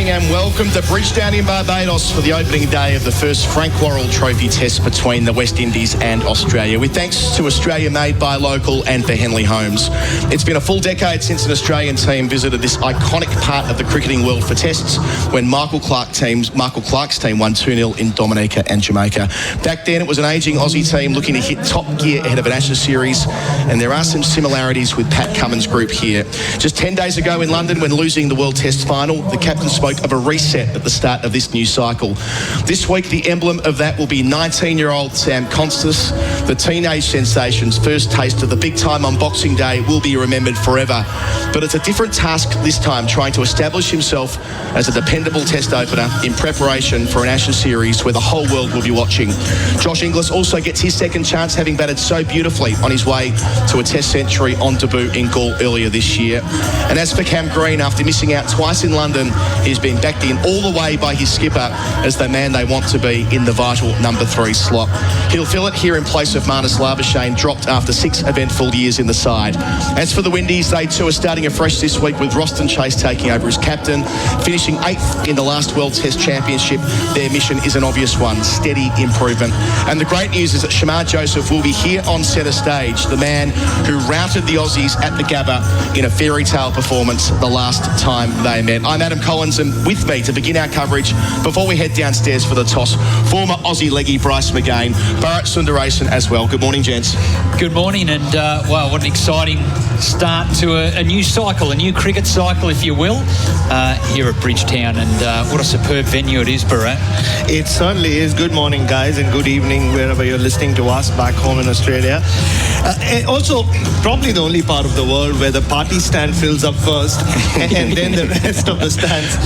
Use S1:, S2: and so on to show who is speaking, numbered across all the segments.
S1: morning and welcome to Bridgetown in Barbados for the opening day of the first Frank Worrell Trophy Test between the West Indies and Australia, with thanks to Australia Made by Local and for Henley Homes. It's been a full decade since an Australian team visited this iconic part of the cricketing world for tests when Michael Clark's team won 2-0 in Dominica and Jamaica. Back then it was an ageing Aussie team looking to hit top gear ahead of an Ashes series, and there are some similarities with Pat Cummins' group here. Just 10 days ago in London, when losing the World Test final, the captain spoke of a reset at the start of this new cycle. This week, the emblem of that will be 19-year-old Sam Constas. The teenage sensation's first taste of the big time on Boxing Day will be remembered forever. But it's a different task this time, trying to establish himself as a dependable test opener in preparation for an Ashes series where the whole world will be watching. Josh Inglis also gets his second chance, having batted so beautifully on his way to a test century on debut in Gaul earlier this year. And as for Cam Green, after missing out twice in London, he's been backed in all the way by his skipper as the man they want to be in the vital number 3 slot. He'll fill it here in place of Marnus Labuschagne, dropped after 6 eventful years in the side. As for the Windies, they too are starting afresh this week with Roston Chase taking over as captain. Finishing 8th in the last World Test Championship, their mission is an obvious one: steady improvement. And the great news is that Shamar Joseph will be here on centre stage, the man who routed the Aussies at the Gabba in a fairy tale performance the last time they met. I'm Adam Collins, and with me to begin our coverage before we head downstairs for the toss, former Aussie leggy Bryce McGain, Bharat Sundaresan as well. Good morning, gents.
S2: Good morning, and wow, what an exciting start to a new cycle, a new cricket cycle, if you will, here at Bridgetown, and what a superb venue it is, Bharat.
S3: It certainly is. Good morning, guys, and good evening wherever you're listening to us back home in Australia. And also, probably the only part of the world where the party stand fills up first and then the rest of the stands.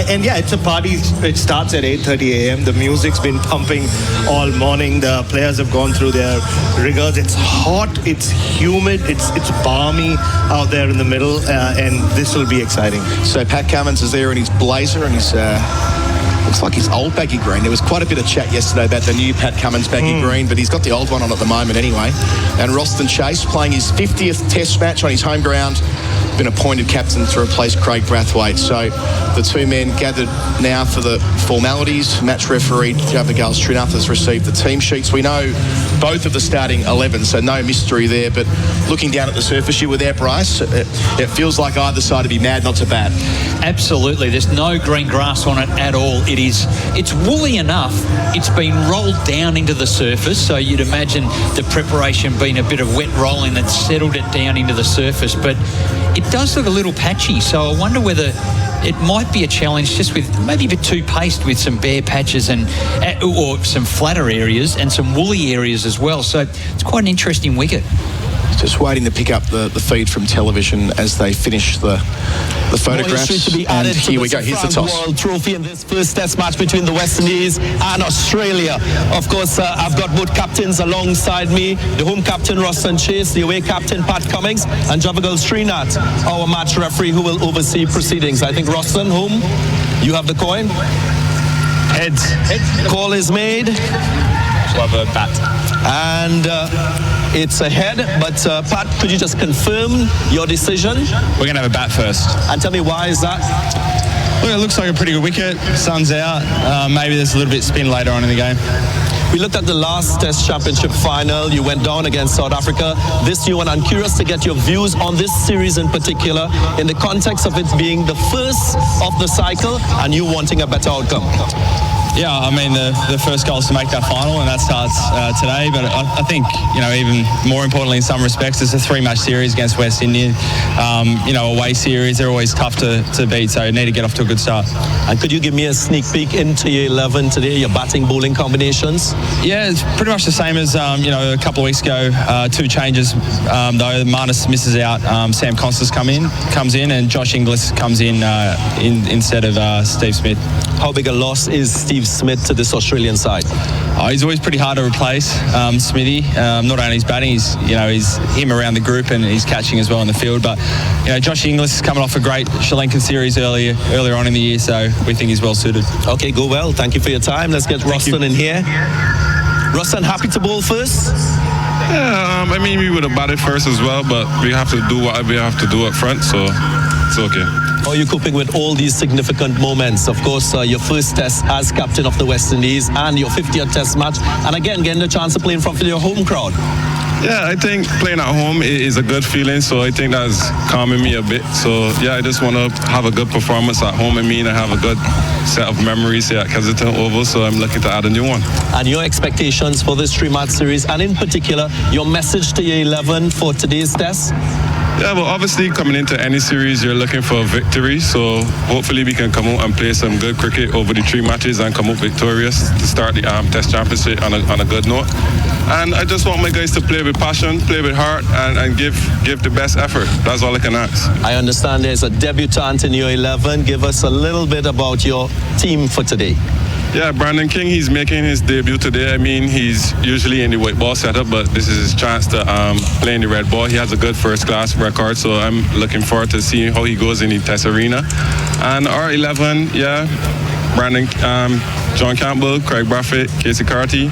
S3: And yeah, it's a party. It starts at 8:30 a.m. The music's been pumping all morning. The players have gone through their rigors. It's hot, it's humid, it's balmy out there in the middle, and this will be exciting.
S1: So Pat Cummins is there in his blazer and his looks like his old baggy green. There was quite a bit of chat yesterday about the new Pat Cummins baggy green, but he's got the old one on at the moment anyway. And Roston Chase playing his 50th test match on his home ground, been appointed captain to replace Craig Brathwaite. So the two men gathered now for the formalities. Match referee Javagal Srinath has received the team sheets. We know both of the starting 11, so no mystery there. But looking down at the surface, you were there, Bryce. It feels like either side to be mad not to bat.
S2: Absolutely. There's no green grass on it at all. It's woolly enough. It's been rolled down into the surface, so you'd imagine the preparation being a bit of wet rolling that settled it down into the surface. But it does look a little patchy, so I wonder whether it might be a challenge just with maybe a bit too paced with some bare patches or some flatter areas and some woolly areas as well. So it's quite an interesting wicket.
S1: Just waiting to pick up the feed from television as they finish the photographs. And here we go. Here's the toss.
S4: World Trophy in this first test match between the West Indies and Australia. Of course, I've got both captains alongside me. The home captain, Roston Chase, the away captain, Pat Cummins, and Javagal Srinath, our match referee who will oversee proceedings. I think, Roston, home, you have the coin.
S5: Heads.
S4: Call is made.
S5: We'll have a bat.
S4: And it's a head, but Pat, could you just confirm your decision?
S5: We're going to have a bat first.
S4: And tell me, why is that?
S5: Well, it looks like a pretty good wicket. Sun's out. Maybe there's a little bit of spin later on in the game.
S4: We looked at the last Test Championship final. You went down against South Africa. This new one. I'm curious to get your views on this series in particular, in the context of it being the first of the cycle and you wanting a better outcome.
S5: Yeah, I mean, the first goal is to make that final, and that starts today. But I think, even more importantly in some respects, it's a 3-match series against West Indies. Away series, they're always tough to beat, so you need to get off to a good start.
S4: And could you give me a sneak peek into your 11 today, your batting bowling combinations?
S5: Yeah, it's pretty much the same as, a couple of weeks ago. 2 changes, though. Marnus misses out. Sam Constas comes in, and Josh Inglis comes in instead of Steve Smith.
S4: How big a loss is Steve Smith to this Australian side?
S5: He's always pretty hard to replace, Smithy. Not only his batting, he's him around the group and he's catching as well in the field. But Josh Inglis is coming off a great Sri Lankan series earlier on in the year, so we think he's well suited.
S4: Okay, go well. Thank you for your time. Let's get Roston in here. Roston, happy to bowl first?
S6: Yeah, we would have batted first as well, but we have to do whatever we have to do up front, so it's okay.
S4: How are you coping with all these significant moments? Of course, your first test as captain of the West Indies and your 50th test match, and again getting the chance to play in front of your home crowd.
S6: Yeah, I think playing at home is a good feeling, so I think that's calming me a bit. So, yeah, I just want to have a good performance at home. I mean, I have a good set of memories here at Kensington Oval, so I'm looking to add a new one.
S4: And your expectations for this 3-match series, and in particular, your message to your 11 for today's test?
S6: Yeah, well, obviously coming into any series, you're looking for a victory. So hopefully we can come out and play some good cricket over the 3 matches and come out victorious to start the Test Championship on a good note. And I just want my guys to play with passion, play with heart, and give the best effort. That's all I can ask.
S4: I understand there's a debutant in your 11. Give us a little bit about your team for today.
S6: Yeah, Brandon King, he's making his debut today. I mean, he's usually in the white ball setup, but this is his chance to play in the red ball. He has a good first-class record, so I'm looking forward to seeing how he goes in the Test arena. And our 11, yeah, Brandon, John Campbell, Craig Brathwaite, Casey Carty,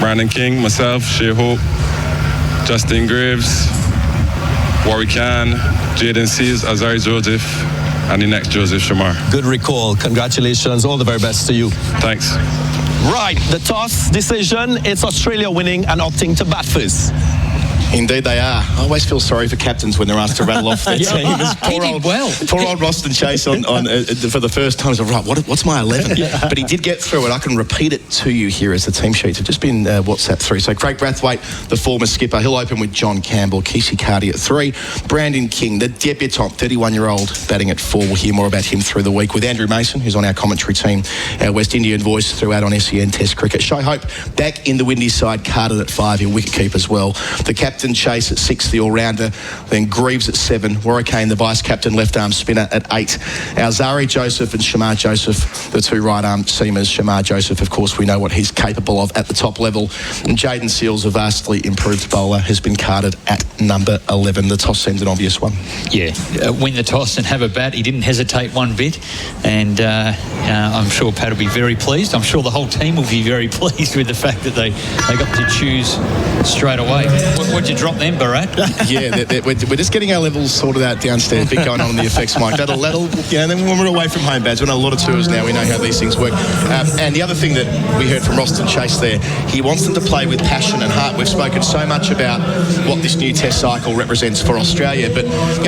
S6: Brandon King, myself, Shea Hope, Justin Graves, Warwick Khan, Jaden Seals, Azari Joseph, and the next Joseph Shamar.
S4: Good recall. Congratulations. All the very best to you.
S6: Thanks.
S4: Right, the toss decision. It's Australia winning and opting to bat first.
S1: Indeed they are. I always feel sorry for captains when they're asked to rattle off their team. Poor old Roston Chase on for the first time. He's like, right, what's my 11? But he did get through it. I can repeat it to you here as the team sheets have just been WhatsApp through. So Craig Brathwaite, the former skipper, he'll open with John Campbell, Kesey Carty at 3. Brandon King, the debutant, 31-year-old, batting at 4. We'll hear more about him through the week with Andrew Mason, who's on our commentary team, our West Indian voice throughout on SEN Test Cricket. Shea Hope back in the Windies side, Carter at 5, he'll wicket keep as well. The captain Chase at 6, the all-rounder, then Greaves at 7, Warwick Kane, the vice-captain left-arm spinner at 8, Azari Joseph and Shamar Joseph, the 2 right-arm seamers. Shamar Joseph, of course, we know what he's capable of at the top level, and Jaden Seals, a vastly improved bowler, has been carded at number 11. The toss seemed an obvious one.
S2: Yeah, win the toss and have a bat. He didn't hesitate one bit, and I'm sure Pat will be very pleased. I'm sure the whole team will be very pleased with the fact that they got to choose straight away. What'd you drop them, Bharat?
S1: Yeah, we're just getting our levels sorted out downstairs. Bit going on the effects mic. That'll and then when we're away from home, Bads, we're on a lot of tours now. We know how these things work. And the other thing that we heard from Roston Chase there, he wants them to play with passion and heart. We've spoken so much about what this new Test cycle represents for Australia, but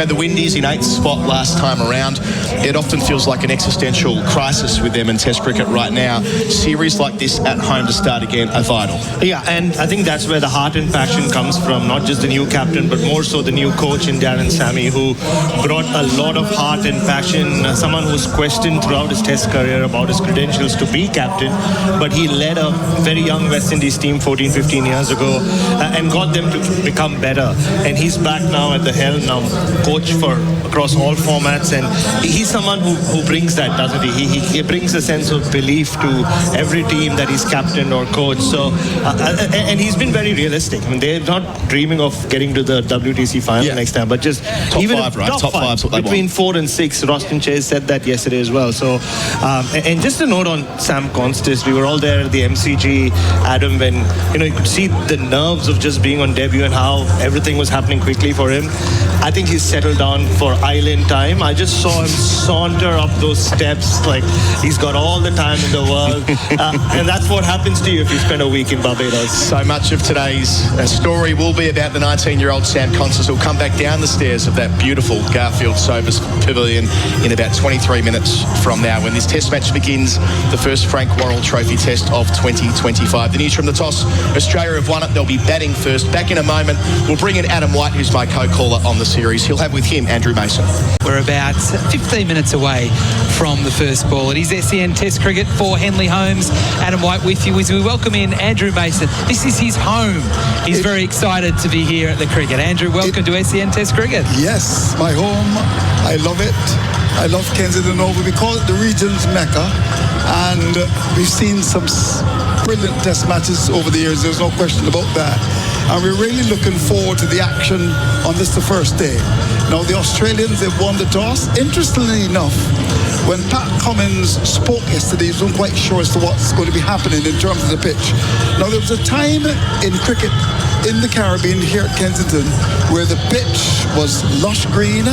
S1: the Windies in 8th spot last time around, it often feels like an existential crisis with them in Test cricket right now. Series like this at home to start again are vital.
S3: Yeah, and I think that's where the heart and passion comes from, not just the new captain, but more so the new coach in Darren Sammy, who brought a lot of heart and passion, someone who's questioned throughout his Test career about his credentials to be captain, but he led a very young West Indies team 14-15 years ago and got them to become better, and he's back now at the helm now, coach for across all formats, and he's someone who brings that, doesn't he? He brings a sense of belief to every team that he's captain or coach. So and he's been very realistic. I mean, they're not dreaming of getting to the WTC final next time, but just
S1: top
S3: even
S1: 5, right?
S3: Top 5 what between want. 4 and 6. Roston Chase said that yesterday as well. So and just a note on Sam Constis, we were all there at the MCG, Adam, when you could see the nerves of just being on debut and how everything was happening quickly for him. I think he's settled down for island time. I just saw him saunter up those steps like he's got all the time in the world. And that's what happens to you if you spend a week in Barbados.
S1: So much of today's story will be about the 19-year-old Sam Constis, who'll come back down the stairs of that beautiful Garfield Sobers Pavilion in about 23 minutes from now when this Test match begins, the first Frank Worrell Trophy Test of 2025. The news from the toss, Australia have won it. They'll be batting first. Back in a moment, we'll bring in Adam White, who's my co-caller on the series. He'll have with him Andrew Mason.
S7: We're about 15 minutes away from the first ball. It is SEN Test Cricket for Henley Holmes. Adam White with you as we welcome in Andrew Mason. This is his home. He's very excited to be here at the cricket. Andrew, welcome to SEN Test Cricket.
S8: Yes, my home. I love it. I love Kensington Oval. We call it the region's Mecca, and we've seen some brilliant Test matches over the years. There's no question about that. And we're really looking forward to the action on this, the first day. Now, the Australians, they've won the toss. Interestingly enough, when Pat Cummins spoke yesterday, he wasn't quite sure as to what's going to be happening in terms of the pitch. Now, there was a time in cricket in the Caribbean here at Kensington where the pitch was lush green.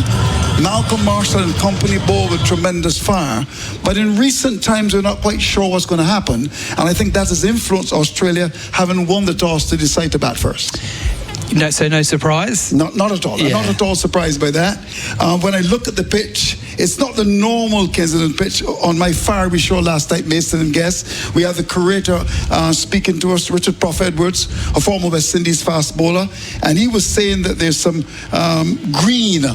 S8: Malcolm Marshall and company bowled with tremendous fire. But in recent times, we're not quite sure what's going to happen. And I think that has influenced Australia having won the toss to decide to bat first.
S7: No, so no surprise?
S8: Not at all. I'm not at all surprised by that. When I look at the pitch, it's not the normal Kensington pitch. On my Fiery show last night, Mason and Guest, we had the curator speaking to us, Richard Prof Edwards, a former West Indies fast bowler, and he was saying that there's some green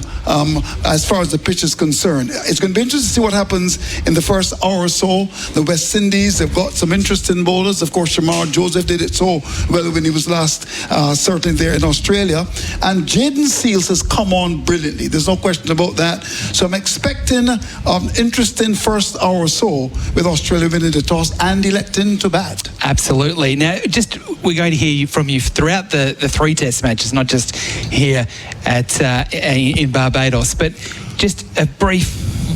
S8: as far as the pitch is concerned. It's going to be interesting to see what happens in the first hour or so. The West Indies have got some interesting bowlers. Of course, Shamar Joseph did it so well when he was last certainly there in Australia. And Jaden Seals has come on brilliantly. There's no question about that. So I'm expecting an interesting first hour or so with Australia winning the toss and electing to bat.
S7: Absolutely. Now, we're going to hear from you throughout the three test matches, not just here in Barbados, but just a brief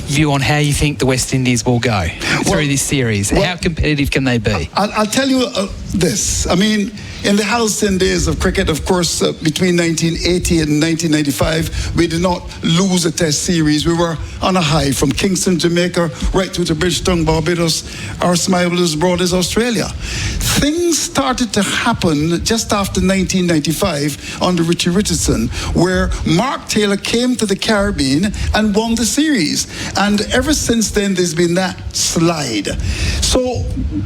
S7: view on how you think the West Indies will go through this series. How competitive can they be?
S8: I'll tell you this. I mean, in the halcyon days of cricket, of course, between 1980 and 1995, we did not lose a test series. We were on a high from Kingston, Jamaica, right through to Bridgetown, Barbados. Our smile was as broad as Australia. Things started to happen just after 1995 under Richie Richardson, where Mark Taylor came to the Caribbean and won the series. And ever since then, there's been that slide. So,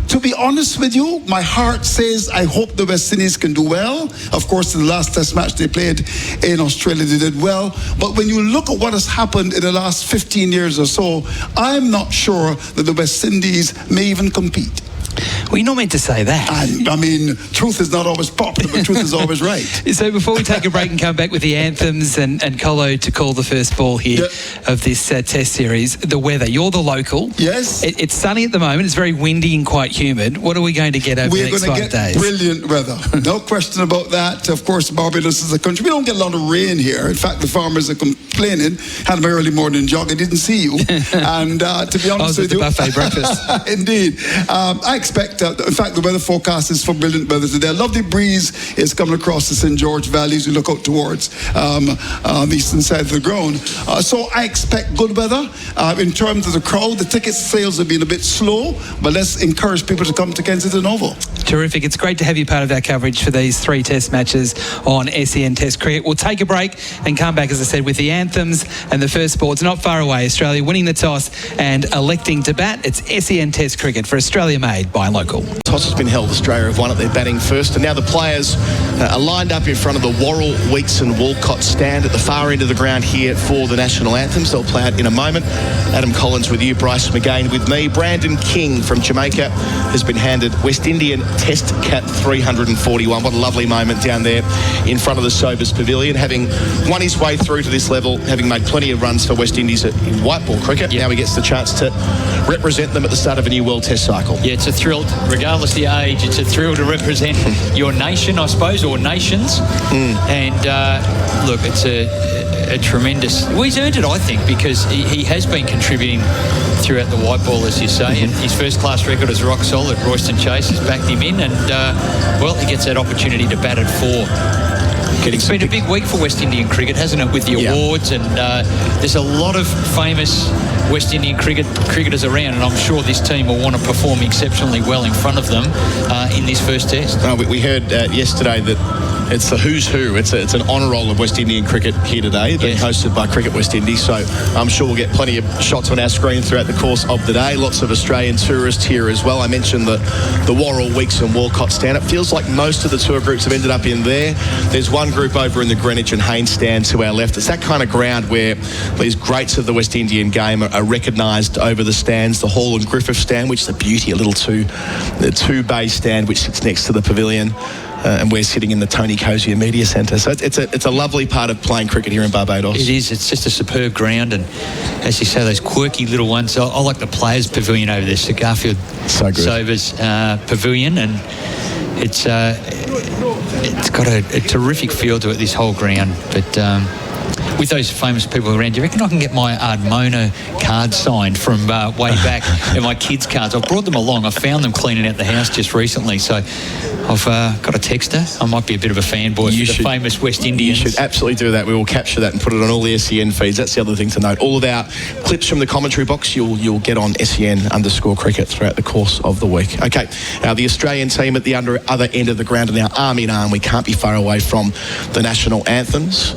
S8: to be honest with you, my heart says I hope the West Indies can do well. Of course, in the last test match they played in Australia, they did well. But when you look at what has happened in the last 15 years or so, I'm not sure that the West Indies may even compete.
S7: Well, you're not meant to say that.
S8: I mean, truth is not always popular, but truth is always right.
S7: So before we take a break and come back with the anthems and Colo to call the first ball here of this test series, the weather. You're the local.
S8: Yes.
S7: It's sunny at the moment. It's very windy and quite humid. What are we going to get over the next 5 days?
S8: We're going to get brilliant weather. No question about that. Of course, Barbados is a country. We don't get a lot of rain here. In fact, the farmers are complaining. Had my early morning jog. I didn't see you. And to be honest with you,
S7: buffet breakfast.
S8: Indeed. I expect, in fact, the weather forecast is for brilliant weather today. A lovely breeze is coming across the St. George Valley as you look out towards the eastern side of the ground. So I expect good weather. In terms of the crowd, the ticket sales have been a bit slow, but let's encourage people to come to Kensington Oval.
S7: Terrific. It's great to have you part of our coverage for these 3 test matches on SEN Test Cricket. We'll take a break and come back, as I said, with the anthems and the first ball. It's not far away. Australia winning the toss and electing to bat. It's SEN Test Cricket for Australia made by local.
S1: Toss has been held. Australia have won it. They're batting first. And now the players are lined up in front of the Worrell, Weeks and Walcott stand at the far end of the ground here for the national anthems. They'll play it in a moment. Adam Collins with you, Bryce McGain with me. Brandon King from Jamaica has been handed West Indian Test Cap 341. What a lovely moment down there in front of the Sobers Pavilion, having won his way through to this level, having made plenty of runs for West Indies in white ball cricket. Now he gets the chance to represent them at the start of a new World Test cycle.
S2: Yeah, it's a thrill, regardless of the age, it's a thrill to represent your nation, I suppose, or nations. And look, it's a tremendous... Well, he's earned it, I think, because he has been contributing throughout the white ball, as you say, and his first-class record is rock solid. Royston Chase has backed him in, and, well, he gets that opportunity to bat at 4. It's been a big week for West Indian cricket, hasn't it, with the awards, and there's a lot of famous West Indian cricketers around, and I'm sure this team will want to perform exceptionally well in front of them in this first test.
S1: We heard yesterday that it's the who's who. It's an honour roll of West Indian cricket here today, being hosted by Cricket West Indies. So I'm sure we'll get plenty of shots on our screen throughout the course of the day. Lots of Australian tourists here as well. I mentioned the Worrell, Weeks and Walcott stand. It feels like most of the tour groups have ended up in there. There's one group over in the Greenwich and Haynes stand to our left. It's that kind of ground where these greats of the West Indian game are recognised over the stands. The Hall and Griffith stand, which is a beauty, a little two-bay stand which sits next to the pavilion. And we're sitting in the Tony Cozier Media Centre. So it's a lovely part of playing cricket here in Barbados.
S2: It is. It's just a superb ground, and as you say, those quirky little ones. I like the Players Pavilion over there, Sir Garfield Sobers Pavilion, and it's got a terrific feel to it, this whole ground. But with those famous people around, do you reckon I can get my Ardmona card signed from way back and my kids' cards? I've brought them along. I found them cleaning out the house just recently, so I've got a texter. I might be a bit of a fanboy for the famous West Indians.
S1: You should absolutely do that. We will capture that and put it on all the SEN feeds. That's the other thing to note. All of our clips from the commentary box you'll get on SEN_cricket throughout the course of the week. Okay, the Australian team at the other end of the ground are now arm in arm. We can't be far away from the national anthems,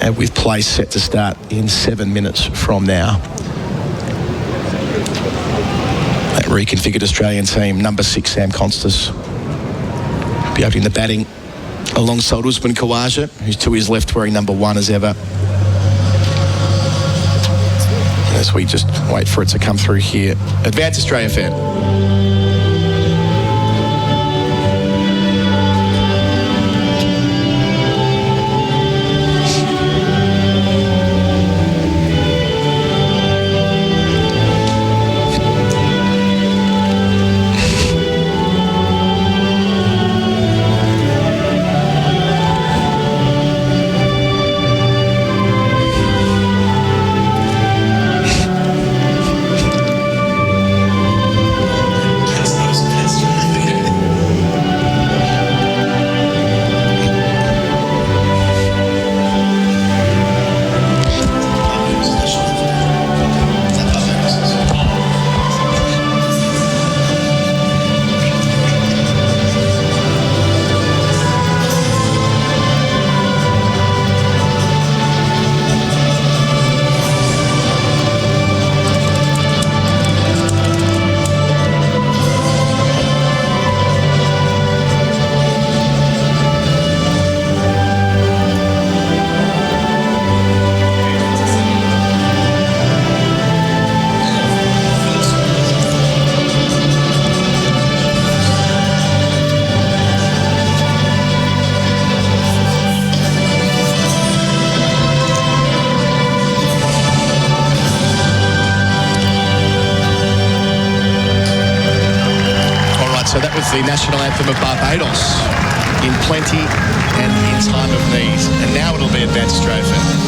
S1: and with play set to start in 7 minutes from now. That reconfigured Australian team, number 6 Sam Constas be opening the batting alongside Usman Khawaja, who's to his left wearing number 1 as ever. As we just wait for it to come through here. Advance Australia fan. So that was the national anthem of Barbados, in plenty and in time of need. And now it'll be Advance Australia fan.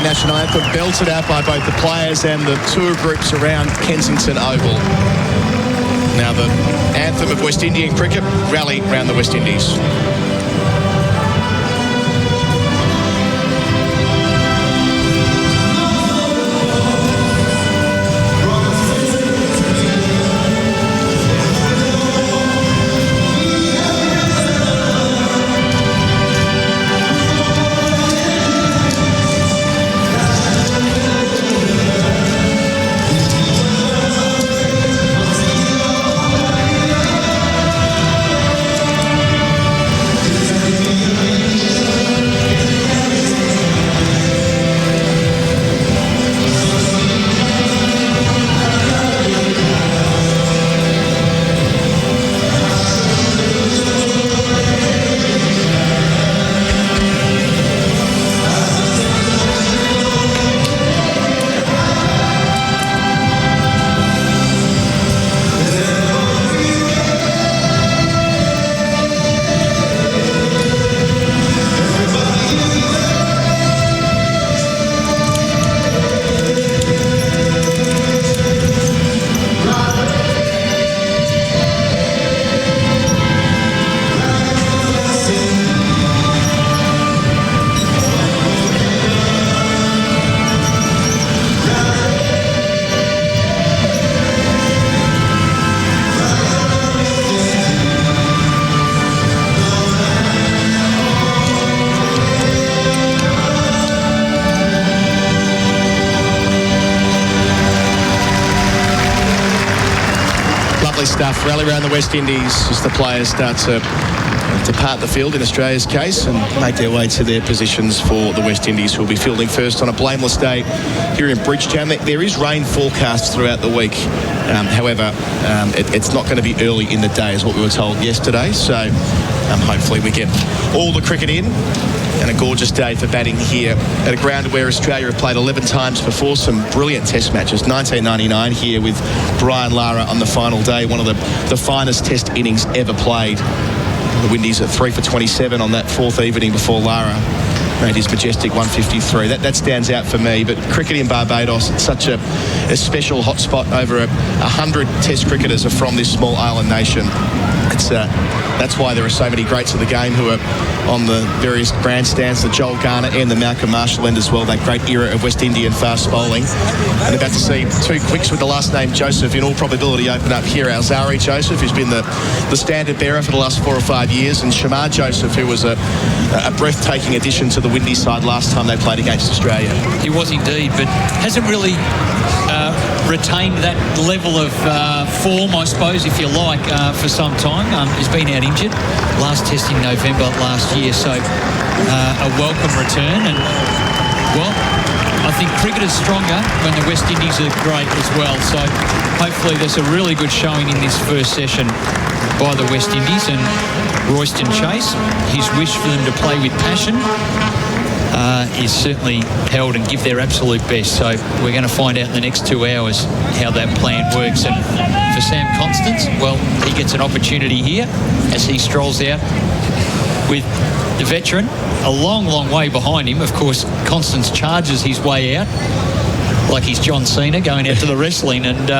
S1: National anthem belted out by both the players and the tour groups around Kensington Oval. Now the anthem of West Indian cricket, rally round the West Indies. stuff. Rally around the West Indies as the players start to depart the field in Australia's case and make their way to their positions for the West Indies, who will be fielding first on a blameless day here in Bridgetown. There is rain forecast throughout the week. However, it's not going to be early in the day, is what we were told yesterday. So hopefully we get all the cricket in. And a gorgeous day for batting here at a ground where Australia have played 11 times before. Some brilliant test matches. 1999 here with Brian Lara on the final day. One of the finest test innings ever played. The Windies at 3 for 27 on that fourth evening before Lara made his majestic 153. That stands out for me. But cricket in Barbados, it's such a special hotspot. Over 100 test cricketers are from this small island nation. That's why there are so many greats of the game who are on the various grandstands, the Joel Garner and the Malcolm Marshall end as well, that great era of West Indian fast bowling. And about to see two quicks with the last name Joseph in all probability open up here. Alzari Joseph, who's been the standard bearer for the last 4 or 5 years, and Shamar Joseph, who was a breathtaking addition to the Windies side last time they played against Australia.
S2: He was indeed, but hasn't really retained that level of form, I suppose, if you like, for some time. He's been out injured. Last test in November last year, so a welcome return. And, well, I think cricket is stronger when the West Indies are great as well. So hopefully there's a really good showing in this first session by the West Indies. And Royston Chase, his wish for them to play with passion is certainly held and give their absolute best. So we're going to find out in the next 2 hours how that plan works. And for Sam Constance, well, he gets an opportunity here as he strolls out with the veteran a long, long way behind him. Of course, Constance charges his way out like he's John Cena going out to the wrestling, and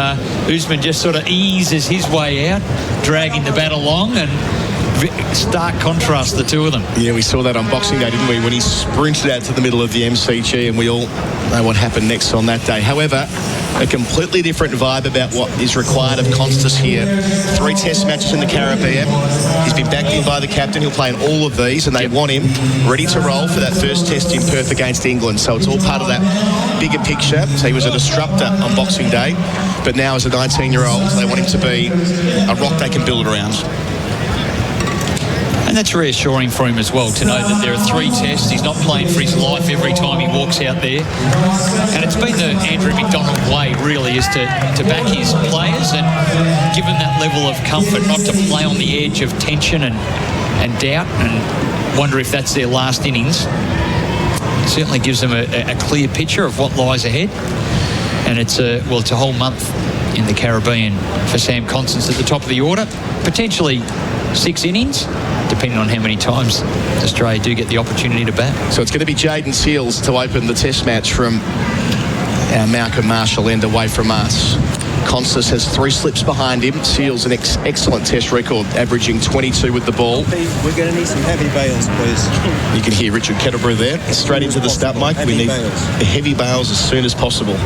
S2: Usman just sort of eases his way out, dragging the bat along, and stark contrast, the two of them.
S1: Yeah, we saw that on Boxing Day, didn't we, when he sprinted out to the middle of the MCG, and we all know what happened next on that day. However, a completely different vibe about what is required of Constance here. 3 test matches in the Caribbean. He's been backed in by the captain. He'll play in all of these, and they want him ready to roll for that first test in Perth against England. So it's all part of that bigger picture. So he was a disruptor on Boxing Day, but now as a 19-year-old, they want him to be a rock they can build around.
S2: And that's reassuring for him as well, to know that there are 3 tests. He's not playing for his life every time he walks out there. And it's been the Andrew McDonald way, really, is to back his players and give them that level of comfort, not to play on the edge of tension and doubt and wonder if that's their last innings. It certainly gives them a clear picture of what lies ahead. And it's a whole month in the Caribbean for Sam Constance at the top of the order. Potentially 6 innings, depending on how many times Australia do get the opportunity to bat.
S1: So it's going to be Jaden Seales to open the test match from our Malcolm Marshall end away from us. Constance has 3 slips behind him. Seales an excellent test record, averaging 22 with the ball.
S9: We're going to need some heavy bails, please.
S1: You can hear Richard Kettleborough there. Straight into the stump, Mike. We need heavy bails as soon as possible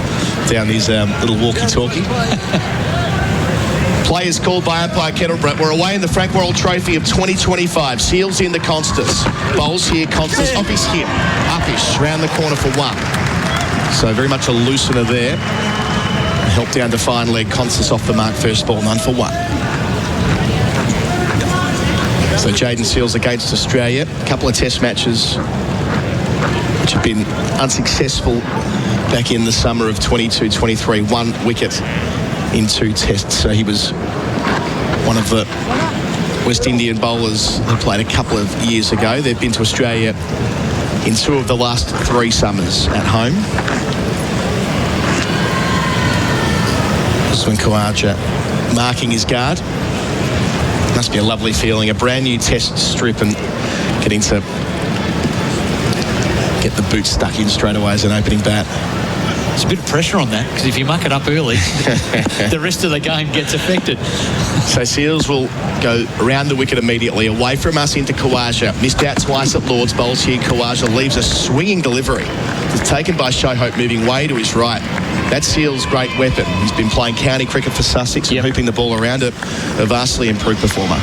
S1: down these little walkie-talkie. Players called by umpire Kettleborough. We're away in the Frank Worrell Trophy of 2025. Seales in the Constance. Bowls here, Constance off his hip. Upish, round the corner for 1. So very much a loosener there. Help down to fine leg. Constance off the mark, first ball, none for 1. So Jaden Seales against Australia. A couple of test matches which have been unsuccessful back in the summer of 22-23. 1 wicket in 2 tests. So he was one of the West Indian bowlers who played a couple of years ago. They've been to Australia in 2 of the last 3 summers at home. Usman Khawaja marking his guard. Must be a lovely feeling. A brand new test strip and getting to get the boot stuck in straight away as an opening bat.
S2: There's a bit of pressure on that, because if you muck it up early, the rest of the game gets affected.
S1: So Seales will go around the wicket immediately, away from us into Khawaja. Missed out twice at Lord's. Bowls here, Khawaja leaves a swinging delivery. It's taken by Shohope, moving way to his right. That's Seales' great weapon. He's been playing county cricket for Sussex and hooping the ball around a vastly improved performer.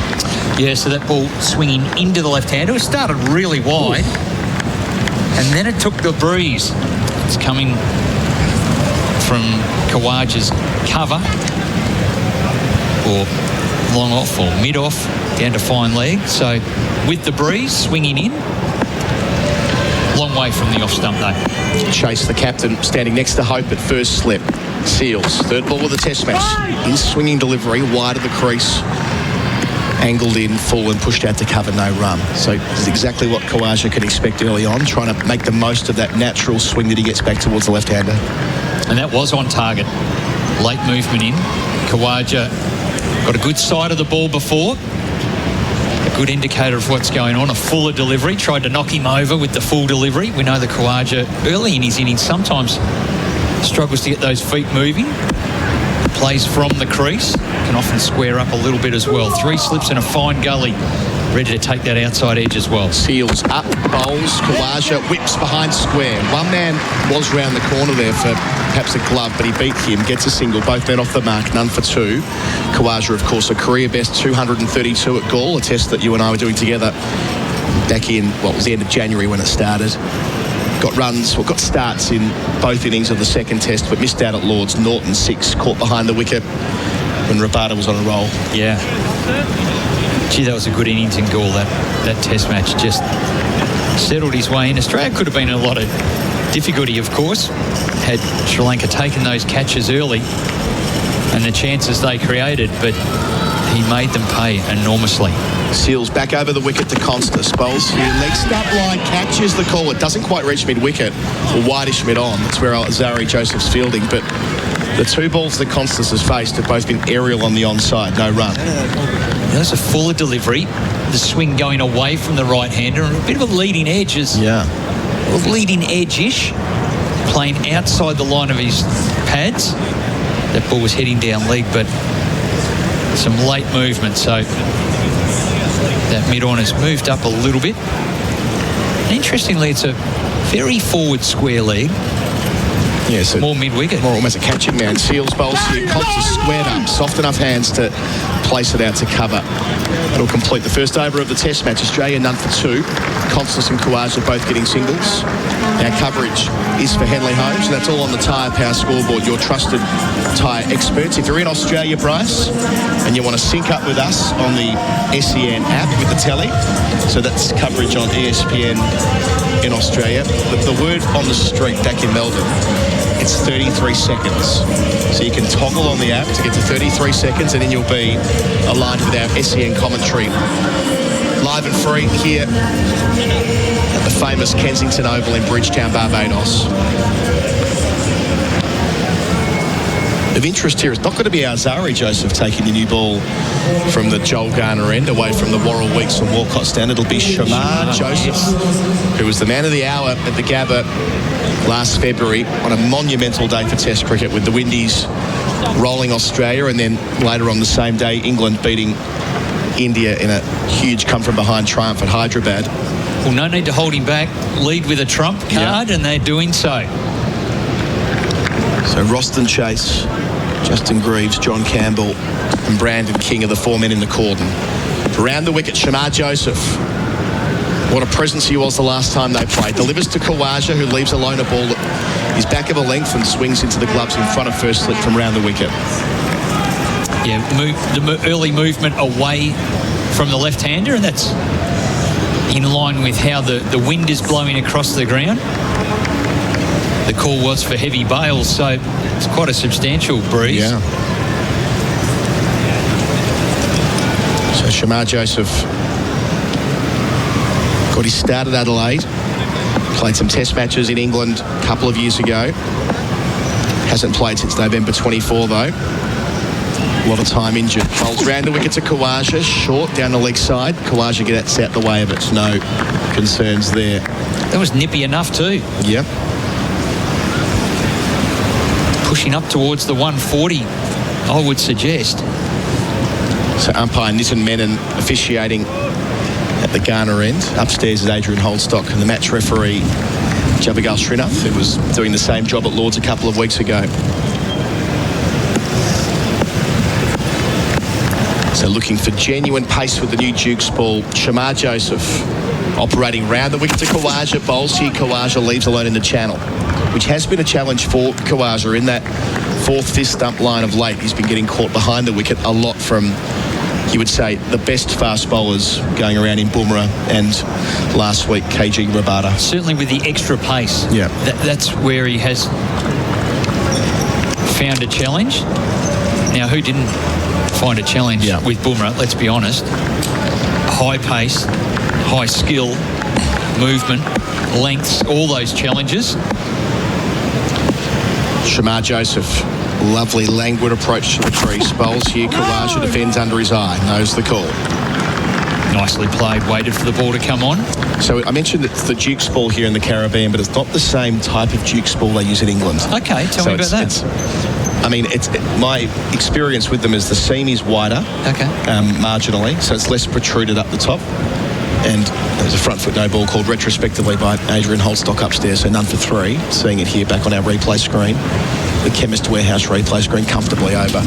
S2: Yeah, so that ball swinging into the left-hander. It started really wide, and then it took the breeze. It's coming from Khawaja's cover. or long off or mid off down to fine leg. So with the breeze swinging in, long way from the off stump though.
S1: Chase, the captain, standing next to Hope at first slip. Seals, third ball of the test match. In swinging delivery, wide of the crease. Angled in, full and pushed out to cover, no run. So this is exactly what Khawaja can expect early on, trying to make the most of that natural swing that he gets back towards the left-hander.
S2: And that was on target. Late movement in. Khawaja got a good side of the ball before. A good indicator of what's going on. A fuller delivery. Tried to knock him over with the full delivery. We know that Khawaja early in his innings sometimes struggles to get those feet moving. Plays from the crease. Can often square up a little bit as well. 3 slips and a fine gully. Ready to take that outside edge as well.
S1: Seals up, bowls, Khawaja whips behind square. One man was round the corner there for perhaps a glove, but he beat him, gets a single, both men off the mark, none for 2. Khawaja, of course, a career best 232 at Gaul, a test that you and I were doing together back in, what was the end of January when it started. Got runs, well, got starts in both innings of the second test, but missed out at Lord's. Norton 6, caught behind the wicket when Rabada was on a roll.
S2: Yeah. Gee, that was a good innings in Gaul, that test match. Just settled his way in. Australia could have been in a lot of difficulty, of course, had Sri Lanka taken those catches early and the chances they created, but he made them pay enormously.
S1: Seals back over the wicket to Constas. Bowls here, leg stump line, catches the call. It doesn't quite reach mid-wicket, or wideish mid-on. That's where Zari Joseph's fielding, but the 2 balls that Constas has faced have both been aerial on the onside, no run.
S2: That's a fuller delivery. The swing going away from the right-hander, and a bit of a leading edge. Leading edge-ish, playing outside the line of his pads. That ball was heading down leg, but some late movement, so that mid-on has moved up a little bit. And interestingly, it's a very forward square leg.
S1: Yeah, so
S2: more mid-wicket.
S1: More almost a catching man. Seals bowls here. Constas squared up. Soft enough hands to place it out to cover. It'll complete the first over of the test match. Australia none for 2. Constas and Khawaja both getting singles. Our coverage is for Henley Holmes, and that's all on the Tyre Power scoreboard, your trusted tyre experts. If you're in Australia, Bryce, and you want to sync up with us on the SEN app with the telly, so that's coverage on ESPN in Australia. The word on the street back in Melbourne, it's 33 seconds. So you can toggle on the app to get to 33 seconds, and then you'll be aligned with our SEN commentary. Live and free here at the famous Kensington Oval in Bridgetown, Barbados. Of interest here, it's not going to be our Zari Joseph taking the new ball from the Joel Garner end, away from the Worrell Weeks and Walcott stand. It'll be Shamar Joseph, who was the man of the hour at the Gabba last February on a monumental day for Test cricket, with the Windies rolling Australia, and then later on the same day, England beating India in a huge come-from-behind triumph at Hyderabad.
S2: Well, no need to hold him back. Lead with a trump card, and they're doing so.
S1: So Roston Chase, Justin Greaves, John Campbell and Brandon King are the 4 men in the cordon. Around the wicket, Shamar Joseph. What a presence he was the last time they played. Delivers to Khawaja, who leaves alone a ball that is back of a length and swings into the gloves in front of first slip from round the wicket.
S2: Yeah, the early movement away from the left-hander, and that's in line with how the wind is blowing across the ground. The call was for heavy bails, so it's quite a substantial breeze.
S1: Yeah. So Shamar Joseph got his start at Adelaide. Played some test matches in England a couple of years ago. Hasn't played since November 24, though. A lot of time injured. Bowls round the wicket to Khawaja, short down the leg side. Khawaja gets out the way of it. No concerns there.
S2: That was nippy enough too.
S1: Yep.
S2: Pushing up towards the 140, I would suggest.
S1: So umpire Nitin Menon officiating at the Garner end. Upstairs is Adrian Holdstock, and the match referee Javagal Srinath, who was doing the same job at Lords a couple of weeks ago. So looking for genuine pace with the new Duke's ball. Shamar Joseph Operating round the wicket to Khawaja. Bowls here. Khawaja leaves alone in the channel, which has been a challenge for Khawaja in that 4th, 5th stump line of late. He's been getting caught behind the wicket a lot from, you would say, the best fast bowlers going around in Bumrah and last week KG Rabada.
S2: Certainly with the extra pace.
S1: Yeah.
S2: That's where he has found a challenge. Now, who didn't find a challenge with Bumrah? Let's be honest. High pace, high skill, movement, lengths, all those challenges.
S1: Shamar Joseph, lovely languid approach to the crease. Bowls here. Khawaja defends under his eye. Knows the call.
S2: Nicely played. Waited for the ball to come on.
S1: So I mentioned it's the Duke's ball here in the Caribbean, but it's not the same type of Duke's ball they use in England.
S2: Okay, tell me about that.
S1: My experience with them is the seam is wider, marginally, so it's less protruded up the top. And there's a front foot no ball called retrospectively by Adrian Holstock upstairs, so none for 3. Seeing it here back on our replay screen, the Chemist Warehouse replay screen, comfortably over.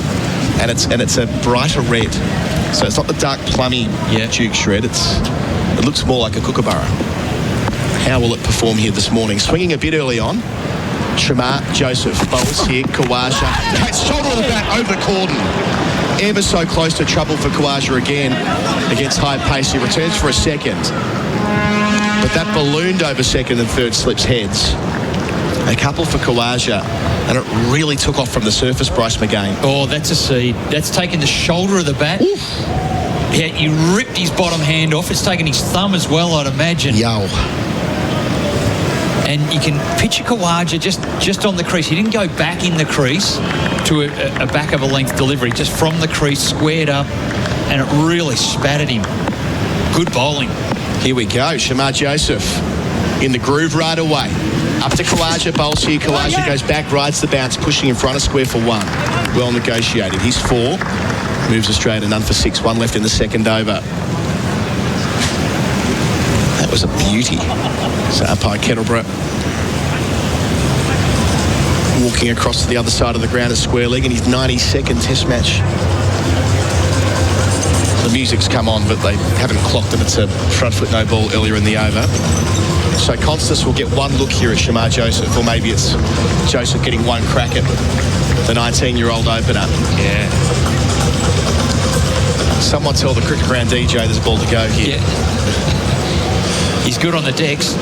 S1: And it's a brighter red, so it's not the dark plummy Duke shred. It looks more like a kookaburra. How will it perform here this morning? Swinging a bit early on. Shamar Joseph bowls here. Khawaja, shoulder of the bat over the cordon. Ever so close to trouble for Khawaja again against high pace. He returns for a second, but that ballooned over second and third slips heads. A couple for Khawaja, and it really took off from the surface, Bryce McGain.
S2: Oh, that's a seed. That's taken the shoulder of the bat. Oof. Yeah, he ripped his bottom hand off. It's taken his thumb as well, I'd imagine.
S1: Yow.
S2: And you can picture Khawaja just on the crease. He didn't go back in the crease to a back of a length delivery, just from the crease, squared up, and it really spat at him. Good bowling.
S1: Here we go. Shamar Joseph in the groove right away. Up to Khawaja, bowls here. Khawaja goes back, rides the bounce, pushing in front of square for 1. Well negotiated. He's 4. Moves Australia to none for 6. 1 left in the second over. That was a beauty. So umpire Kettleborough walking across to the other side of the ground at square leg in his 92nd test match. The music's come on, but they haven't clocked that it's a front foot no ball earlier in the over. So Constance will get 1 look here at Shamar Joseph, or maybe it's Joseph getting 1 crack at the 19-year-old opener.
S2: Yeah.
S1: Someone tell the cricket ground DJ there's a ball to go here.
S2: Yeah. He's good on the decks,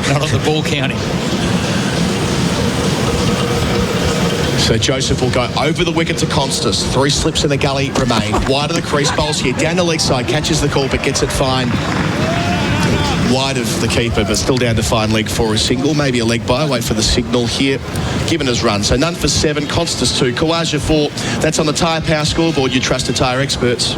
S2: not on the ball counting.
S1: So Joseph will go over the wicket to Constance. 3 slips in the gully remain. Wide of the crease, bowls here. Down the leg side, catches the call, but gets it fine. Wide of the keeper, but still down to fine leg for a single. Maybe a leg by. Wait for the signal here. Given his run. So none for 7, Constance 2, Khawaja 4. That's on the Tyre Power scoreboard. You trust the tyre experts.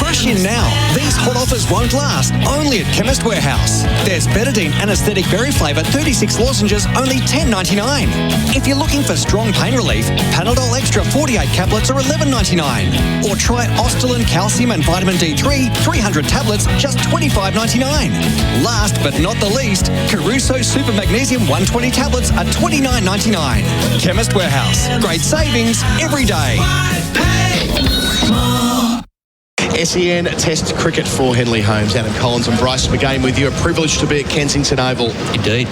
S10: Rush in now. These hot offers won't last. Only at Chemist Warehouse. There's Betadine Anesthetic Berry Flavour 36 lozenges, only $10.99. If you're looking for strong pain relief, Panadol Extra 48 caplets are $11.99. Or try Ostalin Calcium and Vitamin D3 300 tablets, just $25.99. Last but not the least, Caruso Super Magnesium 120 tablets are $29.99. Chemist Warehouse. Great savings every day.
S1: SEN Test Cricket for Henley Holmes. Adam Collins and Bryce McGain with you. A privilege to be at Kensington Oval.
S2: Indeed.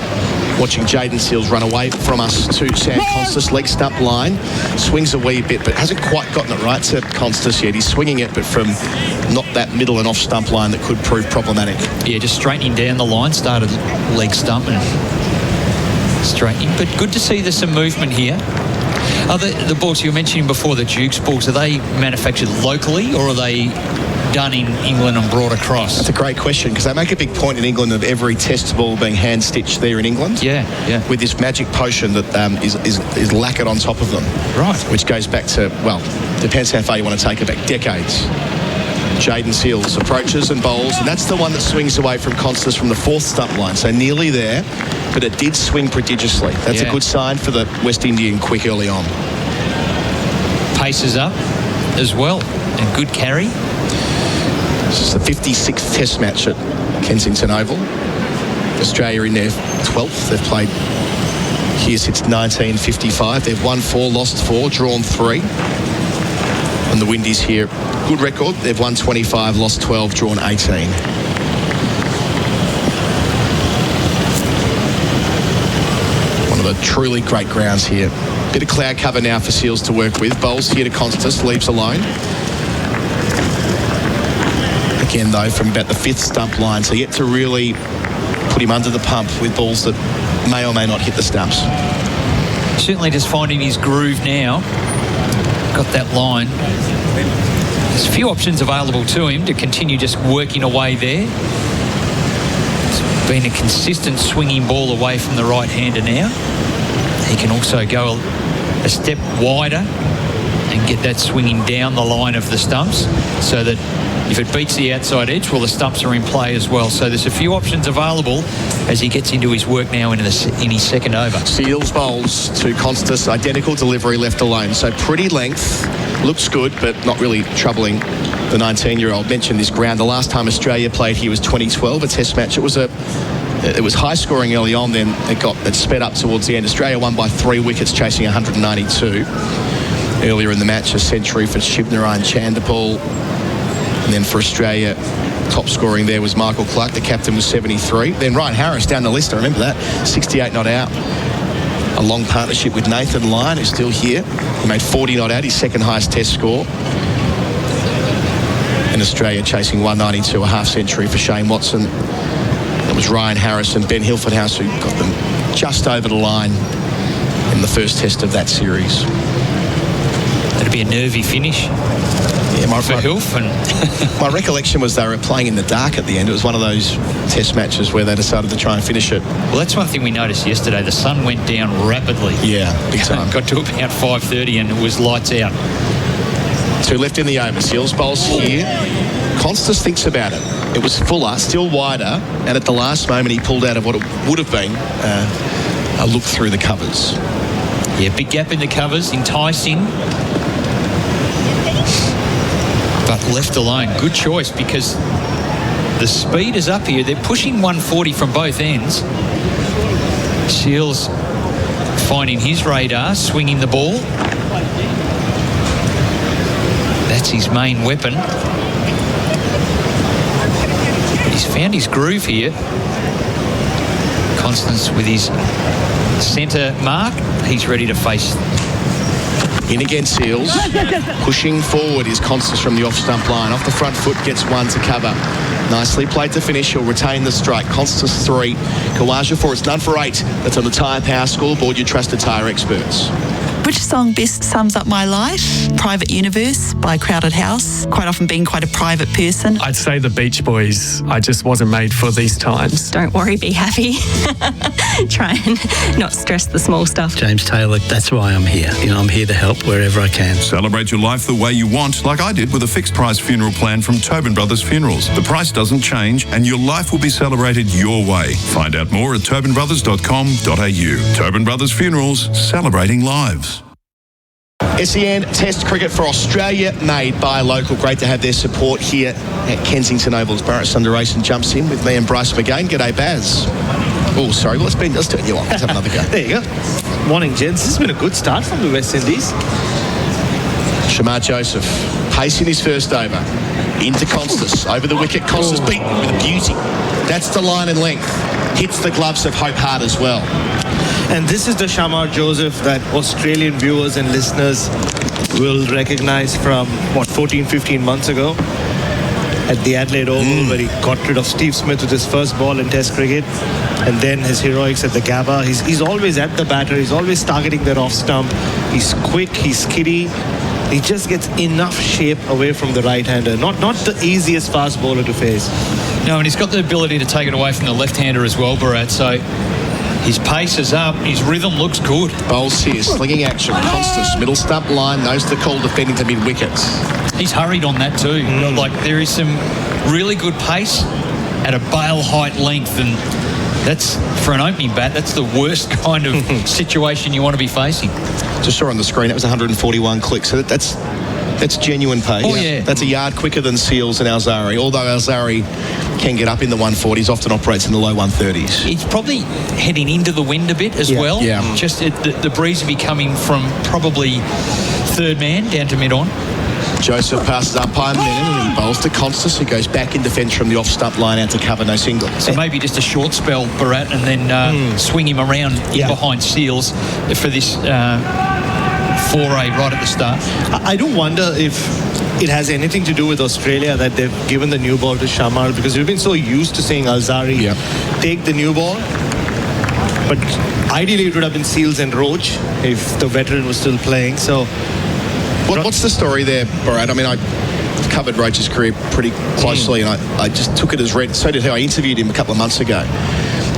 S1: Watching Jaden Seals run away from us to Sam Constance. Leg stump line. Swings a wee bit, but hasn't quite gotten it right to Constance yet. He's swinging it, but from not that middle and off stump line that could prove problematic.
S2: Yeah, just straightening down the line. Started leg stump and straightening. But good to see there's some movement here. Are the balls you were mentioning before, the Duke's balls, are they manufactured locally or are they done in England and brought across?
S1: That's a great question, because they make a big point in England of every test ball being hand-stitched there in England.
S2: Yeah.
S1: With this magic potion that is lacquered on top of them.
S2: Right.
S1: Which goes back to, well, depends how far you want to take it back, decades. Jaden Seals approaches and bowls, and that's the one that swings away from Constance from the 4th stump line, so nearly there, but it did swing prodigiously. That's a good sign for the West Indian quick early on.
S2: Paces up as well, and good carry.
S1: This is the 56th test match at Kensington Oval. Australia in their 12th. They've played here since 1955. They've won 4, lost 4, drawn 3. And the Windies here, good record. They've won 25, lost 12, drawn 18. One of the truly great grounds here. Bit of cloud cover now for Seals to work with. Bowls here to Constance, leaves alone. Again, though, from about the 5th stump line, so yet to really put him under the pump with balls that may or may not hit the stumps.
S2: Certainly just finding his groove now. Got that line. There's a few options available to him to continue just working away there. It's been a consistent swinging ball away from the right-hander now. He can also go a step wider and get that swinging down the line of the stumps so that if it beats the outside edge, well, the stumps are in play as well. So there's a few options available as he gets into his work now in his second over.
S1: Seals bowls to Constance, identical delivery left alone. So pretty length, looks good, but not really troubling the 19-year-old. Mentioned this ground. The last time Australia played here was 2012, a test match. It was high scoring early on, then it sped up towards the end. Australia won by 3 wickets, chasing 192. Earlier in the match, a century for Shivnarine Chanderpaul. And then for Australia, top scoring there was Michael Clark. The captain was 73. Then Ryan Harris down the list, I remember that, 68 not out. A long partnership with Nathan Lyon, who's still here. He made 40 not out, his second highest test score. And Australia chasing 192, a half century for Shane Watson. It was Ryan Harris and Ben Hilfenhaus who got them just over the line in the first test of that series.
S2: That'd be a nervy finish.
S1: Yeah,
S2: for Hilf. And
S1: my recollection was they were playing in the dark at the end. It was one of those test matches where they decided to try and finish it.
S2: Well, that's one thing we noticed yesterday. The sun went down rapidly.
S1: Yeah, big time.
S2: Got to about 5:30 and it was lights out.
S1: 2 left in the over. Seals bowls here. Constance thinks about it. It was fuller, still wider, and at the last moment he pulled out of what it would have been a look through the covers.
S2: Yeah, big gap in the covers, enticing. But left alone. Good choice because the speed is up here. They're pushing 140 from both ends. Seals finding his radar, swinging the ball. That's his main weapon. He's found his groove here. Constance with his centre mark. He's ready to face.
S1: In again, Seals. Pushing forward is Constance from the off-stump line. Off the front foot, gets one to cover. Nicely played to finish. He'll retain the strike. Constance 3. Kawaja 4. It's done for 8. That's on the Tyre Power scoreboard. Your trusted tyre experts.
S11: Which song best sums up my life? Private Universe by Crowded House. Quite often being quite a private person.
S12: I'd say the Beach Boys. I just wasn't made for these times.
S13: Don't worry, be happy. Try and not stress the small stuff.
S14: James Taylor, that's why I'm here. You know, I'm here to help wherever I can.
S15: Celebrate your life the way you want, like I did with a fixed price funeral plan from Tobin Brothers Funerals. The price doesn't change and your life will be celebrated your way. Find out more at tobinbrothers.com.au. Tobin Brothers Funerals, celebrating lives.
S1: SEN Test Cricket for Australia, made by local. Great to have their support here at Kensington Oval. Bharat Sundaresan jumps in with me and Bryce McGain. G'day, Baz. Oh, sorry. Well, let's turn you on. Let's have another go.
S3: There you go. Morning, gents. This has been a good start from the West Indies.
S1: Shamar Joseph pacing his first over. Into Constance. Over the wicket. Constance beaten with a beauty. That's the line and length. Hits the gloves of Hope Hart as well.
S3: And this is the Shamar Joseph that Australian viewers and listeners will recognize from, 14, 15 months ago at the Adelaide Oval, where he got rid of Steve Smith with his first ball in Test cricket, and then his heroics at the Gabba. He's always at the batter. He's always targeting that off stump. He's quick. He's skiddy. He just gets enough shape away from the right-hander. Not the easiest fast bowler to face.
S2: No, and he's got the ability to take it away from the left-hander as well, Bharat. So his pace is up. His rhythm looks good.
S1: Bowls here, slinging action. Constance, middle stump line, knows the call, defending to mid-wickets.
S2: He's hurried on that too. Like, there is some really good pace at a bail height length, and that's, for an opening bat, that's the worst kind of situation you want to be facing.
S1: Just saw on the screen, it was 141 clicks. So that's genuine pace.
S2: Oh, yeah.
S1: That's a yard quicker than Seals and Alzari. Although Alzari can get up in the 140s, often operates in the low 130s.
S2: It's probably heading into the wind a bit as well.
S1: Yeah.
S2: Just the breeze will be coming from probably third man down to mid-on.
S1: Joseph passes umpire Menon and he bowls to Constas, who goes back in defence from the off-stump line out to cover, no single.
S2: So maybe just a short spell, Bharat, and then swing him around in behind Seals for this foray right at the start.
S3: I do wonder if it has anything to do with Australia that they've given the new ball to Shamar, because we've been so used to seeing Alzari take the new ball. But ideally it would have been Seals and Roach if the veteran was still playing. So
S1: what's the story there, Bharat? I mean, I covered Roach's career pretty closely, and I just took it as read. So did he. I interviewed him a couple of months ago.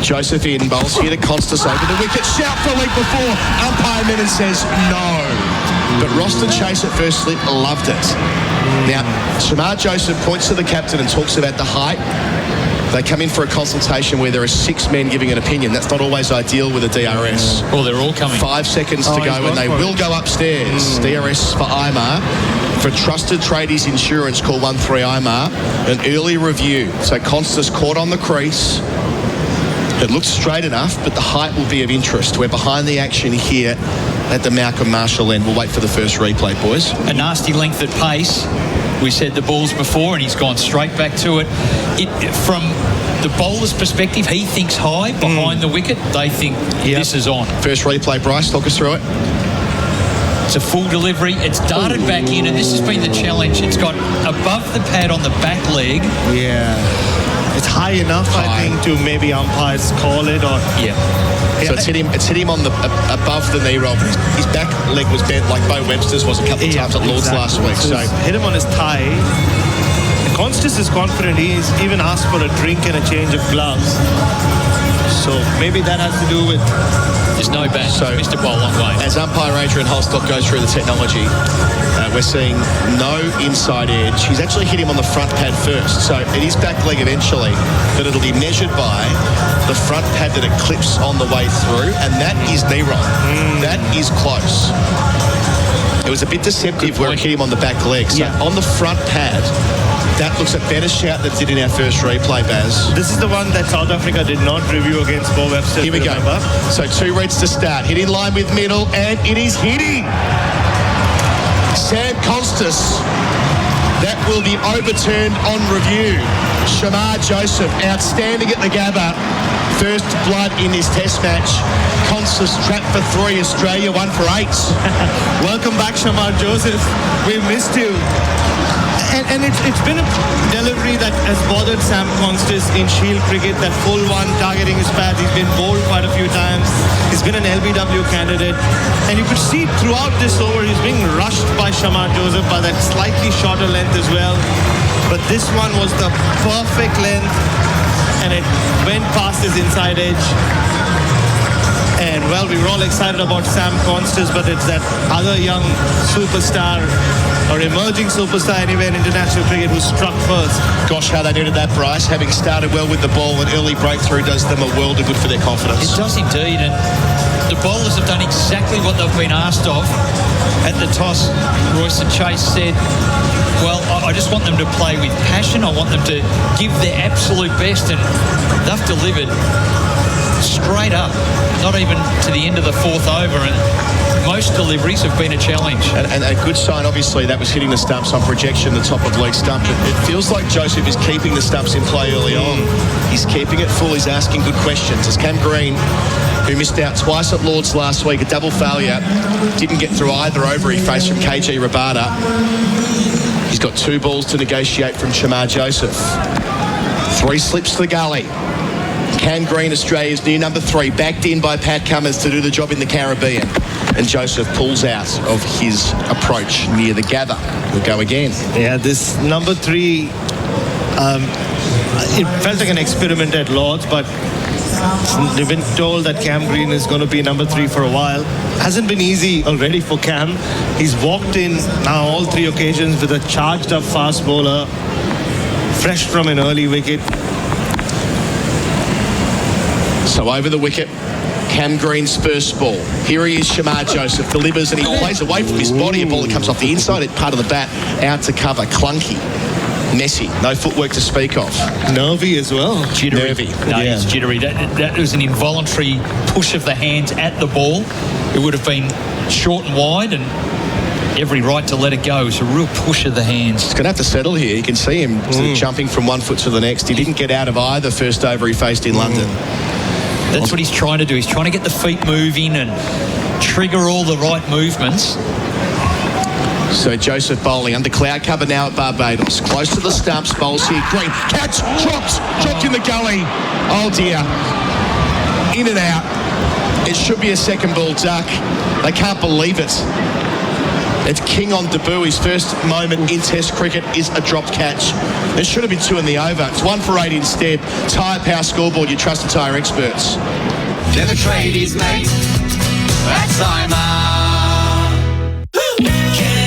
S1: Joseph in bowls here to Constas over the wicket. Shout for a week before. Umpire Menon says no. But Roston Chase at first slip loved it. Now, Shamar Joseph points to the captain and talks about the height. They come in for a consultation where there are 6 men giving an opinion. That's not always ideal with a DRS.
S2: Well, they're all coming.
S1: 5 seconds to go and they will go upstairs. DRS for IMAR. For Trusted Tradies Insurance, call 13 IMAR. An early review. So Constas caught on the crease. It looks straight enough, but the height will be of interest. We're behind the action here at the Malcolm Marshall end. We'll wait for the first replay, boys.
S2: A nasty length at pace. We said the balls before, and he's gone straight back to it. From the bowler's perspective, he thinks high behind the wicket. They think this is on.
S1: First replay, Bryce, talk us through it.
S2: It's a full delivery. It's darted back in, and this has been the challenge. It's got above the pad on the back leg.
S3: Yeah. It's high enough, I think, to maybe umpires call it or...
S1: So it's hit him on the above the knee roll. His back leg was bent like Bo Webster's was a couple of times at Lord's last week. So
S3: hit him on his thigh. Constas is confident. He's even asked for a drink and a change of gloves. So maybe that has to do with...
S2: There's no bat. So missed it by a long way.
S1: As umpire Adrian Holstock goes through the technology, we're seeing no inside edge. He's actually hit him on the front pad first. So it is back leg eventually, but it'll be measured by the front pad that it clips on the way through, and that is knee roll. That is close. It was a bit deceptive where it hit him on the back leg. So on the front pad, that looks a better shout than it did in our first replay, Baz.
S3: This is the one that South Africa did not review against Bo Webster.
S1: Here we go. So 2 reads to start. Hit in line with middle, and it is hitting. Sam Constas. That will be overturned on review. Shamar Joseph, outstanding at the Gabba. First blood in this test match. Constas trapped for 3. Australia 1 for 8.
S3: Welcome back, Shamar Joseph. We missed you. And it's been a delivery that has bothered Sam Constas in Shield cricket, that full one targeting his pad. He's been bowled quite a few times. He's been an LBW candidate. And you could see throughout this over, he's being rushed by Shamar Joseph by that slightly shorter length as well. But this one was the perfect length, and it went past his inside edge. And, well, we were all excited about Sam Constas, but it's that other young superstar or emerging superstar anywhere in international cricket who struck first.
S1: Gosh, how they needed that, Bryce. Having started well with the ball, an early breakthrough does them a world of good for their confidence.
S2: It does indeed, and the bowlers have done exactly what they've been asked of. At the toss, Royce and Chase said, well, I just want them to play with passion. I want them to give their absolute best, and they've delivered straight up, not even to the end of the 4th over, and most deliveries have been a challenge.
S1: And a good sign, obviously, that was hitting the stumps on projection, the top of leg stump. It feels like Joseph is keeping the stumps in play early on. He's keeping it full. He's asking good questions. As Cam Green, who missed out twice at Lord's last week, a double failure, didn't get through either over he faced from KG Rabada. He's got 2 balls to negotiate from Shamar Joseph. 3 slips to the gully. Cam Green, Australia's new number 3, backed in by Pat Cummins to do the job in the Caribbean. And Joseph pulls out of his approach near the gather. We'll go again.
S3: Yeah, this number 3, it felt like an experiment at Lord's, but they've been told that Cam Green is going to be number 3 for a while. Hasn't been easy already for Cam. He's walked in now all 3 occasions with a charged up fast bowler, fresh from an early wicket.
S1: So over the wicket, Cam Green's first ball. Here he is, Shamar Joseph delivers, and he plays away from his body. A ball that comes off the inside part of the bat, out to cover. Clunky. Messy. No footwork to speak of.
S3: Nervy as well.
S2: Jittery.
S1: Nervy.
S2: No, it's jittery. That was an involuntary push of the hands at the ball. It would have been short and wide, and every right to let it go. It's a real push of the hands.
S1: He's going to have to settle here. You can see him jumping from one foot to the next. He didn't get out of either first over he faced in London.
S2: That's what he's trying to do. He's trying to get the feet moving and trigger all the right movements.
S1: So Joseph bowling under cloud cover now at Barbados. Close to the stumps, bowls here. Green, catch, dropped in the gully. Oh dear. In and out. It should be a second ball duck. They can't believe it. It's King on debut. His first moment in Test cricket is a dropped catch. There should have been 2 in the over. It's 1 for 8 instead. Tyre Power Scoreboard, your trusted tyre experts.
S16: Never trade his mate. That's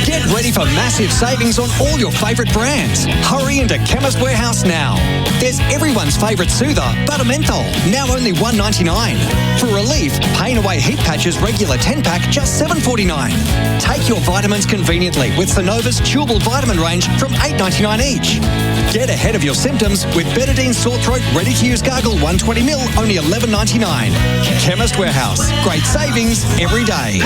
S10: Get ready for massive savings on all your favourite brands. Hurry into Chemist Warehouse now. There's everyone's favourite soother, Buttermenthol, now only $1.99. For relief, Pain Away Heat Patches regular 10-pack, just $7.49. Take your vitamins conveniently with Sanova's chewable vitamin range from $8.99 each. Get ahead of your symptoms with Betadine Sore Throat Ready-to-Use Gargle 120ml, only $11.99. Chemist Warehouse. Great savings every day.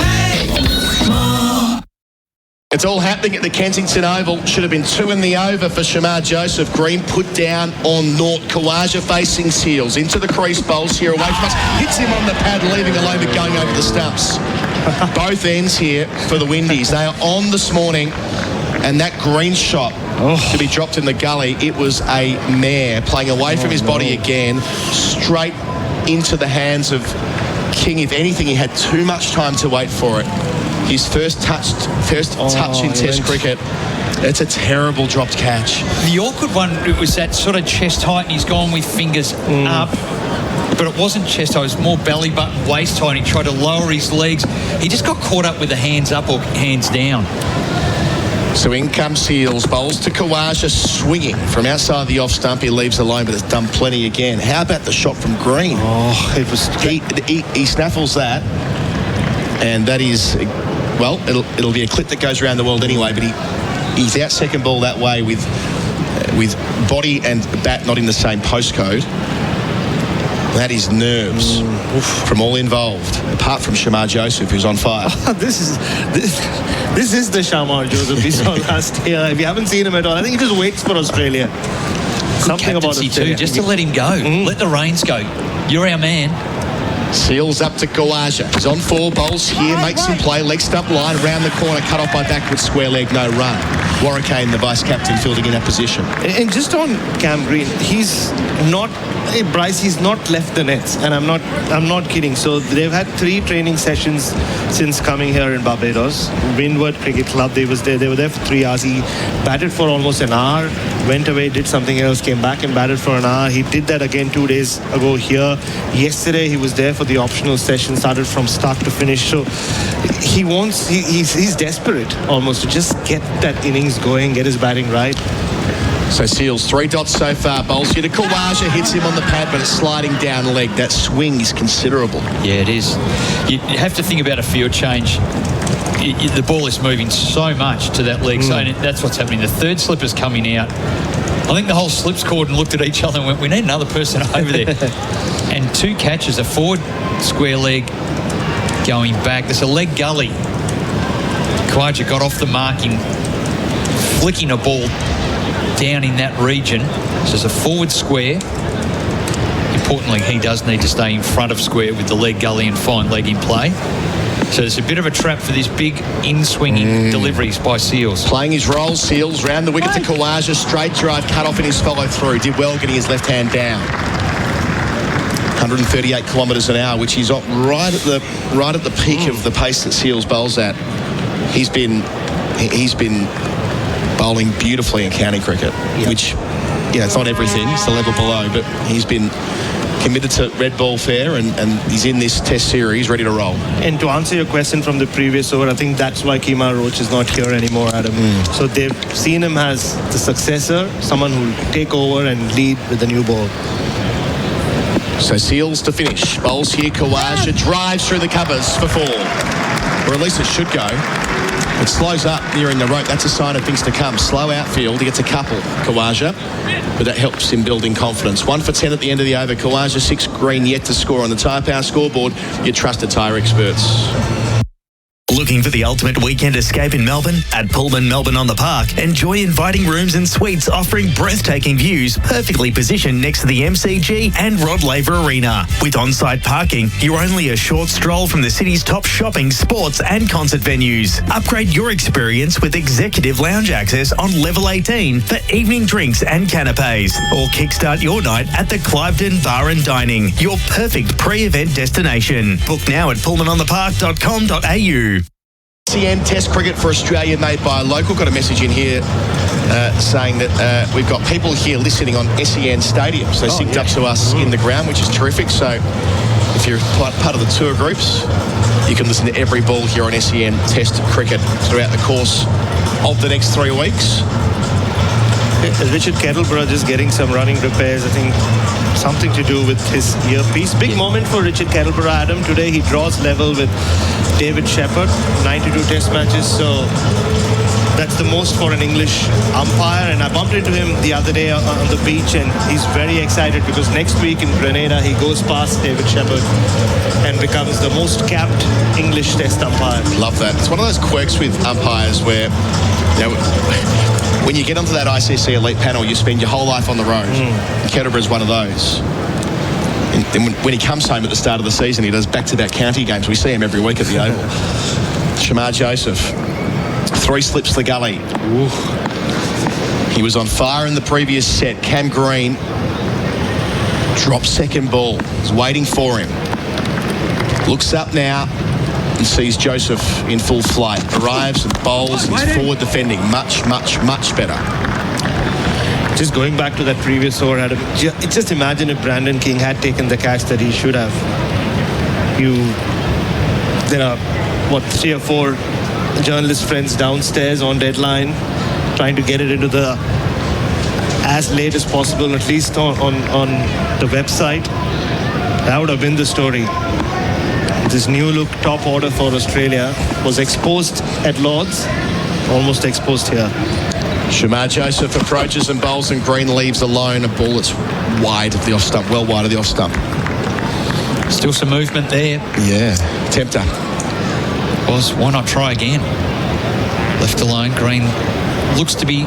S1: It's all happening at the Kensington Oval. Should have been 2 in the over for Shamar Joseph. Green put down on naught. Kawaja facing Seals. Into the crease, bowls here away from us. Hits him on the pad, leaving alone but going over the stumps. Both ends here for the Windies. They are on this morning. And that green shot to be dropped in the gully, it was a mare playing away from his body again, straight into the hands of King. If anything, he had too much time to wait for it. His first touch in Test cricket. It's a terrible dropped catch.
S2: The awkward one, it was that sort of chest height, and he's gone with fingers up. But it wasn't chest height, it was more belly button, waist height. He tried to lower his legs. He just got caught up with the hands up or hands down.
S1: So in comes Seals, bowls to Kawaja, swinging from outside the off stump. He leaves alone, but it's done plenty again. How about the shot from Green?
S3: Oh, it was...
S1: He snaffles that, and that is... Well, it'll be a clip that goes around the world anyway, but he's out second ball that way with body and bat not in the same postcode. That is nerves from all involved, apart from Shamar Joseph, who's on fire.
S3: This is the Shamar Joseph we saw last year. If you haven't seen him at all, I think he just waits for Australia. Something about Australia.
S2: Too, just to let him go. Let the reins go. You're our man.
S1: Seals up to Kawaja. He's on 4 bowls here, makes him play, leg stump line, round the corner, cut off by backward square leg, no run. Warwickane, the vice-captain, fielding in that position.
S3: And just on Cam Green, he's not... Bryce, he's not left the nets, and I'm not kidding. So they've had 3 training sessions since coming here in Barbados. Windward Cricket Club, they were there for 3 hours. He batted for almost an hour, went away, did something else, came back and batted for an hour. He did that again 2 days ago here. Yesterday he was there for the optional session, started from start to finish. So he's desperate almost to just get that innings going, get his batting right.
S1: So Seals 3 dots so far. Bowls here to Kawaja, hits him on the pad, but it's sliding down leg. That swing is considerable.
S2: Yeah, it is. You have to think about a field change. The ball is moving so much to that leg, so that's what's happening. The third slipper's coming out. I think the whole slips called and looked at each other and went, we need another person over there. And 2 catches, a forward square leg going back. There's a leg gully. Kawaja got off the marking, flicking a ball down in that region. So there's a forward square. Importantly, he does need to stay in front of square with the leg gully and fine leg in play. So there's a bit of a trap for this big in-swinging deliveries by Seals.
S1: Playing his role, Seals round the wicket to Kawaja, straight drive, cut off in his follow through. Did well getting his left hand down. 138 kilometres an hour, which is right at the peak of the pace that Seals bowls at. He's been bowling beautifully in county cricket, which, it's not everything, it's the level below, but he's been committed to red ball fair and he's in this Test series ready to roll.
S3: And to answer your question from the previous over, I think that's why Kemar Roach is not here anymore, Adam. So they've seen him as the successor, someone who will take over and lead with the new ball.
S1: So Seals to finish. Bowls here, Kawaja drives through the covers for 4. Or at least it should go. It slows up nearing the rope. That's a sign of things to come. Slow outfield. He gets a couple, Kawaja. But that helps him building confidence. 1 for 10 at the end of the over. Kawaja 6, Green yet to score on the Tyre Power Scoreboard. Your trusted tyre experts.
S17: Looking for the ultimate weekend escape in Melbourne? At Pullman Melbourne on the Park, enjoy inviting rooms and suites offering breathtaking views, perfectly positioned next to the MCG and Rod Laver Arena. With on-site parking, you're only a short stroll from the city's top shopping, sports and concert venues. Upgrade your experience with executive lounge access on level 18 for evening drinks and canapes. Or kickstart your night at the Cliveden Bar and Dining, your perfect pre-event destination. Book now at pullmanonthepark.com.au.
S1: SEN Test cricket for Australia made by a local. Got a message in here saying that we've got people here listening on SEN Stadium. So synced up to us in the ground, which is terrific. So if you're part of the tour groups, you can listen to every ball here on SEN Test cricket throughout the course of the next 3 weeks.
S3: Richard Kettleborough just getting some running repairs. I think something to do with his earpiece. Big moment for Richard Kettleborough, Adam. Today he draws level with David Shepherd, 92 test matches. So that's the most for an English umpire. And I bumped into him the other day on the beach, and he's very excited because next week in Grenada he goes past David Shepherd and becomes the most capped English test umpire.
S1: Love that. It's one of those quirks with umpires where, you know, when you get onto that ICC elite panel, you spend your whole life on the road. Kettleborough's one of those. And then when he comes home at the start of the season, he does back-to-back county games. We see him every week at the Oval. Shamar Joseph, 3 slips to the gully. Ooh. He was on fire in the previous set. Cam Green drops second ball. He's waiting for him. Looks up now and sees Joseph in full flight. Arrives and bowls and is forward defending. Much, much, much better.
S3: Just going back to that previous over, Adam, just imagine if Brandon King had taken the catch that he should have. There are, 3 or 4 journalist friends downstairs on deadline trying to get it into the as late as possible, at least on the website. That would have been the story. This new look top order for Australia was exposed at Lord's, almost exposed here.
S1: Shamar Joseph approaches and bowls, and Green leaves alone. A ball that's wide of the off stump, well wide of the off stump.
S2: Still some movement there.
S1: Yeah, tempter.
S2: Why not try again? Left alone, Green looks to be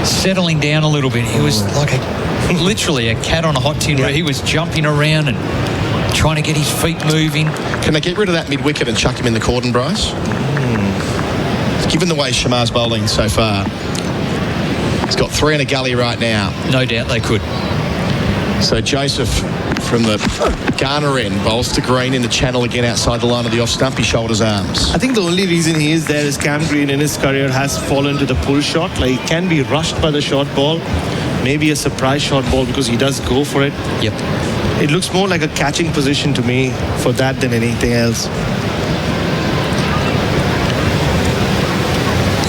S2: settling down a little bit. He was like literally a cat on a hot tin. He was jumping around and trying to get his feet moving.
S1: Can they get rid of that mid-wicket and chuck him in the cordon, Bryce? Given the way Shamar's bowling so far, he's got 3 in a gully right now.
S2: No doubt they could.
S1: So Joseph from the Garner end bowls to Green in the channel again outside the line of the off stump. He shoulders arms.
S3: I think the only reason he is there is Cam Green in his career has fallen to the pull shot. Like, he can be rushed by the short ball. Maybe a surprise short ball because he does go for it.
S2: Yep.
S3: It looks more like a catching position to me for that than anything else.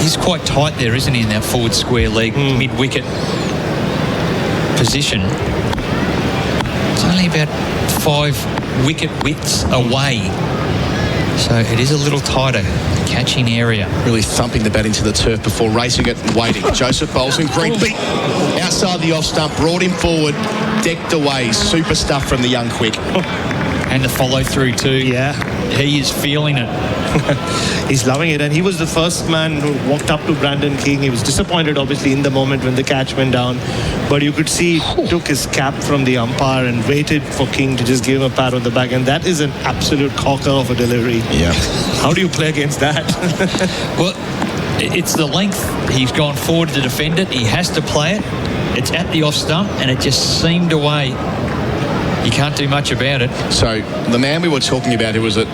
S2: He's quite tight there, isn't he, in that forward square leg, mid-wicket position. It's only about 5 wicket widths away. So it is a little tighter catching area.
S1: Really thumping the bat into the turf before racing it and waiting. Joseph bowls and Green beat outside the off stump, brought him forward, decked away. Super stuff from the young quick.
S2: And the follow through too.
S3: Yeah.
S2: He is feeling it.
S3: He's loving it, and he was the first man who walked up to Brandon King. He was disappointed obviously in the moment when the catch went down, but you could see he took his cap from the umpire and waited for King to just give him a pat on the back, and that is an absolute corker of a delivery.
S1: Yeah.
S3: How do you play against that?
S2: Well, it's the length. He's gone forward to defend it. He has to play it. It's at the off stump, and it just seamed away. You can't do much about it.
S1: So the man we were talking about who was at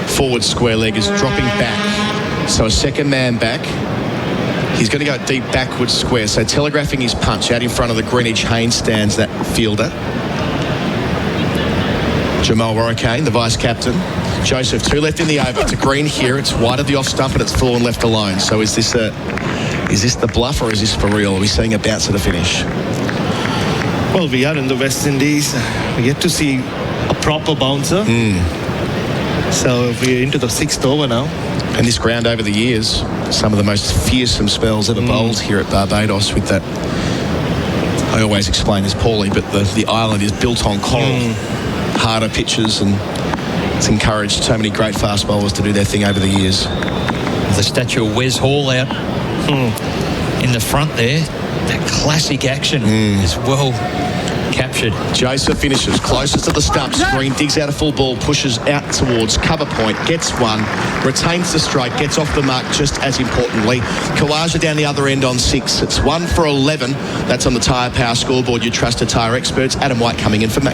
S1: forward square leg is dropping back. So a second man back. He's going to go deep backwards square. So telegraphing his punch out in front of the Greenwich Haynes stands that fielder. Jamal Warricane, the vice captain. Joseph, 2 left in the over. To Green here. It's wide of the off stump and it's full and left alone. So is this the bluff or is this for real? Are we seeing a bounce at the finish?
S3: Well, we are in the West Indies. We get to see a proper bouncer. So we're into the 6th over now.
S1: And this ground over the years, some of the most fearsome spells ever bowled here at Barbados with that. I always explain this poorly, but the island is built on coral. Harder pitches and It's encouraged so many great fast bowlers to do their thing over the years.
S2: The statue of Wes Hall out in the front there. That classic action is well captured.
S1: Joseph finishes closest to the stumps. Green digs out a full ball, pushes out towards cover point, gets one, retains the strike, gets off the mark just as importantly. Kawaja down the other end on 6. It's 1 for 11. That's on the Tyre Power scoreboard. You trusted tyre experts. Adam White coming in for me.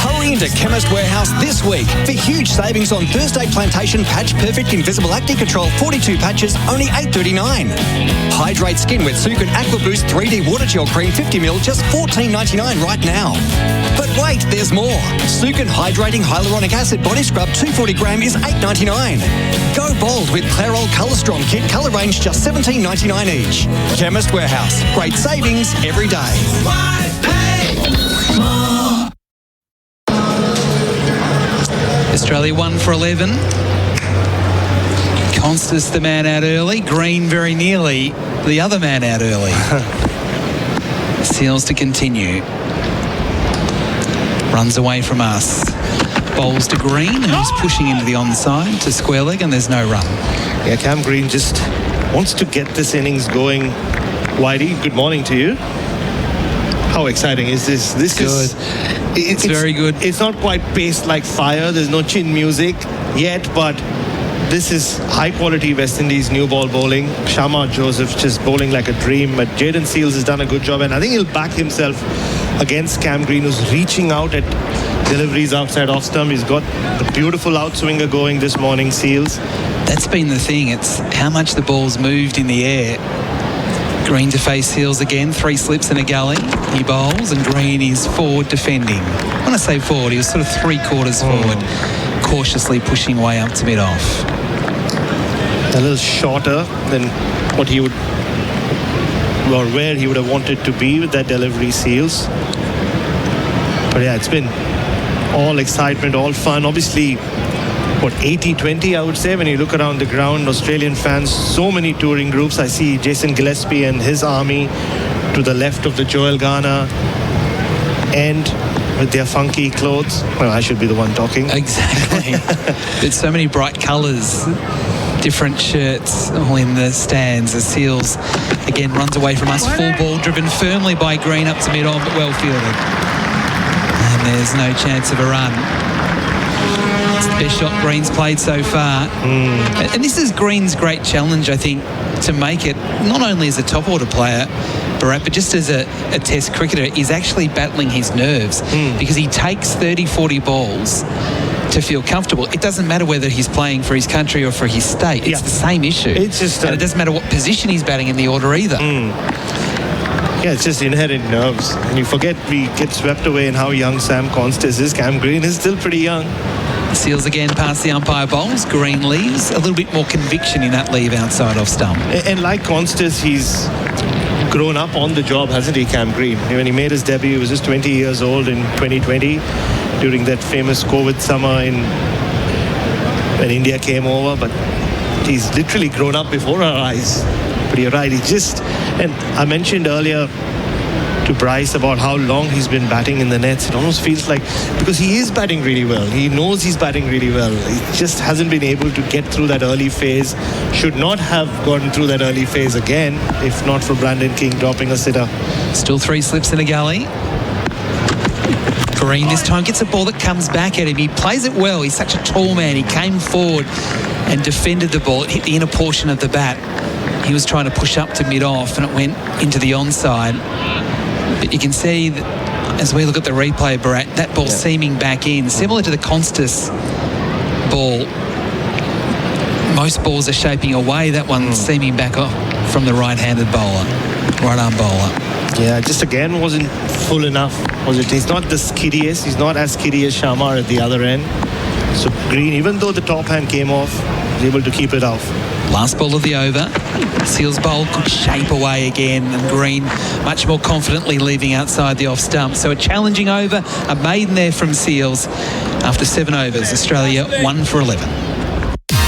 S10: Hurry into Chemist Warehouse this week for huge savings on Thursday Plantation Patch Perfect Invisible Acne Control 42 patches, only $8.39. Hydrate Skin with Sukin Aqua Boost 3D Water Gel Cream 50ml, just $14.99 right now. But wait, there's more. Sukin Hydrating Hyaluronic Acid Body Scrub 240 gram is $8.99. Go bold with Clairol Colour Strong Kit Colour Range, just $17.99 each. Chemist Warehouse. Great savings every day.
S7: Australia 1 for 11. Constance the man out early. Green very nearly the other man out early. Seals to continue. Runs away from us. Bowls to Green, who's pushing into the onside to square leg, and there's no run.
S3: Yeah, Cam Green just wants to get this innings going. Whitey, good morning to you. How exciting is this? This is
S7: it's very good.
S3: It's not quite paced like fire. There's no chin music yet, but this is high quality West Indies new ball bowling. Shamar Joseph just bowling like a dream, but Jaden Seals has done a good job, and I think he'll back himself against Cam Green, who's reaching out at deliveries outside off stump. He's got the beautiful outswinger going this morning, Seals.
S7: That's been the thing. It's how much the ball's moved in the air. Green to face Seals again, 3 slips and a gully. He bowls, and Green is forward defending. When I say forward, he was sort of 3/4 forward, cautiously pushing way up to mid-off.
S3: A little shorter than what he would, or where he would have wanted to be with that delivery, Seals. But yeah, it's been all excitement, all fun. Obviously, 80-20, I would say, when you look around the ground. Australian fans, so many touring groups. I see Jason Gillespie and his army to the left of the Joel Garner, and with their funky clothes. Well, I should be the one talking.
S7: Exactly. There's so many bright colours, different shirts, all in the stands. The Seals again runs away from us. Full ball driven firmly by Green up to mid-on, but well fielded. And there's no chance of a run. It's the best shot Green's played so far. And this is Green's great challenge, I think, to make it, not only as a top order player, Bharat, but just as a test cricketer, is actually battling his nerves because he takes 30-40 balls to feel comfortable. It doesn't matter whether he's playing for his country or for his state. It's the same issue.
S3: It's just
S7: and it doesn't matter what position he's batting in the order either.
S3: Yeah, it's just inherent nerves. And you forget we get swept away in how young Sam Constance is. Cam Green is still pretty young.
S7: Seals again past the umpire bowls. Green leaves. A little bit more conviction in that leave outside off stump.
S3: And like Constance, he's grown up on the job, hasn't he, Cam Green? When he made his debut, he was just 20 years old in 2020 during that famous COVID summer when India came over. But he's literally grown up before our eyes. But you're right, and I mentioned earlier to Bryce about how long he's been batting in the nets. It almost feels like, because he is batting really well. He knows he's batting really well. He just hasn't been able to get through that early phase. Should not have gotten through that early phase again, if not for Brandon King dropping a sitter.
S7: Still 3 slips in a gully. Green this time gets a ball that comes back at him. He plays it well. He's such a tall man. He came forward and defended the ball. It hit the inner portion of the bat. He was trying to push up to mid-off, and it went into the onside. But you can see that as we look at the replay, Bharat, that ball seaming back in, similar to the Constance ball. Most balls are shaping away. That one seaming back off from the right-handed bowler, right-arm bowler.
S3: Yeah, just again wasn't full enough, was it? He's not the skiddiest. He's not as skiddy as Shamar at the other end. So Green, even though the top hand came off, was able to keep it off.
S7: Last ball of the over. Seals bowl could shape away again, and Green much more confidently leaving outside the off stump. So a challenging over, a maiden there from Seals after 7 overs. Australia 1 for 11.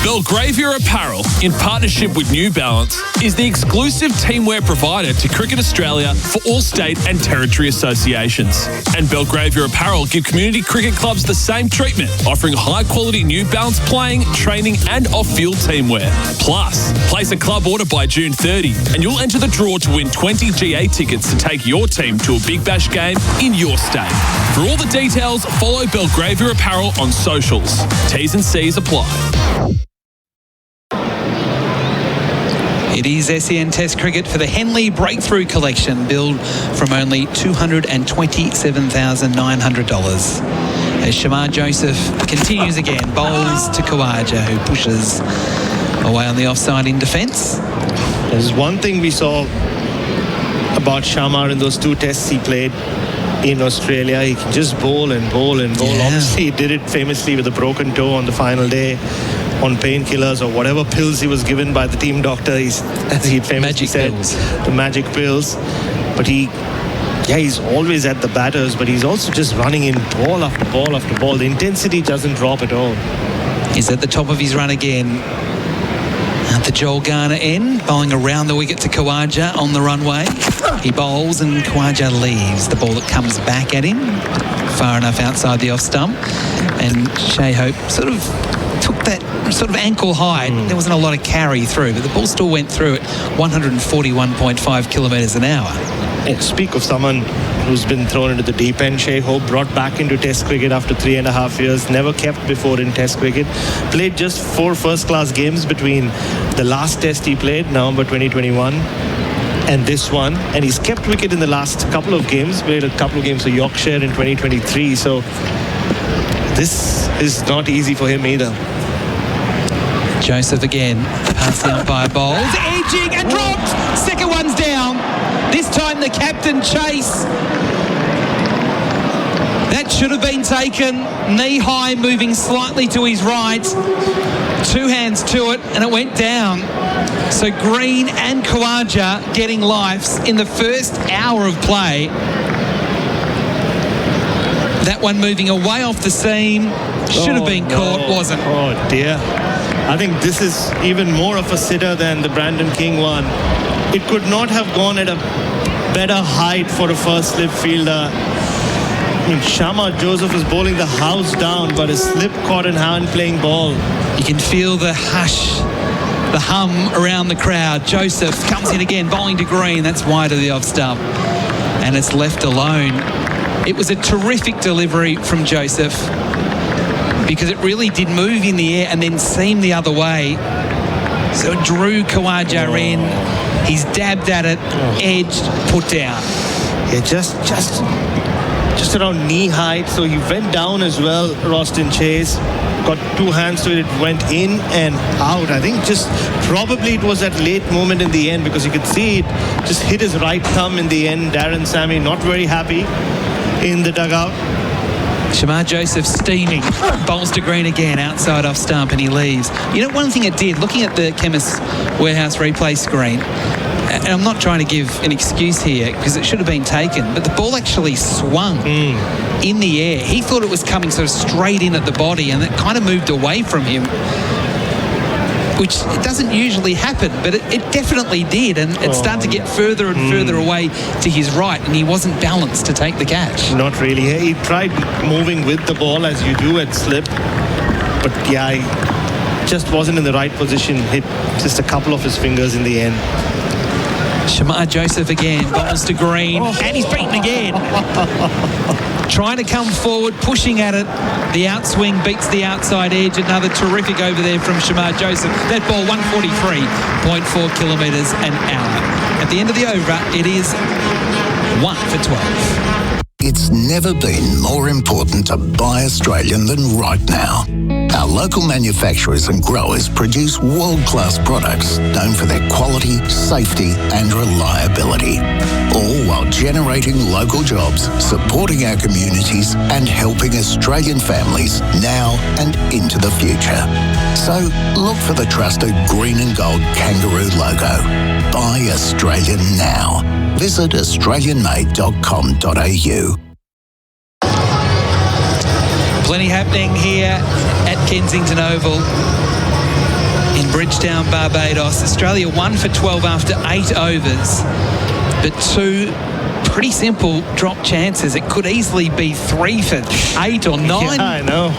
S18: Belgravia Apparel, in partnership with New Balance, is the exclusive teamwear provider to Cricket Australia for all state and territory associations. And Belgravia Apparel give community cricket clubs the same treatment, offering high-quality New Balance playing, training and off-field teamwear. Plus, place a club order by June 30 and you'll enter the draw to win 20 GA tickets to take your team to a Big Bash game in your state. For all the details, follow Belgravia Apparel on socials. T's and C's apply.
S7: It is SEN Test Cricket for the Henley Breakthrough Collection, billed from only $227,900. As Shamar Joseph continues again, bowls to Khawaja, who pushes away on the offside in defence.
S3: There's one thing we saw about Shamar in those 2 tests he played in Australia. He can just bowl and bowl and bowl.
S7: Yeah.
S3: Obviously, he did it famously with a broken toe on the final day on painkillers or whatever pills he was given by the team doctor. As he famously said, the magic pills. But he's always at the batters, but he's also just running in ball after ball after ball. The intensity doesn't drop at all.
S7: He's at the top of his run again. At the Joel Garner end, bowling around the wicket to Khawaja on the runway. He bowls and Khawaja leaves. The ball that comes back at him, far enough outside the off stump. And Shea Hope sort of took that sort of ankle high. There wasn't a lot of carry through, but the ball still went through at 141.5 kilometres an hour.
S3: And speak of someone who's been thrown into the deep end. Shea Hope brought back into Test cricket after 3.5 years. Never kept before in Test cricket. Played just 4 first-class games between the last Test he played, November 2021, and this one. And he's kept wicket in the last couple of games. Played a couple of games for Yorkshire in 2023. So this is not easy for him either.
S7: Joseph again, past the umpire bowls, edging and dropped. Second one's down. This time the captain Chase. That should have been taken. Knee high, moving slightly to his right. 2 hands to it, and it went down. So Green and Khawaja getting lives in the first hour of play. That one moving away off the seam. Should have been caught, wasn't.
S3: Oh dear. I think this is even more of a sitter than the Brandon King one. It could not have gone at a better height for a first slip fielder. I mean, Shamar Joseph is bowling the house down, but a slip caught in hand playing ball.
S7: You can feel the hush, the hum around the crowd. Joseph comes in again, bowling to Green. That's wide of the off stump. And it's left alone. It was a terrific delivery from Joseph, because it really did move in the air and then seam the other way. So it drew Khawaja in. He's dabbed at it, edged, put down.
S3: Yeah, just around knee height. So he went down as well, Roston Chase. Got 2 hands to it. It went in and out. I think just probably it was that late moment in the end, because you could see it just hit his right thumb in the end. Darren Sammy not very happy in the dugout.
S7: Shamar Joseph steaming, bowls to Green again, outside off stump, and he leaves. You know, one thing it did, looking at the Chemist Warehouse replay screen, and I'm not trying to give an excuse here because it should have been taken, but the ball actually swung in the air. He thought it was coming sort of straight in at the body, and it kind of moved away from him, which it doesn't usually happen, but it definitely did, and it started to get further and further away to his right, and he wasn't balanced to take the catch.
S3: Not really. He tried moving with the ball as you do at slip, but yeah, he just wasn't in the right position. Hit just a couple of his fingers in the end.
S7: Shamar Joseph again, bowls to Green, and he's beaten again. Trying to come forward, pushing at it. The outswing beats the outside edge. Another terrific over there from Shamar Joseph. That ball, 143.4 kilometres an hour. At the end of the over, it is 1 for 12.
S19: It's never been more important to buy Australian than right now. Our local manufacturers and growers produce world-class products known for their quality, safety and reliability, all while generating local jobs, supporting our communities and helping Australian families now and into the future. So look for the trusted green and gold kangaroo logo. Buy Australian now. Visit australianmade.com.au.
S7: Plenty happening here at Kensington Oval. in Bridgetown, Barbados. Australia 1 for 12 after 8 overs, but 2 pretty simple drop chances. It could easily be 3 for 8 or 9.
S3: Yeah, I know.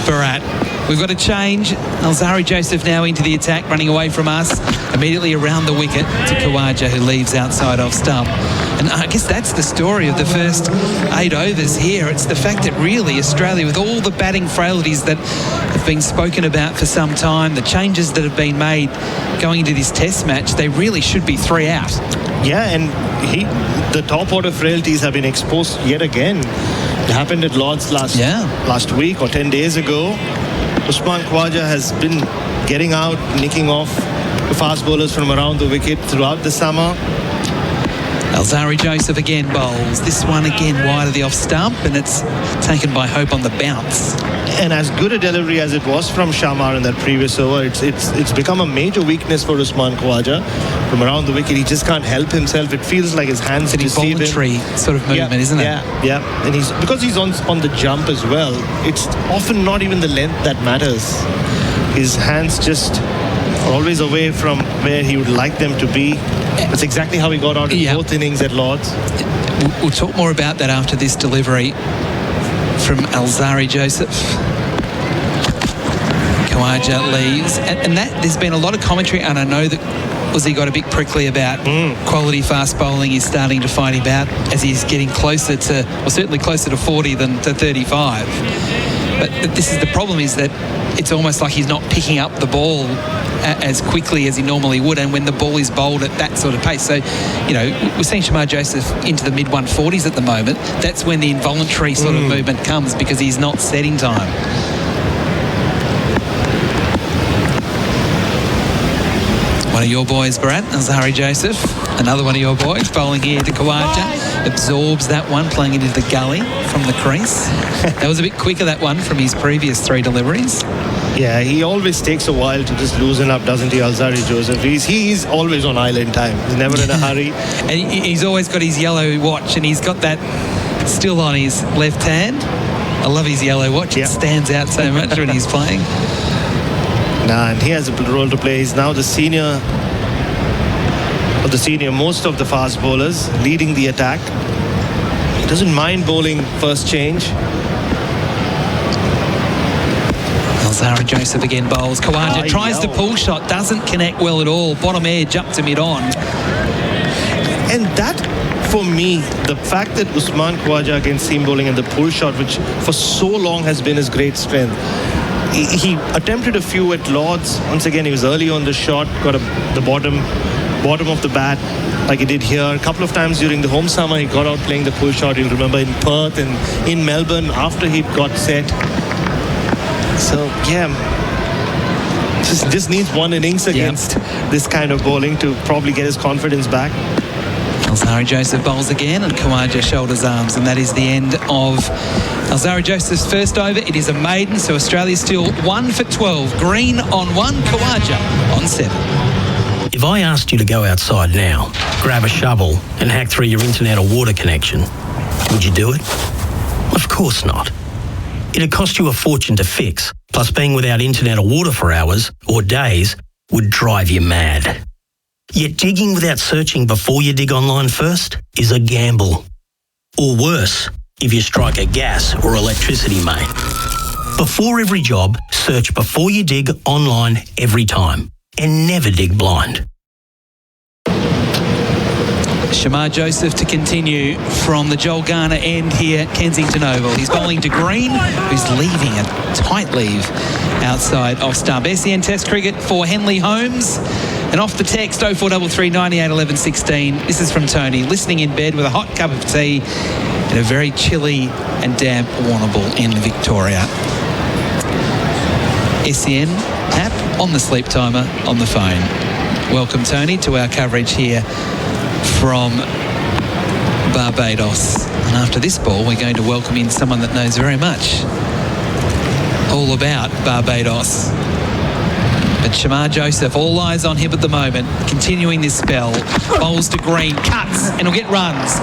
S7: Bharat. We've got a change. Alzari Joseph now into the attack, running away from us. Immediately around the wicket to Khawaja, who leaves outside off stump. And I guess that's the story of the first 8 overs here. It's the fact that really Australia, with all the batting frailties that have been spoken about for some time, the changes that have been made going into this test match, they really should be 3 out.
S3: Yeah, and the top order frailties have been exposed yet again. It happened at Lord's last week or 10 days ago. Usman Khawaja has been getting out, nicking off the fast bowlers from around the wicket throughout the summer.
S7: Alzari Joseph again bowls. This one again wide of the off stump, and it's taken by Hope on the bounce.
S3: And as good a delivery as it was from Shamar in that previous over, it's become a major weakness for Usman Khawaja. From around the wicket, he just can't help himself. It feels like his hands deceive him.
S7: It's an involuntary sort of movement, isn't it?
S3: Yeah. And because he's on the jump as well, it's often not even the length that matters. His hands just are always away from where he would like them to be. That's exactly how he got out in both innings at Lord's.
S7: We'll talk more about that after this delivery from Alzari Joseph. Khawaja leaves, and that there's been a lot of commentary, and I know that Uzi got a bit prickly about quality fast bowling is starting to find him out as he's getting closer to, or certainly closer to 40 than to 35. But this is the problem, is that it's almost like he's not picking up the ball as quickly as he normally would, and when the ball is bowled at that sort of pace. So, we're seeing Shamar Joseph into the mid-140s at the moment. That's when the involuntary sort of movement comes, because he's not setting time. One of your boys, Bharat, Alzari Joseph. Another one of your boys bowling here to Khawaja. Absorbs that one, playing it into the gully from the crease. That was a bit quicker, that one, from his previous 3 deliveries.
S3: Yeah, he always takes a while to just loosen up, doesn't he, Alzari Joseph? He's always on island time. He's never in a hurry.
S7: And he's always got his yellow watch, and he's got that still on his left hand. I love his yellow watch. It stands out so much when he's playing.
S3: And he has a role to play. He's now the senior most of the fast bowlers, leading the attack. He doesn't mind bowling first change.
S7: Alzari Joseph again bowls. Khawaja tries the pull shot, doesn't connect well at all. Bottom edge up to mid-on.
S3: And that, for me, the fact that Usman Khawaja against seam bowling and the pull shot, which for so long has been his great strength, he attempted a few at Lord's. Once again, he was early on the shot, got the bottom of the bat like he did here. A couple of times during the home summer, he got out playing the pull shot. You'll remember in Perth and in Melbourne after he got set. So, just needs one innings against this kind of bowling to probably get his confidence back.
S7: Alzari Joseph bowls again, and Khawaja shoulders arms, and that is the end of Alzari Joseph's first over. It is a maiden, so Australia's still 1 for 12. Green on 1, Khawaja on 7.
S14: If I asked you to go outside now, grab a shovel and hack through your internet or water connection, would you do it? Of course not. It'd cost you a fortune to fix, plus being without internet or water for hours or days would drive you mad. Yet digging without searching before you dig online first is a gamble. Or worse, if you strike a gas or electricity main. Before every job, search before you dig online every time. And never dig blind.
S7: Shamar Joseph to continue from the Joel Garner end here at Kensington Oval. He's bowling to Green, who's leaving a tight leave outside off stump. SEN Test Cricket for Henley Holmes. And off the text, 0433 98 11 16. This is from Tony, listening in bed with a hot cup of tea in a very chilly and damp Warrnambool in Victoria. SEN app on the sleep timer on the phone. Welcome, Tony, to our coverage here from Barbados. And after this ball, we're going to welcome in someone that knows very much all about Barbados. But Shamar Joseph, all eyes on him at the moment, continuing this spell. Bowls to Green, cuts, and he'll get runs.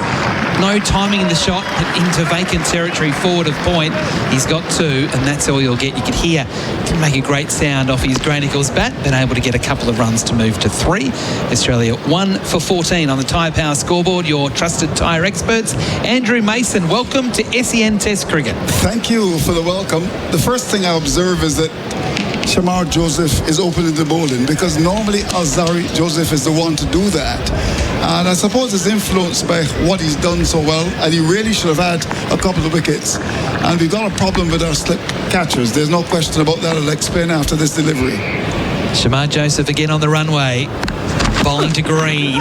S7: No timing in the shot into vacant territory forward of point. He's got 2, and that's all you'll get. You could hear, can make a great sound off his Grey Nichols bat. Been able to get a couple of runs to move to 3. Australia 1 for 14 on the Tyre Power scoreboard. Your trusted tyre experts. Andrew Mason, welcome to SEN Test Cricket.
S8: Thank you for the welcome. The first thing I observe is that Shamar Joseph is opening the bowling, because normally Alzari Joseph is the one to do that. And I suppose it's influenced by what he's done so well, and he really should have had a couple of wickets. And we've got a problem with our slip catchers. There's no question about that. I'll explain after this delivery.
S7: Shamar Joseph again on the runway. Bowling to Green.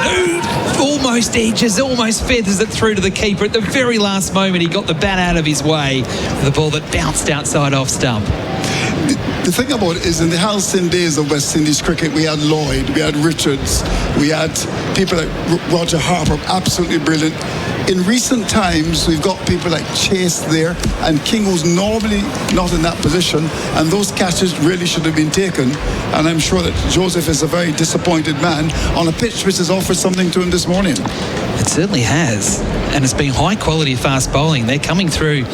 S7: Almost edges, almost feathers it through to the keeper. At the very last moment, he got the bat out of his way for the ball that bounced outside off stump.
S8: The thing about it is, in the halcyon days of West Indies cricket, we had Lloyd, we had Richards, we had people like Roger Harper, absolutely brilliant. In recent times, we've got people like Chase there, and King, who's normally not in that position, and those catches really should have been taken. And I'm sure that Joseph is a very disappointed man on a pitch which has offered something to him this morning.
S7: It certainly has, and it's been high quality fast bowling. They're coming through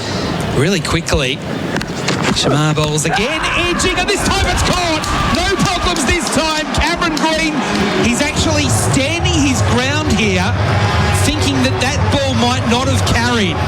S7: really quickly. Shamar bowls again, edging, and this time it's caught. No problems this time. Cameron Green, he's actually standing his ground here, thinking that that ball might not have carried.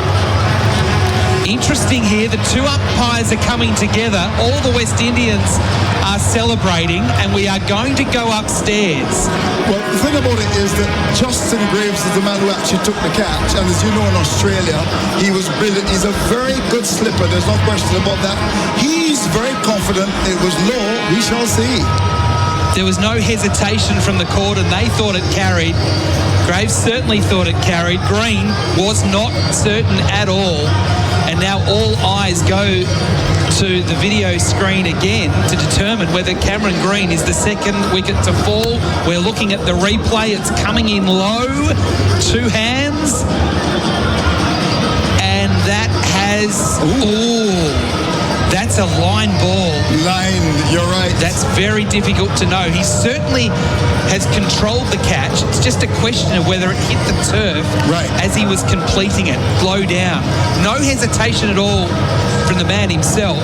S7: Interesting here, the 2 umpires are coming together. All the West Indians are celebrating, and we are going to go upstairs.
S8: Well, the thing about it is that Justin Graves is the man who actually took the catch, and as you know, in Australia, he was brilliant. He's a very good slipper, there's no question about that. He's very confident. It was low, we shall see.
S7: There was no hesitation from the court, and they thought it carried. Graves certainly thought it carried. Green was not certain at all. And now all eyes go to the video screen again to determine whether Cameron Green is the second wicket to fall. We're looking at the replay. It's coming in low. 2 hands. And that has... That's a line ball.
S8: Line, you're right.
S7: That's very difficult to know. He certainly has controlled the catch. It's just a question of whether it hit the turf as he was completing it, low down. No hesitation at all from the man himself.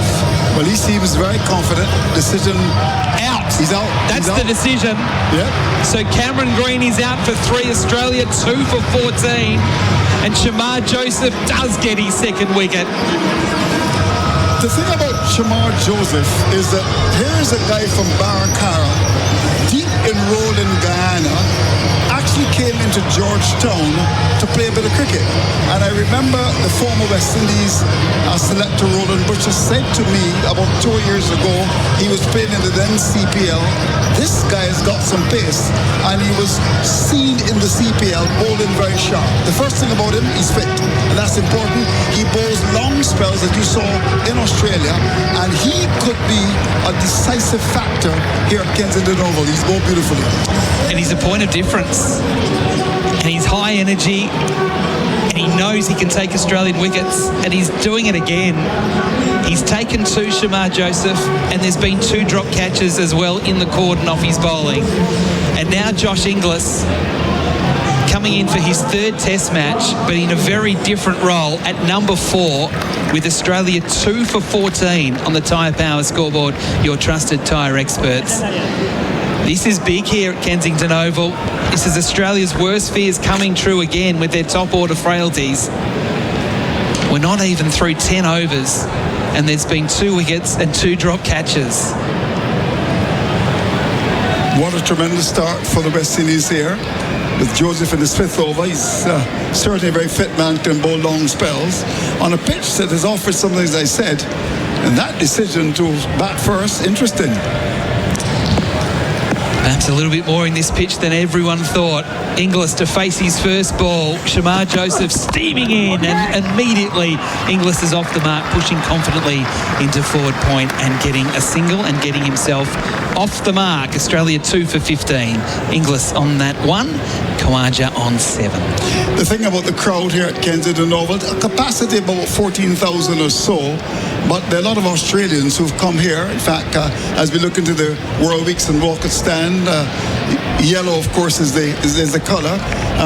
S8: Well, he seems very confident. Decision
S7: out.
S8: He's out.
S7: That's the decision.
S8: Yeah.
S7: So Cameron Green is out for 3. Australia 2 for 14. And Shamar Joseph does get his second wicket.
S8: The thing about Shamar Joseph is that here's a guy from Baracara, deep enrolled in Guyana, actually came into Georgetown to play a bit of cricket. And I remember the former West Indies selector Roland Butcher said to me about 2 years ago, he was playing in the then CPL, this guy has got some pace, and he was seen in the CPL bowling very sharp. The first thing about him, he's fit, and that's important. He bowls long spells that you saw in Australia, and he could be a decisive factor here at Kensington Oval. He's bowled beautifully.
S7: And he's a point of difference. And he's high energy, and he knows he can take Australian wickets, and he's doing it again. He's taken 2, Shamar Joseph, and there's been 2 drop catches as well in the cordon off his bowling. And now Josh Inglis coming in for his 3rd test match, but in a very different role at number 4, with Australia 2 for 14 on the Tyre Power scoreboard, your trusted tyre experts. This is big here at Kensington Oval. This is Australia's worst fears coming true again with their top order frailties. We're not even through 10 overs, and there's been 2 wickets and 2 drop catches.
S8: What a tremendous start for the West Indies here. With Joseph in his 5th over, he's certainly a very fit man, can bowl long spells on a pitch that has offered something, as I said, and that decision to bat first, interesting.
S7: Perhaps a little bit more in this pitch than everyone thought. Inglis to face his first ball. Shamar Joseph steaming in, and immediately Inglis is off the mark, pushing confidently into forward point and getting a single and getting himself off the mark. Australia 2 for 15. Inglis on that 1. Khawaja on 7.
S8: The thing about the crowd here at Kensington Oval, a capacity of about 14,000 or so, but there are a lot of Australians who've come here. In fact, as we look into the World Weeks and Walk at Stand, Yellow, of course, is the colour.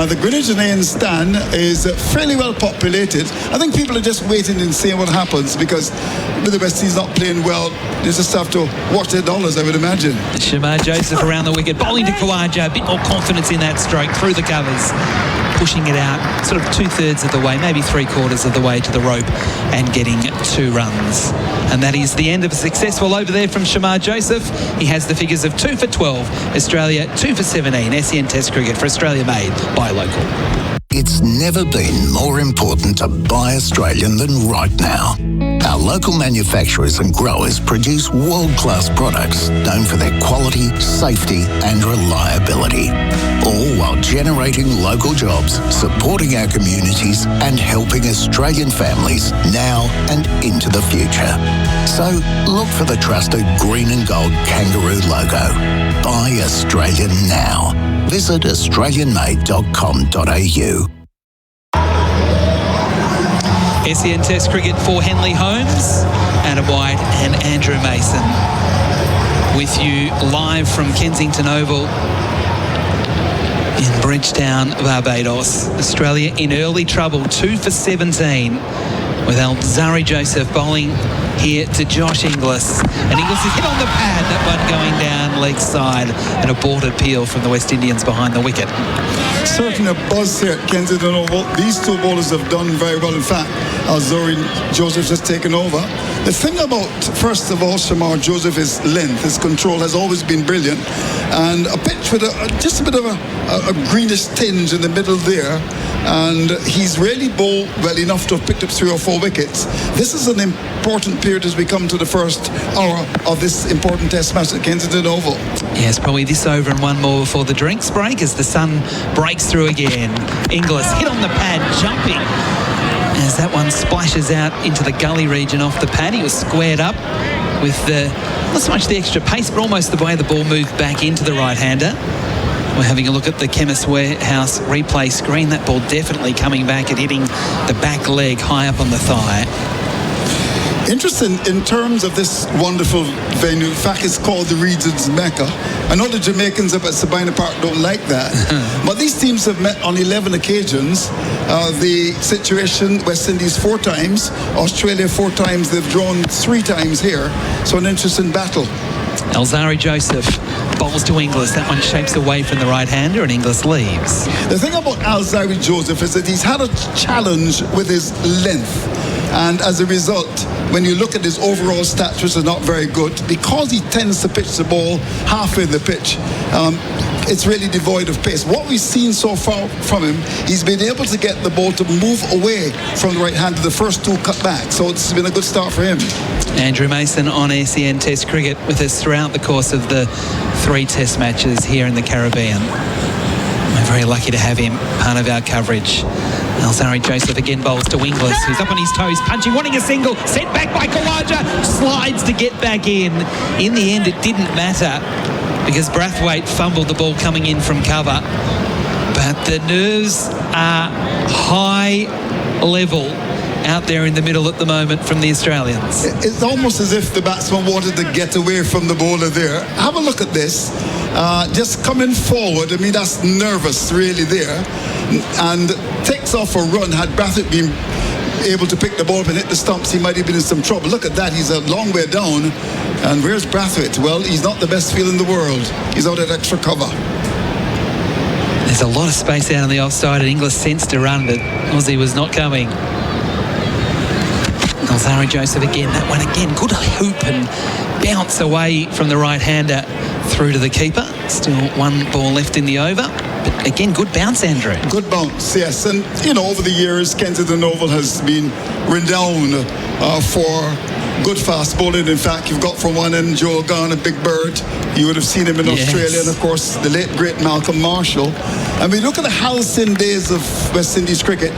S8: The Grenadinian stand is fairly well populated. I think people are just waiting and seeing what happens because the West Indies not playing well. They just have to watch their dollars, I would imagine.
S7: Shamar Joseph around the wicket, bowling to Khawaja, a bit more confidence in that stroke through the covers, pushing it out sort of 2/3 of the way, maybe 3/4 of the way to the rope and getting 2 runs. And that is the end of a successful over there from Shamar Joseph. He has the figures of 2 for 12, Australia 2 for 17, SEN Test cricket for Australia made by local.
S19: It's never been more important to buy Australian than right now. Our local manufacturers and growers produce world-class products known for their quality, safety and reliability, all while generating local jobs, supporting our communities and helping Australian families now and into the future. So look for the trusted green and gold kangaroo logo. Buy Australian now. Visit australianmade.com.au.
S7: SEN Test cricket for Henley Holmes, Adam White and Andrew Mason with you live from Kensington Oval in Bridgetown, Barbados. Australia in early trouble, 2 for 17 with Alzari Joseph bowling here to Josh Inglis. And Inglis is hit on the pad, that one going down leg side, an aborted peel from the West Indians behind the wicket.
S8: Certainly a buzz here at Kensington Oval. These 2 bowlers have done very well. In fact, Alzari Joseph has taken over. The thing about, first of all, Shamar Joseph is length. His control has always been brilliant. And a pitch with just a bit of a greenish tinge in the middle there. And he's really bowled well enough to have picked up 3 or 4 wickets. This is an important period as we come to the first hour of this important test match at Kensington Oval.
S7: Yes, probably this over and one more before the drinks break as the sun breaks through again. Inglis hit on the pad, jumping as that one splashes out into the gully region off the pad. He was squared up with not so much the extra pace, but almost the way the ball moved back into the right-hander. We're having a look at the Chemist Warehouse replay screen. That ball definitely coming back and hitting the back leg high up on the thigh.
S8: Interesting in terms of this wonderful venue. In fact, it's called the Region's Mecca. I know the Jamaicans up at Sabina Park don't like that, but these teams have met on 11 occasions. The situation, West Indies 4 times, Australia 4 times. They've drawn 3 times here. So an interesting battle.
S7: Alzari Joseph bowls to Inglis. That one shapes away from the right-hander and Inglis leaves.
S8: The thing about Alzari Joseph is that he's had a challenge with his length. And as a result, when you look at his overall stats, which are not very good, because he tends to pitch the ball halfway the pitch, it's really devoid of pace. What we've seen so far from him, he's been able to get the ball to move away from the right hand to the first 2 cut back. So it's been a good start for him.
S7: Andrew Mason on SEN Test cricket with us throughout the course of the 3 test matches here in the Caribbean. We're very lucky to have him part of our coverage. Alzari Joseph again bowls to Inglis, who's up on his toes, punching, wanting a single, sent back by Khawaja, slides to get back in. In the end, it didn't matter because Brathwaite fumbled the ball coming in from cover. But the nerves are high level out there in the middle at the moment from the Australians.
S8: It's almost as if the batsman wanted to get away from the bowler there. Have a look at this. Just coming forward, I mean, that's nervous really there. And takes off a run. Had Bharat been able to pick the ball up and hit the stumps, he might have been in some trouble. Look at that, he's a long way down. And where's Brathwaite? Well, he's not the best field in the world. He's out at extra cover.
S7: There's a lot of space out on the offside and Inglis sensed a run, but Aussie was not coming. Alzari Joseph again, that one again, good hoop and bounce away from the right-hander through to the keeper. Still 1 ball left in the over. But again, good bounce, Andrew.
S8: Good bounce, yes. And, you know, over the years, Kensington Oval has been renowned for good fast bowling. In fact, you've got from one end Joel Garner, Big Bird. You would have seen him in Australia. And, of course, the late, great Malcolm Marshall. And we look at the halcyon days of West Indies cricket.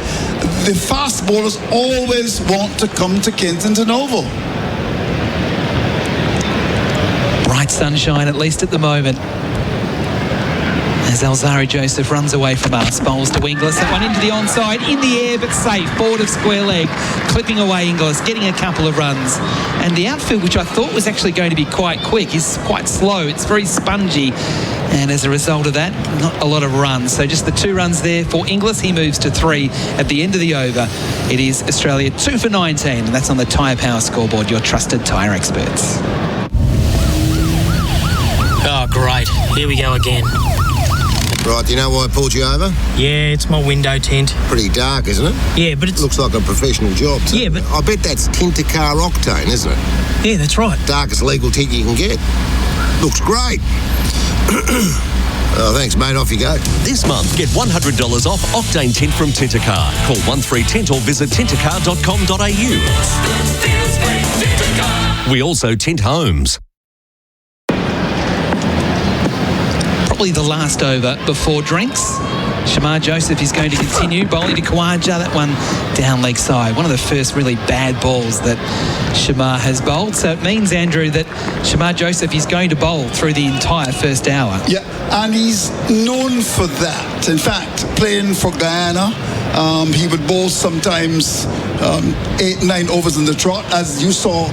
S8: The fast bowlers always want to come to Kensington Oval.
S7: Bright sunshine, at least at the moment. As Alzari Joseph runs away from us, bowls to Inglis. That one into the onside, in the air but safe, forward of square leg, clipping away Inglis, getting a couple of runs. And the outfield, which I thought was actually going to be quite quick, is quite slow. It's very spongy. And as a result of that, not a lot of runs. So just the 2 runs there for Inglis. He moves to 3 at the end of the over. It is Australia 2 for 19, and that's on the Tyre Power scoreboard, your trusted tyre experts.
S14: Oh, great. Here we go again.
S20: Right, do you know why I pulled you over?
S14: Yeah, it's my window tint.
S20: Pretty dark, isn't it?
S14: Yeah, but it
S20: looks like a professional job. So
S14: yeah, but
S20: I bet that's Tintacar Octane, isn't it?
S14: Yeah, that's right.
S20: Darkest legal tint you can get. Looks great. Oh, thanks, mate. Off you go.
S21: This month, get $100 off Octane Tint from Tintacar. Call 13Tint or visit tintacar.com.au. We also tint homes.
S7: Probably the last over before drinks. Shamar Joseph is going to continue bowling to Khawaja. That one down leg side. One of the first really bad balls that Shamar has bowled. So it means, Andrew, that Shamar Joseph is going to bowl through the entire first hour.
S8: Yeah, and he's known for that. In fact, playing for Guyana, he would bowl sometimes 8-9 overs in the trot, as you saw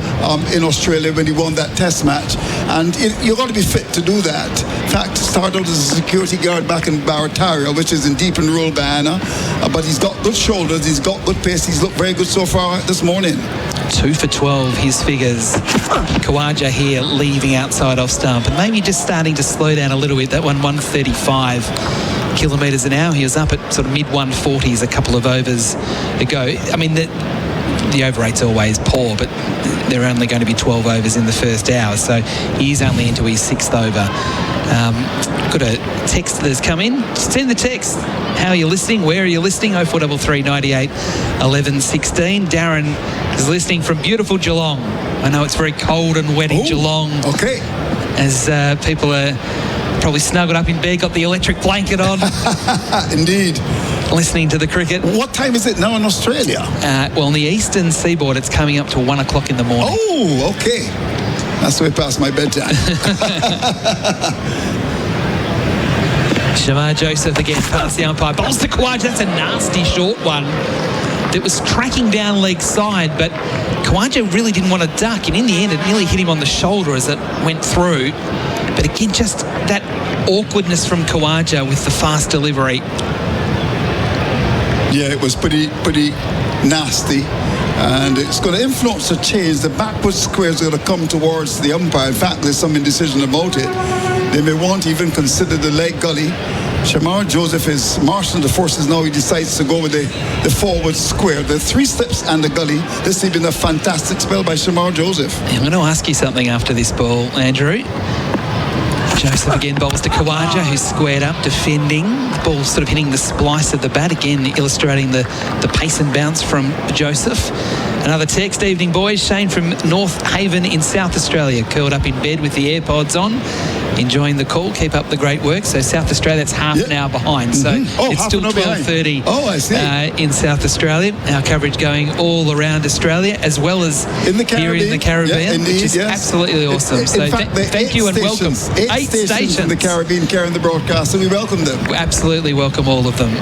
S8: in Australia when he won that test match. And you've got to be fit to do that. In fact, started out as a security guard back in Barataria, which is in deep and rural Guyana. But he's got good shoulders, he's got good pace, he's looked very good so far this morning.
S7: 2 for 12, his figures. Khawaja here leaving outside off stump, and maybe just starting to slow down a little bit. That one 135 kilometres an hour. He was up at sort of mid 140s a couple of overs ago. I mean, the over rate's always poor, but there are only going to be 12 overs in the first hour, so he's only into his 6th over. Got a text that's come in. Send the text. How are you listening? Where are you listening? 0433 98 11 16. Darren is listening from beautiful Geelong. I know it's very cold and wet in Geelong.
S8: Okay.
S7: As people are probably snuggled up in bed, got the electric blanket on.
S8: Indeed.
S7: Listening to the cricket.
S8: What time is it now in Australia?
S7: Well, on the eastern seaboard, it's coming up to 1 o'clock in the morning.
S8: Oh, okay. That's way past my bedtime.
S7: Shamar Joseph again past the umpire. Bowls to Khawaja. That's a nasty short one that was tracking down leg side, but Khawaja really didn't want to duck, and in the end it nearly hit him on the shoulder as it went through. But again, just that awkwardness from Khawaja with the fast delivery.
S8: Yeah, it was pretty nasty, and it's going to influence the change. The backward square is going to come towards the umpire. In fact, there's some indecision about it. They may want to even consider the leg gully. Shamar Joseph is marshalling the forces now. He decides to go with the forward square, the 3 slips and the gully. This has been a fantastic spell by Shamar Joseph.
S7: I'm going to ask you something after this ball, Andrew. Joseph again bowls to Khawaja, who's squared up, defending. The ball sort of hitting the splice of the bat, again illustrating the pace and bounce from Joseph. Another text, evening boys. Shane from North Haven in South Australia, curled up in bed with the AirPods on, enjoying the call. Keep up the great work. So South Australia, it's half an hour behind. So it's still 12:30 in South Australia. Our coverage going all around Australia, as well as here in the Caribbean, which is absolutely awesome. So thank you and welcome. 8 stations
S8: in the Caribbean carrying the broadcast, and we welcome them.
S7: We absolutely welcome all of them.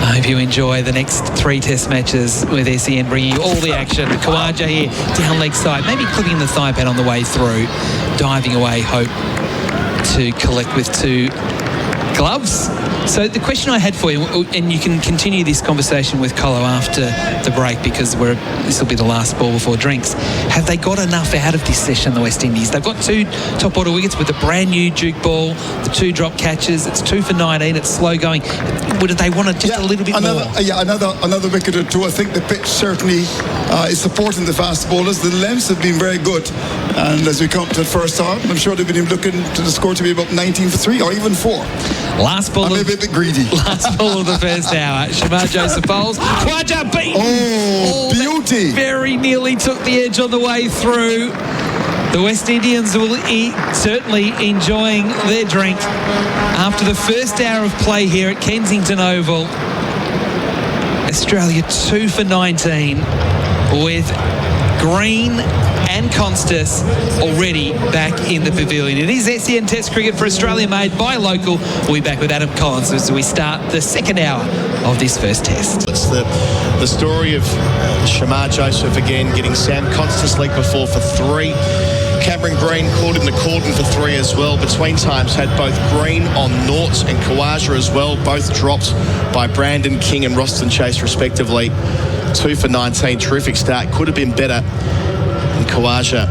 S7: I hope you enjoy the next 3 test matches with SEN bringing you all the action. Khawaja here, down leg side, maybe clipping the thigh pad on the way through, diving away, hope to collect with 2 gloves. So the question I had for you, and you can continue this conversation with Colo after the break, because this will be the last ball before drinks. Have they got enough out of this session, the West Indies? They've got 2 top order wickets with the brand new Duke ball, the 2 drop catches. It's 2 for 19. It's slow going. Would they want to just a little bit more?
S8: Another wicket or 2. I think the pitch certainly is supporting the fast bowlers. The lengths have been very good, and as we come to the first half, I'm sure they've been looking to the score to be about 19 for 3 or even 4.
S7: Last ball.
S8: I'm a bit greedy.
S7: Last ball of the first hour. Shamar Joseph bowls. Khawaja beat.
S8: Oh, beauty.
S7: Very nearly took the edge on the way through. The West Indians will certainly enjoying their drink after the first hour of play here at Kensington Oval. Australia 2 for 19. with Green and Constas already back in the pavilion. It is SEN Test Cricket for Australia, made by local. We'll be back with Adam Collins as we start the second hour of this first test.
S1: It's the story of Shamar Joseph again getting Sam Constas leg before for 3. Cameron Green caught in the cordon for 3 as well. Between times had both Green on noughts and Khawaja as well, both dropped by Brandon King and Roston Chase respectively. 2 for 19, terrific start. Could have been better. And Khawaja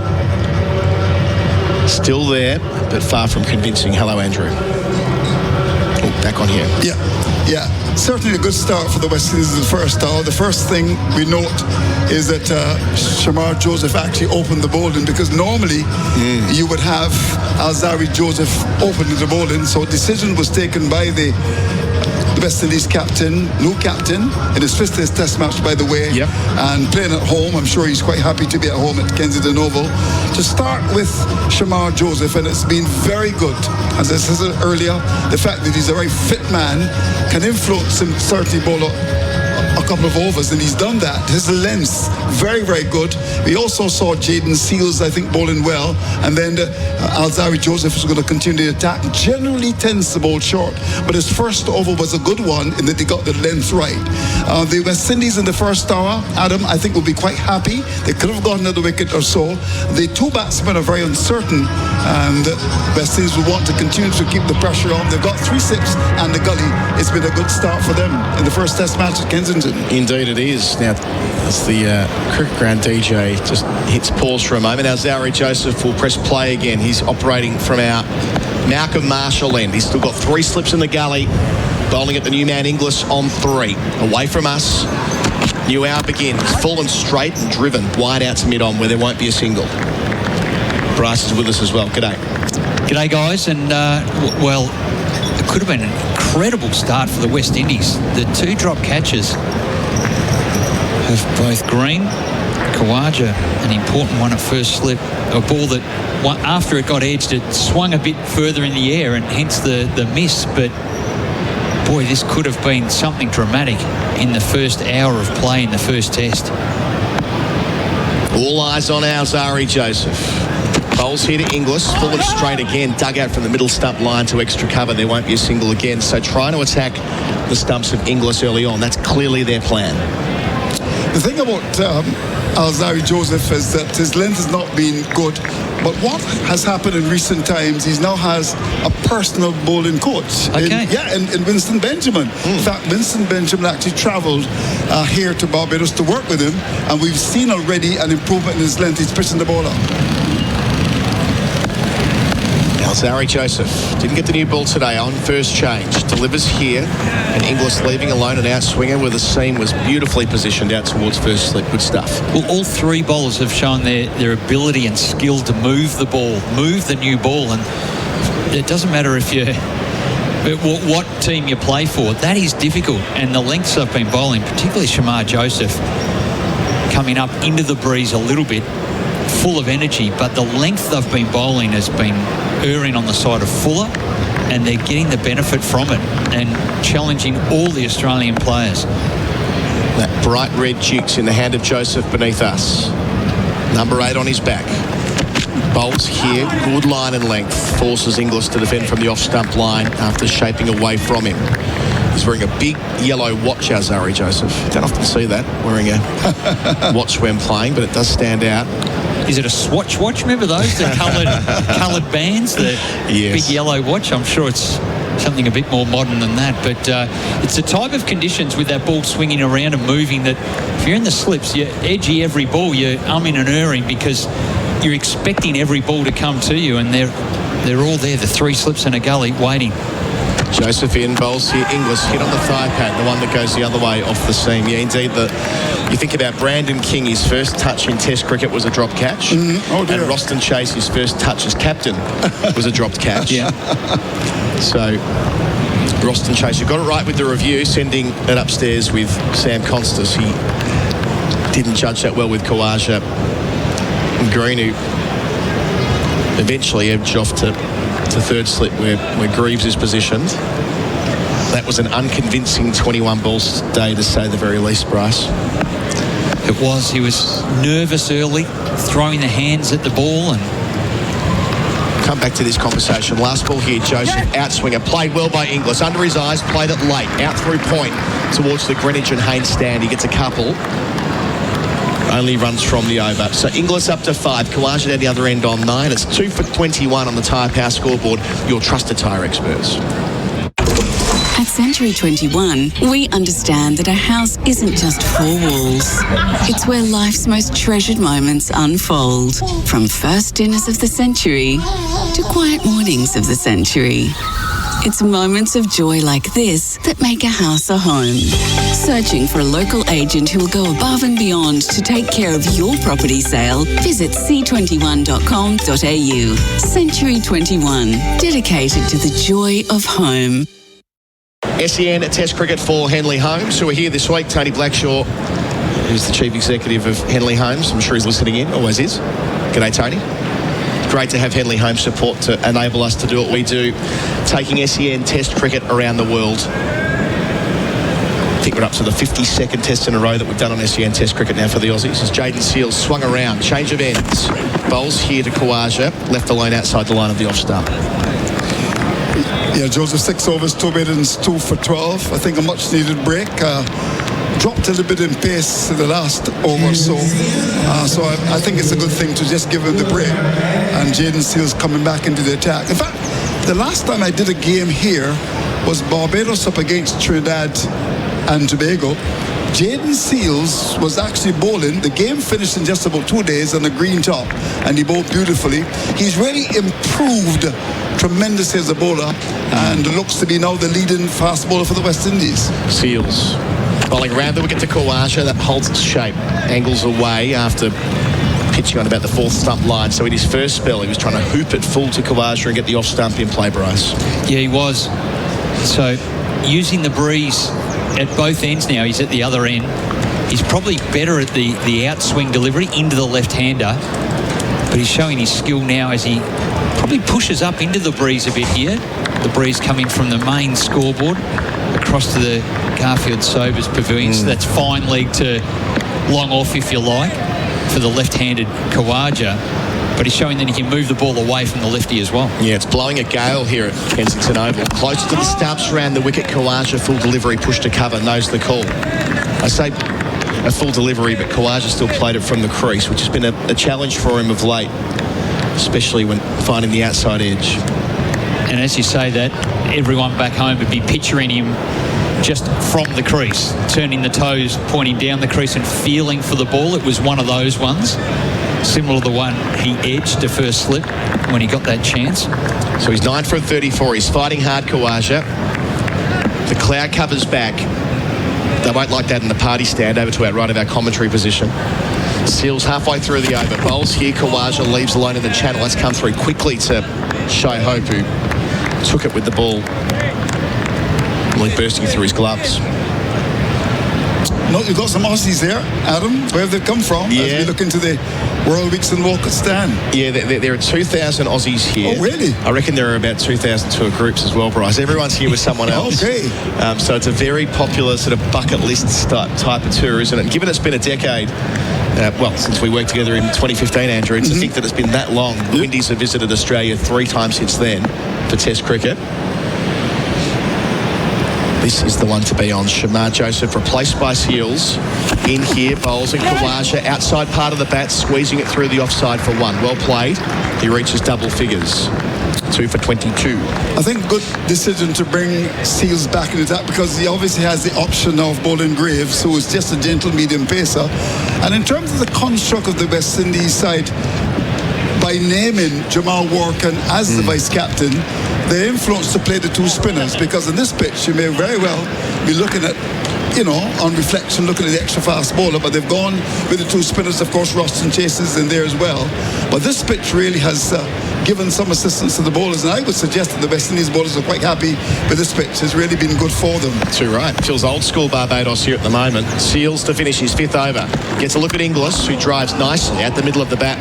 S1: still there, but far from convincing. Hello, Andrew. Oh, back on here.
S8: Yeah. Certainly a good start for the West Indies in the first hour. The first thing we note is that Shamar Joseph actually opened the bowling, because normally you would have Alzari Joseph opening the bowling. So a decision was taken by the West Indies captain, new captain, in his 50th test match, by the way, and playing at home. I'm sure he's quite happy to be at home at Kensington Oval. To start with Shamar Joseph, and it's been very good. As I said earlier, the fact that he's a very fit man can influence him, certainly bowl a couple of overs, and he's done that. His length, very, very good. We also saw Jaden Seals, I think, bowling well, and then Alzari Joseph is going to continue the attack. Generally tends to bowl short, but his first over was a good one in that he got the length right. The West Indies in the first hour, Adam, I think will be quite happy. They could have gotten another wicket or so. The 2 batsmen are very uncertain, and West Indies will want to continue to keep the pressure on. They've got 3 6 and the gully. It's been a good start for them in the first test match at Kensington.
S1: Indeed it is. Now, as the cricket ground DJ just hits pause for a moment, now Zari Joseph will press play again. He's operating from our Malcolm Marshall end. He's still got 3 slips in the gully, bowling at the new man Inglis on 3. Away from us, new hour begins. Fallen straight and driven wide out to mid-on where there won't be a single. Bryce is with us as well. G'day.
S2: G'day, guys. And, well, it could have been an incredible start for the West Indies. The 2 drop catches of both Green, Khawaja, an important one at first slip, a ball that after it got edged, it swung a bit further in the air, and hence the miss. But boy, this could have been something dramatic in the first hour of play in the first test.
S1: All eyes on Alzari Joseph. Bowls here to Inglis, full and straight again, dug out from the middle stump line to extra cover. There won't be a single again. So trying to attack the stumps of Inglis early on. That's clearly their plan.
S8: The thing about Alzari Joseph is that his length has not been good, but what has happened in recent times, he now has a personal bowling coach.
S2: Okay.
S8: In Winston Benjamin. In fact, Winston Benjamin actually travelled here to Barbados to work with him, and we've seen already an improvement in his length. He's pitching the ball up.
S1: Alzari Joseph didn't get the new ball today on first change. Delivers here, and Inglis leaving alone an outswinger where the seam was beautifully positioned out towards first slip. Good stuff.
S2: Well, all 3 bowlers have shown their ability and skill to move the ball, move the new ball, and it doesn't matter if you what team you play for. That is difficult, and the lengths I've been bowling, particularly Shamar Joseph, coming up into the breeze a little bit, full of energy, but the length they've been bowling has been erring on the side of fuller, and they're getting the benefit from it and challenging all the Australian players.
S1: That bright red dukes in the hand of Joseph beneath us. Number 8 on his back. Bowls here, good line and length. Forces Inglis to defend from the off-stump line after shaping away from him. He's wearing a big yellow watch, Alzari Joseph. Don't often see that, wearing a watch when playing, but it does stand out.
S2: Is it a Swatch watch? Remember those? The coloured bands? The big yellow watch? I'm sure it's something a bit more modern than that. But it's the type of conditions with that ball swinging around and moving that if you're in the slips, you're edgy every ball, you're umming and erring because you're expecting every ball to come to you, and they're all there, the 3 slips and a gully, waiting.
S1: Joseph in, bowls here. Inglis hit on the thigh pad, the one that goes the other way off the seam. Yeah, indeed. You think about Brandon King, his first touch in Test cricket was a drop catch. And Roston Chase, his first touch as captain was a dropped catch. So Roston Chase, you got it right with the review, sending it upstairs with Sam Constas. He didn't judge that well with Khawaja and Green, who eventually edged off to third slip where Greaves is positioned. That was an unconvincing 21 balls day, to say the very least, Bryce.
S2: It was. He was nervous early, throwing the hands at the ball, and
S1: come back to this conversation. Last ball here, Joseph, outswinger, played well by Inglis. Under his eyes, played it late, out through point towards the Greenwich and Haynes stand. He gets a couple. Only runs from the over. So Inglis up to 5. Kawaja down the other end on 9. It's 2 for 21 on the Tyre Power scoreboard. Your trusted tyre experts.
S5: At Century 21, we understand that a house isn't just 4 walls. It's where life's most treasured moments unfold. From first dinners of the century to quiet mornings of the century. It's moments of joy like this that make a house a home. Searching for a local agent who will go above and beyond to take care of your property sale? Visit c21.com.au. Century 21, dedicated to the joy of home.
S1: SEN Test Cricket for Henley Homes, who are here this week. Tony Blackshaw, who's the Chief Executive of Henley Homes. I'm sure he's listening in, always is. G'day, Tony. Great to have Henley Homes support to enable us to do what we do, taking SEN Test Cricket around the world. I think we're up to the 52nd test in a row that we've done on SEN Test Cricket now for the Aussies. As Jaden Seals swung around, change of ends. Bowls here to Kawaja, left alone outside the line of the off stump.
S8: Yeah, Joseph, 6 overs, 2 maidens, 2 for 12. I think a much-needed break. Dropped a little bit in pace in the last over, so I think it's a good thing to just give him the break. And Jaden Seals coming back into the attack. In fact, the last time I did a game here was Barbados up against Trinidad and Tobago. Jaden Seals was actually bowling. The game finished in just about 2 days on a green top, and he bowled beautifully. He's really improved tremendously as a bowler, and looks to be now the leading fast bowler for the West Indies.
S1: Seals bowling around the wicket to Kawaja. That holds its shape. Angles away after pitching on about the 4th stump line. So in his first spell, he was trying to hoop it full to Kawaja and get the off stump in play, Bryce.
S2: yeah, he was. So using the breeze at both ends now. He's at the other end. He's probably better at the outswing delivery into the left-hander, but he's showing his skill now as he probably pushes up into the breeze a bit here. The breeze coming from the main scoreboard across to the Garfield Sobers Pavilion. So that's fine leg to long off, if you like, for the left-handed Kawaja. But he's showing that he can move the ball away from the lefty as well.
S1: Yeah, it's blowing a gale here at Kensington Oval. Closer to the stumps around the wicket. Kawaja, full delivery, push to cover, knows the call. I say a full delivery, but Kawaja still played it from the crease, which has been a challenge for him of late, especially when finding the outside edge.
S2: And as you say that, everyone back home would be picturing him just from the crease, turning the toes, pointing down the crease and feeling for the ball. It was one of those ones, similar to the one he edged to first slip when he got that chance.
S1: So he's 9 for 34. He's fighting hard, Kawaja. The cloud covers back. They won't like that in the party stand. Over to our right of our commentary position. Seals halfway through the over. Bowls here. Kawaja leaves alone in the channel. Let's come through quickly to Shai Hope, who took it with the ball, really bursting through his gloves.
S8: No, you've got some Aussies there, Adam. Where have they come from?
S1: Yeah.
S8: As we look into the World Weeks and Walker stand.
S1: Yeah, there are 2,000 Aussies here.
S8: Oh, really?
S1: I reckon there are about 2,000 tour groups as well, Bryce. Everyone's here with someone else.
S8: Okay.
S1: So it's a very popular sort of bucket list type of tour, isn't it? And given it's been a decade, since we worked together in 2015, Andrew, to think that it's been that long. The Windies have visited Australia 3 times since then for Test cricket. This is the one to be on. Shamar Joseph replaced by Seals. In here, bowls and Kawaja. Outside part of the bat, squeezing it through the offside for 1. Well played. He reaches double figures. 2 for 22.
S8: I think good decision to bring Seals back into that, because he obviously has the option of bowling Graves, who is just a gentle medium pacer. And in terms of the construct of the West Indies side, by naming Jamal Warkan as the vice-captain, they influence to play the 2 spinners, because in this pitch you may very well be looking at, on reflection, looking at the extra fast bowler, but they've gone with the 2 spinners. Of course, Ruston Chase is in there as well. But this pitch really has given some assistance to the bowlers, and I would suggest that the West Indies bowlers are quite happy with this pitch. It's really been good for them.
S1: Too right. Feels old school Barbados here at the moment. Seals to finish his 5th over. Gets a look at Inglis, who drives nicely out the middle of the bat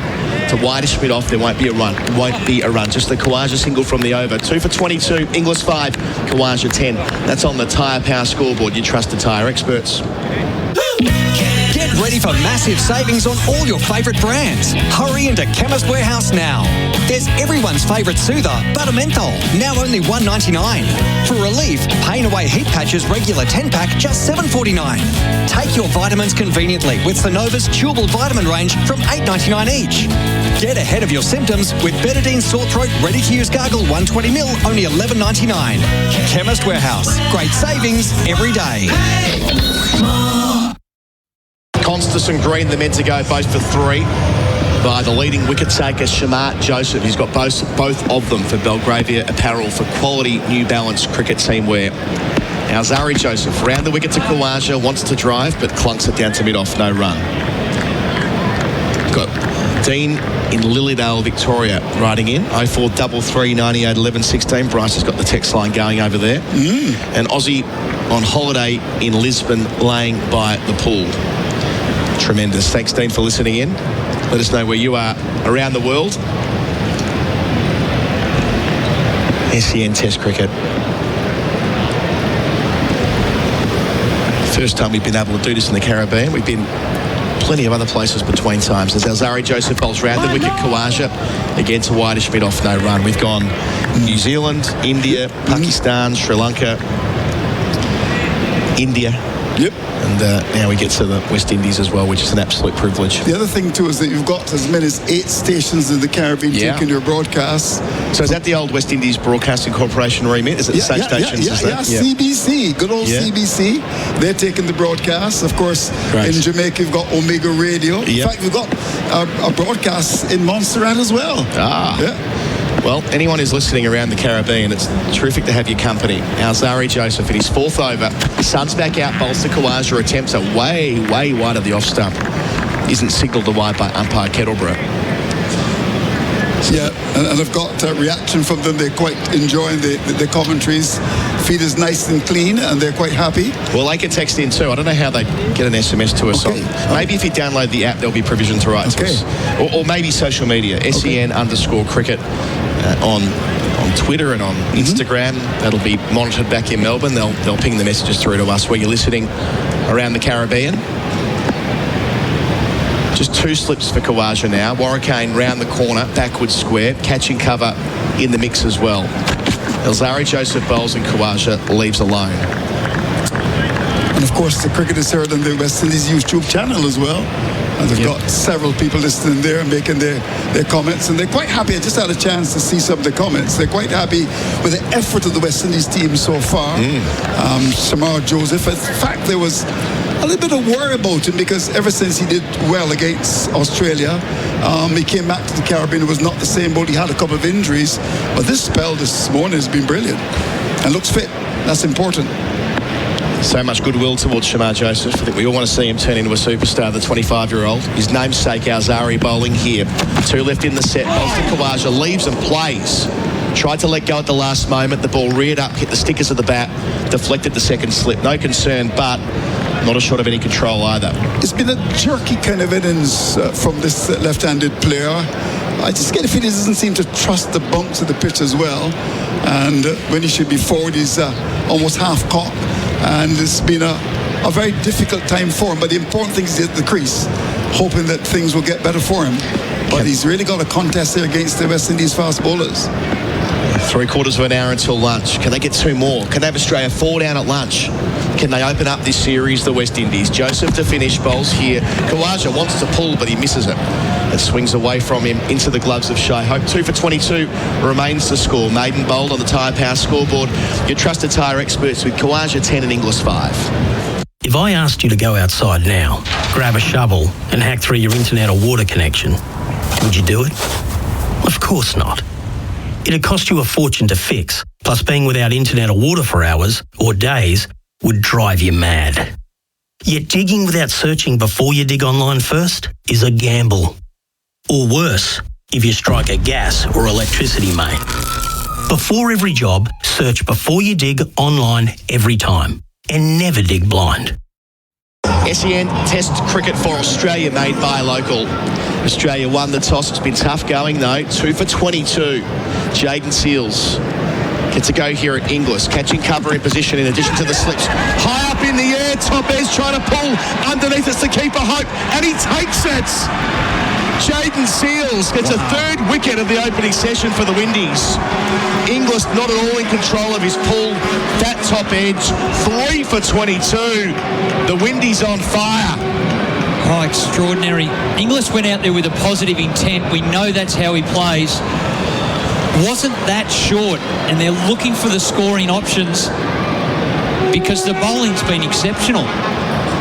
S1: to wideish mid off. There won't be a run. Just the Kawaja single from the over. 2 for 22. Inglis 5. Kawaja 10. That's on the Tyre Power scoreboard. You trust the tyre experts.
S21: Get ready
S10: ready for massive savings on all your favourite brands. Hurry into Chemist Warehouse now. There's everyone's favourite soother, Butter Menthol, now only $1.99. For relief, Pain Away Heat Patches regular 10-pack, just $7.49. Take your vitamins conveniently with Sanova's chewable vitamin range from $8.99 each. Get ahead of your symptoms with Betadine Sore Throat Ready-to-Use Gargle 120ml, only $11.99. Chemist Warehouse. Great savings every day.
S1: Constance and Green, the men to go both for 3 by the leading wicket taker, Shamar Joseph. He's got both of them for Belgravia Apparel for quality New Balance cricket team wear. Now Zari Joseph round the wicket to Khawaja, wants to drive but clunks it down to mid-off, no run. Got Dean in Lilydale, Victoria, writing in 0433 98 11 16. Bryce has got the text line going over there. And Aussie on holiday in Lisbon, laying by the pool. Tremendous. Thanks, Dean, for listening in. Let us know where you are around the world. SEN Test cricket. First time we've been able to do this in the Caribbean. We've been plenty of other places between times. As Zari Joseph bowls round the wicket, Khawaja again to wideish mid-off, no run. We've gone New Zealand, India, Pakistan, Sri Lanka, India.
S8: Yep.
S1: And now we get to the West Indies as well, which is an absolute privilege.
S8: The other thing too is that you've got as many as 8 stations in the Caribbean taking your broadcasts.
S1: So is that the old West Indies Broadcasting Corporation remit? Is it the same stations?
S8: CBC, good old CBC. They're taking the broadcasts. Of course, in Jamaica, you've got Omega Radio. In fact, we've got a broadcast in Montserrat as well.
S1: Well, anyone who's listening around the Caribbean, it's terrific to have your company. Our Zari Joseph in his 4th over. Sun's back out, bowls to Khawaja, attempts are way wide of the off stump. Isn't signalled to wide by umpire Kettleborough.
S8: Yeah, and I've got a reaction from them. They're quite enjoying the commentaries. Feed is nice and clean, and they're quite happy.
S1: Well, they can text in too. I don't know how they get an SMS to us. Maybe if you download the app, there'll be provision to write to us. Or maybe social media, SEN_cricket on Twitter and on Instagram. That'll be monitored back in Melbourne. They'll ping the messages through to us where you're listening around the Caribbean. Just 2 slips for Khawaja now. Warricane round the corner, backwards square, catching cover in the mix as well. Zari Joseph bowls and Khawaja leaves alone.
S8: And of course, the cricket is heard on the West Indies YouTube channel as well. And they've got several people listening there and making their comments. And they're quite happy. I just had a chance to see some of the comments. They're quite happy with the effort of the West Indies team so far. Shamar Joseph. In fact, there was a little bit of worry about him because ever since he did well against Australia, he came back to the Caribbean. It was not the same boat. He had a couple of injuries. But this spell this morning has been brilliant and looks fit. That's important.
S1: So much goodwill towards Shamar Joseph. I think we all want to see him turn into a superstar, the 25-year-old. His namesake, our Zari, bowling here. 2 left in the set. Bowls to Khawaja, leaves and plays. Tried to let go at the last moment. The ball reared up, hit the stickers of the bat, deflected the second slip. No concern, but not a shot of any control either.
S8: It's been a jerky kind of innings from this left-handed player. I just get a feeling he doesn't seem to trust the bumps of the pitch as well. And when he should be forward, he's almost half caught. And it's been a very difficult time for him. But the important thing is at the crease, hoping that things will get better for him. But he's really got a contest there against the West Indies fast bowlers.
S1: 3/4 of an hour until lunch. Can they get 2 more? Can they have Australia 4 down at lunch? Can they open up this series, the West Indies? Joseph to finish, bowls here. Khawaja wants to pull, but he misses it. It swings away from him into the gloves of Shai Hope. 2 for 22 remains the score. Maiden bowled on the Tyre Power scoreboard. Your trusted tyre experts with Khawaja 10 and Inglis 5.
S14: If I asked you to go outside now, grab a shovel and hack through your internet or water connection, would you do it? Of course not. It'd cost you a fortune to fix, plus being without internet or water for hours or days would drive you mad. Yet digging without searching before you dig online first is a gamble. Or worse, if you strike a gas or electricity main. Before every job, search before you dig online every time. And never dig blind.
S1: SEN Test cricket for Australia made by a local. Australia won the toss. It's been tough going though. 2 for 22. Jaden Seals gets a go here at Inglis. Catching cover in position in addition to the slips. High up in the air. there. Top edge trying to pull underneath. It's the keeper Hope, and he takes it. Jaden Seals gets a third wicket of the opening session for the Windies. Inglis not at all in control of his pull. That top edge, 3 for 22. The Windies on fire.
S2: Oh, extraordinary. Inglis went out there with a positive intent. We know that's how he plays. Wasn't that short, and they're looking for the scoring options because the bowling's been exceptional.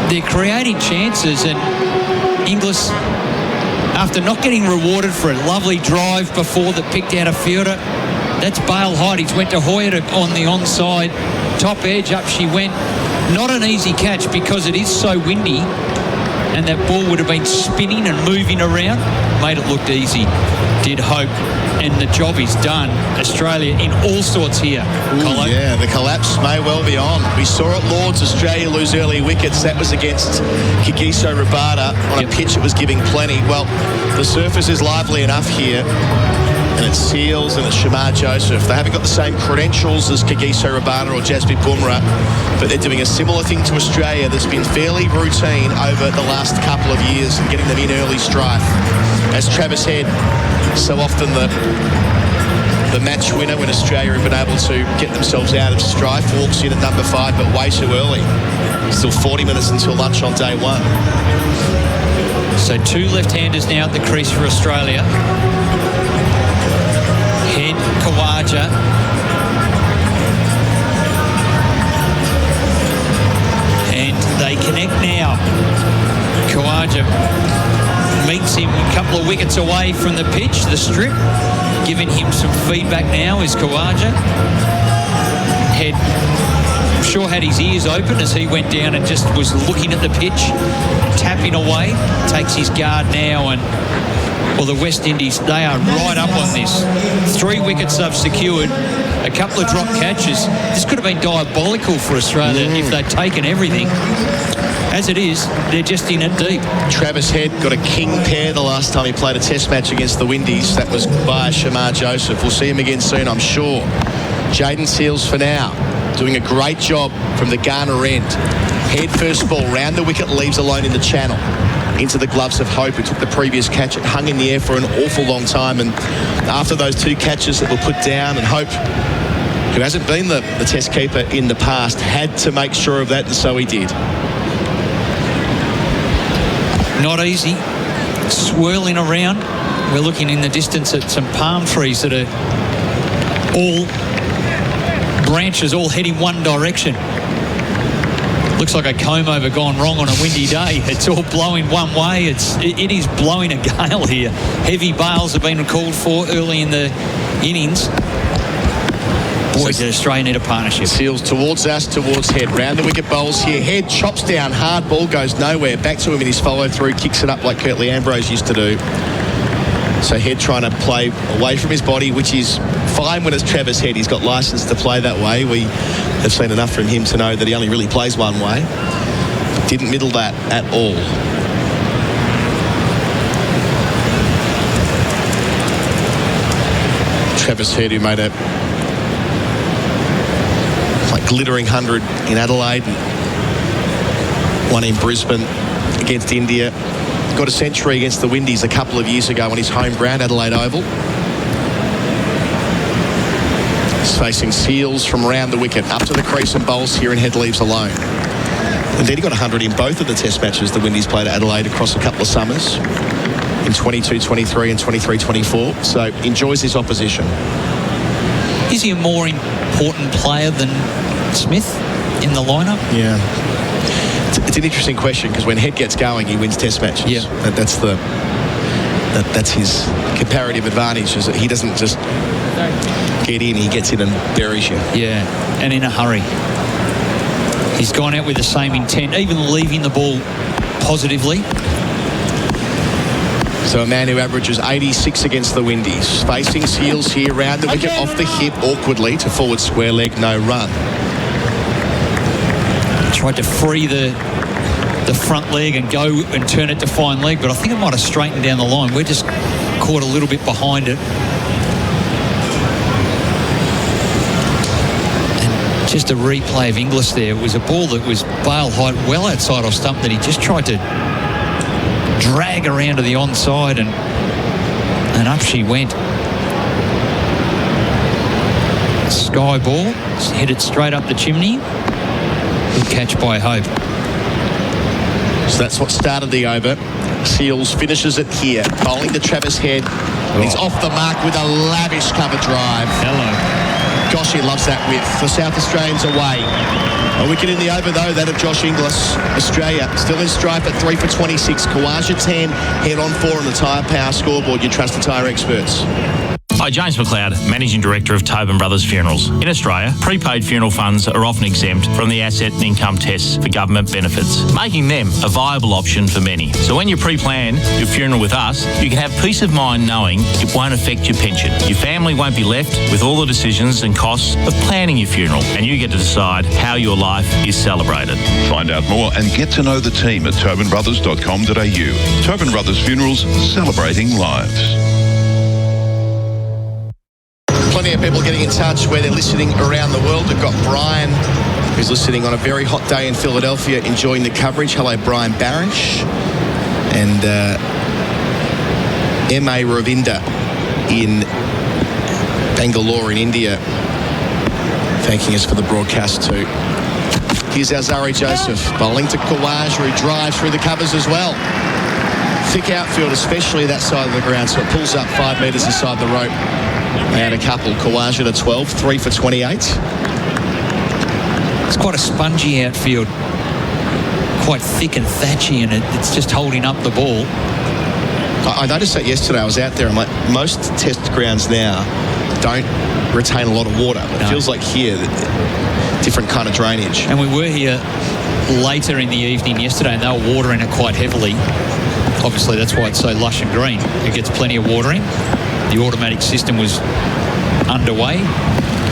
S2: They're creating chances, and Inglis, after not getting rewarded for a lovely drive before that picked out a fielder, that's Bale Hyde. He's went to Hoyer on the onside. Top edge, up she went. Not an easy catch because it is so windy, and that ball would have been spinning and moving around. Made it look easy. Did Hope, and the job is done. Australia in all sorts here.
S1: Ooh, yeah, the collapse may well be on. We saw at Lords Australia lose early wickets. That was against Kagiso Rabada on a pitch that was giving plenty. Well, the surface is lively enough here, and it's Seals and it's Shamar Joseph. They haven't got the same credentials as Kagiso Rabada or Jasprit Bumrah, but they're doing a similar thing to Australia that's been fairly routine over the last couple of years and getting them in early strife. As Travis Head, so often the match winner when Australia have been able to get themselves out of strife, walks in at number 5, but way too early. Still 40 minutes until lunch on day 1.
S2: So 2 left-handers now at the crease for Australia. Head, Khawaja. And they connect now. Khawaja meets him a couple of wickets away from the pitch, the strip. Giving him some feedback now is Khawaja. Head, I'm sure, had his ears open as he went down and just was looking at the pitch, tapping away. Takes his guard now, and well, the West Indies, they are right up on this. 3 wickets they've secured, a couple of drop catches. This could have been diabolical for Australia if they'd taken everything. As it is, they're just in it deep.
S1: Travis Head got a king pair the last time he played a test match against the Windies. That was by Shamar Joseph. We'll see him again soon, I'm sure. Jaden Seals for now, doing a great job from the Ghana end. Head first ball, round the wicket, leaves alone in the channel. Into the gloves of Hope, who took the previous catch. It hung in the air for an awful long time, and after those 2 catches that were put down, and Hope, who hasn't been the test keeper in the past, had to make sure of that, and so he did.
S2: Not easy. Swirling around. We're looking in the distance at some palm trees that are all branches, all heading one direction. Looks like a comb over gone wrong on a windy day. It's all blowing one way. It is blowing a gale here. Heavy bales have been called for early in the innings. Boy, did Australia need a partnership.
S1: Seals towards us, towards Head. Round the wicket bowls here. Head chops down hard. Ball goes nowhere. Back to him in his follow-through. Kicks it up like Curtly Ambrose used to do. So Head trying to play away from his body, which is fine when it's Travis Head. He's got licence to play that way. We have seen enough from him to know that he only really plays one way. Didn't middle that at all. Travis Head, who made a glittering 100 in Adelaide, one in Brisbane against India. Got a century against the Windies a couple of years ago on his home ground, Adelaide Oval. He's facing Seals from round the wicket, up to the crease and bowls here, and Head leaves alone. Indeed, he got 100 in both of the test matches the Windies played at Adelaide across a couple of summers, in 22-23 and 23-24, so enjoys his opposition.
S2: Is he a more important player than Smith in the lineup?
S1: Yeah. It's an interesting question, because when Head gets going, he wins test matches.
S2: Yeah.
S1: That's his comparative advantage, is that he doesn't just get in, he gets in and buries you.
S2: Yeah, and in a hurry. He's gone out with the same intent, even leaving the ball positively.
S1: So a man who averages 86 against the Windies, facing Seals here, round the wicket, off the hip awkwardly to forward square leg, no run.
S2: Tried to free the front leg and go and turn it to fine leg, but I think it might have straightened down the line. We're just caught a little bit behind it. And Just a replay of Inglis there. It was a ball that was bail height well outside off stump that he just tried to drag around to the onside, and up she went. Sky ball, hit it straight up the chimney. Good catch by Hope.
S1: So that's what started the over. Seals finishes it here, bowling to Travis Head. He's off the mark with a lavish cover drive.
S2: Hello.
S1: Gosh, he loves that width. The South Australians away. A wicket in the over, though, that of Josh Inglis. Australia still in strife at 3 for 26. Kawaja 10, Head on 4 on the Tyre Power scoreboard. You trust the tyre experts.
S6: Hi, James McLeod, Managing Director of Tobin Brothers Funerals. In Australia, prepaid funeral funds are often exempt from the asset and income tests for government benefits, making them a viable option for many. So when you pre-plan your funeral with us, you can have peace of mind knowing it won't affect your pension. Your family won't be left with all the decisions and costs of planning your funeral, and you get to decide how your life is celebrated.
S15: Find out more and get to know the team at tobinbrothers.com.au. Tobin Brothers Funerals, celebrating lives.
S1: Plenty of people getting in touch where they're listening around the world. We've got Brian, who's listening on a very hot day in Philadelphia, enjoying the coverage. Hello, Brian Barish. And M.A. Ravinda in Bangalore in India, thanking us for the broadcast too. Here's our Zari Joseph, bowling to Kawaja, who drives through the covers as well. Thick outfield, especially that side of the ground, so it pulls up 5 metres inside the rope. They had a couple. Kawaja to 12, 3 for 28.
S2: It's quite a spongy outfield, quite thick and thatchy, and it's just holding up the ball.
S1: I noticed that yesterday. I was out there, and like most test grounds now don't retain a lot of water. It feels like here, different kind of drainage.
S2: And we were here later in the evening yesterday, and they were watering it quite heavily. Obviously, that's why it's so lush and green. It gets plenty of watering. The automatic system was underway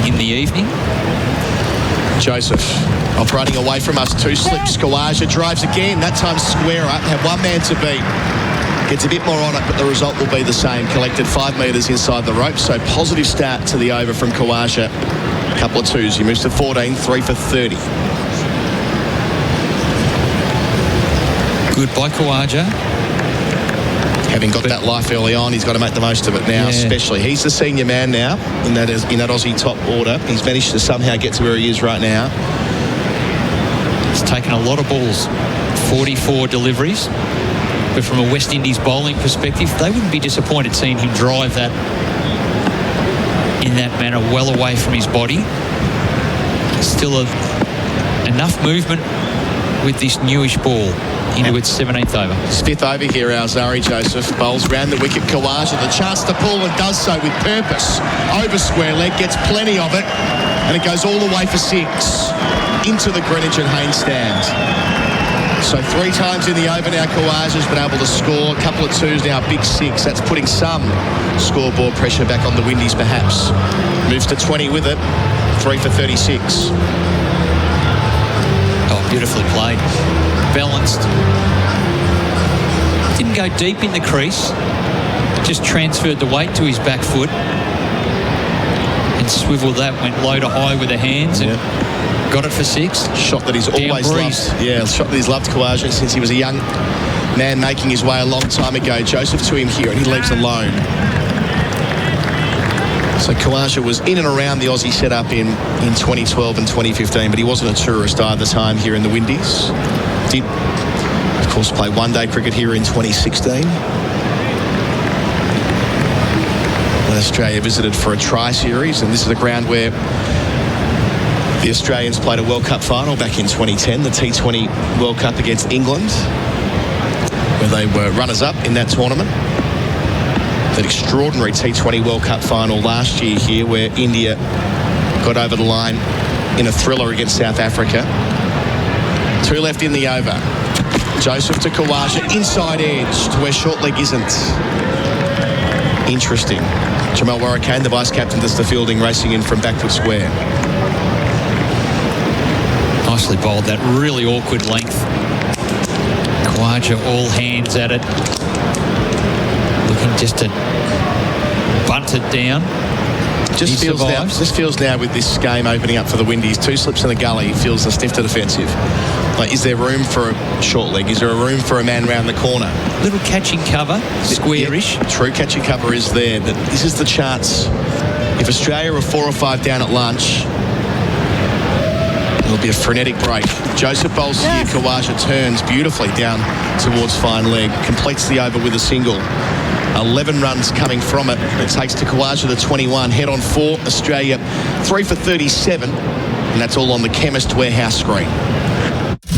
S2: in the evening.
S1: Joseph operating away from us. 2 slips. Kawaja drives again. That time square up. Had one man to beat. Gets a bit more on it, but the result will be the same. Collected 5 metres inside the rope. So positive start to the over from Kawaja. A couple of twos. He moves to 14, 3 for 30.
S2: Good by Kawaja.
S1: Having got that life early on, he's got to make the most of it now, especially. He's the senior man now in that Aussie top order. He's managed to somehow get to where he is right now.
S2: He's taken a lot of balls, 44 deliveries. But from a West Indies bowling perspective, they wouldn't be disappointed seeing him drive that in that manner, well away from his body. Still enough movement with this newish ball into its 17th over.
S1: It's 5th over here, our Zari Joseph bowls round the wicket. Kawaja, the chance to pull, and does so with purpose. Over square leg, gets plenty of it, and it goes all the way for 6 into the Greenwich and Haynes stand. So 3 times in the over now, Kawaja's been able to score. A couple of twos now, big 6. That's putting some scoreboard pressure back on the Windies, perhaps. Moves to 20 with it, 3 for 36.
S2: Oh, beautifully played. Balanced. Didn't go deep in the crease. Just transferred the weight to his back foot. And swiveled that, went low to high with the hands and got it for 6.
S1: Shot that he's always loved. Yeah, shot that he's loved, Kawaja, since he was a young man making his way a long time ago. Joseph to him here, and he leaves alone. So Kawaja was in and around the Aussie setup in 2012 and 2015, but he wasn't a tourist either time here in the Windies. Did, of course, play one-day cricket here in 2016. When Australia visited for a tri-series, and this is a ground where the Australians played a World Cup final back in 2010, the T20 World Cup against England, where they were runners-up in that tournament. That extraordinary T20 World Cup final last year here, where India got over the line in a thriller against South Africa. 2 left in the over. Joseph to Kawaja, inside edge to where short leg isn't. Interesting. Jamal Warrakane, the vice-captain, does the fielding, racing in from backward square.
S2: Nicely bowled, that really awkward length. Kawaja all hands at it. Looking just to bunt it down.
S1: Just feels now with this game opening up for the Windies, 2 slips in the gully, feels a sniff to defensive. Like, is there room for a short leg? Is there a room for a man round the corner?
S2: Little catching cover, squarish.
S1: Yeah, true catching cover is there, but this is the chance. If Australia are 4 or 5 down at lunch, it'll be a frenetic break. Joseph bowls here. Kawaja turns beautifully down towards fine leg. Completes the over with a single. 11 runs coming from it. It takes to Kawaja the 21. Head on 4. Australia 3 for 37. And that's all on the Chemist Warehouse screen.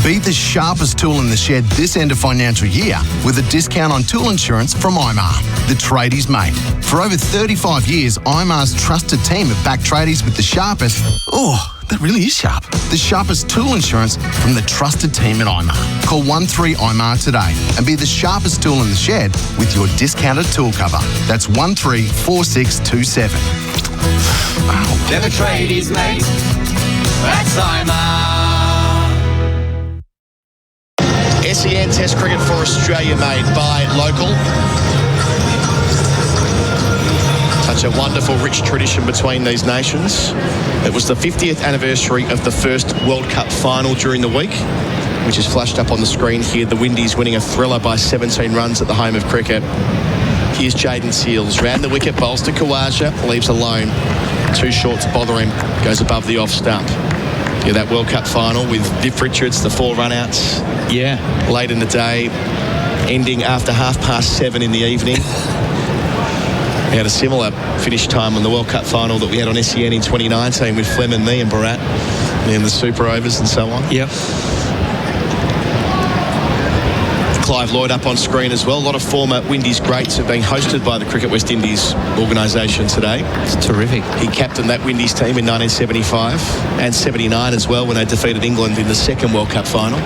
S4: Be the sharpest tool in the shed this end of financial year with a discount on tool insurance from IMAR, the tradies' mate. For over 35 years, IMAR's trusted team have backed tradies with the sharpest, that really is sharp, the sharpest tool insurance from the trusted team at IMAR. Call 13IMAR today and be the sharpest tool in the shed with your discounted tool cover. That's 134627.
S16: They're the tradies' mate. That's IMAR.
S1: SEN Test Cricket for Australia made by local. Such a wonderful, rich tradition between these nations. It was the 50th anniversary of the first World Cup final during the week, which is flashed up on the screen here. The Windies winning a thriller by 17 runs at the home of cricket. Here's Jaden Seals. Round the wicket, bowls to Kawaja, leaves alone. Too short to bother him. Goes above the off stump. Yeah, that World Cup final with Viv Richards, the 4 run-outs.
S2: Yeah.
S1: Late in the day, ending after 7:30 in the evening. We had a similar finish time on the World Cup final that we had on SEN in 2019 with Flem and me and Bharat and the super overs and so on.
S2: Yep.
S1: Clive Lloyd up on screen as well. A lot of former Windies greats have been hosted by the Cricket West Indies organisation today.
S2: It's terrific.
S1: He captained that Windies team in 1975 and 79 as well when they defeated England in the second World Cup final.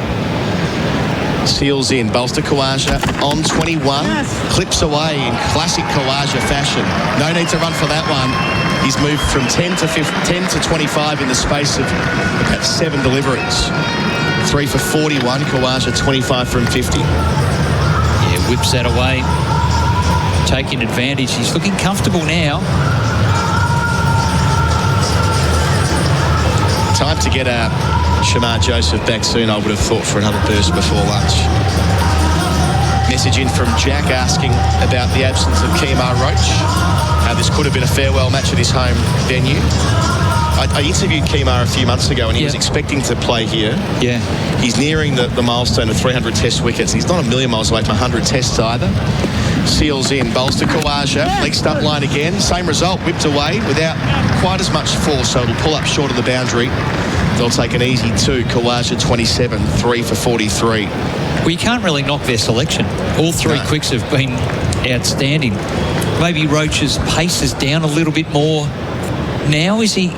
S1: Seals in, bowls to Kawaja on 21, clips away in classic Kawaja fashion. No need to run for that one. He's moved from 10 to 25 in the space of about 7 deliveries. 3 for 41, Kawaja 25 from 50.
S2: Yeah, whips that away, taking advantage. He's looking comfortable now.
S1: Time to get Shamar Joseph back soon, I would have thought, for another burst before lunch. Message in from Jack asking about the absence of Kemar Roach. How this could have been a farewell match at his home venue. I interviewed Kemar a few months ago and he was expecting to play here.
S2: Yeah.
S1: He's nearing the milestone of 300 test wickets. He's not a million miles away from 100 tests either. Seals in, bowls to Kawaja, leg stump line again. Same result, whipped away without quite as much force, so it'll pull up short of the boundary. They'll take an easy 2. Kawaja 27, 3 for 43.
S2: Well, you can't really knock their selection. All 3 quicks have been outstanding. Maybe Roach's pace is down a little bit more now. Is he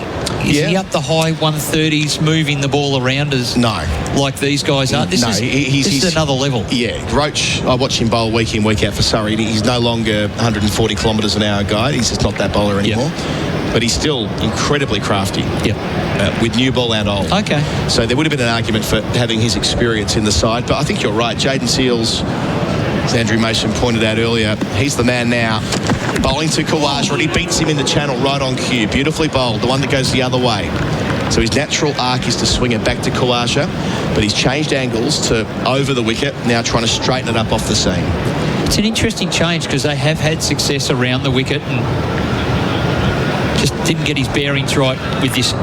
S2: up the high 130s, moving the ball around as like these guys are? This is another level.
S1: Yeah, Roach, I watch him bowl week in, week out for Surrey. He's no longer 140 kilometres an hour guy. He's just not that bowler anymore. But he's still incredibly crafty. With new ball and old.
S2: Okay.
S1: So there would have been an argument for having his experience in the side. But I think you're right. Jaden Seals, as Andrew Mason pointed out earlier, he's the man now. Bowling to Kawaja, and he beats him in the channel right on cue. Beautifully bowled, the one that goes the other way. So his natural arc is to swing it back to Kawaja, but he's changed angles to over the wicket, now trying to straighten it up off the seam.
S2: It's an interesting change because they have had success around the wicket and just didn't get his bearings right with this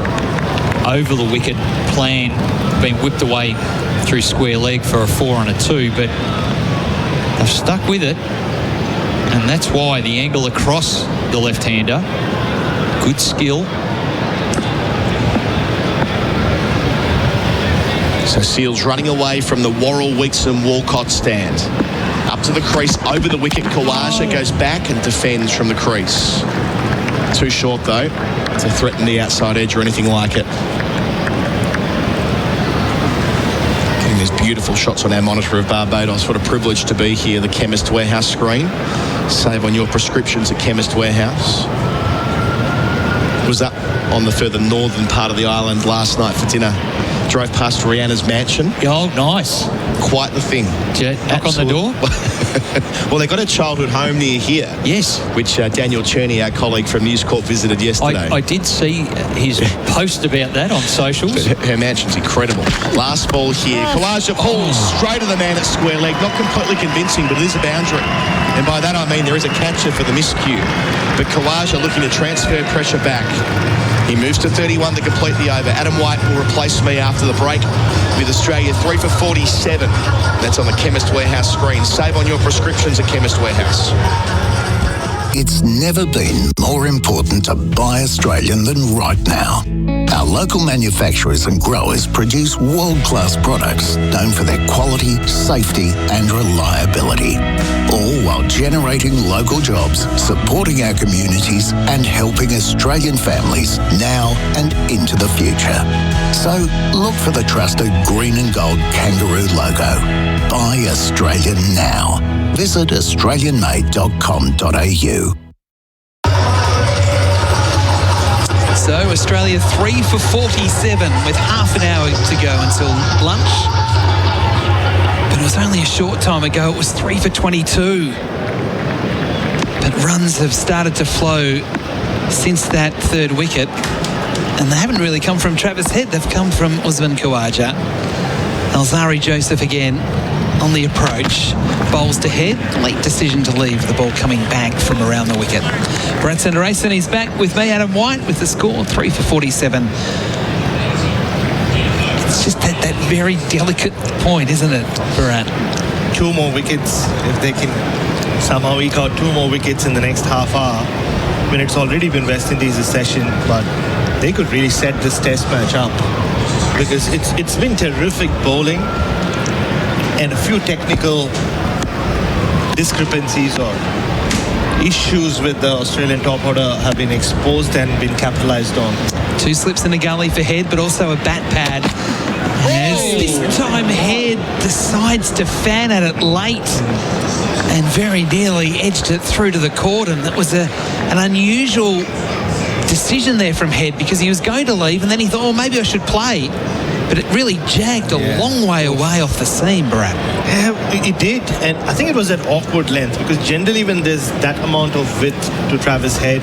S2: over the wicket plan, being whipped away through square leg for a 4 and a 2, but they've stuck with it. And that's why the angle across the left-hander, good skill.
S1: So Seals running away from the Worrell, Weeks and Walcott stand. Up to the crease, over the wicket, Kawaja goes back and defends from the crease. Too short though to threaten the outside edge or anything like it. Getting these beautiful shots on our monitor of Barbados. What a privilege to be here, the Chemist Warehouse screen. Save on your prescriptions at Chemist Warehouse. Was up on the further northern part of the island last night for dinner. Drove past Rihanna's mansion.
S2: Oh, nice.
S1: Quite the thing.
S2: Did you knock on the door?
S1: Well, they got a childhood home near here.
S2: Yes.
S1: Which Daniel Cherney, our colleague from News Corp, visited yesterday.
S2: I did see his post about that on socials.
S1: Her mansion's incredible. Last ball here. Kawaja pulls straight to the man at square leg. Not completely convincing, but it is a boundary. And by that I mean there is a catcher for the miscue. But Kawaja looking to transfer pressure back. He moves to 31 to complete the over. Adam White will replace me after the break with Australia 3 for 47. That's on the Chemist Warehouse screen. Save on your prescriptions at Chemist Warehouse.
S19: It's never been more important to buy Australian than right now. Our local manufacturers and growers produce world-class products known for their quality, safety and reliability, all while generating local jobs, supporting our communities and helping Australian families now and into the future. So look for the trusted green and gold kangaroo logo. Buy Australian now. Visit australianmade.com.au.
S7: So Australia 3 for 47 with half an hour to go until lunch. But it was only a short time ago. It was 3 for 22. But runs have started to flow since that third wicket. And they haven't really come from Travis Head. They've come from Usman Khawaja. Alzari Joseph again on the approach. Bowls to Head. Late decision to leave. The ball coming back from around the wicket. Bharat Sundaresan is back with me, Adam White, with the score 3 for 47. It's just that very delicate point, isn't it, Bharat?
S3: 2 more wickets. If they can somehow eke out 2 more wickets in the next half hour. I mean, it's already been West Indies' session, but they could really set this test match up. Because it's been terrific bowling and a few technical discrepancies or issues with the Australian top order have been exposed and been capitalised on.
S7: 2 slips in the gully for Head, but also a bat pad. As this time Head decides to fan at it late and very nearly edged it through to the cordon. That was an unusual decision there from Head because he was going to leave and then he thought, oh, maybe I should play. But it really jagged a long way away off the seam, Bharat.
S3: Yeah, it did. And I think it was at awkward length because generally when there's that amount of width to Travis Head,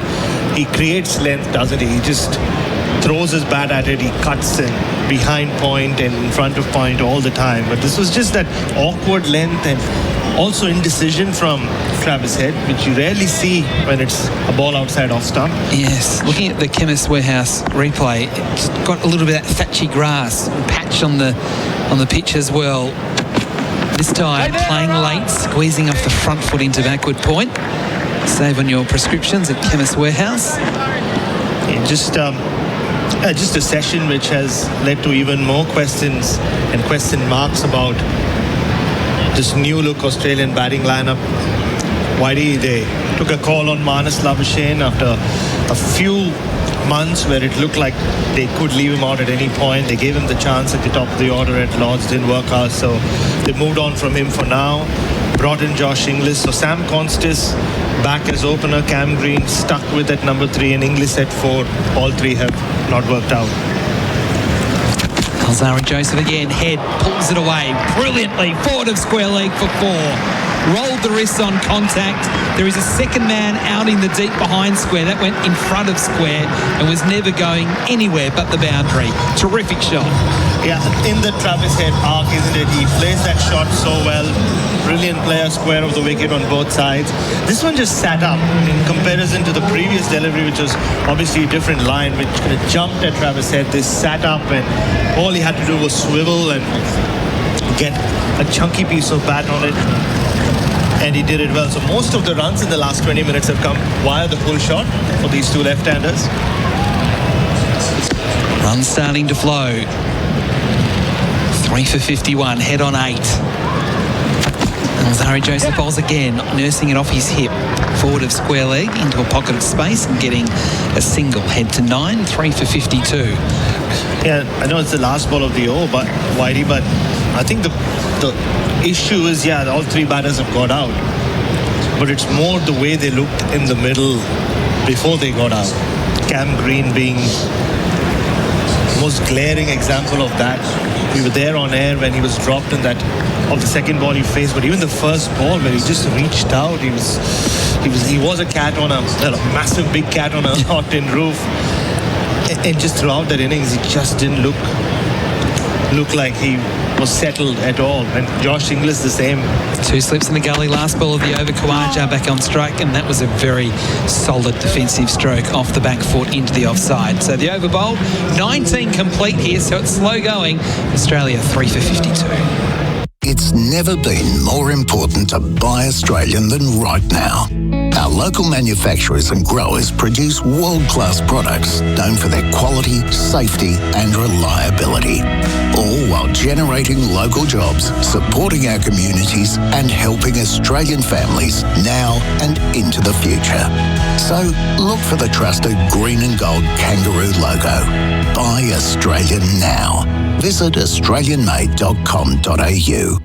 S3: he creates length, doesn't he? He just throws his bat at it, he cuts in behind point and in front of point all the time. But this was just that awkward length and also indecision from Travis Head, which you rarely see when it's a ball outside off stump.
S7: Yes, looking at the Chemist Warehouse replay, it's got a little bit of that thatchy grass patch on the pitch as well. This time playing late, squeezing off the front foot into backward point. Save on your prescriptions at Chemist Warehouse.
S3: And just a session which has led to even more questions and question marks about this new look Australian batting lineup. Whitey, they took a call on Marnus Labuschagne after a few months where it looked like they could leave him out at any point. They gave him the chance at the top of the order at Lords, didn't work out, so they moved on from him for now. Brought in Josh Inglis, so Sam Constis back as opener, Cam Green stuck with at number 3 and Inglis at 4. All 3 have not worked out.
S7: Alzari Joseph again, Head pulls it away brilliantly, forward of square leg for 4. Rolled the wrists on contact. There is a second man out in the deep behind square. That went in front of square and was never going anywhere but the boundary. Terrific shot.
S3: Yeah, in the Travis Head arc, isn't it? He plays that shot so well. Brilliant player, square of the wicket on both sides. This one just sat up in comparison to the previous delivery, which was obviously a different line, which jumped at Travis Head. This sat up and all he had to do was swivel and get a chunky piece of bat on it. And he did it well. So most of the runs in the last 20 minutes have come via the pull shot for these 2 left-handers.
S7: Runs starting to flow. 3 for 51, Head on 8. Alzari Joseph bowls again, nursing it off his hip. Forward of square leg into a pocket of space and getting a single. Head to 9, 3 for 52.
S3: Yeah, I know it's the last ball of the over, but Whitey, but I think the issue is, all 3 batters have got out. But it's more the way they looked in the middle before they got out. Cam Green being the most glaring example of that. we were there on air when he was dropped in that of the second ball he faced, but even the first ball where he just reached out, he was a cat on a massive big cat on a hot tin roof, and just throughout that innings he just didn't look like he was settled at all. And Josh Inglis the same.
S7: 2 slips in the gully, last ball of the over, Khawaja back on strike, and that was a very solid defensive stroke off the back foot into the offside. So the over bowl, 19 complete here, so it's slow going. Australia 3 for 52.
S19: It's never been more important to buy Australian than right now. Our local manufacturers and growers produce world-class products known for their quality, safety and reliability, all while generating local jobs, supporting our communities and helping Australian families now and into the future. So look for the trusted green and gold kangaroo logo. Buy Australian now. Visit australianmade.com.au.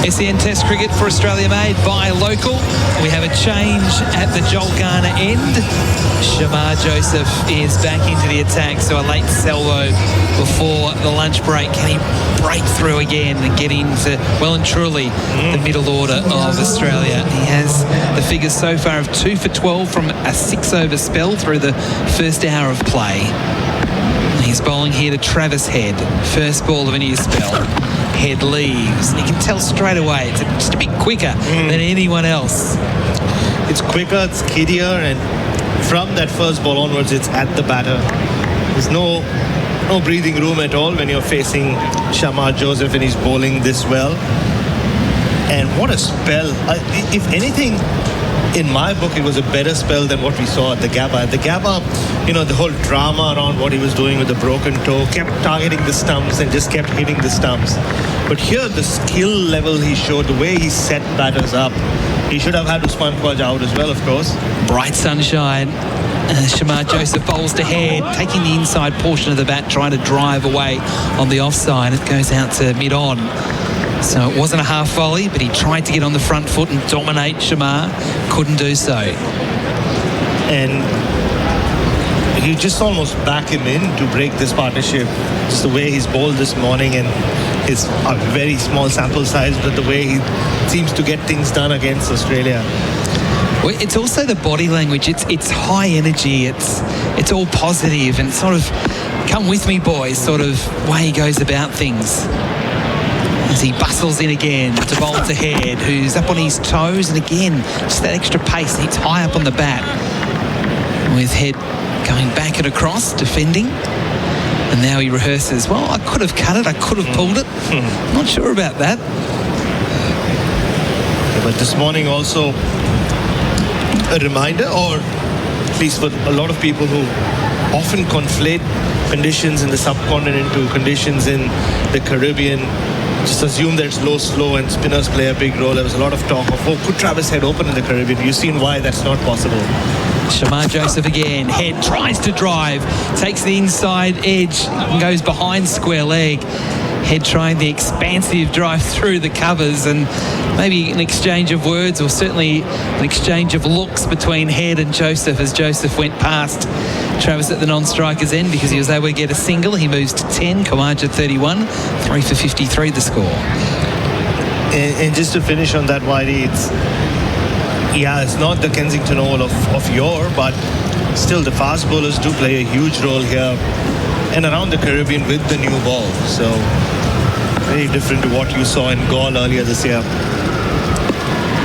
S7: SEN Test cricket for Australia made by local. We have a change at the Joel Garner end. Shamar Joseph is back into the attack, so a late salvo before the lunch break. Can he break through again and get into, well and truly, the middle order of Australia? He has the figures so far of 2 for 12 from a 6-over spell through the first hour of play. He's bowling here to Travis Head. First ball of any spell. Head leaves. And you can tell straight away it's just a bit quicker than anyone else.
S3: It's quicker, it's kiddier, and from that first ball onwards, it's at the batter. There's no breathing room at all when you're facing Shamar Joseph and he's bowling this well. And what a spell. If anything, in my book, it was a better spell than what we saw at the Gabba. At the Gabba, the whole drama around what he was doing with the broken toe, kept targeting the stumps and just kept hitting the stumps. But here, the skill level he showed, the way he set batters up, he should have had Usman Khwaja out as well, of course.
S7: Bright sunshine. Shamar Joseph bowls to Head, taking the inside portion of the bat, trying to drive away on the offside. It goes out to mid-on. So it wasn't a half volley, but he tried to get on the front foot and dominate Shamar. Couldn't do so.
S3: And you just almost back him in to break this partnership. Just the way he's bowled this morning, and it's a very small sample size, but the way he seems to get things done against Australia.
S7: Well, it's also the body language. It's high energy. It's all positive and sort of come with me, boys, sort of way he goes about things. As he bustles in again to bowl to Head, who's up on his toes, and again, just that extra pace. He's high up on the bat. With Head going back and across, defending. And now he rehearses, well, I could have cut it, I could have pulled it. Not sure about that.
S3: But this morning also a reminder, or at least for a lot of people who often conflate conditions in the subcontinent to conditions in the Caribbean, just assume that it's low, slow, and spinners play a big role. There was a lot of talk of, could Travis Head open in the Caribbean? You've seen why that's not possible.
S7: Shamar Joseph again. Head tries to drive, takes the inside edge, and goes behind square leg. Head trying the expansive drive through the covers, and maybe an exchange of words, or certainly an exchange of looks between Head and Joseph as Joseph went past Travis at the non-striker's end, because he was able to get a single. He moves to 10, Khawaja 31, 3 for 53 the score.
S3: And just to finish on that, Whitey, it's not the Kensington Oval of yore, but still the fast bowlers do play a huge role here and around the Caribbean with the new ball. So very different to what you saw in Gaul earlier this year.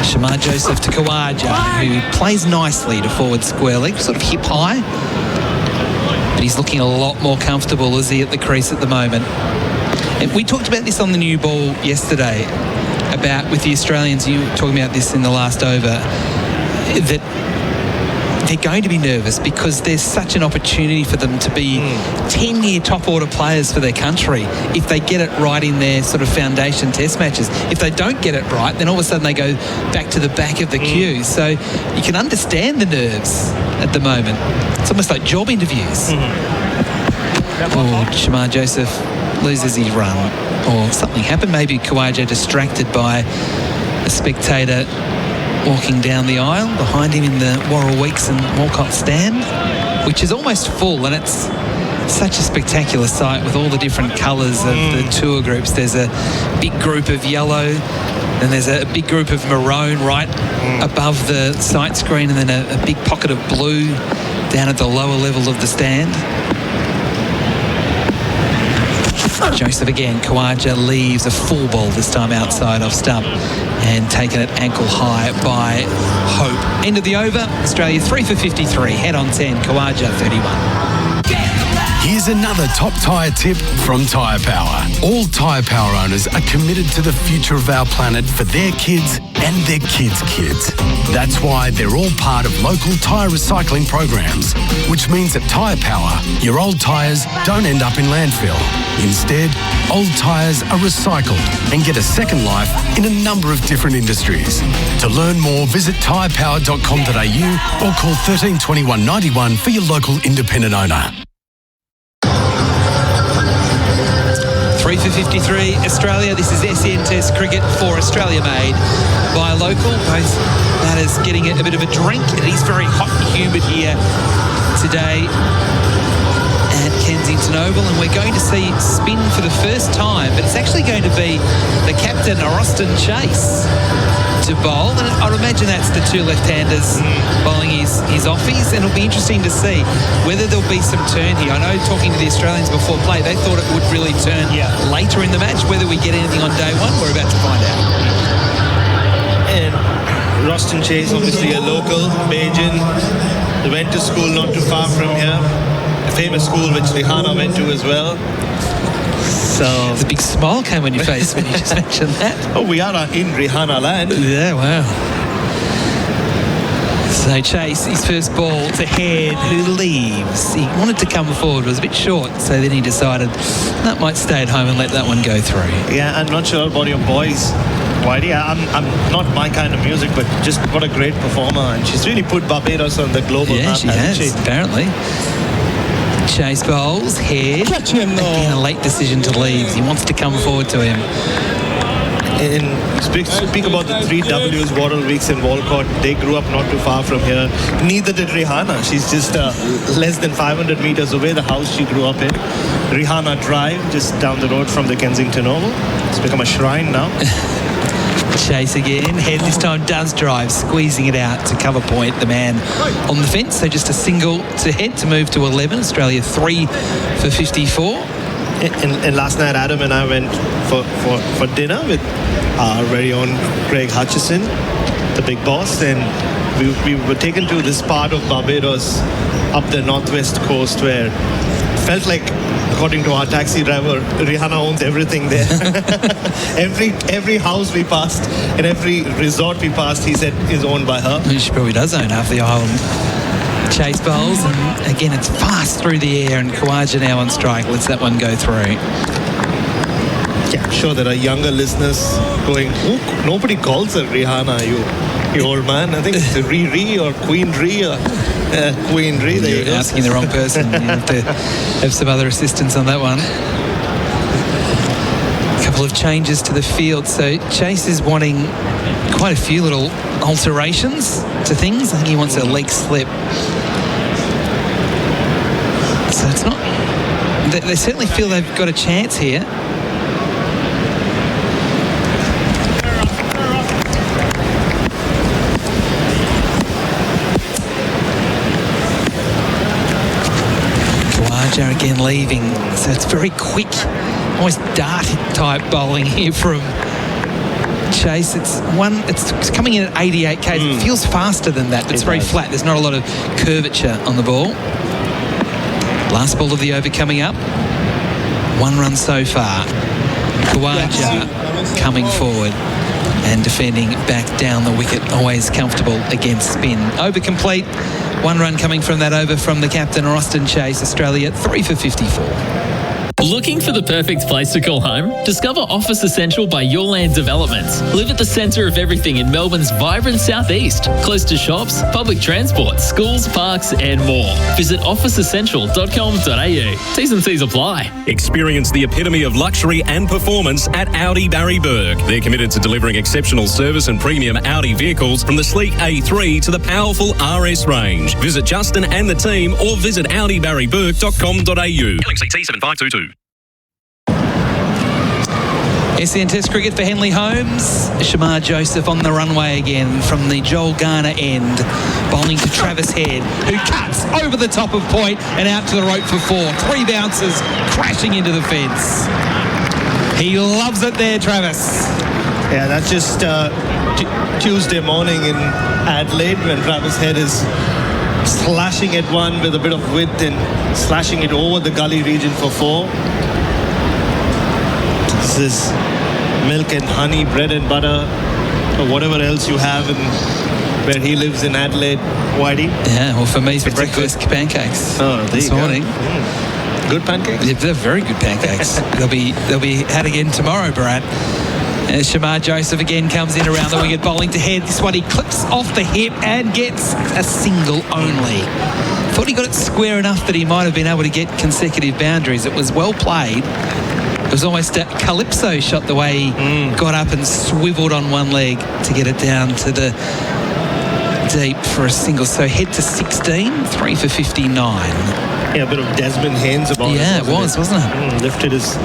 S7: Shamar Joseph to Khawaja, who plays nicely to forward square leg, sort of hip high. But he's looking a lot more comfortable, is he, at the crease at the moment. And we talked about this on the new ball yesterday, about with the Australians, you were talking about this in the last over, that they're going to be nervous because there's such an opportunity for them to be 10-year top order players for their country if they get it right in their sort of foundation test matches. If they don't get it right, then all of a sudden they go back to the back of the queue. So you can understand the nerves at the moment. It's almost like job interviews. Shamar Joseph loses his run, or something happened. Maybe Khawaja distracted by a spectator walking down the aisle behind him in the Warrell Weeks and Walcott stand, which is almost full, and it's such a spectacular sight with all the different colours of the tour groups. There's a big group of yellow, and there's a big group of maroon right above the sight screen, and then a big pocket of blue down at the lower level of the stand. Joseph again. Khawaja leaves a full ball this time outside off stump and taken it ankle high by Hope. End of the over. Australia 3 for 53. Head on 10. Khawaja 31.
S9: Here's another top tyre tip from Tyre Power. All Tyre Power owners are committed to the future of our planet for their kids and their kids' kids. That's why they're all part of local tyre recycling programs, which means at Tyre Power, your old tyres don't end up in landfill. Instead, old tyres are recycled and get a second life in a number of different industries. To learn more, visit tyrepower.com.au or call 13 21 91 for your local independent owner.
S7: 3 for 53, Australia. This is SEN Test cricket for Australia made by a local. Both batters getting a bit of a drink. It is very hot and humid here today at Kensington Oval, and we're going to see spin for the first time, but it's actually going to be the captain, Austin Chase, to bowl, and I'd imagine that's the two left-handers bowling his offies, and it'll be interesting to see whether there'll be some turn here. I know talking to the Australians before play, they thought it would really turn later in the match. Whether we get anything on day one, we're about to find out.
S3: And Austin Chase, obviously a local, Beijing, they went to school not too far from here, a famous school which Rihanna went to as well. So
S7: the big smile came on your face when you just mentioned that.
S3: Oh, we are in Rihanna land.
S7: Yeah, wow. So Chase, his first ball to Head, who leaves. He wanted to come forward, was a bit short, so then he decided that might stay at home and let that one go through.
S3: Yeah, I'm not sure about your boys. Idea. I'm not my kind of music, but just what a great performer, and she's really put Barbados on the global map,
S7: she has, apparently. Chase bowls, Head.
S3: Catch him, no.
S7: Again, a late decision to leave. He wants to come forward to him.
S3: And speak about the 3 Ws, Waddle, Weeks and Walcott. They grew up not too far from here. Neither did Rihanna. She's just less than 500 meters away, the house she grew up in. Rihanna Drive, just down the road from the Kensington Oval. It's become a shrine now.
S7: Chase again. Head this time does drive, squeezing it out to cover point, the man on the fence. So just a single to Head to move to 11. Australia 3 for 54.
S3: And last night, Adam and I went for dinner with our very own Craig Hutchison, the big boss, and we were taken to this part of Barbados up the northwest coast where it felt like, according to our taxi driver, Rihanna owns everything there. every house we passed and every resort we passed, he said, is owned by her.
S7: She probably does own half the island. Chase bowls, and again it's fast through the air, and Khawaja now on strike. Lets that one go through.
S3: Yeah, I'm sure there are younger listeners going, oh, nobody calls her Rihanna, you old man. I think it's Riri or Queen Ree or Queen Ree.
S7: You're asking the wrong person. You have to have some other assistance on that one. A couple of changes to the field. So Chase is wanting quite a few little alterations to things. I think he wants a leg slip. So it's not... They certainly feel they've got a chance here. Khawaja again leaving. So it's very quick, almost dart type bowling here from Chase. It's coming in at 88 k's. It feels faster than that, but it's very flat. There's not a lot of curvature on the ball. Last ball of the over coming up. 1 run so far. Khawaja coming forward and defending back down the wicket, always comfortable against spin. Over complete. 1 run coming from that over from the captain, Austin Chase. Australia 3 for 54.
S11: Looking for the perfect place to call home? Discover Office Essential by Your Land Developments. Live at the centre of everything in Melbourne's vibrant southeast, close to shops, public transport, schools, parks and more. Visit officeessential.com.au. T's and C's apply.
S22: Experience the epitome of luxury and performance at Audi Barry Burke. They're committed to delivering exceptional service and premium Audi vehicles from the sleek A3 to the powerful RS range. Visit Justin and the team or visit audibarryburke.com.au. LXCT 7522.
S7: SEN Test cricket for Henley Holmes. Shamar Joseph on the runway again from the Joel Garner end, bowling to Travis Head, who cuts over the top of point and out to the rope for 4. 3 bounces crashing into the fence. He loves it there, Travis.
S3: Yeah, that's just Tuesday morning in Adelaide when Travis Head is slashing at one with a bit of width and slashing it over the gully region for 4. This is milk and honey, bread and butter, or whatever else you have in where he lives in Adelaide, Whitey.
S7: Yeah, well, for me, it's breakfast pancakes this morning.
S3: Good pancakes?
S7: Yeah, they're very good pancakes. they'll be had again tomorrow, Bharat. Shamar Joseph again comes in around the wicket, bowling to Head. This one he clips off the hip and gets a single only. Thought he got it square enough that he might have been able to get consecutive boundaries. It was well played. It was almost a calypso shot the way he got up and swiveled on one leg to get it down to the deep for a single. So Head to 16, 3 for 59.
S3: Yeah, a bit of Desmond Haynes about it.
S7: Yeah, wasn't it?
S3: Lifted his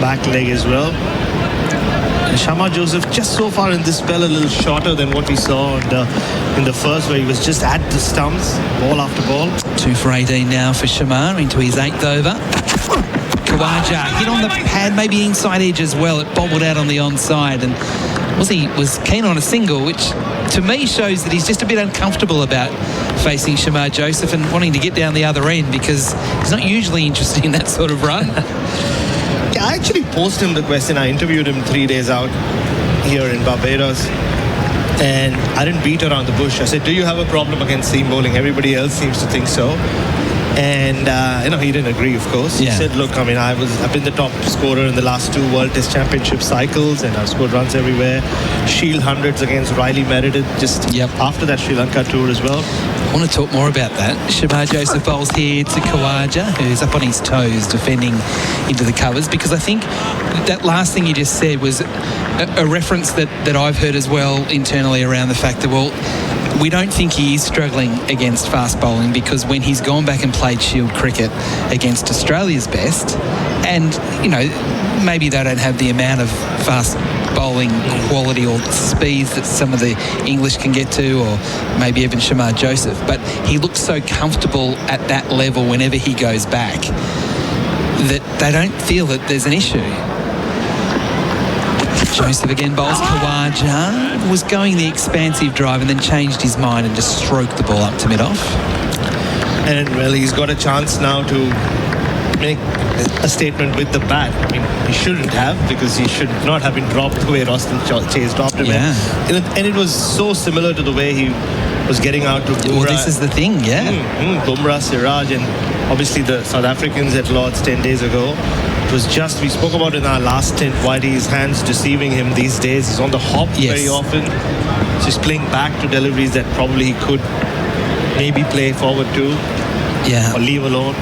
S3: back leg as well. And Shamar Joseph just so far in this spell a little shorter than what we saw in the first, where he was just at the stumps, ball after ball.
S7: 2 for 18 now for Shamar into his 8th over. Khawaja hit on the pad, maybe inside edge as well. It bobbled out on the onside, and was keen on a single, which to me shows that he's just a bit uncomfortable about facing Shamar Joseph and wanting to get down the other end, because he's not usually interested in that sort of run.
S3: Yeah, I actually posed him the question. I interviewed him 3 days out here in Barbados, and I didn't beat around the bush. I said, do you have a problem against seam bowling? Everybody else seems to think so. And he didn't agree, of course.
S7: Yeah.
S3: He said, look, I've been the top scorer in the last 2 World Test Championship cycles, and I've scored runs everywhere. Shield hundreds against Riley Meredith just after that Sri Lanka tour as well.
S7: I want to talk more about that. Shamar Joseph bowls here to Khawaja, who's up on his toes defending into the covers, because I think that last thing you just said was a reference that I've heard as well internally around the fact that, well, we don't think he is struggling against fast bowling, because when he's gone back and played Shield cricket against Australia's best, and, maybe they don't have the amount of fast bowling quality or speeds that some of the English can get to, or maybe even Shamar Joseph, but he looks so comfortable at that level whenever he goes back that they don't feel that there's an issue. Joseph again bowls. Khawaja was going the expansive drive and then changed his mind and just stroked the ball up to mid-off.
S3: And, well, he's got a chance now to make a statement with the bat. He shouldn't have, because he should not have been dropped the way Roston Chase dropped him.
S7: Yeah.
S3: And it was so similar to the way he was getting out to Bumrah.
S7: Well, this is the thing,
S3: Bumrah, Siraj, and obviously the South Africans at Lord's 10 days ago. It was just, we spoke about in our last stint, Whitey's hands deceiving him these days. He's on the hop very often. Just playing back to deliveries that probably he could maybe play forward to.
S7: Yeah.
S3: Or leave alone.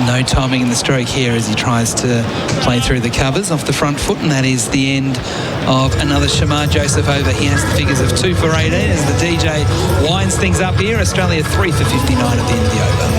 S7: No timing in the stroke here as he tries to play through the covers off the front foot, and that is the end of another Shamar Joseph over. He has the figures of 2 for 18 as the DJ winds things up here. Australia 3 for 59 at the end of the over.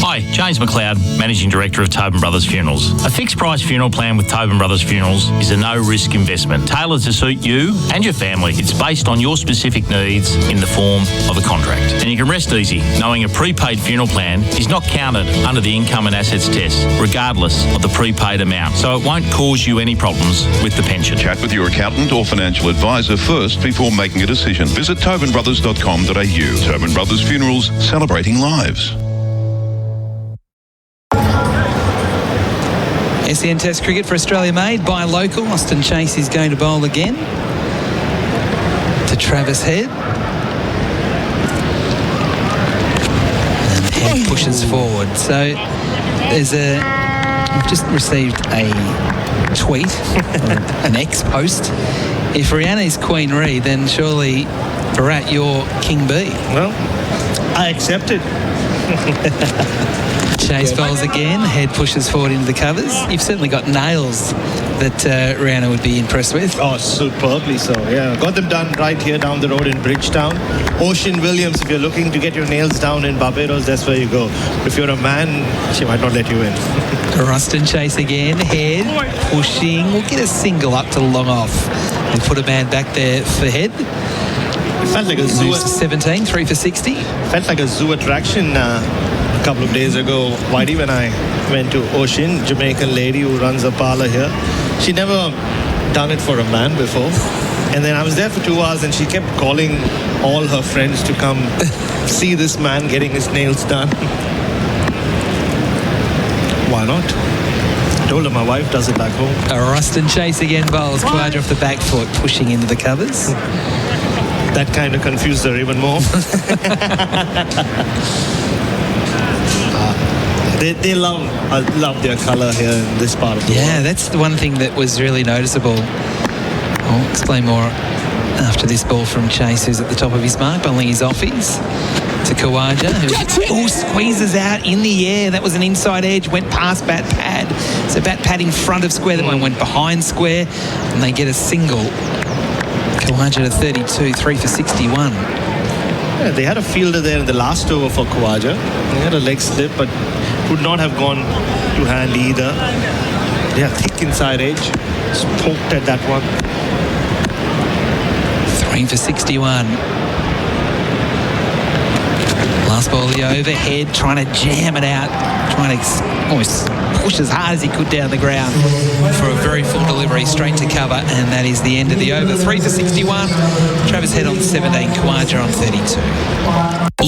S6: Hi, James McLeod, Managing Director of Tobin Brothers Funerals. A fixed price funeral plan with Tobin Brothers Funerals is a no-risk investment tailored to suit you and your family. It's based on your specific needs in the form of a contract. And you can rest easy knowing a prepaid funeral plan is not counted under the income and assets test, regardless of the prepaid amount. So it won't cause you any problems with the pension.
S15: Chat with your accountant or financial advisor first before making a decision. Visit tobinbrothers.com.au. Tobin Brothers Funerals, celebrating lives.
S7: SEN Test cricket for Australia made by local. Austin Chase is going to bowl again to Travis Head. And Head pushes forward. So we've just received a tweet, or an X post. If Rihanna is Queen Ree, then surely, Bharat, you're King B.
S3: Well, I accept it.
S7: Chase bowls again, head pushes forward into the covers. You've certainly got nails that Rihanna would be impressed with.
S3: Oh, superbly so, yeah. Got them done right here down the road in Bridgetown. Ocean Williams, if you're looking to get your nails down in Barbados, that's where you go. If you're a man, she might not let you in.
S7: Ruston Chase again, head, pushing. We'll get a single up to long off. We put a man back there for head.
S3: Felt like a zoo.
S7: 17, 3 for 60.
S3: Felt like a zoo attraction a couple of days ago, Whitey, when I went to Ocean, Jamaican lady who runs a parlor here. She never done it for a man before. And then I was there for 2 hours and she kept calling all her friends to come see this man getting his nails done. Why not? I told her my wife does it back home.
S7: Ruston Chase again bowls Khawaja off the back foot, pushing into the covers.
S3: That kind of confused her even more. They love their colour here in this part of the world.
S7: Yeah, that's the one thing that was really noticeable. I'll explain more after this ball from Chase, who's at the top of his mark, bowling his offies to Khawaja, who squeezes out in the air. That was an inside edge, went past bat pad. So bat pad in front of square, that one went behind square, and they get a single. Khawaja to 32, 3 for 61.
S3: Yeah, they had a fielder there in the last over for Khawaja. He had a leg slip, but would not have gone to hand either. They have thick inside edge. Just poked at that one.
S7: 3 for 61. Last ball, the overhead, trying to jam it out, trying to almost push as hard as he could down the ground for a very full delivery straight to cover, and that is the end of the over. 3 for 61. Travis Head on 17, Khawaja on 32.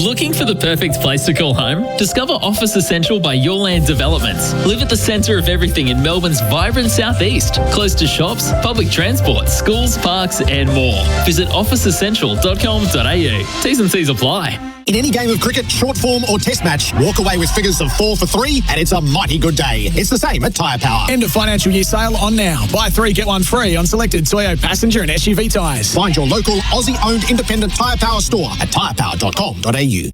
S11: Looking for the perfect place to call home? Discover Office Essential by Your Land Developments. Live at the centre of everything in Melbourne's vibrant southeast, close to shops, public transport, schools, parks and more. Visit officeessential.com.au. T's and C's apply.
S12: In any game of cricket, short form or test match, walk away with figures of 4 for 3 and it's a mighty good day. It's the same at Tyre Power.
S13: End of financial year sale on now. Buy 3, get 1 free on selected Toyo passenger and SUV tyres.
S12: Find your local Aussie-owned independent Tyre Power store at tyrepower.com.au.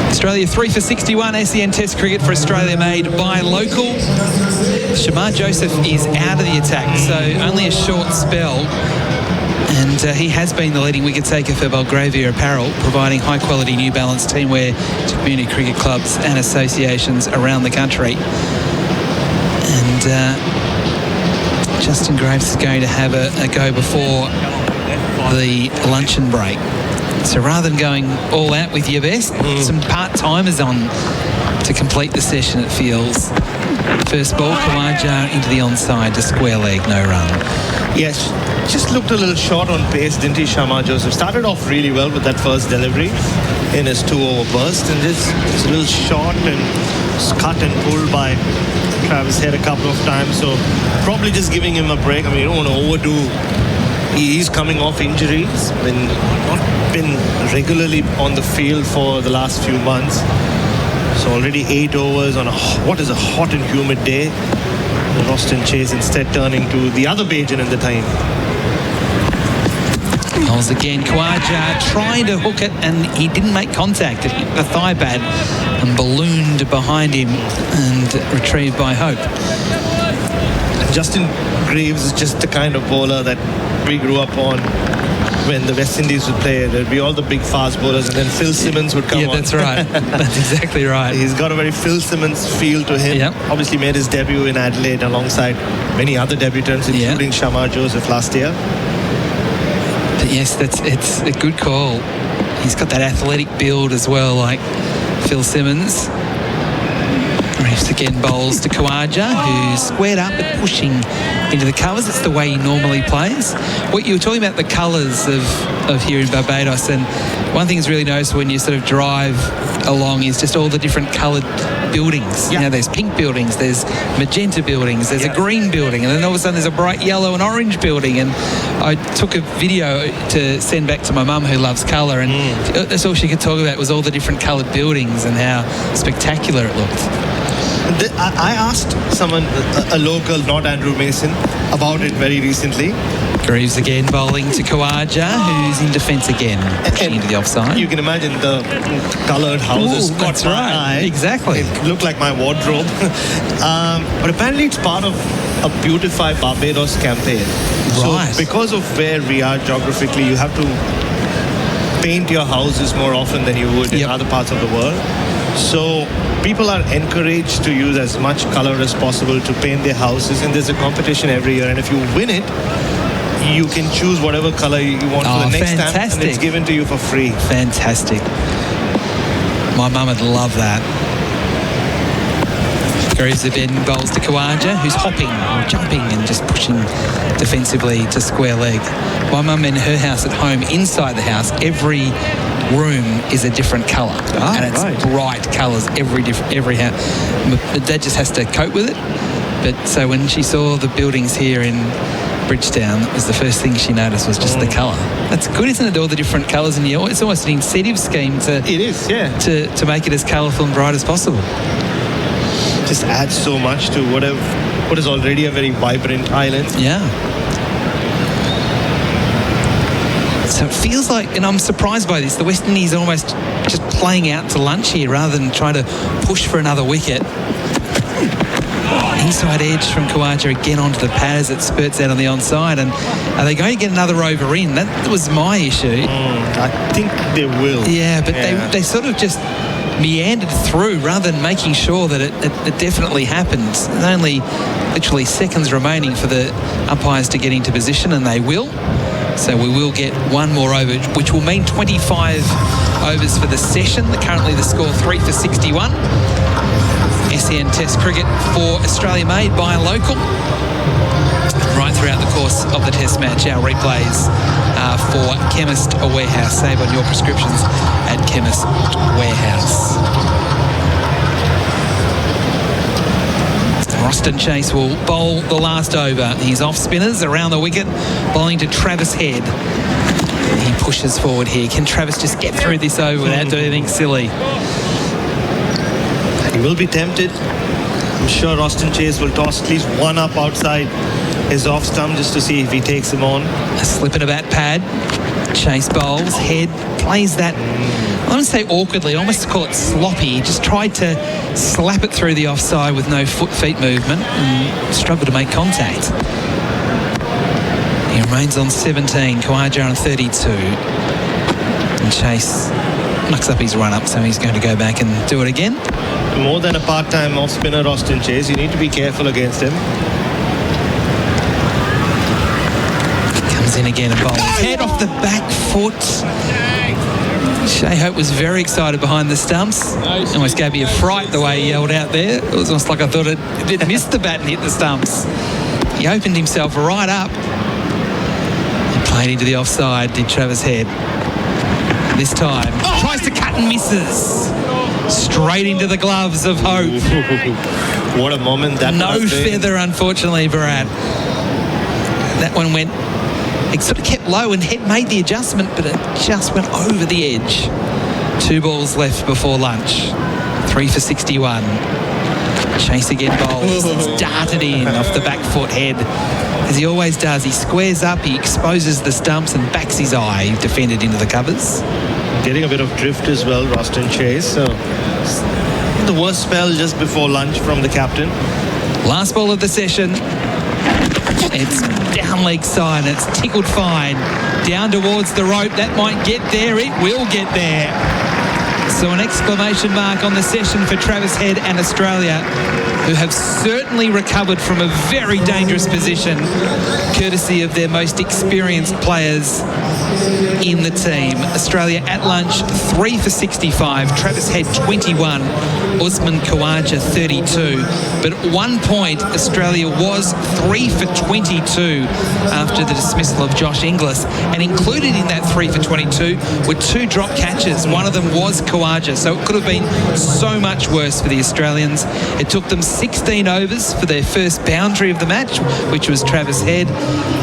S7: Australia 3 for 61. SEN Test cricket for Australia made by local. Shamar Joseph is out of the attack, so only a short spell. And he has been the leading wicket taker for Belgravia Apparel, providing high-quality New Balance teamwear to community cricket clubs and associations around the country. And Justin Graves is going to have a go before the luncheon break. So rather than going all out with your best, some part-timers on to complete the session, it feels. First ball, Khawaja into the onside to square leg, no run.
S3: Yes, just looked a little short on pace, didn't he, Shamar Joseph? Started off really well with that first delivery in his 2-over burst, and just a little short and cut and pulled by Travis Head a couple of times. So probably just giving him a break. I mean, you don't want to overdo. He's coming off injuries, not been regularly on the field for the last few months. So already 8 overs on what is a hot and humid day. Ruston Chase instead turning to the other Bajan in the time.
S7: Bowls again, Khawaja trying to hook it and he didn't make contact. It hit the thigh pad and ballooned behind him and retrieved by Hope.
S3: Justin Graves is just the kind of bowler that we grew up on when the West Indies would play. There'd be all the big fast bowlers and then Phil Simmons would come on.
S7: Yeah, that's right. That's exactly right.
S3: He's got a very Phil Simmons feel to him.
S7: Yep.
S3: Obviously made his debut in Adelaide alongside many other debutants, including Shamar Joseph last year.
S7: But yes, it's a good call. He's got that athletic build as well, like Phil Simmons. Very Reeves again bowls to Khawaja, who's squared up but pushing into the covers. It's the way he normally plays. What you were talking about, the colours of here in Barbados, and one thing that's really noticeable when you sort of drive along is just all the different coloured buildings. You know, there's pink buildings, there's magenta buildings, there's a green building, and then all of a sudden there's a bright yellow and orange building. And I took a video to send back to my mum who loves colour, and that's all she could talk about was all the different coloured buildings and how spectacular it looked.
S3: I asked someone, a local, not Andrew Mason, about it very recently.
S7: Greaves again bowling to Khawaja, who's in defence again, pushing into the offside.
S3: You can imagine the coloured houses.
S7: That's right. Exactly.
S3: It looked like my wardrobe. But apparently it's part of a Beautify Barbados campaign.
S7: Right.
S3: So because of where we are geographically, you have to paint your houses more often than you would in other parts of the world. So people are encouraged to use as much color as possible to paint their houses, and there's a competition every year, and if you win it, you can choose whatever color you want for the next time, and it's given to you for free.
S7: Fantastic. My mum would love that. Greaves again bowls to Khawaja, who's hopping or jumping and just pushing defensively to square leg. My mum in her house at home, inside the house, every room is a different colour, and it's bright colours every house. My dad just has to cope with it. But so when she saw the buildings here in Bridgetown, that was the first thing she noticed was just the colour. That's good, isn't it? All the different colours, and it's almost an incentive scheme to to make it as colourful and bright as possible.
S3: Just adds so much to what is already a very vibrant island.
S7: Yeah. So it feels like, and I'm surprised by this, the West Indies are almost just playing out to lunch here rather than trying to push for another wicket. Inside edge from Khawaja again onto the pad as it spurts out on the onside. And are they going to get another over in? That was my issue.
S3: I think they will.
S7: Yeah, but they sort of just meandered through rather than making sure that it definitely happens. There's only literally seconds remaining for the umpires to get into position, and they will. So we will get one more over, which will mean 25 overs for the session. Currently the score 3 for 61. SEN Test cricket for Australia made by a local. Right throughout the course of the Test match, our replays are for Chemist Warehouse. Save on your prescriptions at Chemist Warehouse. Roston Chase will bowl the last over. He's off spinners around the wicket, bowling to Travis Head. He pushes forward here. Can Travis just get through this over without doing anything silly?
S3: He will be tempted. I'm sure Roston Chase will toss at least one up outside his off stump just to see if he takes him on.
S7: A slip in a bat pad. Chase bowls. Head plays that, I don't say awkwardly, I almost call it sloppy. He just tried to slap it through the offside with no feet movement and struggled to make contact. He remains on 17. Khawaja on 32. And Chase mucks up his run up, so he's going to go back and do it again.
S3: More than a part-time off-spinner, Roston Chase. You need to be careful against him.
S7: Comes in again and bowls. Head off the back foot. Shea Hope was very excited behind the stumps. Almost gave me a fright the way he yelled out there. It was almost like I thought it did miss the bat and hit the stumps. He opened himself right up. He played into the offside, did Travis Head. This time, tries to cut and misses. Straight into the gloves of Hope.
S3: What a moment that
S7: No
S3: was.
S7: feather, unfortunately, Bharat. That one went, it sort of kept low and Head made the adjustment, but it just went over the edge. 2 balls left before lunch. 3 for 61. Chase again bowls. It's darted in off the back foot. Head, as he always does, he squares up, he exposes the stumps and backs his eye. He defended into the covers.
S3: Getting a bit of drift as well, Roston Chase. So the worst spell just before lunch from the captain.
S7: Last ball of the session. It's down leg side. It's tickled fine. Down towards the rope. That might get there. It will get there. So an exclamation mark on the session for Travis Head and Australia, who have certainly recovered from a very dangerous position, courtesy of their most experienced players in the team. Australia at lunch, 3 for 65. Travis Head, 21. Usman Khawaja, 32. But at one point, Australia was 3 for 22 after the dismissal of Josh Inglis. And included in that 3 for 22 were 2 drop catches. One of them was Khawaja. So it could have been so much worse for the Australians. It took them 16 overs for their first boundary of the match, which was Travis Head,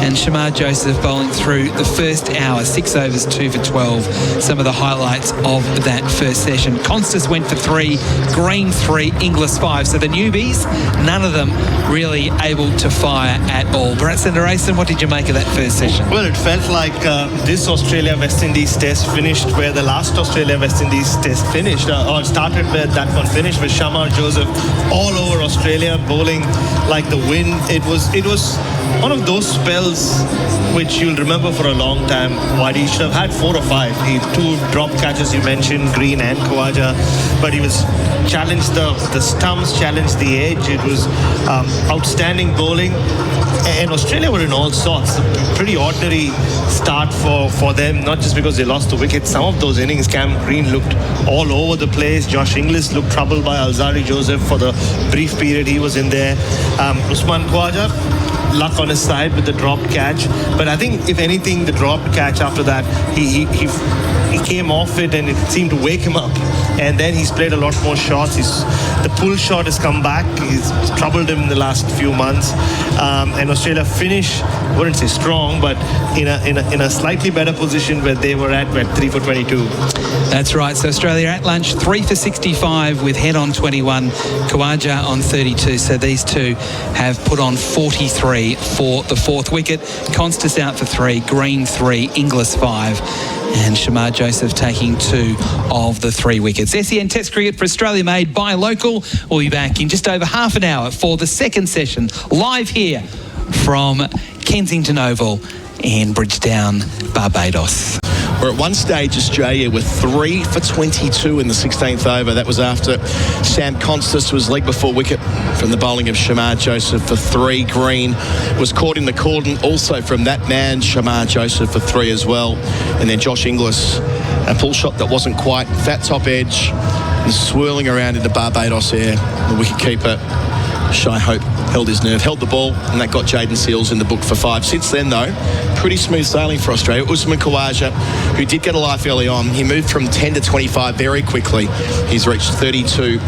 S7: and Shamar Joseph bowling through the first hour, 6 overs, 2 for 12. Some of the highlights of that first session. Constas went for 3, Green 3, Inglis 5. So the newbies, none of them really able to fire at all. Bharat Sundaresan, what did you make of that first session?
S3: Well, it felt like this Australia-West Indies test finished where the last Australia-West Indies test finished, or started where that one finished, with Shamar Joseph all over Australia, bowling like the wind. It was one of those spells which you'll remember for a long time. Why he should have had 4 or 5. He 2 drop catches you mentioned, Green and Khawaja, but he was challenged the stumps, challenged the edge. It was outstanding bowling, and Australia were in all sorts. A pretty ordinary start for them, not just because they lost the wicket. Some of those innings, Cam Green looked all over the place. Josh Inglis looked troubled by Alzari Joseph for the brief period he was in there. Usman Khawaja, luck on his side with the dropped catch, but I think if anything, the dropped catch after that, he came off it and it seemed to wake him up, and then he's played a lot more shots. The pull shot has come back. He's troubled him in the last few months, and Australia finish, I wouldn't say strong, but in a slightly better position where they were at 3 for 22.
S7: That's right. So Australia at lunch, 3 for 65 with Head on 21, Khawaja on 32. So these two have put on 43 for the 4th wicket. Constas out for 3, Green 3, Inglis 5. And Shamar Joseph taking 2 of the 3 wickets. SEN Test Cricket for Australia, made by local. We'll be back in just over half an hour for the second session, live here from Kensington Oval in Bridgetown, Barbados.
S1: Where at one stage Australia were 3 for 22 in the 16th over. That was after Sam Constas was leg before wicket from the bowling of Shamar Joseph for 3. Green was caught in the cordon also from that man, Shamar Joseph, for 3 as well. And then Josh Inglis, a pull shot that wasn't quite, fat top edge, and swirling around into Barbados air. The wicketkeeper, Shai Hope, held his nerve, held the ball, and that got Jaden Seals in the book for 5. Since then, though, pretty smooth sailing for Australia. Usman Khawaja, who did get a life early on, he moved from 10 to 25 very quickly. He's reached 32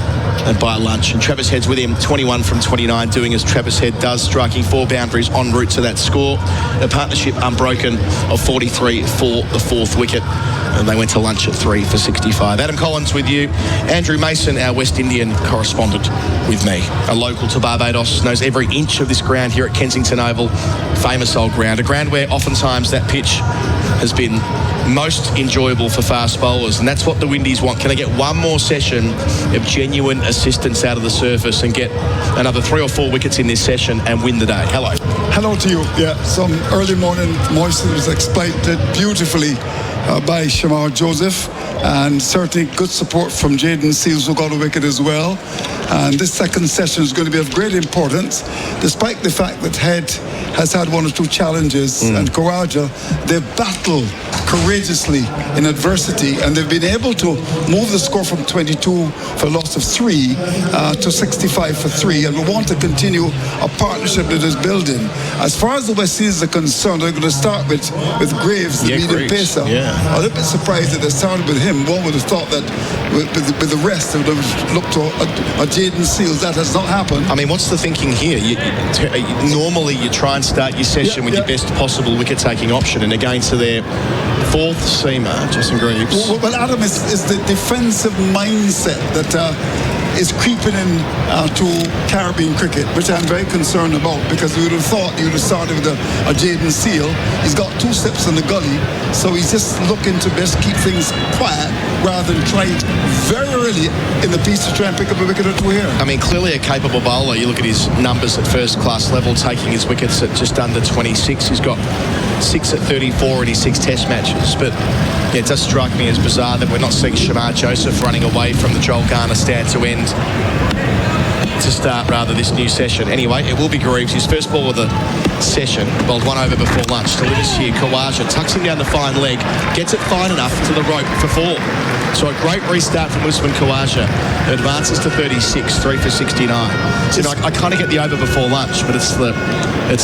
S1: by lunch, and Travis Head's with him, 21 from 29, doing as Travis Head does, striking 4 boundaries en route to that score. A partnership unbroken of 43 for the 4th wicket. And they went to lunch at 3 for 65. Adam Collins with you. Andrew Mason, our West Indian correspondent, with me. A local to Barbados, knows every inch of this ground here at Kensington Oval. Famous old ground. A ground where oftentimes that pitch has been most enjoyable for fast bowlers, and that's what the Windies want. Can they get one more session of genuine assistance out of the surface and get another 3 or 4 wickets in this session and win the day? Hello.
S8: Hello to you. Yeah, some early morning moisture was exploited beautifully by Shamar Joseph, and certainly good support from Jaden Seals, who got a wicket as well. And this second session is going to be of great importance, despite the fact that Head has had 1 or 2 challenges, and Khawaja, they've battled courageously in adversity, and they've been able to move the score from 22 for a loss of 3 to 65 for 3, and we want to continue a partnership that is building. As far as the West Indies are concerned, they're going to start with Graves, the medium pacer. I'm a little bit surprised that they started with him. One would have thought that with the rest, they would have looked to a Jaden Seals. That has not happened.
S1: I mean, what's the thinking here? Normally you try and start your session with your best possible wicket-taking option, and again to their 4th seamer, Justin Greaves.
S8: Well, Adam, is the defensive mindset that is creeping in to Caribbean cricket, which I'm very concerned about, because we would have thought you would have started with a Jaden Seal. He's got 2 steps in the gully, so he's just looking to best keep things quiet rather than try it very early in the piece to try and pick up a wicket or 2 here.
S1: I mean, clearly a capable bowler. You look at his numbers at first-class level, taking his wickets at just under 26. He's got 6 at 34 in his 6 test matches. But yeah, it does strike me as bizarre that we're not seeing Shamar Joseph running away from the Joel Garner stand to end to start rather this new session. Anyway, it will be Greaves, his first ball of the session, bowled 1 over before lunch. Delivers here, Kawaja tucks him down the fine leg, gets it fine enough to the rope for 4. So a great restart from Usman Kawaja, who advances to 36, 3 for 69. So, I kind of get the over before lunch, but it's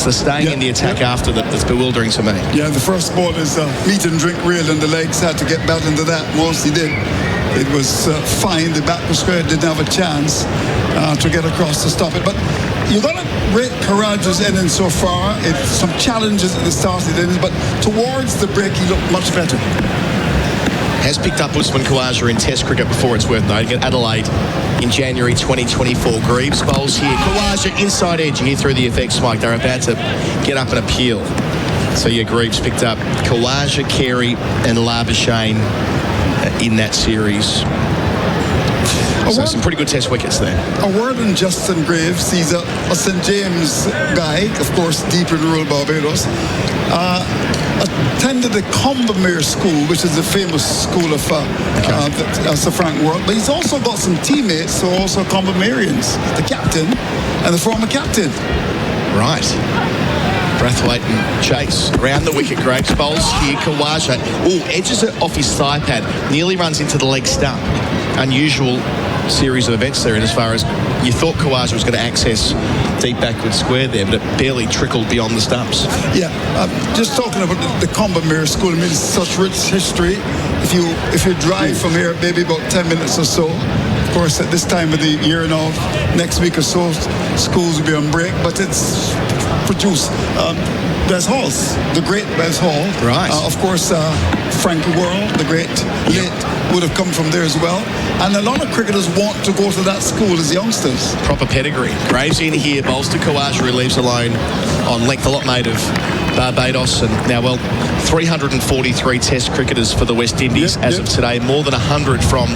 S1: the staying in the attack after that's bewildering to me.
S8: Yeah, the first ball is meat and drink real, and the legs had to get back into that. Once he did, it was fine. The back was square, didn't have a chance to get across to stop it. But you got to rate Kawaja's innings so far. It's some challenges at the start of the innings, but towards the break, he looked much better.
S1: Has picked up Usman Khawaja in Test cricket before, it's worth noting, at Adelaide in January 2024. Greaves bowls here. Khawaja inside edge here through the effects, Mike. They're about to get up and appeal. So yeah, Greaves picked up Khawaja, Carey and Labuschagne in that series. So some pretty good Test wickets there.
S8: A word on Justin Greaves. He's a St. James guy, of course, deep in rural Barbados. Attended the Combermere School, which is a famous school of Sir Frank World. But he's also got some teammates who are also Combermerians. The captain and the former captain.
S1: Right. Brathwaite and Chase around the wicket. Greaves bowls here. Khawaja. Edges it off his thigh pad. Nearly runs into the leg stump. Unusual series of events there, and as far as you thought Khawaja was going to access deep backward square there, but it barely trickled beyond the stumps.
S8: Yeah, just talking about the Combermere School, I mean, it's such rich history. If you drive from here, maybe about 10 minutes or so. Of course, at this time of the year now, next week or so, schools will be on break, but it's produced Bess Hall's, the great Bess Hall.
S1: Right.
S8: Of course, Frankie Worrell, the great late, would have come from there as well. And a lot of cricketers want to go to that school as youngsters.
S1: Proper pedigree. Graves in here, bowls to Khawaja, who leaves alone on length, a lot made of Barbados. And now, 343 Test cricketers for the West Indies as of today, more than 100 from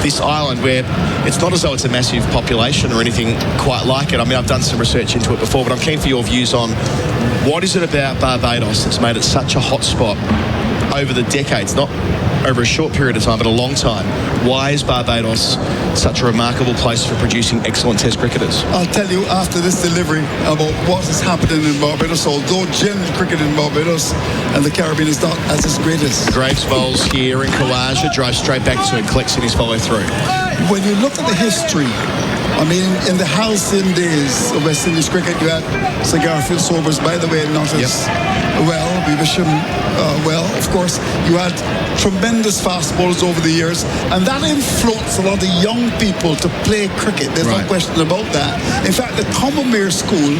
S1: this island, where it's not as though it's a massive population or anything quite like it. I mean, I've done some research into it before, but I'm keen for your views on what is it about Barbados that's made it such a hot spot over the decades, not over a short period of time, but a long time. Why is Barbados such a remarkable place for producing excellent Test cricketers?
S8: I'll tell you after this delivery about what is happening in Barbados, although general cricket in Barbados and the Caribbean is not as its greatest.
S1: Graves bowls here, and Khawaja drives straight back to it, collects in his follow-through.
S8: When you look at the history, I mean, in the halcyon days of West Indies cricket, you had Sir Garfield Sobers, by the way, not as well. We wish him well. Of course, you had tremendous fast bowlers over the years, and that influenced a lot of young people to play cricket. There's no question about that. In fact, the Combermere School,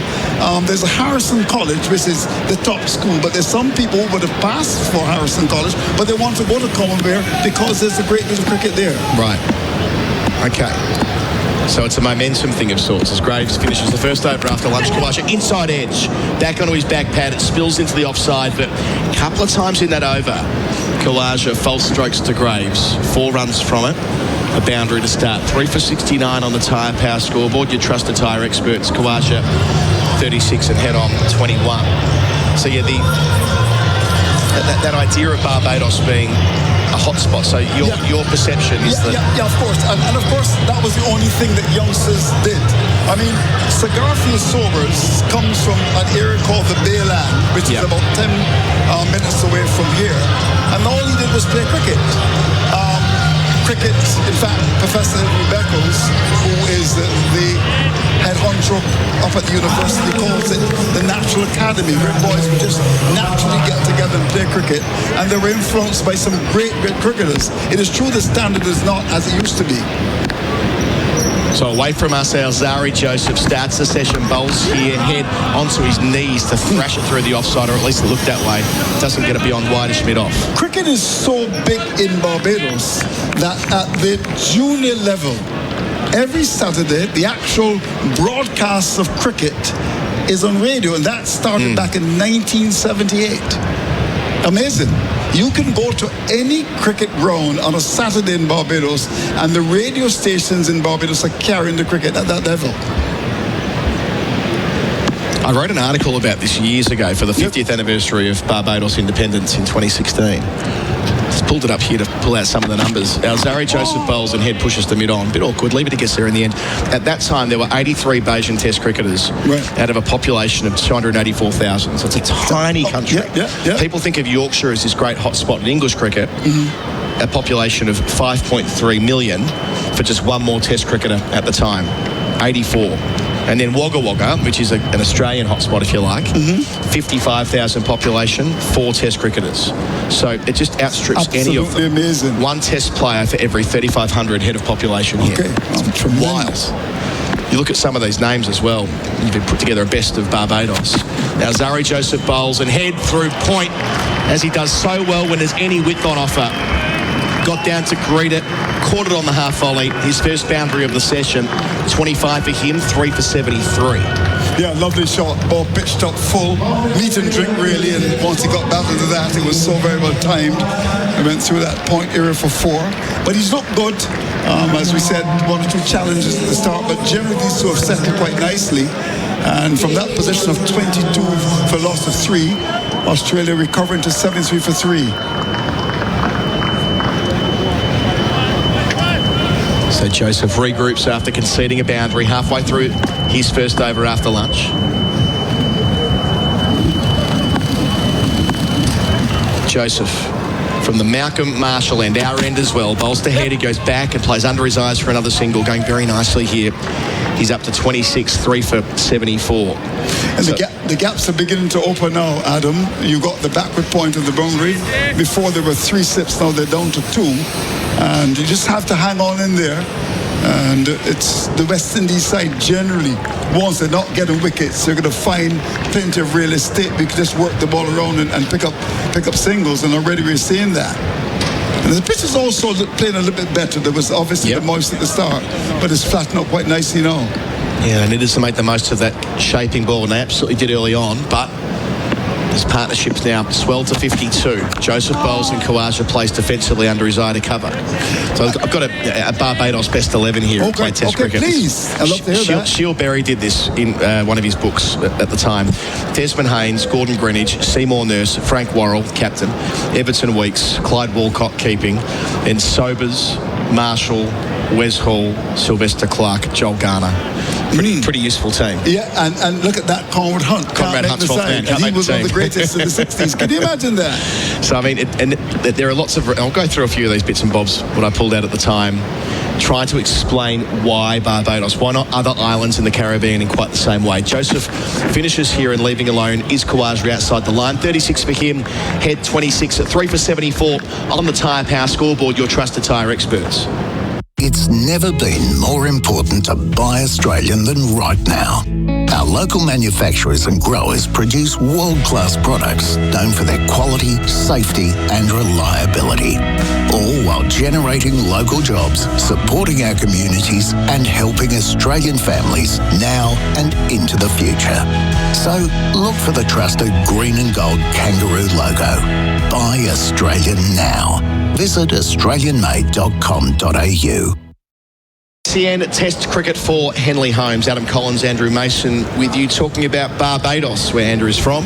S8: there's a Harrison College, which is the top school, but there's some people who would have passed for Harrison College, but they want to go to Combermere because there's a great deal of cricket there.
S1: Right. Okay. So it's a momentum thing of sorts as Graves finishes the first over after lunch. Khawaja inside edge, back onto his back pad. It spills into the offside, but a couple of times in that over, Khawaja false strokes to Graves. 4 runs from it. A boundary to start. 3 for 69 on the tyre power scoreboard. Your trusted tyre experts. Khawaja 36 and head on 21. So yeah, that idea of Barbados being a hotspot. So your perception is that...
S8: Yeah, of course. And of course, that was the only thing that youngsters did. I mean, Sir Garfield Sobers comes from an area called the Bayland, which is about 10 minutes away from here. And all he did was play cricket. Cricket, in fact, Professor Beckles, who is the head honcho up at the university, calls it the Natural Academy, where boys would just naturally get together and play cricket, and they were influenced by some great cricketers. It is true the standard is not as it used to be.
S1: So away from us, our Zari Joseph starts the session, bowls here, head onto his knees to thrash it through the offside, or at least it looked that way. Doesn't get it beyond wideish mid-off.
S8: Cricket is so big in Barbados that at the junior level, every Saturday, the actual broadcast of cricket is on radio, and that started back in 1978. Amazing. You can go to any cricket ground on a Saturday in Barbados, and the radio stations in Barbados are carrying the cricket at that level.
S1: I wrote an article about this years ago for the 50th anniversary of Barbados independence in 2016. Just pulled it up here to pull out some of the numbers. Alzari Joseph bowls and head pushes the mid-on. Bit awkward. Leave it to guess there in the end. At that time, there were 83 Bajan Test cricketers out of a population of 284,000. So it's a tiny country. People think of Yorkshire as this great hotspot in English cricket. A population of 5.3 million for just one more Test cricketer at the time. 84. And then Wagga Wagga, which is an Australian hotspot, if you like, 55,000 population, 4 Test cricketers. So it just outstrips any of them.
S8: Amazing.
S1: One Test player for every 3,500 head of population here. It's wild. You look at some of these names as well. You can put together a best of Barbados. Now Zari Joseph bowls and head through point, as he does so well when there's any width on offer. Got down to greet it, caught it on the half volley. His first boundary of the session, 25 for him, 3 for 73.
S8: Yeah, lovely shot. Ball pitched up full, meat and drink really, and once he got back into that, it was so very well timed. He went through that point area for 4. But he's looked good. As we said, 1 or 2 challenges at the start, but generally these two have settled quite nicely. And from that position of 22 for loss of 3, Australia recovering to 73 for 3.
S1: So Joseph regroups after conceding a boundary halfway through his first over after lunch. Joseph from the Malcolm Marshall end, our end as well, bowls to head, he goes back and plays under his eyes for another single, going very nicely here. He's up to 26, 3 for 74.
S8: And the gaps are beginning to open now, Adam. You got the backward point of the boundary. Before there were 3 slips, now they're down to 2. And you just have to hang on in there. And it's the West Indies side generally, once they're not getting wickets, they're going to find plenty of real estate. We can just work the ball around and pick up singles, and already we're seeing that. And the pitch is also playing a little bit better. There was obviously the moist at the start, but it's flattened up quite nicely now.
S1: Yeah, and it is to make the most of that shaping ball, and they absolutely did early on, but his partnership's now swelled to 52. Joseph bowls and Khawaja plays defensively under his eye to cover. So I've got a Barbados best 11 here at Play Test Cricket.
S8: Please. I'd love to hear that.
S1: Shiel Berry did this in one of his books at the time. Desmond Haynes, Gordon Greenidge, Seymour Nurse, Frank Worrell, captain, Everton Weeks, Clyde Walcott keeping, then Sobers, Marshall, Wes Hall, Sylvester Clark, Joel Garner. Pretty useful team.
S8: Yeah, and look at that, Conrad Hunt.
S1: Conrad Hunt's 12th man.
S8: And he was one of the greatest in the 60s. Can you imagine that?
S1: So, I mean, and there are lots of... I'll go through a few of these bits and bobs, what I pulled out at the time, trying to explain why Barbados, why not other islands in the Caribbean in quite the same way. Joseph finishes here and leaving alone is Khawaja outside the line. 36 for him, head 26 at 3 for 74 on the Tyre Power scoreboard, your trusted tyre experts.
S19: It's never been more important to buy Australian than right now. Our local manufacturers and growers produce world-class products known for their quality, safety and reliability, all while generating local jobs, supporting our communities and helping Australian families now and into the future. So look for the trusted green and gold kangaroo logo. Buy Australian now. Visit australianmade.com.au.
S1: SEN Test Cricket for Henley Holmes. Adam Collins, Andrew Mason with you, talking about Barbados, where Andrew is from.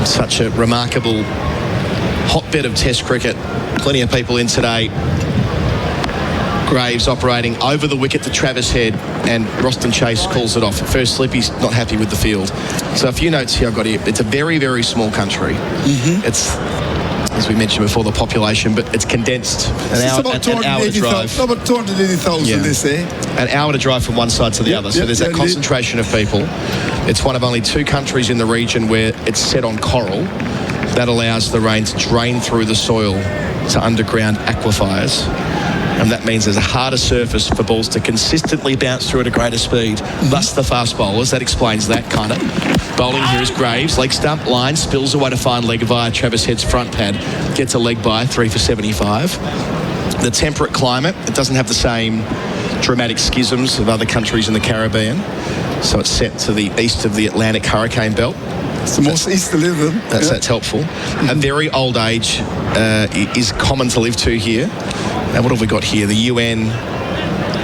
S1: Such a remarkable hotbed of Test cricket. Plenty of people in today. Graves operating over the wicket to Travis Head, and Roston Chase calls it off. First slip, he's not happy with the field. So a few notes here I've got here. It's a very, very small country. It's, as we mentioned before, the population, but it's condensed. An hour to drive.
S8: About 280,000, they say.
S1: An hour to drive from one side to the other. So there's that concentration of people. It's one of only 2 countries in the region where it's set on coral. That allows the rain to drain through the soil to underground aquifers. And that means there's a harder surface for balls to consistently bounce through at a greater speed. Thus the fast bowlers. That explains that, kind of. Bowling here is Graves. Leg stump, line, spills away to find leg via Travis Head's front pad. Gets a leg by, 3 for 75. The temperate climate, it doesn't have the same dramatic schisms of other countries in the Caribbean. So it's set to the east of the Atlantic hurricane belt.
S8: It's the most easterly of them.
S1: That's helpful. A very old age is common to live to here. Now, what have we got here? The UN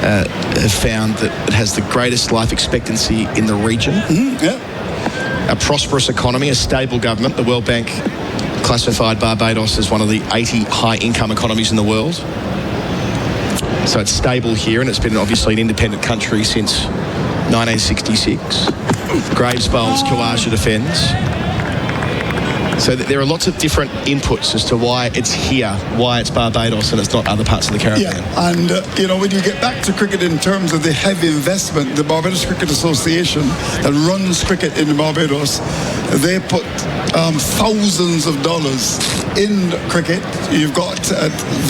S1: have found that it has the greatest life expectancy in the region. a prosperous economy, a stable government. The World Bank classified Barbados as one of the 80 high-income economies in the world. So it's stable here, and it's been obviously an independent country since 1966. Graves bowls, Khawaja defends. So there are lots of different inputs as to why it's here, why it's Barbados and it's not other parts of the Caribbean.
S8: Yeah, and when you get back to cricket in terms of the heavy investment, the Barbados Cricket Association that runs cricket in Barbados, they put thousands of dollars in cricket. You've got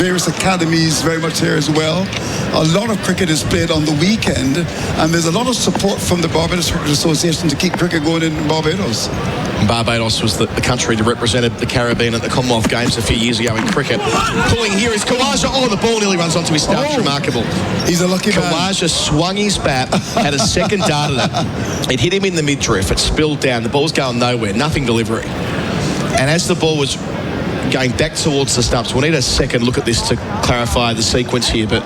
S8: various academies very much here as well. A lot of cricket is played on the weekend, and there's a lot of support from the Barbados Cricket Association to keep cricket going in Barbados.
S1: Barbados was the country that represented the Caribbean at the Commonwealth Games a few years ago in cricket. Pulling here is Khawaja. Oh, the ball nearly runs onto his stumps. Remarkable.
S8: He's a lucky man.
S1: Khawaja swung his bat, had a second dart at it. It hit him in the midriff. It spilled down. The ball's going nowhere. Nothing delivery. And as the ball was going back towards the stumps, we'll need a second look at this to clarify the sequence here, but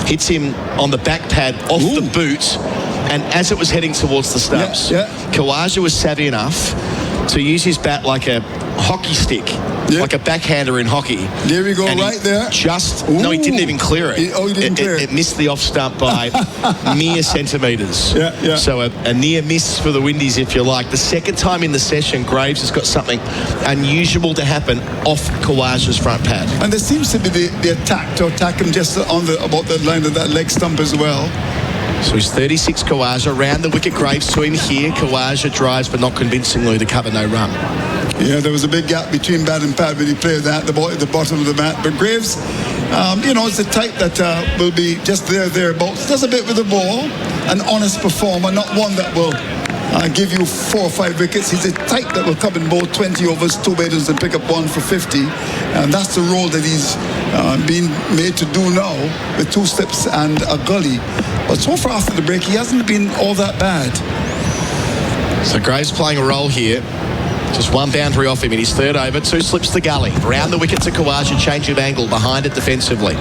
S1: hits him on the back pad off the boot, and as it was heading towards the stumps, Khawaja was savvy enough to use his bat like a hockey stick, like a backhander in hockey.
S8: There we go,
S1: and
S8: right there.
S1: No, he didn't even clear it.
S8: He didn't clear it.
S1: It missed the off stump by mere centimetres.
S8: Yeah.
S1: So a near miss for the Windies, if you like. The second time in the session, Graves has got something unusual to happen off Khawaja's front pad.
S8: And there seems to be the attack to attack him just on about the line of that leg stump as well.
S1: So he's 36, Khawaja. Round the wicket, Graves to him here. Khawaja drives, but not convincingly, to cover no run.
S8: Yeah, there was a big gap between bat and pad when he played that, the ball at the bottom of the mat. But Graves, is the type that will be just thereabouts. Does a bit with the ball, an honest performer, not one that will give you 4 or 5 wickets. He's a type that will come in bowl 20 overs, 2 batters, and pick up 1 for 50. And that's the role that he's been made to do now with 2 slips and a gully. But so far after the break, he hasn't been all that bad.
S1: So Graves playing a role here. Just 1 boundary off him in his 3rd over. 2 slips to gully. Round the wicket to Khawaja, change of angle behind it defensively.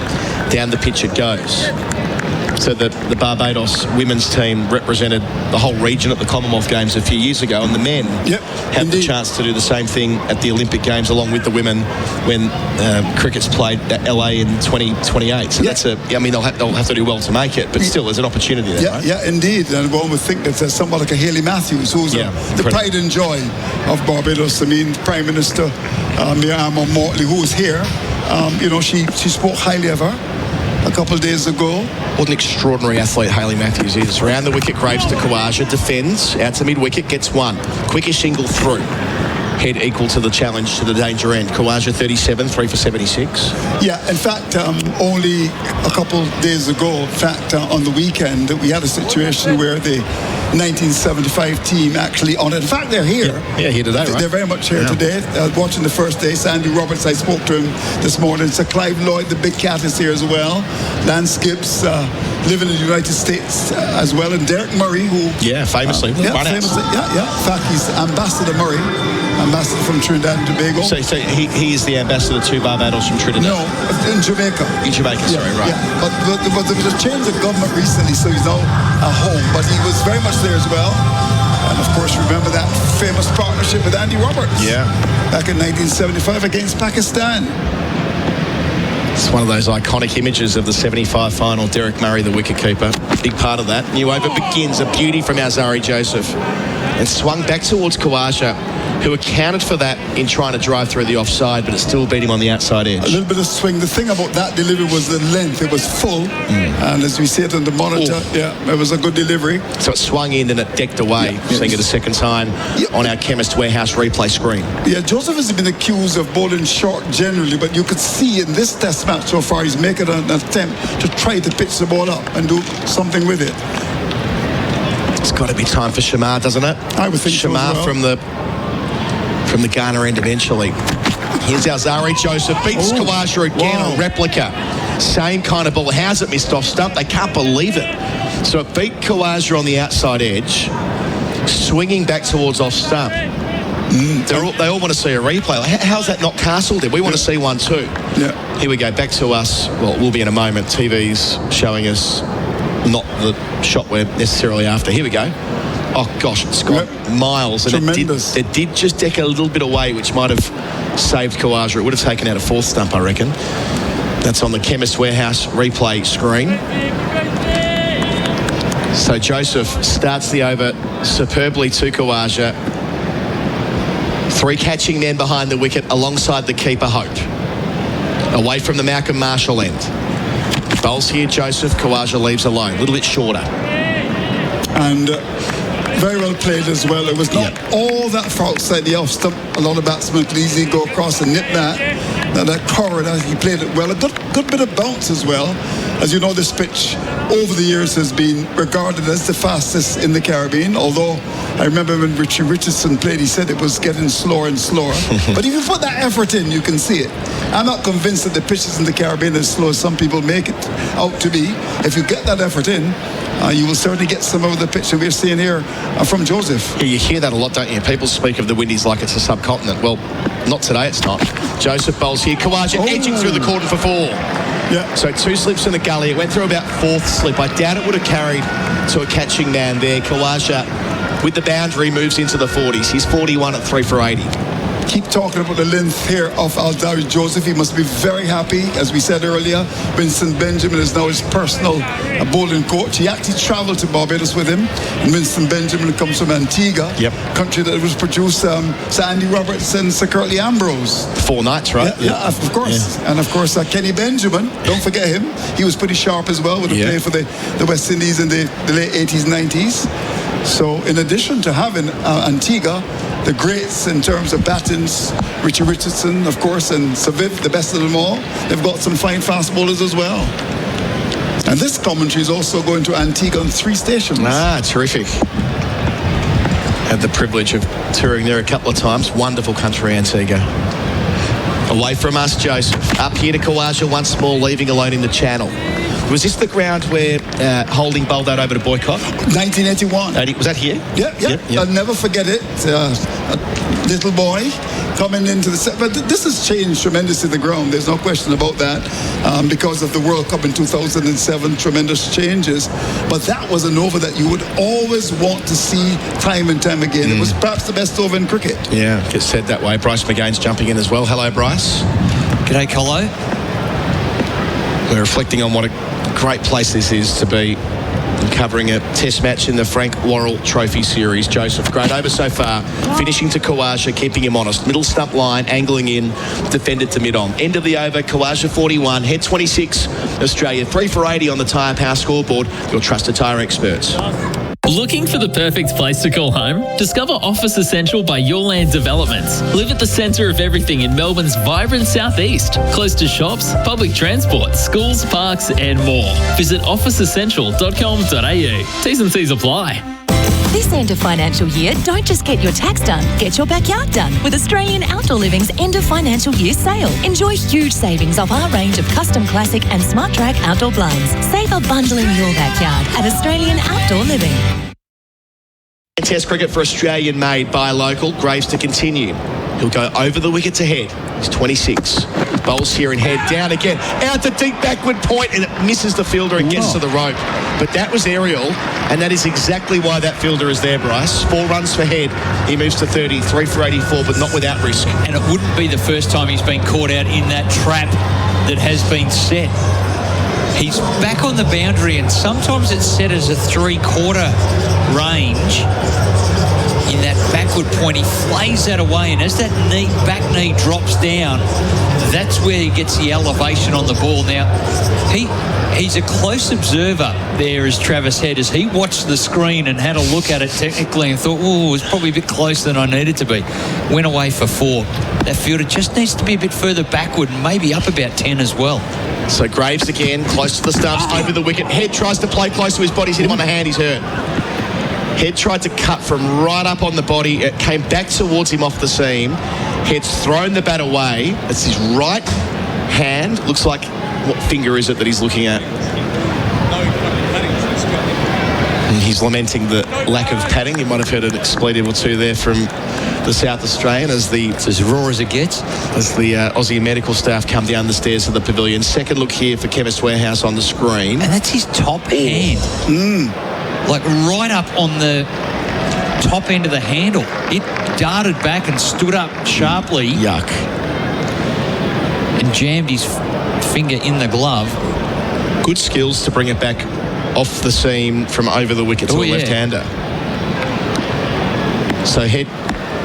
S1: Down the pitch it goes. So the Barbados women's team represented the whole region at the Commonwealth Games a few years ago, and the men had the chance to do the same thing at the Olympic Games along with the women when cricket's played at LA in 2028. So that's they'll have to do well to make it, but still there's an opportunity there, right?
S8: Yeah, indeed. And one would think that there's someone like a Hayley Matthews, who's the pride and joy of Barbados. I mean, Prime Minister Miriam Mortley, who is here, she spoke highly of her a couple of days ago.
S1: What an extraordinary athlete Hayley Matthews is. Round the wicket, Graves to Khawaja, defends, out to mid-wicket, gets 1. Quickest shingle through. Head equal to the challenge to the danger end. Khawaja 37, 3 for 76.
S8: Yeah, in fact, only a couple of days ago, on the weekend, we had a situation where the 1975 team actually on it. In fact, they're here.
S1: Yeah, here today, right?
S8: They're very much here today. Watching the first day, Sandy Roberts, I spoke to him this morning. So Clive Lloyd, the big cat, is here as well. Lance Gibbs, living in the United States as well. And Derek Murray, who...
S1: famously.
S8: In fact, he's Ambassador Murray. Ambassador from Trinidad and Tobago.
S1: So he is the ambassador to Barbados from Trinidad?
S8: No, in Jamaica.
S1: In Jamaica, sorry, right.
S8: Yeah. But there was a change of government recently, so he's now at home. But he was very much there as well. And of course, remember that famous partnership with Andy Roberts.
S1: Yeah.
S8: Back in 1975 against Pakistan.
S1: It's one of those iconic images of the 75 final. Derek Murray, the wicketkeeper. Big part of that. New over begins. A beauty from Azari Joseph. And swung back towards Khawaja, who accounted for that in trying to drive through the offside, but it still beat him on the outside edge.
S8: A little bit of swing. The thing about that delivery was the length. It was full. And as we see it on the monitor, it was a good delivery.
S1: So it swung in and it decked away, seeing it a second time on our Chemist Warehouse replay screen.
S8: Yeah, Joseph has been accused of bowling short generally, but you could see in this test match so far, he's making an attempt to try to pitch the ball up and do something with it.
S1: It's got to be time for Shamar, doesn't it?
S8: I would think
S1: Shamar
S8: so as well.
S1: from the Ghana end eventually. Here's Azari Joseph, beats Khawaja again, a replica. Same kind of ball. How's it missed off stump? They can't believe it. So it beat Khawaja on the outside edge, swinging back towards off stump. They all want to see a replay. Like, how's that not castled in? We want to see one too.
S8: Yeah.
S1: Here we go, back to us. Well, we'll be in a moment. TV's showing us not the shot we're necessarily after. Here we go. Oh, gosh, it's gone miles. And
S8: Tremendous.
S1: it did just deck a little bit away, which might have saved Khawaja. It would have taken out a fourth stump, I reckon. That's on the Chemist Warehouse replay screen. So Joseph starts the over superbly to Khawaja. 3 catching men behind the wicket alongside the keeper, Hope. Away from the Malcolm Marshall end. Bowls here, Joseph. Khawaja leaves alone. A little bit shorter.
S8: And very well played as well. It was not all that far outside the off stump. A lot of batsmen could easily go across and nip that. Now that corridor, he played it well. A good bit of bounce as well. As you know, this pitch over the years has been regarded as the fastest in the Caribbean. Although I remember when Richie Richardson played, he said it was getting slower and slower. But if you put that effort in, you can see it. I'm not convinced that the pitches in the Caribbean are as slow as some people make it out to be. If you get that effort in, you will certainly get some of the pitch that we're seeing here from Joseph.
S1: Yeah, you hear that a lot, don't you? People speak of the Windies like it's a subcontinent. Well, not today, it's not. Joseph bowls here. Khawaja edging through the cordon for 4.
S8: Yeah.
S1: So 2 slips in the gully. It went through about 4th slip. I doubt it would have carried to a catching man there. Khawaja, with the boundary, moves into the 40s. He's 41 at 3 for 80.
S8: Keep talking about the length here of Aldari Joseph. He must be very happy. As we said earlier, Winston Benjamin is now his personal bowling coach. He actually travelled to Barbados with him. And Winston Benjamin comes from Antigua, country that was produced Sir Andy Roberts and Sir Curtly Ambrose.
S1: 4 nights, right?
S8: Yeah, of course. Yeah. And of course, Kenny Benjamin, don't forget him. He was pretty sharp as well with a play for the West Indies in the late 80s, 90s. So in addition to having Antigua, the greats in terms of battings, Richie Richardson, of course, and Saviv, the best of them all, they've got some fine fast bowlers as well. And this commentary is also going to Antigua on 3 stations.
S1: Ah, terrific. Had the privilege of touring there a couple of times. Wonderful country, Antigua. Away from us, Joseph. Up here to Khawaja once more, leaving alone in the channel. Was this the ground where Holding bowled that over to Boycott?
S8: 1981.
S1: Was that here?
S8: Yeah. I'll never forget it. A little boy coming into the set. But this has changed tremendously the ground. There's no question about that. Because of the World Cup in 2007, tremendous changes. But that was an over that you would always want to see time and time again. It was perhaps the best over in cricket.
S1: Yeah, gets said that way. Bryce McGain's jumping in as well. Hello, Bryce.
S2: G'day, Colo.
S1: We're reflecting on what a great place this is to be covering a test match in the Frank Worrell Trophy Series. Joseph, great over so far. Finishing to Khawaja, keeping him honest. Middle stump line, angling in, defended to mid-on. End of the over, Khawaja 41, head 26, Australia 3 for 80 on the Tyre Power scoreboard. Your trusted tyre experts.
S11: Looking for the perfect place to call home? Discover Office Essential by Your Land Developments. Live at the centre of everything in Melbourne's vibrant southeast, close to shops, public transport, schools, parks and more. Visit officeessential.com.au. T's and C's apply.
S17: This end of financial year, don't just get your tax done, get your backyard done with Australian Outdoor Living's end of financial year sale. Enjoy huge savings off our range of custom classic and smart track outdoor blinds. Save a bundle in your backyard at Australian Outdoor Living.
S1: Test cricket for Australian made by a local. Graves to continue. He'll go over the wicket to head. He's 26. Bowls here and head down again. Out to deep backward point and it misses the fielder and gets to the rope. But that was aerial and that is exactly why that fielder is there, Bryce. 4 runs for head. He moves to 30, 3 for 84, but not without risk.
S2: And it wouldn't be the first time he's been caught out in that trap that has been set. He's back on the boundary and sometimes it's set as a 3/4 range. In that backward point, he flays that away, and as that back knee drops down, that's where he gets the elevation on the ball. Now, he's a close observer there as Travis Head, as he watched the screen and had a look at it technically and thought, oh, it was probably a bit closer than I needed to be. Went away for 4. That fielder just needs to be a bit further backward, maybe up about 10 as well.
S1: So Graves again, close to the stumps, over the wicket. Head tries to play close to his body. He's hit him on the hand, he's hurt. Head tried to cut from right up on the body. It came back towards him off the seam. Head's thrown the bat away. It's his right hand. Looks like, what finger is it that he's looking at? And he's lamenting the lack of padding. You might have heard an expletive or two there from the South Australian it's
S2: as raw as it gets.
S1: As the Aussie medical staff come down the stairs of the pavilion. Second look here for Chemist Warehouse on the screen.
S2: And that's his top hand. Like right up on the top end of the handle. It darted back and stood up sharply.
S1: Yuck.
S2: And jammed his finger in the glove.
S1: Good skills to bring it back off the seam from over the wicket to a left-hander. So Head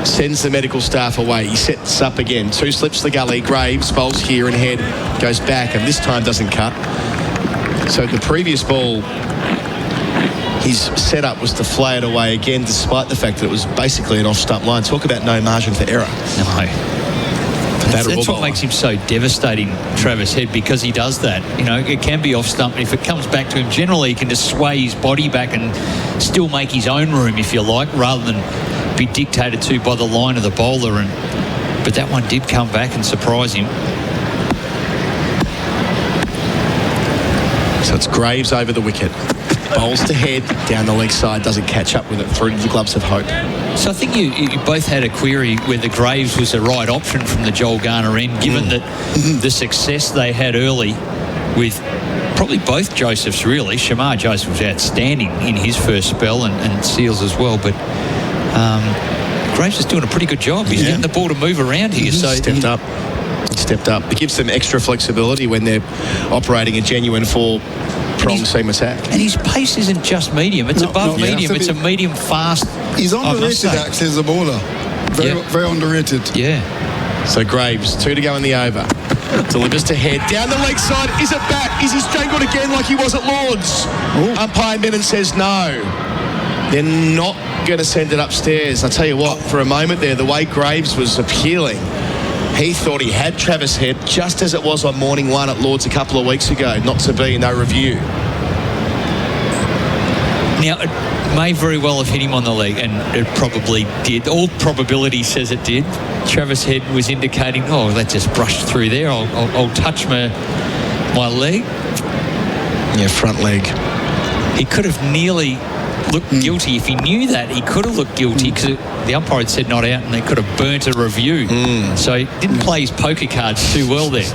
S1: sends the medical staff away. He sets up again. 2 slips the gully. Graves bowls here and Head goes back and this time doesn't cut. So the previous ball, his setup was to fly it away again, despite the fact that it was basically an off-stump line. Talk about no margin for error.
S2: No. That's what makes him so devastating, Travis Head, because he does that. You know, it can be off-stump. If it comes back to him, generally he can just sway his body back and still make his own room, if you like, rather than be dictated to by the line of the bowler. But that one did come back and surprise him.
S1: So it's Graves over the wicket. Bowls to Head, down the leg side, doesn't catch up with it through to the gloves of hope.
S2: So I think you both had a query whether Graves was the right option from the Joel Garner end, given that the success they had early with probably both Josephs, really. Shamar Joseph was outstanding in his first spell and Seals as well, but Graves is doing a pretty good job. He's getting the ball to move around here. So
S1: Stepped up. It gives them extra flexibility when they're operating a genuine 4-prong seam attack.
S2: And his pace isn't just medium, it's above medium. It's a medium fast.
S8: He's underrated actually as a bowler. Very underrated.
S2: Yeah.
S1: So Graves, 2 to go in the over. Delivers to Head. Down the leg side. Is it back? Is he strangled again like he was at Lord's? Umpire Menon says no. They're not going to send it upstairs. I tell you what, for a moment there, the way Graves was appealing, he thought he had Travis Head, just as it was on morning 1 at Lord's a couple of weeks ago. Not to be, no review.
S2: Now, it may very well have hit him on the leg, and it probably did. All probability says it did. Travis Head was indicating, oh, that just brushed through there. I'll touch my leg.
S1: Yeah, front leg.
S2: He could have nearly looked guilty. If he knew that, he could have looked guilty, because the umpire had said not out, and they could have burnt a review. So he didn't play his poker cards too well there.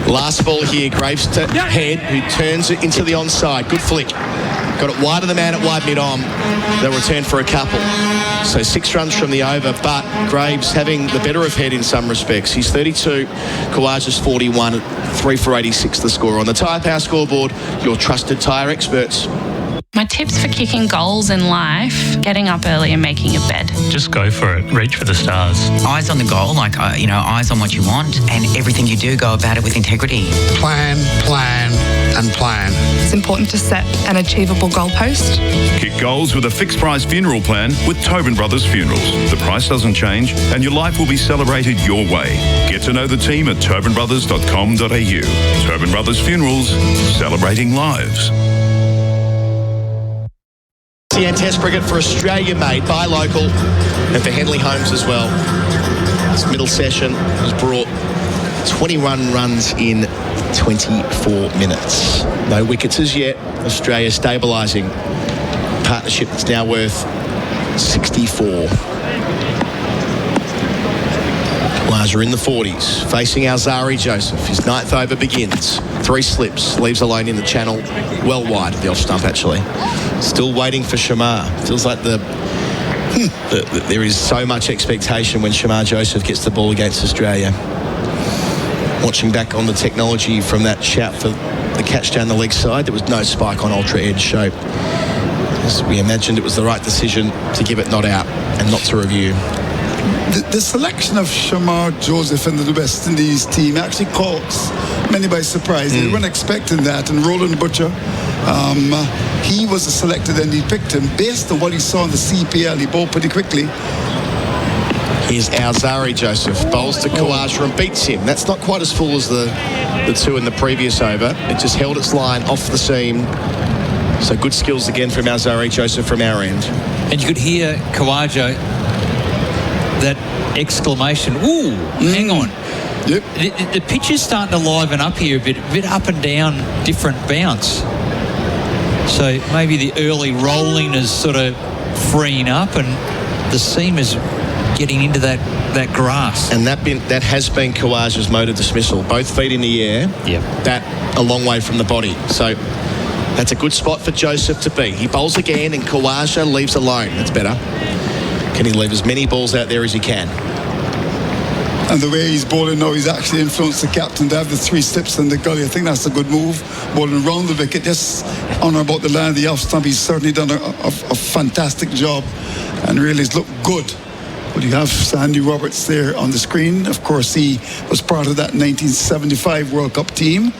S1: Last ball here, Graves to Head, who turns it into the onside. Good flick. Got it wide of the man at wide mid-on. They'll return for a couple. So 6 runs from the over, but Graves having the better of Head in some respects. He's 32, Khawaja's 41, 3 for 86 the score. On the Tyre Power scoreboard, your trusted tyre experts.
S18: My tips for kicking goals in life: getting up early and making your bed.
S20: Just go for it. Reach for the stars.
S23: Eyes on the goal, eyes on what you want, and everything you do, go about it with integrity.
S24: Plan, and plan.
S18: It's important to set an achievable goalpost.
S15: Kick goals with a fixed price funeral plan with Tobin Brothers Funerals. The price doesn't change and your life will be celebrated your way. Get to know the team at tobinbrothers.com.au. Tobin Brothers Funerals, celebrating lives.
S1: SEN Test cricket for Australia made by local and for Henley Homes as well. This middle session has brought 21 runs in 24 minutes. No wickets as yet. Australia stabilising. Partnership that's now worth 64. Khawaja in the 40s, facing Alzari Joseph. His 9th over begins. 3 slips, leaves alone in the channel, well wide of the off stump actually. Still waiting for Shamar. Feels like there is so much expectation when Shamar Joseph gets the ball against Australia. Watching back on the technology from that shout for the catch down the leg side, there was no spike on ultra edge, so as we imagined it was the right decision to give it not out and not to review.
S8: The selection of Shamar Joseph and the West Indies team actually caught many by surprise. They weren't expecting that. And Roland Butcher, he was selected and he picked him based on what he saw in the CPL. He bowled pretty quickly.
S1: Here's Alzari Joseph, bowls to Khawaja and beats him. That's not quite as full as the 2 in the previous over. It just held its line off the seam. So good skills again from Alzari Joseph from our end.
S2: And you could hear Khawaja, that exclamation, ooh, hang on.
S8: Yep.
S2: The pitch is starting to liven up here a bit up and down, different bounce. So maybe the early rolling is sort of freeing up and the seam is getting into that grass.
S1: And that has been Khawaja's mode of dismissal. Both feet in the air.
S2: Yep.
S1: That a long way from the body. So That's a good spot for Joseph to be. He bowls again and Kawaja leaves alone. That's better. Can he leave as many balls out there as he can?
S8: And the way he's bowling now, he's actually influenced the captain to have the 3 slips in the gully. I think that's a good move. Bowling round the wicket, just on or about the line of the off stump. He's certainly done a fantastic job and really has looked good. But you have Sandy Roberts there on the screen. Of course, he was part of that 1975 World Cup team.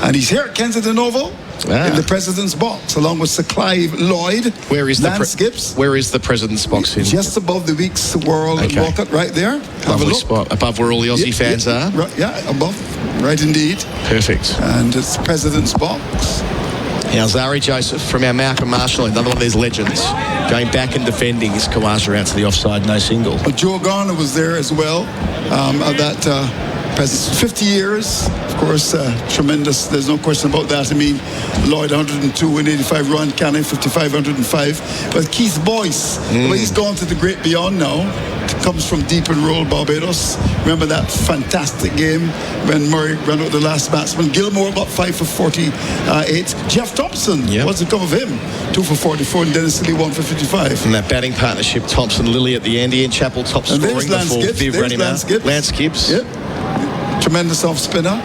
S8: And he's here at Kensington Oval in the President's Box, along with Sir Clive Lloyd.
S1: Where is
S8: Lance Gibbs.
S1: Where is the President's Box?
S8: Just above the Week's World World Cup, right there. Have a look.
S1: Spot. Above where all the Aussie fans are?
S8: Right, above. Right indeed.
S1: Perfect.
S8: And it's the President's Box.
S1: Now, Zari Joseph from our Malcolm Marshall, another one of these legends, going back and defending his Kawaja out to the offside, no single.
S8: Joe Garner was there as well. That 50 years, of course, tremendous. There's no question about that. I mean, Lloyd 102 and 85, Ron Canning 55, 105. But Keith Boyce, well, he's gone to the great beyond now. Comes from deep and rural Barbados. Remember that fantastic game when Murray ran out the last batsman. Gilmore got 5 for 48. Jeff Thompson, what's the come of him? 2 for 44, and Dennis Lee 1 for 55.
S1: And that batting partnership, Thompson-Lilly at the end, Ian Chappell top scoring before Viv ran him out. Lance Gibbs.
S8: Yep. Tremendous off spinner.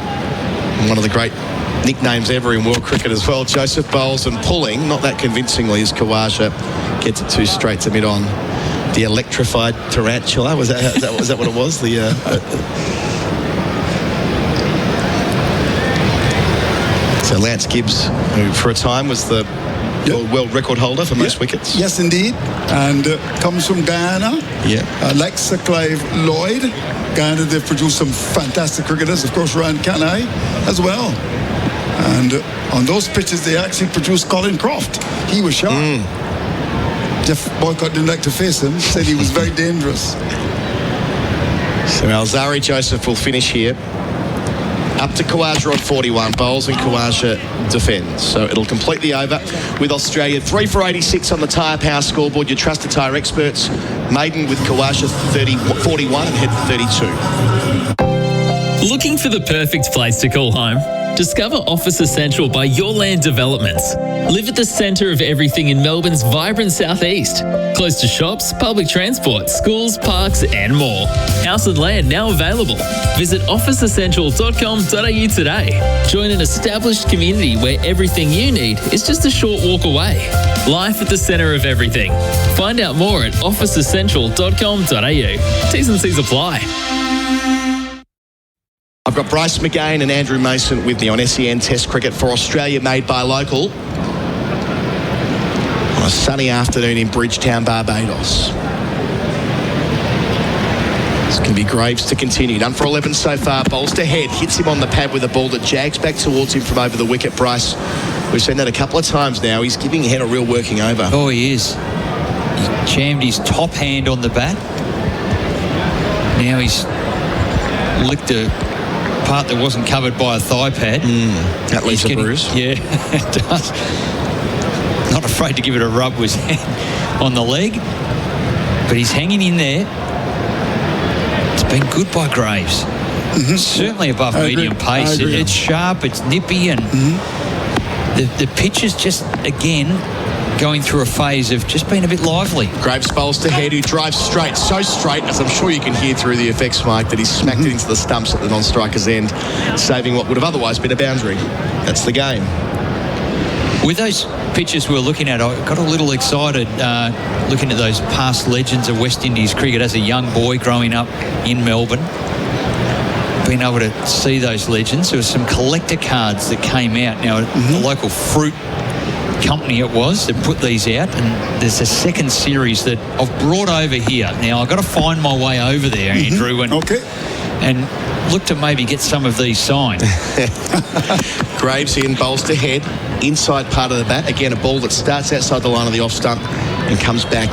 S1: One of the great nicknames ever in world cricket as well. Joseph bowls and pulling, not that convincingly, as Kawaja gets it too straight to mid-on. The electrified tarantula, was that what it was? So Lance Gibbs, who for a time was the world record holder for most wickets.
S8: Yes, indeed. And comes from Guyana. Like Sir Clive Lloyd. Guyana, they've produced some fantastic cricketers. Of course, Ryan Canai as well. And on those pitches, they actually produced Colin Croft. He was sharp. Jeff Boycott didn't like to face him, said he was very dangerous.
S1: So Alzari Joseph will finish here. Up to Kawaja on 41, bowls and Kawaja defends. So it'll complete the over with Australia 3 for 86 on the Tyre Power scoreboard. Your trusted tyre experts. Maiden with Kawaja 41 and head for 32.
S11: Looking for the perfect place to call home? Discover Office Essential by Your Land Developments. Live at the centre of everything in Melbourne's vibrant southeast. Close to shops, public transport, schools, parks and more. House and land now available. Visit officeessential.com.au today. Join an established community where everything you need is just a short walk away. Life at the centre of everything. Find out more at officeessential.com.au. T's and C's apply.
S1: I've got Bryce McGain and Andrew Mason with me on SEN Test Cricket for Australia Made by Local on a sunny afternoon in Bridgetown, Barbados. It's going to be Graves to continue. Done for 11 so far. Bowls to head. Hits him on the pad with a ball that jags back towards him from over the wicket. Bryce, we've seen that a couple of times now. He's giving Head a real working over.
S2: Oh, he is. He jammed his top hand on the bat. Now he's licked a part that wasn't covered by a thigh pad.
S1: That leaves a bruise.
S2: Yeah, it does. Not afraid to give it a rub with his hand on the leg, but he's hanging in there. It's been good by Graves. Certainly above medium pace. It's sharp, it's nippy, and the pitch is just, again, going through a phase of just being a bit lively.
S1: Graves bowls to Head, who drives straight, so straight, as I'm sure you can hear through the effects mic, that he smacked it into the stumps at the non-striker's end, saving what would have otherwise been a boundary. That's the game.
S2: With those pitches we're looking at, I got a little excited looking at those past legends of West Indies cricket as a young boy growing up in Melbourne. Being able to see those legends. There were some collector cards that came out. Now, the local fruit company it was that put these out, and there's a second series that I've brought over here. Now I've got to find my way over there, Andrew, and look to maybe get some of these signed.
S1: Graves in, bowls to Head, inside part of the bat. Again, a ball that starts outside the line of the off stump and comes back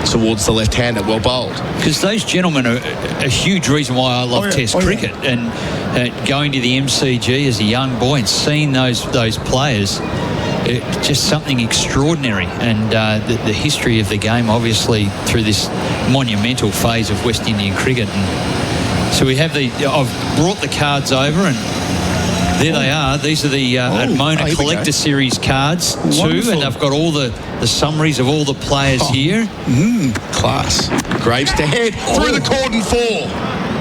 S1: towards the left-hander. Well bowled.
S2: Because those gentlemen are a huge reason why I love Test cricket, and going to the MCG as a young boy and seeing those players. Just something extraordinary, and the history of the game, obviously, through this monumental phase of West Indian cricket. And so we have I've brought the cards over, and There they are. These are the Admona Collector Series cards, too, and they've got all the summaries of all the players here.
S1: Class. Graves to head through the cordon 4.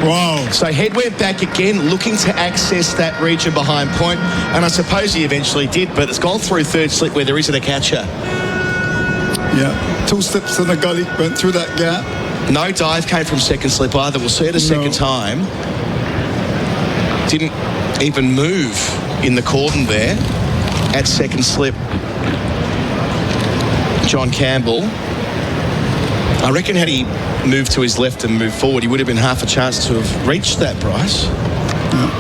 S8: Wow.
S1: So Head went back again, looking to access that region behind point, and I suppose he eventually did, but it's gone through third slip where there isn't a catcher.
S8: Yeah, 2 slips in the gully, went through that gap.
S1: No dive came from second slip either. We'll see it a second time. Didn't even move in the cordon there at second slip. John Campbell. I reckon had he moved to his left and moved forward, he would have been half a chance to have reached that, Bryce.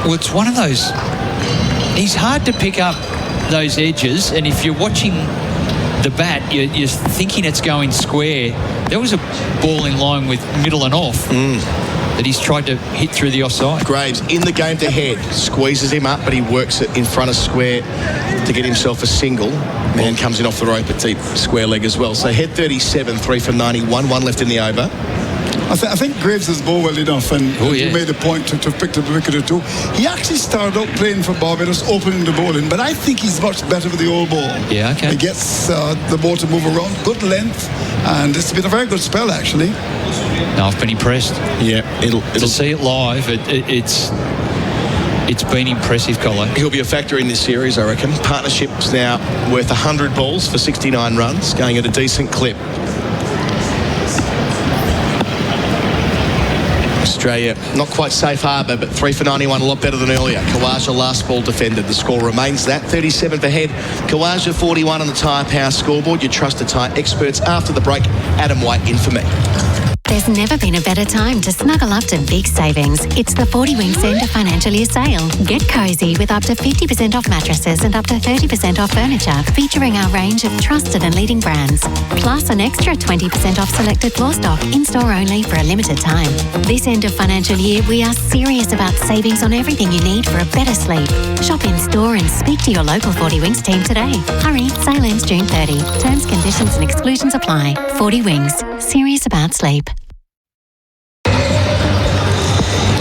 S2: Well, it's one of those... He's hard to pick up those edges, and if you're watching the bat, you're thinking it's going square. There was a ball in line with middle and off that he's tried to hit through the offside.
S1: Graves in the game to Head, squeezes him up, but he works it in front of square to get himself a single. Man comes in off the rope at deep square leg as well. So Head 37, 3 for 91, 1 left in the over.
S8: I think Graves is ball well enough, and you made a point to pick up a wicket or two. He actually started out playing for Barbados, opening the bowling, but I think he's much better with the old ball.
S2: Yeah, okay.
S8: He gets the ball to move around, good length, and it's been a very good spell, actually.
S2: No, I've been impressed.
S1: Yeah, it'll
S2: to see it live, it's been impressive, Colo.
S1: He'll be a factor in this series, I reckon. Partnership's now worth 100 balls for 69 runs, going at a decent clip. Australia, not quite safe harbour, but 3 for 91, a lot better than earlier. Khawaja last ball defended. The score remains that. 37 for Head. Khawaja 41 on the Tyre Power scoreboard. Your trusted tyre experts after the break. Adam White in for me.
S5: There's never been a better time to snuggle up to big savings. It's the 40 Winks end of financial year sale. Get cosy with up to 50% off mattresses and up to 30% off furniture, featuring our range of trusted and leading brands. Plus an extra 20% off selected floor stock, in-store only for a limited time. This end of financial year, we are serious about savings on everything you need for a better sleep. Shop in store and speak to your local 40 Winks team today. Hurry, sale ends June 30. Terms, conditions and exclusions apply. 40 Winks, serious about sleep.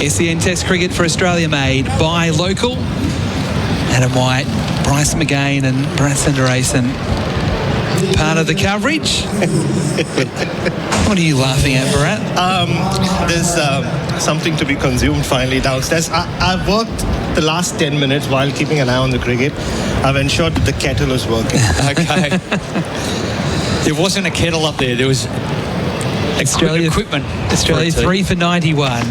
S7: SEN Test Cricket for Australia made by local Adam White, Bryce McGain and Bharat Sundaresan. Part of the coverage. What are you laughing at, Bharat?
S3: There's something to be consumed finally downstairs. I've worked the last 10 minutes while keeping an eye on the cricket. I've ensured that the kettle is working.
S2: Okay. There wasn't a kettle up there. There was
S7: Australia
S2: equipment.
S7: Australia 3 for 91.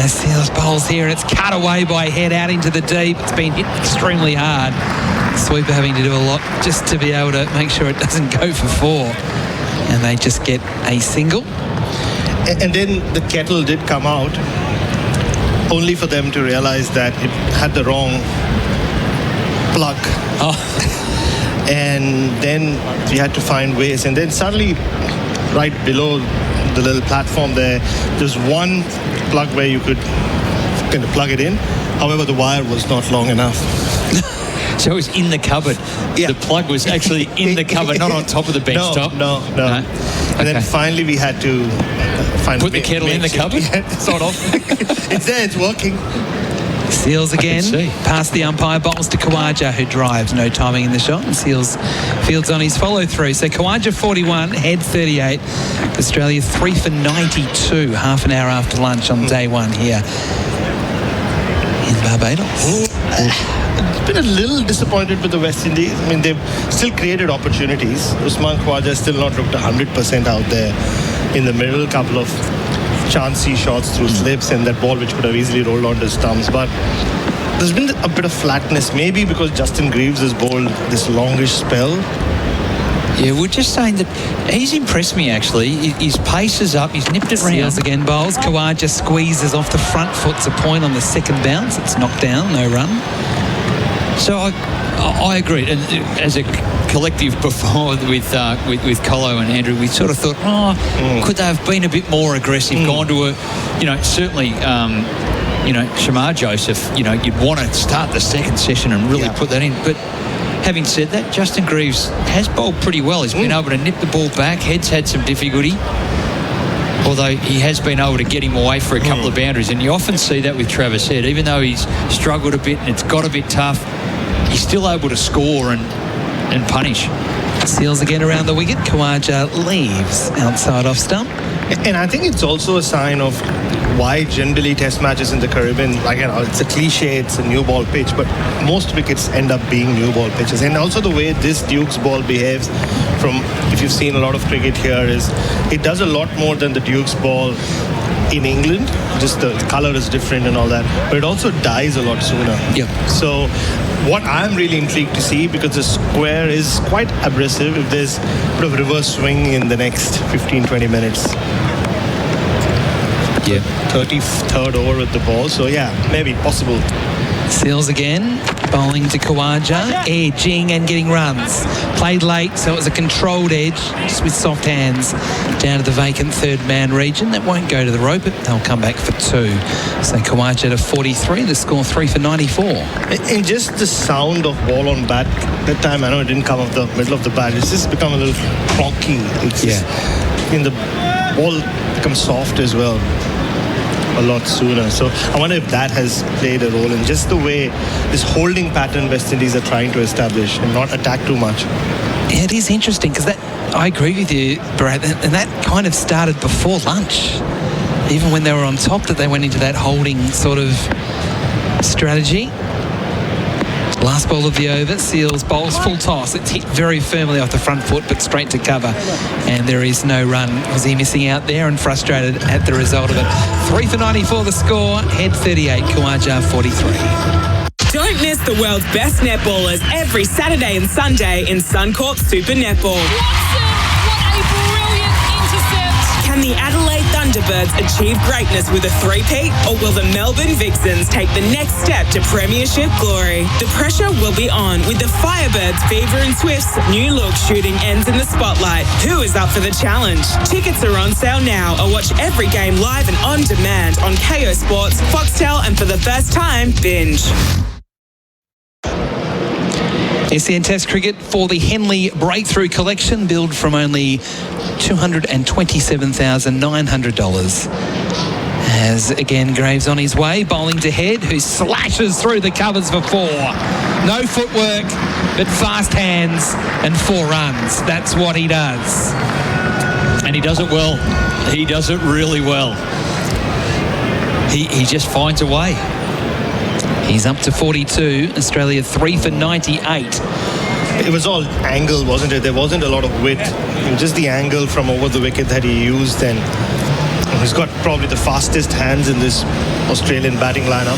S7: Seals bowls here, and it's cut away by Head out into the deep. It's been hit extremely hard. Sweeper having to do a lot just to be able to make sure it doesn't go for 4. And they just get a single.
S3: And then the kettle did come out, only for them to realize that it had the wrong plug. And then we had to find ways. And then suddenly, right below the little platform there's one plug where you could kind of plug it in. However, the wire was not long enough.
S2: So it was in the cupboard. Yeah. The plug was actually in the cupboard, not on top of the bench top.
S3: No. And then finally we had to
S2: put the kettle in the cupboard?
S3: Yeah, sort of. It's there, it's working.
S7: Seals again, past the umpire, bowls to Khawaja, who drives, no timing in the shot, and Seals fields on his follow-through. So Khawaja 41, Head 38, Australia 3 for 92, half an hour after lunch on day one here in Barbados.
S3: I've been a little disappointed with the West Indies. I mean, they've still created opportunities. Usman Khawaja still not looked 100% out there in the middle, couple of chancy shots through slips and that ball which could have easily rolled onto stumps, but there's been a bit of flatness, maybe because Justin Greaves has bowled this longish spell.
S2: Yeah, we're just saying that he's impressed me actually. His pace is up, he's nipped it round.
S7: Seals again bowls. Khawaja squeezes off the front foot. It's a point on the second bounce. It's knocked down, no run.
S2: So I agree, and as a collective before with Colo and Andrew, we sort of thought, could they have been a bit more aggressive, gone to a, certainly, Shamar Joseph, you'd want to start the second session and really put that in. But having said that, Justin Greaves has bowled pretty well. He's been able to nip the ball back. Head's had some difficulty. although he has been able to get him away for a couple of boundaries, and you often see that with Travis Head. Even though he's struggled a bit and it's got a bit tough, he's still able to score and punish.
S7: Seals again around the wicket. Khawaja leaves outside off stump.
S3: And I think it's also a sign of why generally test matches in the Caribbean, like, you know, it's a cliche, it's a new ball pitch, but most wickets end up being new ball pitches. And also the way this Duke's ball behaves, from, if you've seen a lot of cricket here, is it does a lot more than the Duke's ball in England. Just the color is different and all that, but it also dies a lot sooner.
S7: Yeah.
S3: So what I'm really intrigued to see, because the square is quite abrasive, if there's a bit of reverse swing in the next 15-20 minutes.
S7: Yeah.
S3: 33rd over with the ball, so yeah, maybe possible.
S7: Seals again, bowling to Khawaja, edging and getting runs. Played late, so it was a controlled edge, just with soft hands down to the vacant third man region. That won't go to the rope, but they'll come back for 2. So Khawaja to 43, the score 3 for 94.
S3: And just the sound of ball on bat, that time I know it didn't come off the middle of the bat, it's just become a little clonky. It's just, in the ball becomes soft as well a lot sooner. So I wonder if that has played a role in just the way this holding pattern West Indies are trying to establish and not attack too much.
S7: Yeah, it is interesting because that, I agree with you, Bharat, and that kind of started before lunch. Even when they were on top, that they went into that holding sort of strategy. Last ball of the over, Seals bowls full toss. It's hit very firmly off the front foot, but straight to cover. And there is no run. Was he missing out there and frustrated at the result of it? 3 for 94 the score. Head 38, Khawaja 43.
S4: Don't miss the world's best netballers every Saturday and Sunday in Suncorp Super Netball.
S10: What a brilliant intercept!
S4: Can the Adelaide Thunderbirds achieve greatness with a three-peat, or will the Melbourne Vixens take the next step to premiership glory? The pressure will be on with the Firebirds, Fever and Swifts' new look shooting ends in the spotlight. Who is up for the challenge? Tickets are on sale now, or watch every game live and on demand on KO Sports, Foxtel, and for the first time, Binge.
S7: SEN Test Cricket for the Henley Breakthrough Collection, billed from only $227,900. As again Graves on his way, bowling to Head, who slashes through the covers for 4. No footwork, but fast hands and 4 runs. That's what he does.
S2: And he does it well. He does it really well. He just finds a way.
S7: He's up to 42. Australia 3 for 98.
S3: It was all angle, wasn't it? There wasn't a lot of width. Just the angle from over the wicket that he used, and he's got probably the fastest hands in this Australian batting lineup.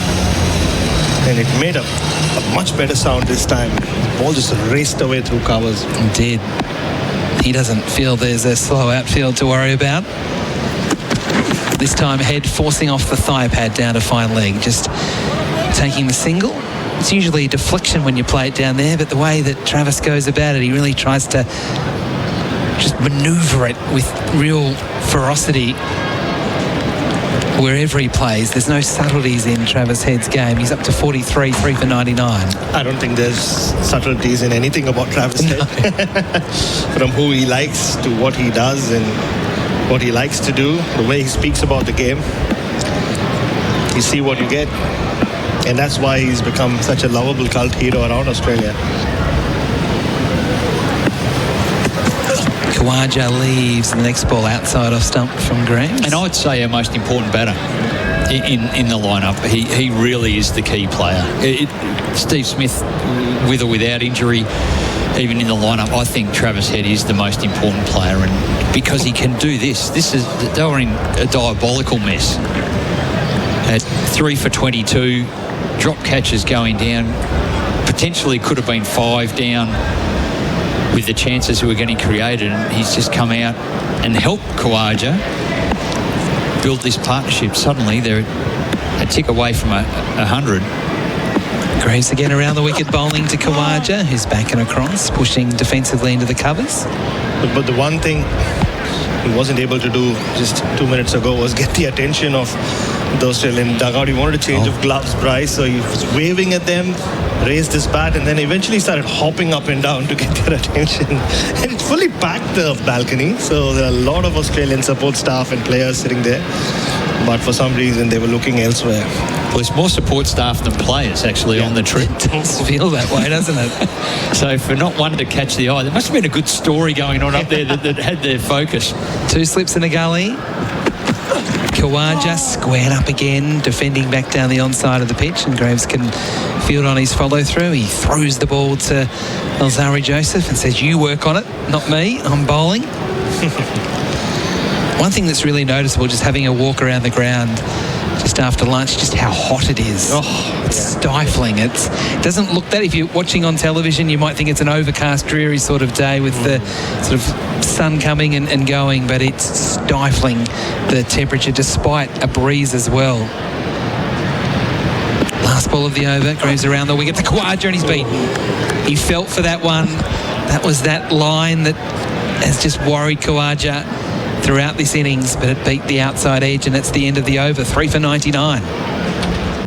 S3: And it made a much better sound this time. The ball just raced away through covers.
S7: It did. He doesn't feel there's a slow outfield to worry about. This time Head forcing off the thigh pad down to fine leg, just taking the single. It's usually a deflection when you play it down there, but the way that Travis goes about it, he really tries to just manoeuvre it with real ferocity wherever he plays. There's no subtleties in Travis Head's game. He's up to 43, 3 for 99.
S3: I don't think there's subtleties in anything about Travis Head. From who he likes to what he does and what he likes to do, the way he speaks about the game. You see what you get. And that's why he's become such a lovable cult hero around Australia.
S7: Khawaja leaves the next ball outside off stump from Graham.
S2: And I'd say our most important batter in the lineup. He really is the key player. Steve Smith, with or without injury, even in the lineup, I think Travis Head is the most important player, and because he can do this. They were in a diabolical mess. At 3 for 22, drop catches going down, potentially could have been 5 down with the chances who were getting created, and he's just come out and helped Khawaja build this partnership. Suddenly they're a tick away from 100.
S7: Graves again around the wicket, bowling to Khawaja, who's back and across, pushing defensively into the covers.
S3: But the one thing he wasn't able to do just 2 minutes ago was get the attention of the Australian dugout. He wanted a change of gloves, Bryce, so he was waving at them. raised his bat and then eventually started hopping up and down to get their attention. And it fully packed the balcony, so there are a lot of Australian support staff and players sitting there. But for some reason, they were looking elsewhere.
S2: Well, there's more support staff than players actually on the trip.
S7: It does feel that way, doesn't it?
S2: So for not one to catch the eye, there must have been a good story going on up there that had their focus.
S7: 2 slips in the gully. Khawaja squared up again, defending back down the onside of the pitch, and Graves can field on his follow-through. He throws the ball to Elzari Joseph and says, "You work on it, not me, I'm bowling." One thing that's really noticeable, just having a walk around the ground just after lunch, just how hot it is. It's stifling. It doesn't look that, if you're watching on television, you might think it's an overcast, dreary sort of day with the sort of sun coming and going, but it's stifling, the temperature, despite a breeze as well. Last ball of the over, Graves around the wicket to Khawaja, and he's beaten. He felt for that one. That was that line that has just worried Khawaja throughout this innings, but it beat the outside edge, and it's the end of the over. 3 for 99.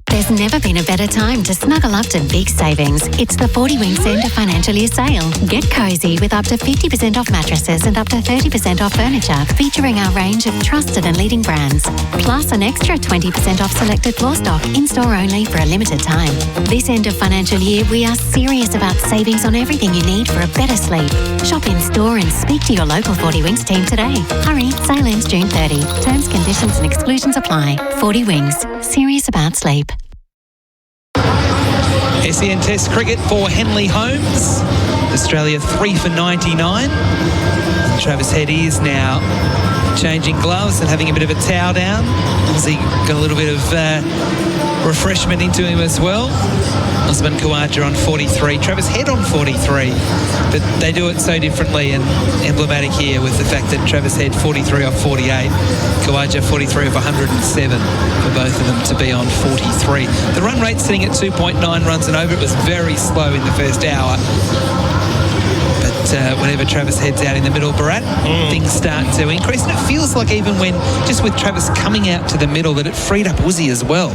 S5: There's never been a better time to snuggle up to big savings. It's the 40 Winks end of financial year sale. Get cosy with up to 50% off mattresses and up to 30% off furniture, featuring our range of trusted and leading brands. Plus an extra 20% off selected floor stock, in-store only for a limited time. This end of financial year, we are serious about savings on everything you need for a better sleep. Shop in-store and speak to your local 40 Winks team today. Hurry, sale ends June 30. Terms, conditions and exclusions apply. 40 Winks, serious about sleep.
S7: SEN Test cricket for Henley Holmes. Australia 3 for 99. Travis Head is now changing gloves and having a bit of a towel down. He got a little bit of refreshment into him as well. Osman Khawaja on 43. Travis Head on 43. But they do it so differently, and emblematic here with the fact that Travis Head 43 off 48. Khawaja 43 off 107 for both of them to be on 43. The run rate sitting at 2.9 runs and over. It was very slow in the first hour. But whenever Travis Head's out in the middle, Bharat, things start to increase. And it feels like even when, just with Travis coming out to the middle, that it freed up Uzi as well.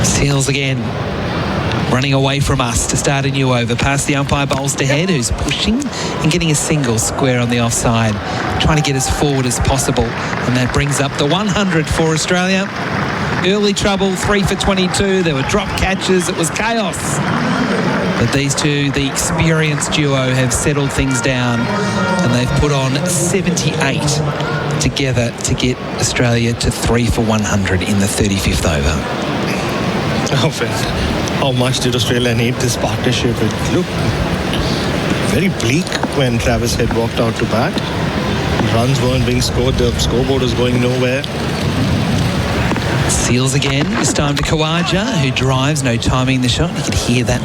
S7: Seals again, running away from us to start a new over. Past the umpire, bowls to Head, who's pushing and getting a single square on the offside, trying to get as forward as possible. And that brings up the 100 for Australia. Early trouble, 3 for 22. There were drop catches. It was chaos. But these two, the experienced duo, have settled things down, and they've put on 78 together to get Australia to 3 for 100 in the 35th over.
S3: How much did Australia need this partnership? It looked very bleak when Travis Head walked out to bat. Runs weren't being scored. The scoreboard was going nowhere.
S7: Seals again, this time to Khawaja, who drives, no timing in the shot. You could hear that,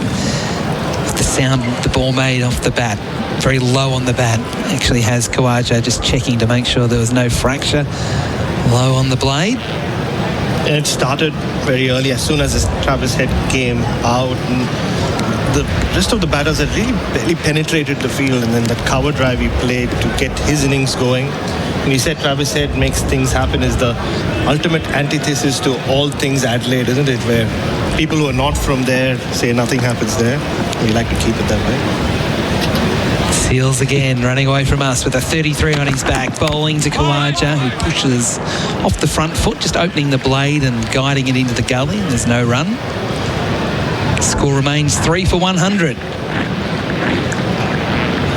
S7: the sound the ball made off the bat. Very low on the bat. Actually has Khawaja just checking to make sure there was no fracture. Low on the blade.
S3: And it started very early. As soon as Travis Head came out, and the rest of the batters had really barely penetrated the field, and then that cover drive he played to get his innings going. And he said Travis Head makes things happen is the ultimate antithesis to all things Adelaide, isn't it? Where people who are not from there say nothing happens there. We like to keep it that way.
S7: Seals again, running away from us with a 33 on his back, bowling to Khawaja, who pushes off the front foot, just opening the blade and guiding it into the gully. There's no run. Score remains 3 for 100.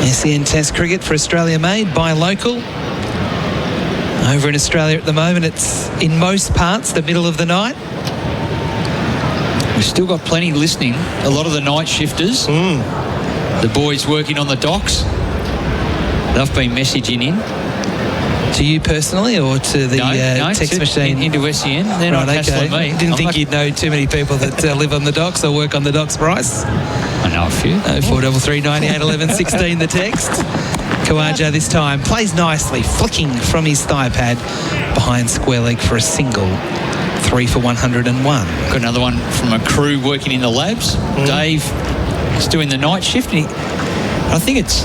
S7: SEN Test cricket for Australia, made by local. Over in Australia at the moment, it's in most parts the middle of the night.
S2: We've still got plenty listening. A lot of the night shifters. The boys working on the docks, they've been messaging in.
S7: To you personally, or to the text machine?
S2: Into SEN. They're not hassling me.
S7: Didn't think you'd know too many people that live on the docks or work on the docks, Bryce.
S2: I know a few.
S7: 0433 98 11 16, the text. Khawaja this time plays nicely, flicking from his thigh pad behind square leg for a single. 3 for 101.
S2: Got another one from a crew working in the labs. Dave is doing the night shift. I think it's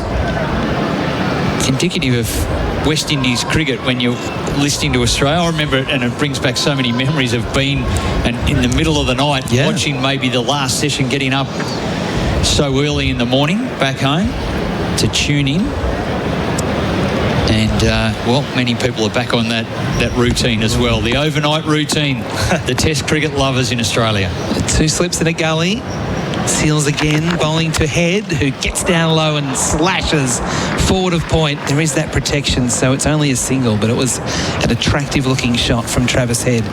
S2: indicative of West Indies cricket when you're listening to Australia. I remember it, and it brings back so many memories of being in the middle of the night watching maybe the last session, getting up so early in the morning back home to tune in. And, many people are back on that routine as well. The overnight routine, the Test cricket lovers in Australia.
S7: 2 slips in a gully. Seals again, bowling to Head, who gets down low and slashes forward of point. There is that protection, so it's only a single, but it was an attractive-looking shot from Travis Head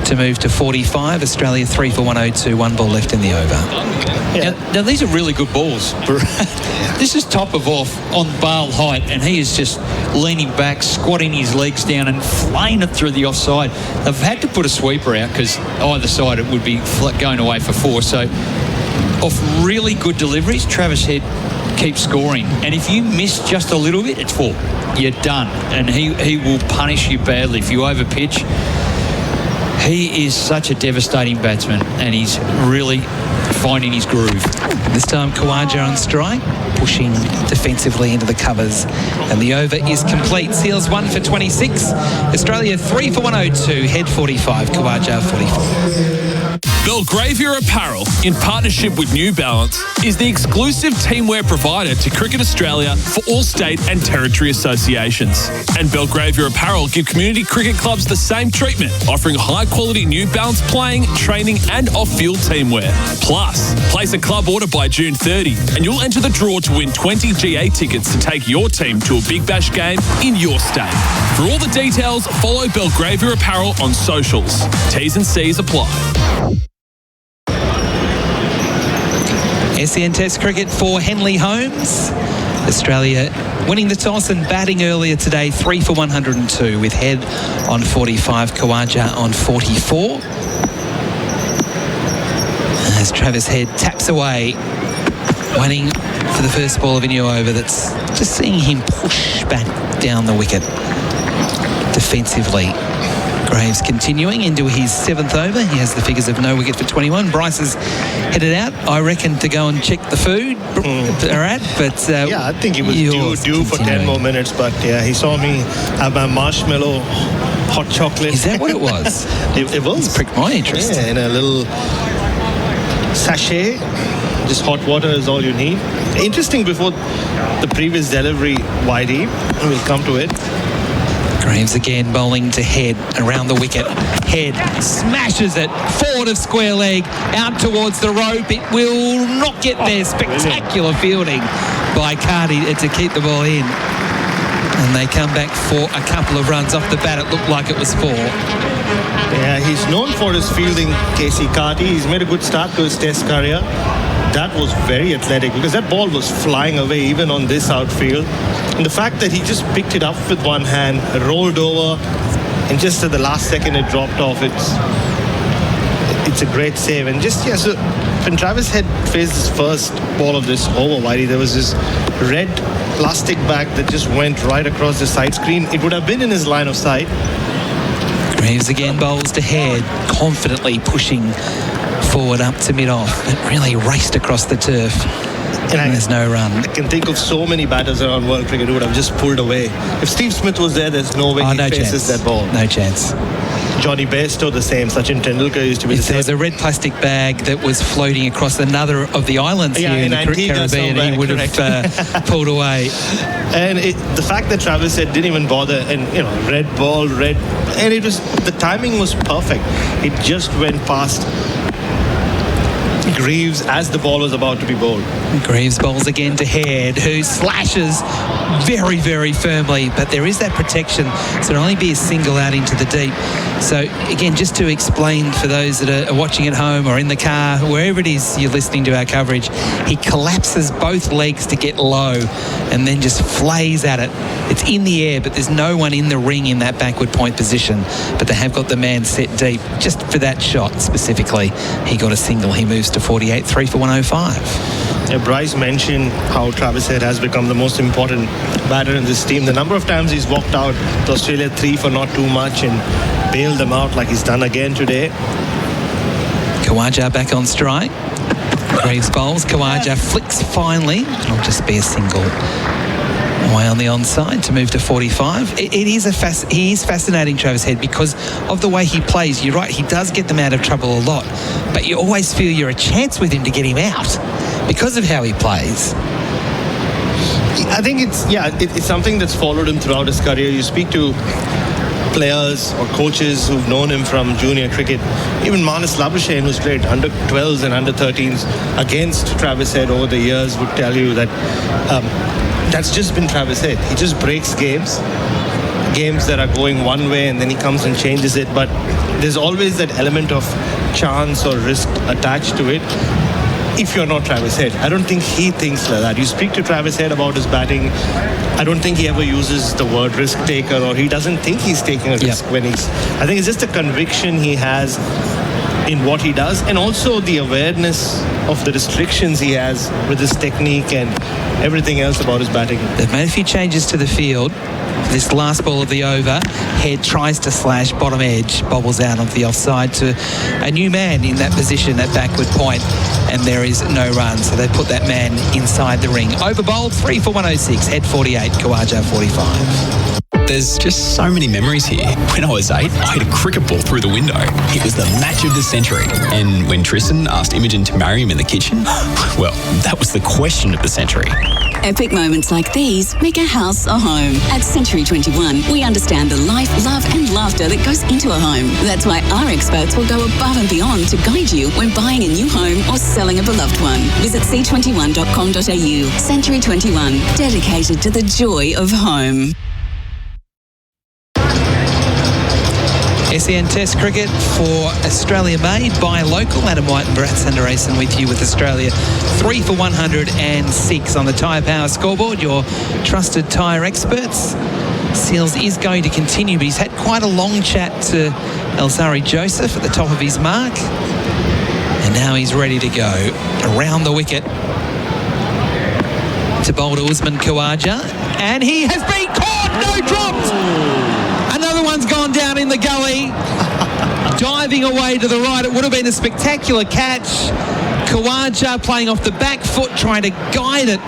S7: to move to 45. Australia 3 for 102, 1 ball left in the over.
S2: Now these are really good balls. This is top of off on bail height, and he is just leaning back, squatting his legs down and flaying it through the offside. They've had to put a sweeper out because either side it would be going away for 4. So off really good deliveries, Travis Head keeps scoring. And if you miss just a little bit, it's 4. You're done. And he will punish you badly if you overpitch. He is such a devastating batsman, and he's really finding his groove.
S7: This time Khawaja on strike, pushing defensively into the covers, and the over is complete. Seals 1 for 26, Australia 3 for 102, Head 45, Khawaja 44.
S9: Belgravia Apparel, in partnership with New Balance, is the exclusive teamwear provider to Cricket Australia for all state and territory associations. And Belgravia Apparel give community cricket clubs the same treatment, offering high-quality New Balance playing, training and off-field teamwear. Plus, place a club order by June 30 and you'll enter the draw to win 20 GA tickets to take your team to a Big Bash game in your state. For all the details, follow Belgravia Apparel on socials. T's and C's apply.
S7: SEN Test cricket for Henley Holmes. Australia winning the toss and batting earlier today, 3 for 102, with Head on 45, Khawaja on 44. As Travis Head taps away, waiting for the first ball of a new over that's just seeing him push back down the wicket defensively. Graves continuing into his 7th over. He has the figures of no wicket for 21. Bryce has headed out, I reckon, to go and check the food they're at. But
S3: I think he was due for 10 more minutes. But he saw me have my marshmallow hot chocolate.
S7: Is that what it was?
S3: it was.
S7: It's pricked my interest.
S3: Yeah, in a little sachet. Just hot water is all you need. Interesting, before the previous delivery, Whitey, we'll come to it.
S7: Graves again bowling to Head around the wicket. Head smashes it forward of square leg out towards the rope. It will not get there. Spectacular fielding by Cardi to keep the ball in. And they come back for a couple of runs off the bat. It looked like it was 4.
S3: Yeah, he's known for his fielding, Casey Carty. He's made a good start to his Test career. That was very athletic because that ball was flying away even on this outfield. And the fact that he just picked it up with one hand, rolled over, and just at the last second it dropped off. It's a great save. And just, so when Travis Head faced his first ball of this over, Whitey, there was this red plastic bag that just went right across the side screen. It would have been in his line of sight.
S7: Graves again bowls to Head, confidently pushing forward up to mid-off. It really raced across the turf. And there's no run.
S3: I can think of so many batters around world cricket who would have just pulled away. If Steve Smith was there's no way he faces that ball.
S7: No chance.
S3: Johnny Bairstow the same. Sachin Tendulkar used to be the same.
S7: There was a red plastic bag that was floating across another of the islands here in the Caribbean, he would have pulled away.
S3: And the fact that Travis Head didn't even bother, and red ball, and the timing was perfect. It just went past Greaves as the ball was about to be bowled.
S7: Greaves bowls again to Head, who slashes very, very firmly, but there is that protection, so it'll only be a single out into the deep. So again, just to explain for those that are watching at home or in the car, wherever it is you're listening to our coverage, he collapses both legs to get low and then just flays at it. It's in the air, but there's no one in the ring in that backward point position, but they have got the man set deep. Just for that shot specifically, he got a single. He moves to 48, 3 for 105.
S3: Bryce mentioned how Travis Head has become the most important batter in this team. The number of times he's walked out to Australia 3 for not too much and bailed them out like he's done again today.
S7: Khawaja back on strike. Graves bowls. Khawaja flicks finally. It'll just be a single. Away on the onside to move to 45. He is fascinating, Travis Head, because of the way he plays. You're right, he does get them out of trouble a lot, but you always feel you're a chance with him to get him out because of how he plays.
S3: I think it's something that's followed him throughout his career. You speak to players or coaches who've known him from junior cricket. Even Manas Labuschagne, who's played under 12s and under 13s against Travis Head over the years, would tell you that that's just been Travis Head. He just breaks games that are going one way, and then he comes and changes it. But there's always that element of chance or risk attached to it. If you're not Travis Head, I don't think he thinks like that. You speak to Travis Head about his batting, I don't think he ever uses the word risk taker, or he doesn't think he's taking a risk when I think it's just a conviction he has in what he does, and also the awareness of the restrictions he has with his technique and everything else about his batting.
S7: They've made a few changes to the field. This last ball of the over, Head tries to slash, bottom edge, bobbles out of the offside to a new man in that position at backward point, and there is no run. So they put that man inside the ring. Over bowled, 3 for 106, Head 48, Khawaja 45.
S14: There's just so many memories here. When I was 8, I hit a cricket ball through the window. It was the match of the century. And when Tristan asked Imogen to marry him in the kitchen, well, that was the question of the century.
S16: Epic moments like these make a house a home. At Century 21, we understand the life, love and laughter that goes into a home. That's why our experts will go above and beyond to guide you when buying a new home or selling a beloved one. Visit c21.com.au. Century 21, dedicated to the joy of home.
S7: SEN Test Cricket for Australia made by local. Adam White and Bharat Sundaresan with you with Australia. 3 for 106 on the Tyre Power scoreboard. Your trusted tyre experts. Seals is going to continue, but he's had quite a long chat to Alzari Joseph at the top of his mark. And now he's ready to go around the wicket to bowl to Usman Khawaja. And he has been caught! No dropped! Another one's gone down in the gully. Diving away to the right. It would have been a spectacular catch. Khawaja playing off the back foot, trying to guide it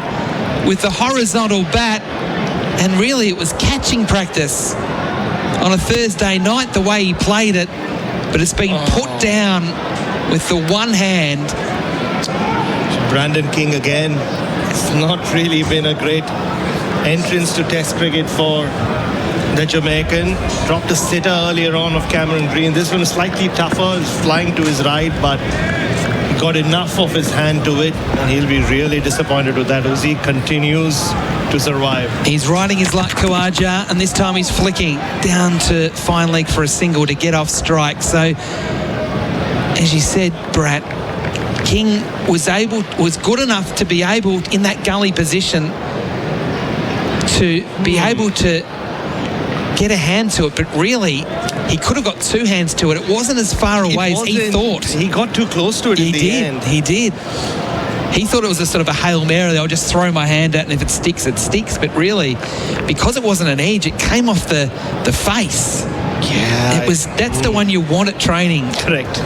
S7: with the horizontal bat. And really, it was catching practice on a Thursday night, the way he played it. But it's been put down with the one hand.
S3: Brandon King again. It's not really been a great entrance to Test cricket for the Jamaican. Dropped a sitter earlier on of Cameron Green. This one is slightly tougher. It's flying to his right, but he got enough of his hand to it, and he'll be really disappointed with that as he continues to survive.
S7: He's riding his luck, Khawaja, and this time he's flicking down to fine leg for a single to get off strike. So, as you said, Brad, King was good enough to be able, in that gully position, to be able to get a hand to it, but really he could have got two hands to it. It wasn't as far away as he thought.
S3: He got too close to it in the end.
S7: He did. He thought it was a sort of a Hail Mary. I'll just throw my hand out, and if it sticks, it sticks. But really, because it wasn't an edge, it came off the face.
S3: Yeah,
S7: that's the one you want at training.
S3: Correct.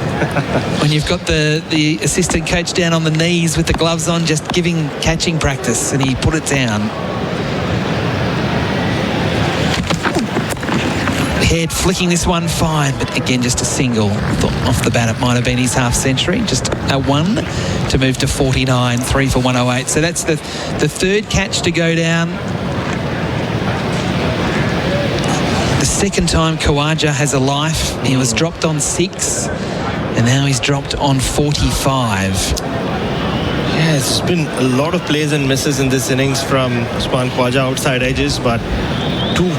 S7: When you've got the assistant coach down on the knees with the gloves on, just giving catching practice, and he put it down. Head flicking this one fine, but again just a single. Off the bat it might have been his half century, just a one to move to 49, 3 for 108. So that's the third catch to go down. The second time Khawaja has a life. He was dropped on 6 and now he's dropped on 45.
S3: Yeah, it's been a lot of plays and misses in this innings from Usman Khawaja outside edges, but two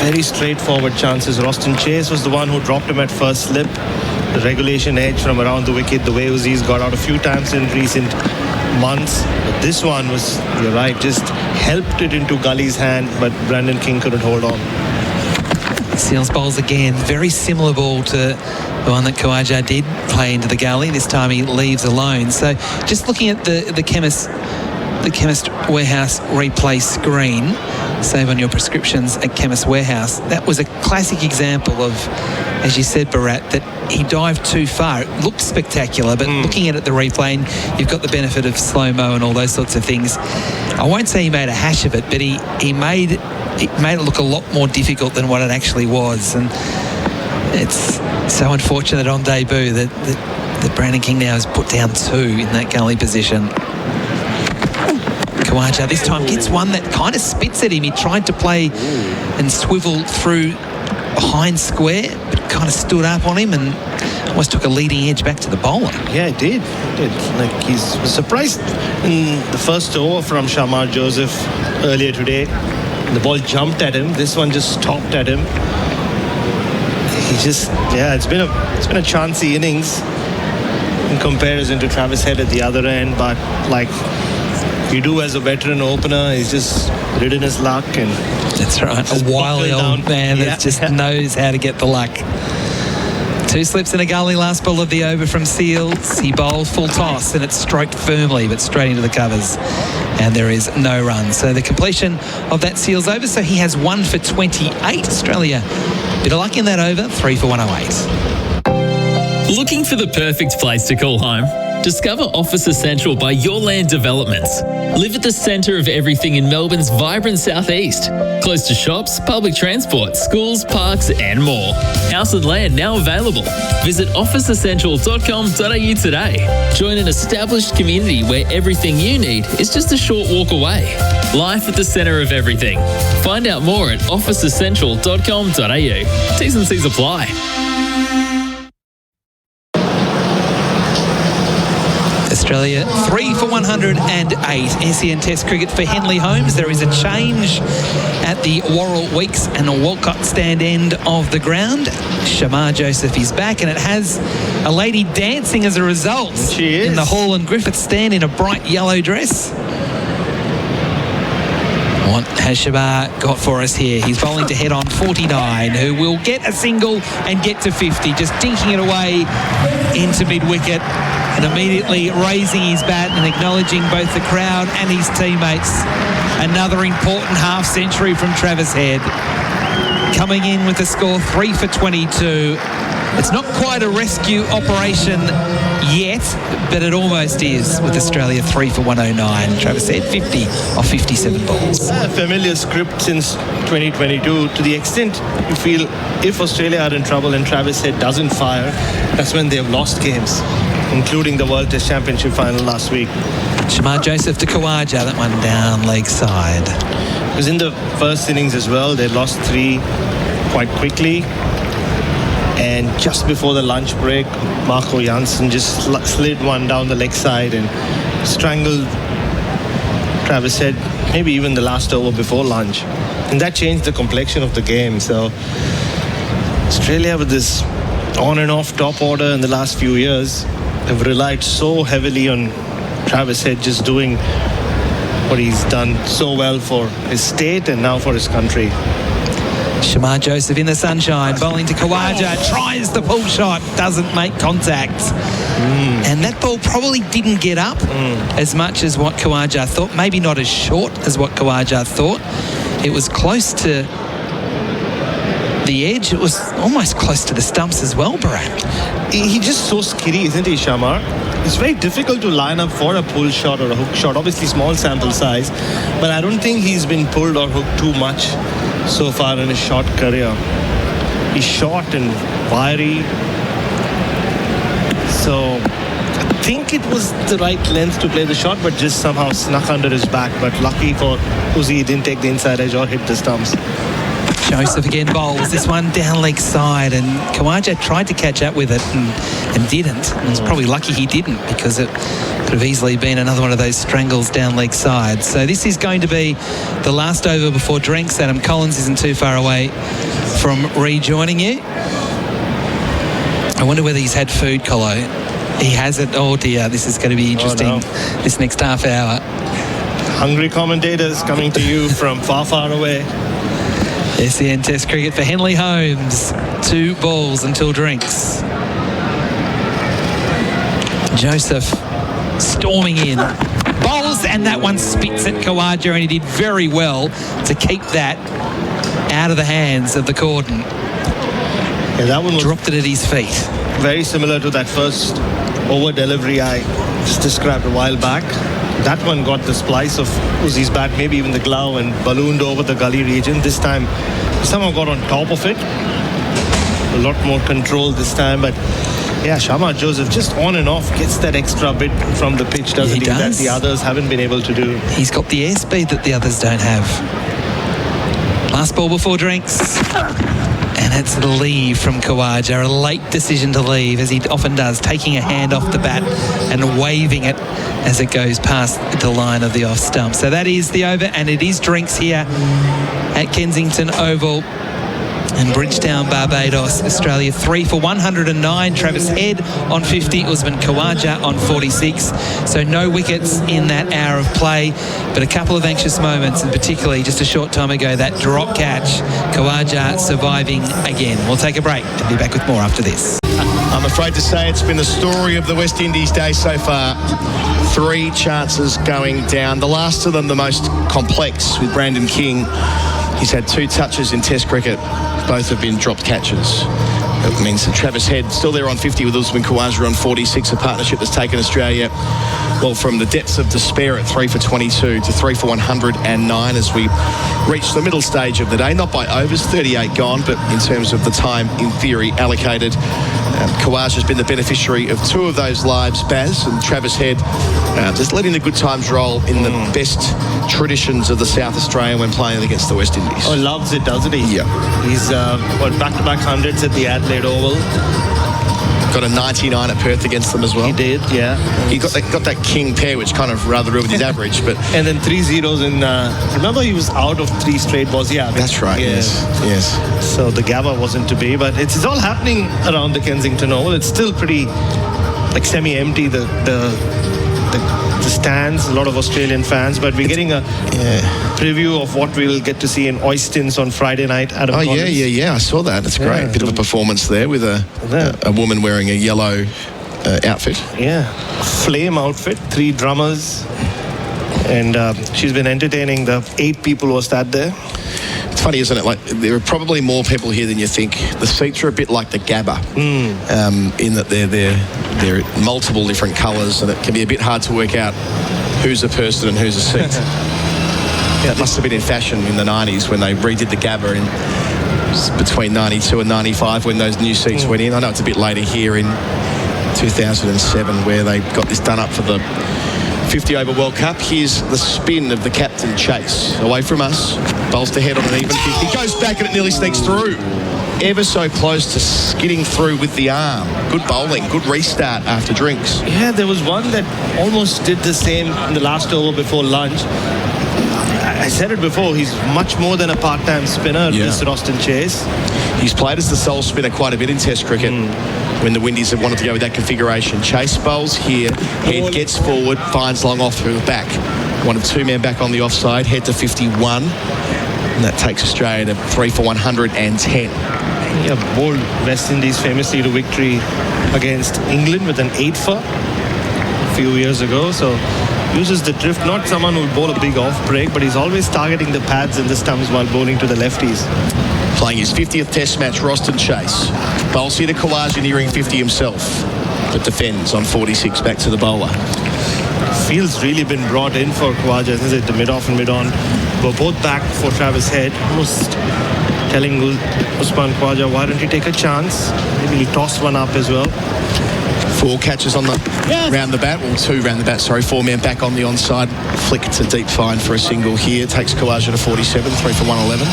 S3: very straightforward chances. Roston Chase was the one who dropped him at first slip. The regulation edge from around the wicket, the way Uzi's got out a few times in recent months. But this one was, you're right, just helped it into Gully's hand, but Brandon King couldn't hold on.
S7: Seals bowls again. Very similar ball to the one that Khawaja did play into the gully. This time he leaves alone. So just looking at the chemist the Chemist Warehouse replay screen. Save on your prescriptions at Chemist Warehouse. That was a classic example of, as you said, Bharat, that he dived too far. It looked spectacular, but looking at it, the replay, and you've got the benefit of slow-mo and all those sorts of things. I won't say he made a hash of it, but he made it look a lot more difficult than what it actually was. And it's so unfortunate on debut that Brandon King now has put down 2 in that gully position. Khawaja this time gets one that kind of spits at him. He tried to play and swivel through behind square, but kind of stood up on him and almost took a leading edge back to the bowler.
S3: Yeah, it did. Like, he's surprised in the first over from Shamar Joseph earlier today. The ball jumped at him. This one just stopped at him. He just, it's been a chancy innings in comparison to Travis Head at the other end, but like you do as a veteran opener, he's just ridden his luck. And
S7: that's right, a wily old man that just knows how to get the luck. 2 slips in a gully, last ball of the over from Seals. He bowled full toss and it's stroked firmly but straight into the covers, and there is no run. So the completion of that Seals over, so he has 1 for 28. Australia, bit of luck in that over, 3 for 108.
S11: Looking for the perfect place to call home? Discover Office Essential by Your Land Developments. Live at the centre of everything in Melbourne's vibrant southeast. Close to shops, public transport, schools, parks and more. House and land now available. Visit officeessential.com.au today. Join an established community where everything you need is just a short walk away. Life at the centre of everything. Find out more at officeessential.com.au. T's and C's apply.
S7: Australia 3 for 108. SEN Test cricket for Henley Holmes. There is a change at the Worrell Weeks and Walcott stand end of the ground. Shamar Joseph is back, and it has a lady dancing as a result.
S3: She is.
S7: In the Hall and Griffith stand in a bright yellow dress. What has Shamar got for us here? He's bowling to head on 49, who will get a single and get to 50, just dinking it away into mid-wicket and immediately raising his bat and acknowledging both the crowd and his teammates. Another important half-century from Travis Head. Coming in with a score 3 for 22. It's not quite a rescue operation yet, but it almost is, with Australia 3 for 109. Travis Head 50 of 57 balls.
S3: A familiar script since 2022, to the extent you feel if Australia are in trouble and Travis Head doesn't fire, that's when they've lost games, including the World Test Championship final last week.
S7: Shamar Joseph to Khawaja, that one down leg side.
S3: Because in the first innings as well, they lost 3 quite quickly. And just before the lunch break, Marco Janssen just slid one down the leg side and strangled Travis Head, maybe even the last over before lunch. And that changed the complexion of the game. So Australia, with this on and off top order in the last few years, have relied so heavily on Travis Head just doing what he's done so well for his state and now for his country.
S7: Shamar Joseph in the sunshine, bowling to Khawaja, tries the pull shot, doesn't make contact. And that ball probably didn't get up as much as what Khawaja thought, maybe not as short as what Khawaja thought. It was close to the edge. It was almost close to the stumps as well, Bharat.
S3: He's just so skitty, isn't he, Shamar? It's very difficult to line up for a pull shot or a hook shot. Obviously small sample size, but I don't think he's been pulled or hooked too much so far in his short career. He's short and wiry. So I think it was the right length to play the shot, but just somehow snuck under his back. But lucky for Uzi, he didn't take the inside edge or hit the stumps.
S7: Joseph again bowls this one down leg side, and Khawaja tried to catch up with it and didn't. And it's probably lucky he didn't, because it could have easily been another one of those strangles down leg side. So this is going to be the last over before drinks. Adam Collins isn't too far away from rejoining you. I wonder whether he's had food, Colo. He hasn't. Oh dear, this is going to be interesting, this next half hour.
S3: Hungry commentators coming to you from far, far away.
S7: SEN Test cricket for Henley Holmes. 2 balls until drinks. Joseph storming in. Bowls, and that one spits at Khawaja, and he did very well to keep that out of the hands of the cordon.
S3: Yeah, that one
S7: dropped it at his feet.
S3: Very similar to that first over delivery I just described a while back. That one got the splice of Uzi's bat, maybe even the glove, and ballooned over the gully region. This time, somehow got on top of it. A lot more control this time, but yeah, Shamar Joseph just on and off gets that extra bit from the pitch, doesn't he? That the others haven't been able to do.
S7: He's got the airspeed that the others don't have. Last ball before drinks. And it's the leave from Khawaja, a late decision to leave, as he often does, taking a hand off the bat and waving it as it goes past the line of the off stump. So that is the over, and it is drinks here at Kensington Oval. And Bridgetown, Barbados, Australia 3 for 109. Travis Head on 50. Usman Khawaja on 46. So no wickets in that hour of play, but a couple of anxious moments, and particularly just a short time ago, that drop catch. Khawaja surviving again. We'll take a break and be back with more after this.
S1: I'm afraid to say it's been the story of the West Indies day so far. 3 chances going down. The last of them the most complex, with Brandon King. He's had 2 touches in Test cricket. Both have been dropped catches. That means that Travis Head still there on 50 with Usman Khawaja on 46, a partnership that's taken Australia, well, from the depths of despair at 3 for 22 to 3 for 109 as we reach the middle stage of the day. Not by overs, 38 gone, but in terms of the time, in theory, allocated. Khawaja's been the beneficiary of 2 of those lives, Baz, and Travis Head just letting the good times roll in the best traditions of the South Australian when playing against the West Indies.
S3: Oh, loves it, doesn't he?
S1: Yeah.
S3: He's back-to-back hundreds at the Adelaide Oval.
S1: Got a 99 at Perth against them as well.
S3: He did, yeah.
S1: He got that king pair, which kind of rather ruined his average. But
S3: and then 3 zeros in. Remember, he was out of 3 straight balls. Yeah,
S1: that's right. Yeah. Yes.
S3: So the Gabba wasn't to be, but it's all happening around the Kensington Oval. It's still pretty like semi-empty. The stands, a lot of Australian fans, but we're getting a preview of what we'll get to see in Oistins on Friday night. Adam Collins.
S1: Yeah, I saw that. It's great. Bit of a performance there with a woman wearing a yellow outfit.
S3: Yeah, flame outfit, 3 drummers, and she's been entertaining the 8 people who are sat there.
S1: It's funny, isn't it? Like, there are probably more people here than you think. The seats are a bit like the Gabba, in that they're multiple different colours, and it can be a bit hard to work out who's a person and who's a seat. It must have been in fashion in the 90s when they redid the Gabba in between 92 and 95 when those new seats went in. I know it's a bit later here in 2007 where they got this done up for the 50 over World Cup. Here's the spin of the captain, Chase. Away from us. Bowls to head on an even 50. He goes back and it nearly sneaks through. Ever so close to skidding through with the arm. Good bowling. Good restart after drinks.
S3: Yeah, there was one that almost did the same in the last over before lunch. I said it before, he's much more than a part-time spinner, Mr. Austin Chase.
S1: He's played as the sole spinner quite a bit in Test cricket when the Windies have wanted to go with that configuration. Chase bowls here, Head gets forward, finds long off through the back. 1 of 2 men back on the offside, Head to 51. And that takes Australia to 3 for 110.
S3: Yeah, bowled West Indies famously to victory against England with an 8 for a few years ago. So uses the drift, not someone who will bowl a big off break, but he's always targeting the pads and the stumps while bowling to the lefties.
S1: Playing his 50th Test match, Roston Chase. Bowls here to Khawaja nearing 50 himself, but defends on 46 back to the bowler.
S3: Field's really been brought in for Khawaja, isn't it? The mid-off and mid-on were both back for Travis Head. Almost telling Usman Khawaja, why don't you take a chance? Maybe he tossed one up as well.
S1: 4 catches on the round the bat. Well, 2 round the bat, sorry. 4 men back on the onside. Flick to deep fine for a single here. Takes Khawaja to 47, 3 for 111.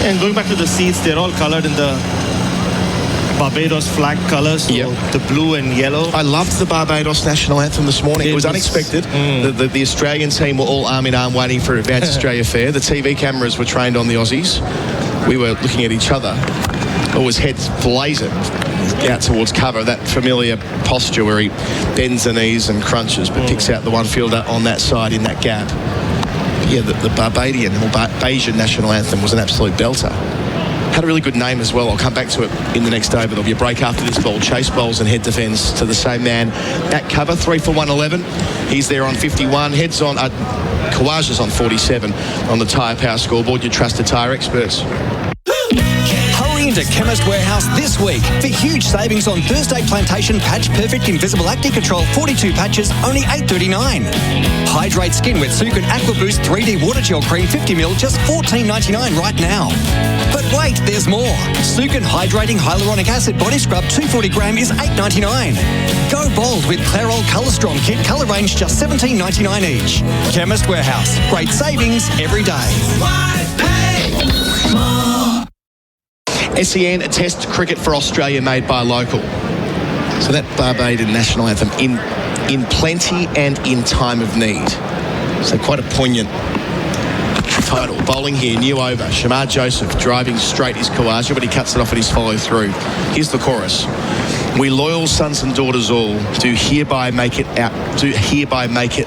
S3: And going back to the seats, they're all coloured in the Barbados flag colours, so the blue and yellow.
S1: I loved the Barbados national anthem this morning. It was unexpected. The Australian team were all arm in arm waiting for Advanced Australia Fair. The TV cameras were trained on the Aussies. We were looking at each other. Always heads blazing out towards cover, that familiar posture where he bends the knees and crunches but picks out the one fielder on that side in that gap. But yeah, the Barbadian or Bayesian national anthem was an absolute belter. Had a really good name as well. I'll come back to it in the next day, but there'll be a break after this ball. Chase bowls and head defends to the same man at cover. 3 for 111. He's there on 51. Heads on, Kawaja's on 47 on the tyre power scoreboard. Your trusted tyre experts.
S6: Hurry into Chemist Warehouse this week for huge savings on Thursday Plantation Patch Perfect Invisible Acne Control 42 patches, only $8.39. Hydrate Skin with Sukin Aqua Boost 3D Water Gel Cream 50ml, just $14.99 right now. But wait, there's more. Sukin Hydrating Hyaluronic Acid Body Scrub 240 gram is $8.99. Go bold with Clairol Colour Strong Kit Colour Range, just $17.99 each. Chemist Warehouse. Great savings every day.
S1: SEN Test Cricket for Australia made by local. So that Barbadian national anthem in plenty and in time of need. So quite a poignant title. Bowling here, new over. Shamar Joseph driving straight is Kawaja, but he cuts it off at his follow through. Here's the chorus. We loyal sons and daughters all do hereby make it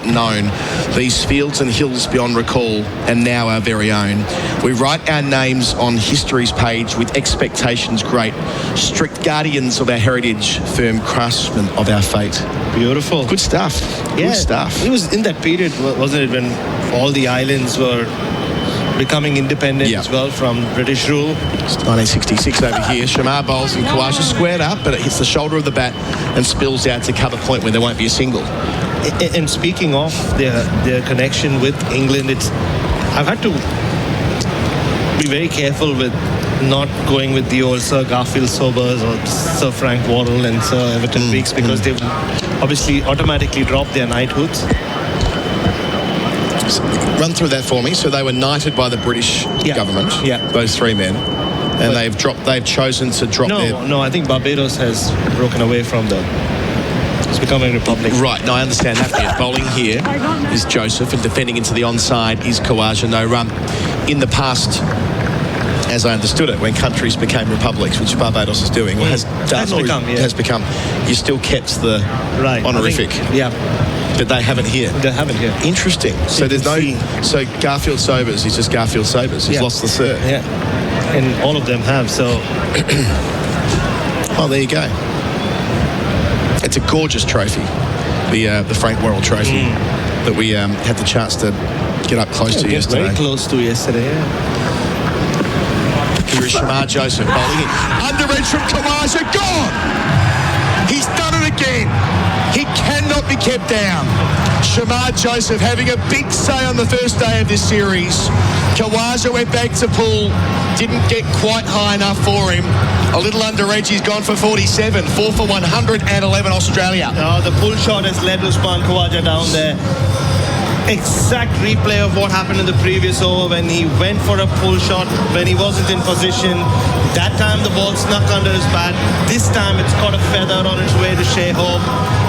S1: known. These fields and hills beyond recall, and now our very own. We write our names on history's page with expectations great. Strict guardians of our heritage, firm craftsmen of our fate.
S3: Beautiful.
S1: Good stuff.
S3: Yeah,
S1: good stuff.
S3: It was in that period, wasn't it, when all the islands were becoming independent as well from British rule.
S1: It's 1966 over here. Shamar bowls and Kawaja squared up, but it hits the shoulder of the bat and spills out to cover point where there won't be a single.
S3: And speaking of their connection with England, I've had to be very careful with not going with the old Sir Garfield Sobers or Sir Frank Worrell and Sir Everton Weekes, because they've obviously automatically dropped their knighthoods.
S1: Run through that for me. So they were knighted by the British government. Yeah, those three men, and they've chosen to drop their.
S3: No, I think Barbados has broken away from them. It's becoming a republic.
S1: Right. No, I understand that bit. Bowling here is Joseph, and defending into the onside is Kawaja. No run. In the past, as I understood it, when countries became republics, which Barbados is doing, or has become, you still kept the honorific. But they haven't here.
S3: They haven't here.
S1: Interesting. So there's no. So Garfield Sobers, he's just Garfield Sobers. He's lost the Sir.
S3: Yeah. And all of them have. So.
S1: Oh, there you go. It's a gorgeous trophy, the Frank Worrell Trophy that we had the chance to get up close to yesterday.
S3: Very close to yesterday. Yeah.
S1: Here is Shamar Joseph bowling in. Under edge from Kawaja, gone! He's done it again. He cannot be kept down. Shamar Joseph having a big say on the first day of this series. Kawaja went back to pull, didn't get quite high enough for him. A little under edge, he's gone for 47, 4 for 111 Australia.
S3: The pull shot has led Usman Khawaja down there. Exact replay of what happened in the previous over when he went for a pull shot when he wasn't in position. That time the ball snuck under his bat. This time it's caught a feather on its way to Shea Hope.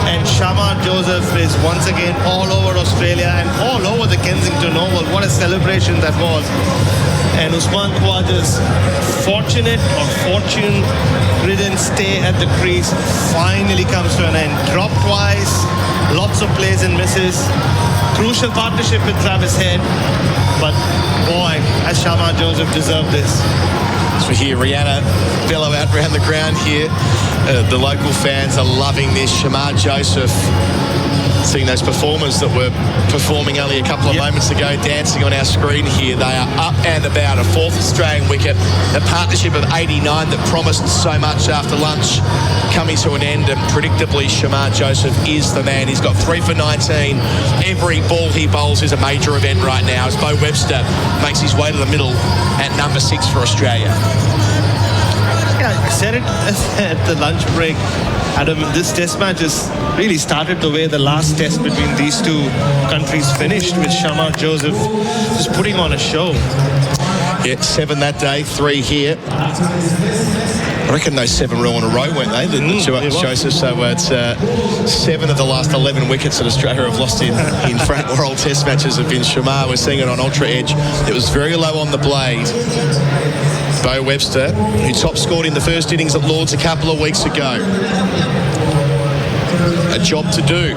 S3: And Shamar Joseph is once again all over Australia and all over the Kensington Oval. What a celebration that was. And Usman Khawaja's fortunate or fortune-ridden stay at the crease finally comes to an end. Dropped twice, lots of plays and misses. Crucial partnership with Travis Head. But boy, has Shamar Joseph deserved this.
S1: So here, Rihanna bellow out around the ground here. The local fans are loving this. Shamar Joseph, seeing those performers that were performing only a couple of moments ago, dancing on our screen here. They are up and about. A fourth Australian wicket. A partnership of 89 that promised so much after lunch coming to an end, and predictably Shamar Joseph is the man. He's got 3 for 19. Every ball he bowls is a major event right now as Bo Webster makes his way to the middle at number 6 for Australia.
S3: I said it at the lunch break, Adam, this test match has really started the way the last test between these two countries finished, with Shamar Joseph just putting on a show.
S1: Yeah, 7 that day, 3 here. I reckon those 7 were all in a row, weren't they? Joseph. So it's 7 of the last 11 wickets that Australia have lost in Frank Worrell test matches have been Shamar. We're seeing it on Ultra Edge. It was very low on the blade. Bo Webster, who top scored in the first innings at Lords a couple of weeks ago. A job to do.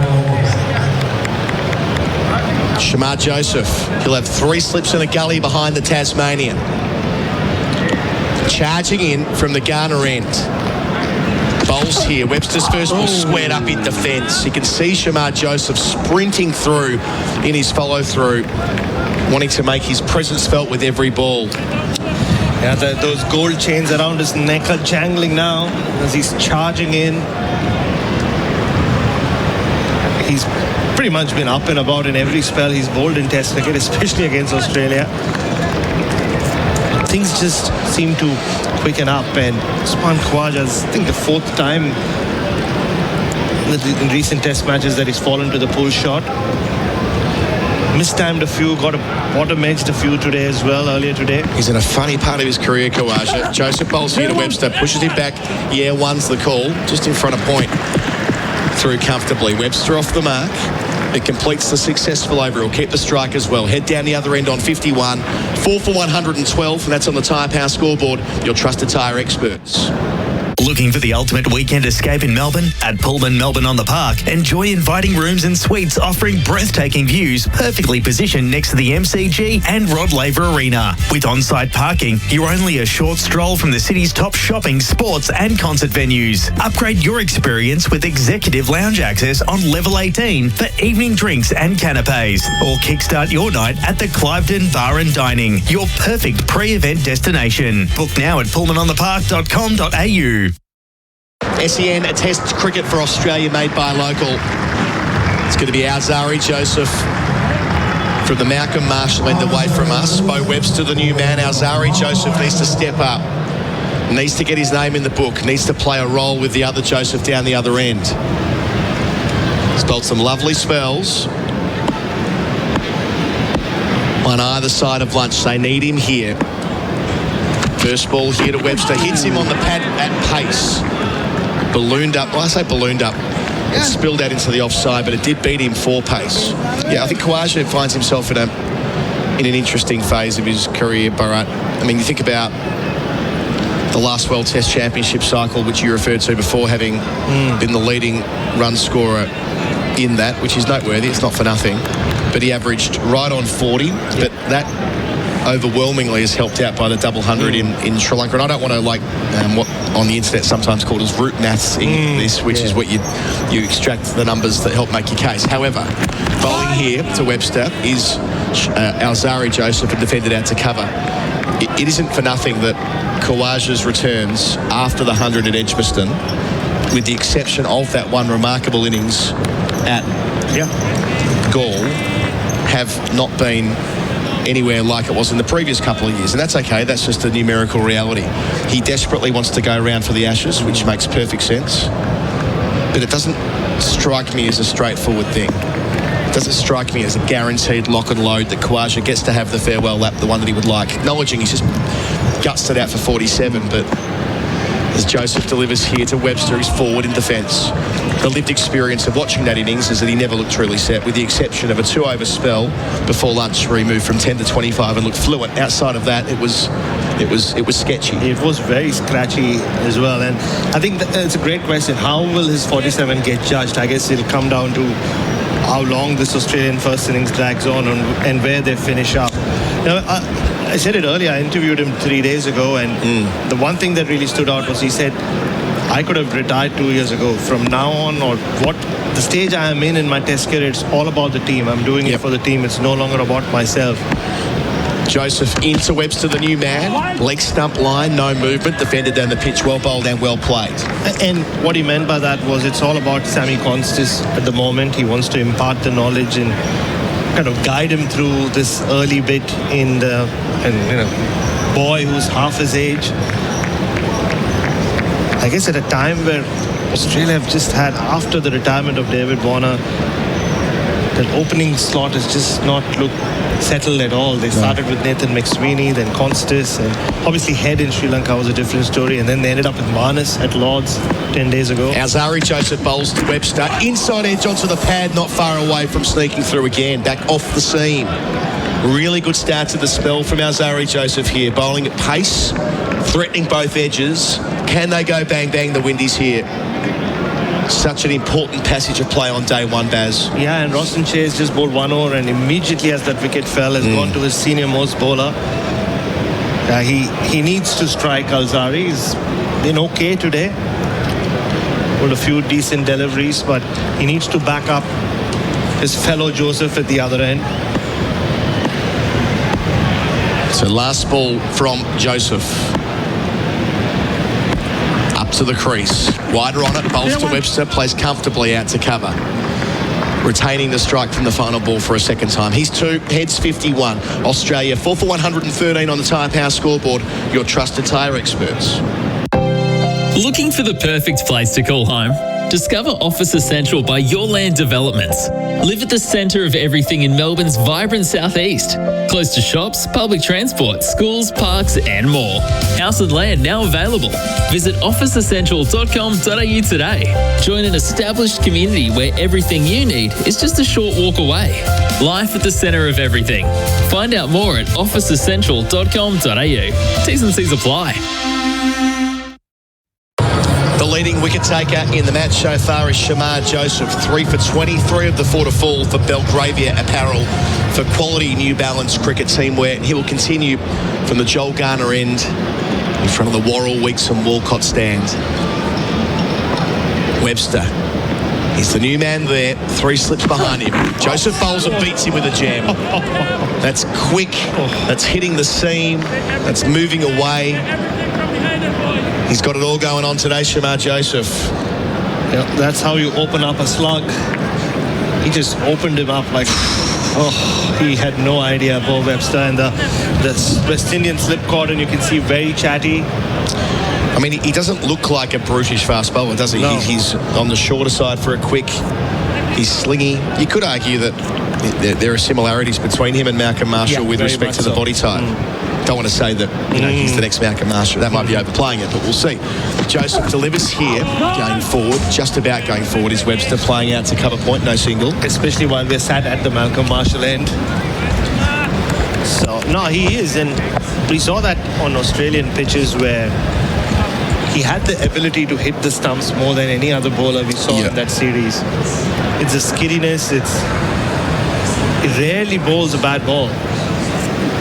S1: Shamar Joseph, he'll have 3 slips and a gully behind the Tasmanian. Charging in from the Ghana end. Bowls here. Webster's first ball squared up in defence. You can see Shamar Joseph sprinting through in his follow-through, wanting to make his presence felt with every ball.
S3: Yeah, those gold chains around his neck are jangling now as he's charging in. He's pretty much been up and about in every spell he's bowled in Test cricket, especially against Australia. Things just seem to quicken up, and Usman Khawaja's, I think, the fourth time in recent Test matches that he's fallen to the pull shot. Mistimed a few, got a bottom edged a few today as well, earlier today.
S1: He's in a funny part of his career, Khawaja. Joseph bowls here to Webster, pushes him back. Yeah, one's the call, just in front of point. Through comfortably. Webster off the mark. It completes the successful over. He'll keep the strike as well. Head down the other end on 51. 4 for 112, and that's on the Tyre Power scoreboard. Your trusted tyre experts.
S12: Looking for the ultimate weekend escape in Melbourne? At Pullman Melbourne on the Park, enjoy inviting rooms and suites offering breathtaking views, perfectly positioned next to the MCG and Rod Laver Arena. With on-site parking, you're only a short stroll from the city's top shopping, sports and concert venues. Upgrade your experience with executive lounge access on level 18 for evening drinks and canapes. Or kickstart your night at the Cliveden Bar and Dining, your perfect pre-event destination. Book now at pullmanonthepark.com.au.
S1: SEN, a Test cricket for Australia made by a local. It's going to be Alzari Joseph from the Malcolm Marshall end away from us. Bo Webster, the new man. Alzari Joseph needs to step up. Needs to get his name in the book. Needs to play a role with the other Joseph down the other end. He's bowled some lovely spells on either side of lunch. They need him here. First ball here to Webster. Hits him on the pad at pace. Ballooned up. Well, I say ballooned up. It spilled out into the offside, but it did beat him for pace. Yeah, I think Khawaja finds himself in an interesting phase of his career, Bharat. I mean, you think about the last World Test Championship cycle, which you referred to before, having been the leading run scorer in that, which is noteworthy. It's not for nothing. But he averaged right on 40, but that overwhelmingly is helped out by the double hundred in Sri Lanka. And I don't want to what on the internet sometimes called as root mathsing this, which is what you extract the numbers that help make your case. However, bowling here to Webster is Alzari Joseph, and defended out to cover. It isn't for nothing that Khawaja's returns after the 100 at Edgbaston, with the exception of that one remarkable innings at Gaul, have not been anywhere like it was in the previous couple of years, and that's okay. That's just a numerical reality. He desperately wants to go around for the Ashes, which makes perfect sense, but it doesn't strike me as a straightforward thing. It doesn't strike me as a guaranteed lock and load that Khawaja gets to have the farewell lap, the one that he would like, acknowledging he's just gutsed it out for 47. But as Joseph delivers here to Webster, he's forward in defence. The lived experience of watching that innings is that he never looked truly set, with the exception of a 2-over spell before lunch where he moved from 10 to 25 and looked fluent. Outside of that, it was sketchy.
S3: It was very scratchy as well, and I think it's a great question. How will his 47 get judged? I guess it'll come down to how long this Australian first innings drags on and where they finish up. Now, I said it earlier, I interviewed him 3 days ago, and the one thing that really stood out was he said, I could have retired 2 years ago. From now on, or what the stage I am in my Test career, it's all about the team. I'm doing it for the team. It's no longer about myself.
S1: Joseph into Webster, the new man. Leg stump line, no movement. Defended down the pitch, well bowled and well played.
S3: And what he meant by that was it's all about Sammy Constis at the moment. He wants to impart the knowledge and kind of guide him through this early bit in the boy who's half his age. I guess at a time where Australia have just had, after the retirement of David Warner, that opening slot has just not looked settled at all. They started with Nathan McSweeney, then Constis, and obviously Head in Sri Lanka was a different story, and then they ended up with Marnus at Lords 10 days ago.
S1: Alzari Joseph bowls to Webster. Inside edge onto the pad, not far away from sneaking through again. Back off the seam. Really good start to the spell from Alzari Joseph here. Bowling at pace, threatening both edges. Can they go bang bang the Windies here? Such an important passage of play on day one, Baz.
S3: Yeah, and Roston Chase just bowled 1 over, and immediately as that wicket fell has gone to his senior most bowler. He needs to strike. Alzari. He's been okay today. With a few decent deliveries, but he needs to back up his fellow Joseph at the other end.
S1: So last ball from Joseph. Up to the crease. Wider on it. Bowls to Webster. Plays comfortably out to cover. Retaining the strike from the final ball for a second time. He's 2, heads 51. Australia 4 for 113 on the Tyre Power scoreboard. Your trusted tyre experts.
S11: Looking for the perfect place to call home? Discover Office Essential by Your Land Developments. Live at the centre of everything in Melbourne's vibrant southeast. Close to shops, public transport, schools, parks and more. House and land now available. Visit officeessential.com.au today. Join an established community where everything you need is just a short walk away. Life at the centre of everything. Find out more at officeessential.com.au. T's and C's apply.
S1: The leading wicket taker in the match so far is Shamar Joseph. 3 for 23 of the 4 to fall for Belgravia Apparel for quality New Balance cricket teamwear. He will continue from the Joel Garner end in front of the Worrell, Weeks and Walcott stand. Webster. He's the new man there. 3 slips behind him. Joseph bowls and beats him with a jam. That's quick. That's hitting the seam. That's moving away. He's got it all going on today, Shamar Joseph.
S3: Yeah, that's how you open up a slug. He just opened him up like, he had no idea. Bo Webster and the West Indian slip cord, and you can see very chatty.
S1: I mean, he doesn't look like a brutish fast bowler, does he?
S3: No.
S1: He's on the shorter side for a quick. He's slingy. You could argue that there are similarities between him and Malcolm Marshall with respect to the body type. Don't want to say that he's the next Malcolm Marshall. That might be overplaying it, but we'll see. Joseph delivers here, going forward, just about going forward. Is Webster playing out to cover point, no single.
S3: Especially while we're sat at the Malcolm Marshall end. So, no, he is. And we saw that on Australian pitches where he had the ability to hit the stumps more than any other bowler we saw in that series. It's a skiddiness. He rarely bowls a bad ball.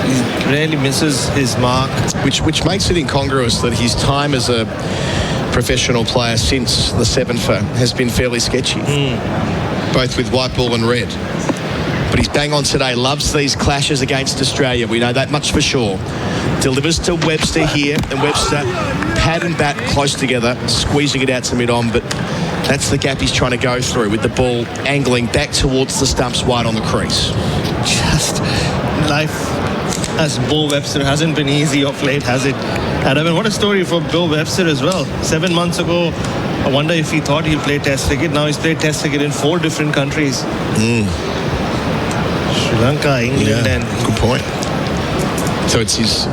S3: He rarely misses his mark.
S1: Which makes it incongruous that his time as a professional player since the 7-fer has been fairly sketchy. Both with white ball and red. But he's bang on today. Loves these clashes against Australia. We know that much for sure. Delivers to Webster here. And Webster, pad and bat close together, squeezing it out to mid-on. But that's the gap he's trying to go through with the ball angling back towards the stumps wide on the crease.
S3: Just life as Bo Webster hasn't been easy of late, has it? And I mean, what a story for Bo Webster as well. 7 months ago, I wonder if he thought he'd play Test cricket. Now he's played Test cricket in 4 different countries. Sri Lanka, England, and...
S1: Good point. So it's his...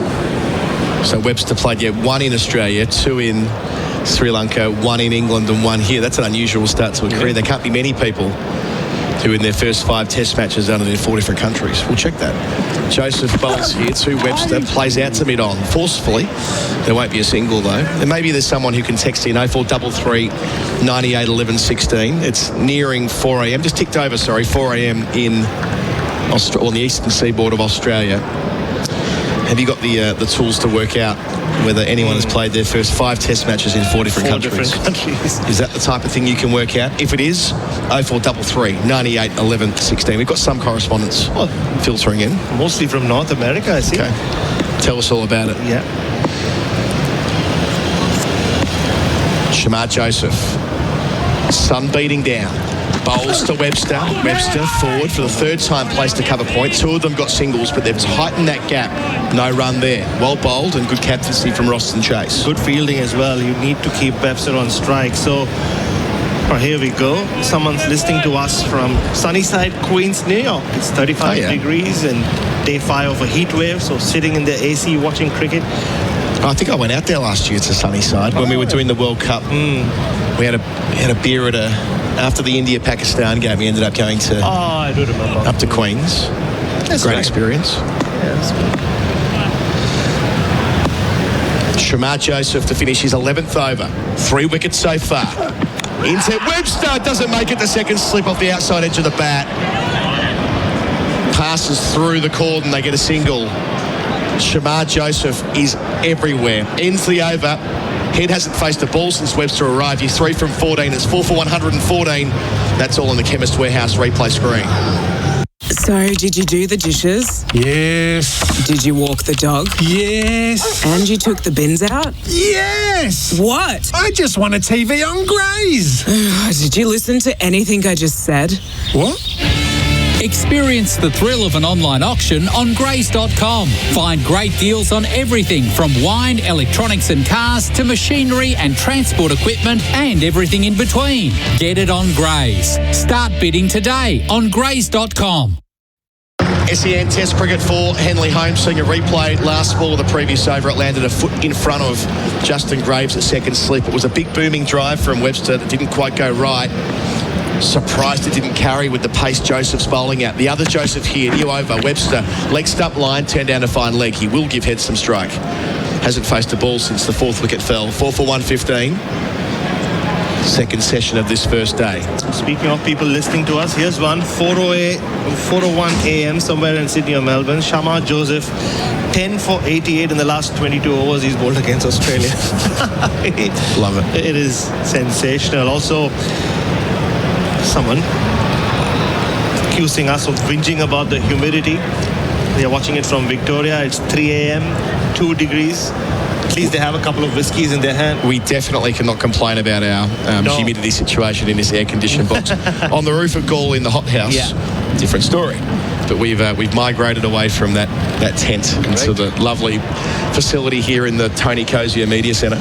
S1: So Webster played, 1 in Australia, 2 in Sri Lanka, 1 in England and 1 here. That's an unusual start to a career. There can't be many people who in their first 5 Test matches done it in 4 different countries. We'll check that. Joseph bowls here to Webster, plays out to mid-on forcefully. There won't be a single though. And maybe there's someone who can text in 0433 98 11 16. It's nearing 4 a.m. Just ticked over, 4 a.m. on the eastern seaboard of Australia. Have you got the tools to work out whether anyone has played their first 5 Test matches in 4 different countries? Is that the type of thing you can work out? If it is, 0433 98 11 16. We've got some correspondence filtering in.
S3: Mostly from North America, I see.
S1: Okay. Tell us all about it.
S3: Yeah.
S1: Shamar Joseph. Sun beating down. Bowls to Webster. Webster forward for the 3rd time placed to cover point. 2 of them got singles, but they've tightened that gap. No run there. Well bowled and good captaincy from Ross and Chase.
S3: Good fielding as well. You need to keep Webster on strike. So here we go. Someone's listening to us from Sunnyside, Queens, New York. It's 35 degrees and day 5 of a heat wave. So sitting in the AC watching cricket.
S1: I think I went out there last year to Sunnyside when we were doing the World Cup. We had a beer at after the India-Pakistan game. We ended up going to
S3: I do remember.
S1: Up to Queens.
S3: That's
S1: Great
S3: right.
S1: experience.
S3: Yeah, that's good.
S1: Shamar Joseph to finish his 11th over. 3 wickets so far. Into Webster, doesn't make it. The second slip off the outside edge of the bat. Passes through the cordon, they get a single. Shamar Joseph is everywhere. Ends the over. Head hasn't faced a ball since Webster arrived. He's 3 from 14. It's 4 for 114. That's all on the Chemist Warehouse replay screen.
S4: So, did you do the dishes?
S13: Yes.
S4: Did you walk the dog?
S13: Yes.
S4: And you took the bins out?
S13: Yes.
S4: What?
S13: I just won a TV on Grays.
S4: Did you listen to anything I just said?
S13: What?
S19: Experience the thrill of an online auction on Grays.com. Find great deals on everything from wine, electronics and cars to machinery and transport equipment and everything in between. Get it on Grays. Start bidding today on Grays.com.
S1: SEN Test cricket for Henley Holmes, seeing a replay. Last ball of the previous over, it landed a foot in front of Justin Graves at second slip. It was a big booming drive from Webster that didn't quite go right. Surprised it didn't carry with the pace Joseph's bowling at. The other Joseph here, new over. Webster, leg stump line, turned down to fine leg. He will give head some strike. Hasn't faced a ball since the fourth wicket fell. 4 for 115. Second session of this first day.
S3: Speaking of people listening to us, here's one. 4:01 a.m. somewhere in Sydney or Melbourne. Shamar Joseph, 10 for 88 in the last 22 overs he's bowled against Australia.
S1: Love it.
S3: It is sensational. Also, someone accusing us of whinging about the humidity. They are watching it from Victoria. It's 3 a.m., 2 degrees. At least they have a couple of whiskies in their hand.
S1: We definitely cannot complain about our humidity situation in this air-conditioned box. On the roof of Gaul in the hot house, different story. But we've migrated away from that tent into the lovely facility here in the Tony Cozier Media Centre.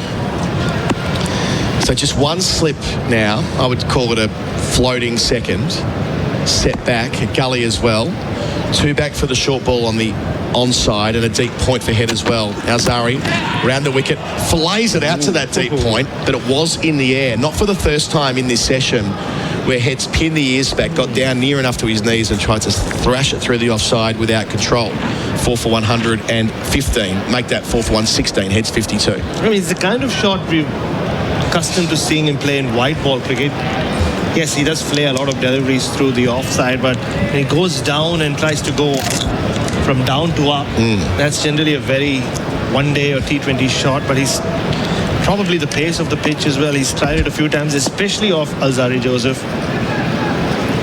S1: So just one slip now. I would call it a floating second. Set back, a gully as well. 2 back for the short ball on the onside and a deep point for head as well. Alzari round the wicket, fillets it out to that deep point, but it was in the air. Not for the first time in this session where Head's pinned the ears back, got down near enough to his knees and tried to thrash it through the offside without control. 4 for 115. Make that 4 for 116. Head's 52.
S3: I mean, it's the kind of shot we're accustomed to seeing him play in white ball cricket. Yes, he does flare a lot of deliveries through the offside, but when he goes down and tries to go from down to up, that's generally a very one-day or T20 shot, but he's probably the pace of the pitch as well. He's tried it a few times, especially off Alzari Joseph.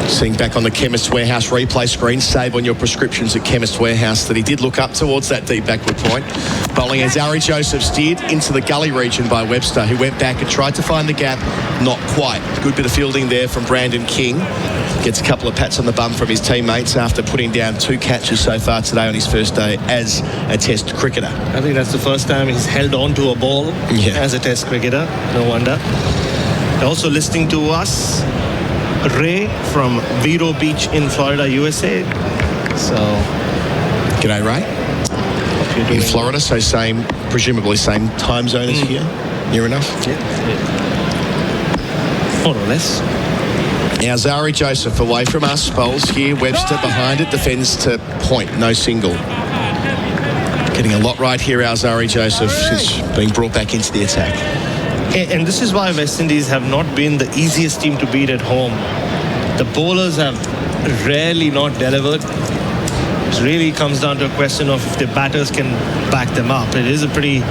S1: Seeing back on the Chemist Warehouse replay screen, save on your prescriptions at Chemist Warehouse, that he did look up towards that deep backward point. Bowling as Alzari Joseph steered into the gully region by Webster, who went back and tried to find the gap. Not quite. Good bit of fielding there from Brandon King. Gets a couple of pats on the bum from his teammates after putting down 2 catches so far today on his first day as a Test cricketer.
S3: I think that's the first time he's held on to a ball as a Test cricketer. No wonder. Also listening to us, Ray from Vero Beach in Florida, USA. So,
S1: g'day, Ray. In Florida, so presumably same time zone as here. Near enough?
S3: More or less.
S1: Now Alzari Joseph away from us, bowls here. Webster behind it, defends to point, no single. Getting a lot right here, Alzari Joseph is being brought back into the attack.
S3: And this is why West Indies have not been the easiest team to beat at home. The bowlers have rarely not delivered. It really comes down to a question of if the batters can back them up. It is a pretty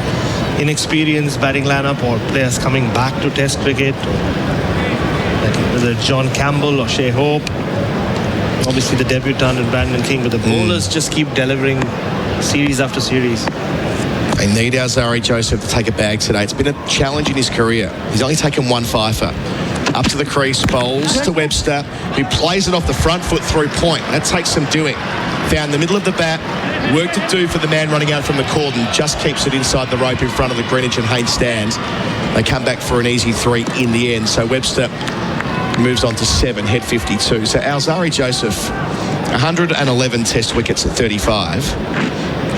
S3: inexperienced batting lineup, or players coming back to Test cricket, like whether John Campbell or Shea Hope. Obviously the debutant and Brandon King, but the bowlers just keep delivering series after series.
S1: They need Alzari Joseph to take a bag today. It's been a challenge in his career. He's only taken 1 fifer. Up to the crease, bowls to Webster, who plays it off the front foot through point. That takes some doing. Found the middle of the bat, work to do for the man running out from the cordon, just keeps it inside the rope in front of the Greenwich and Haynes stands. They come back for an easy 3 in the end. So Webster moves on to 7, head 52. So Alzari Joseph, 111 Test wickets at 35.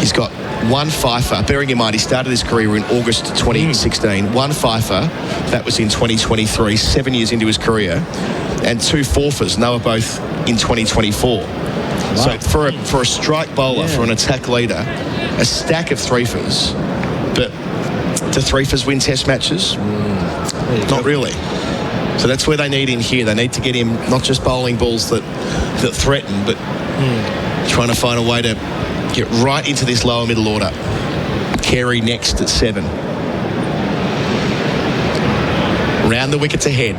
S1: He's got 1 fifer. Bearing in mind, he started his career in August 2016. 1 fifer, that was in 2023, 7 years into his career. And 2 forfers, they were both in 2024. Wow. So for a strike bowler, for an attack leader, a stack of 3fers. But do 3fers win Test matches? Not really. So that's where they need him here. They need to get him not just bowling balls that threaten, but trying to find a way to get right into this lower middle order. Carey next at 7. Round the wickets ahead.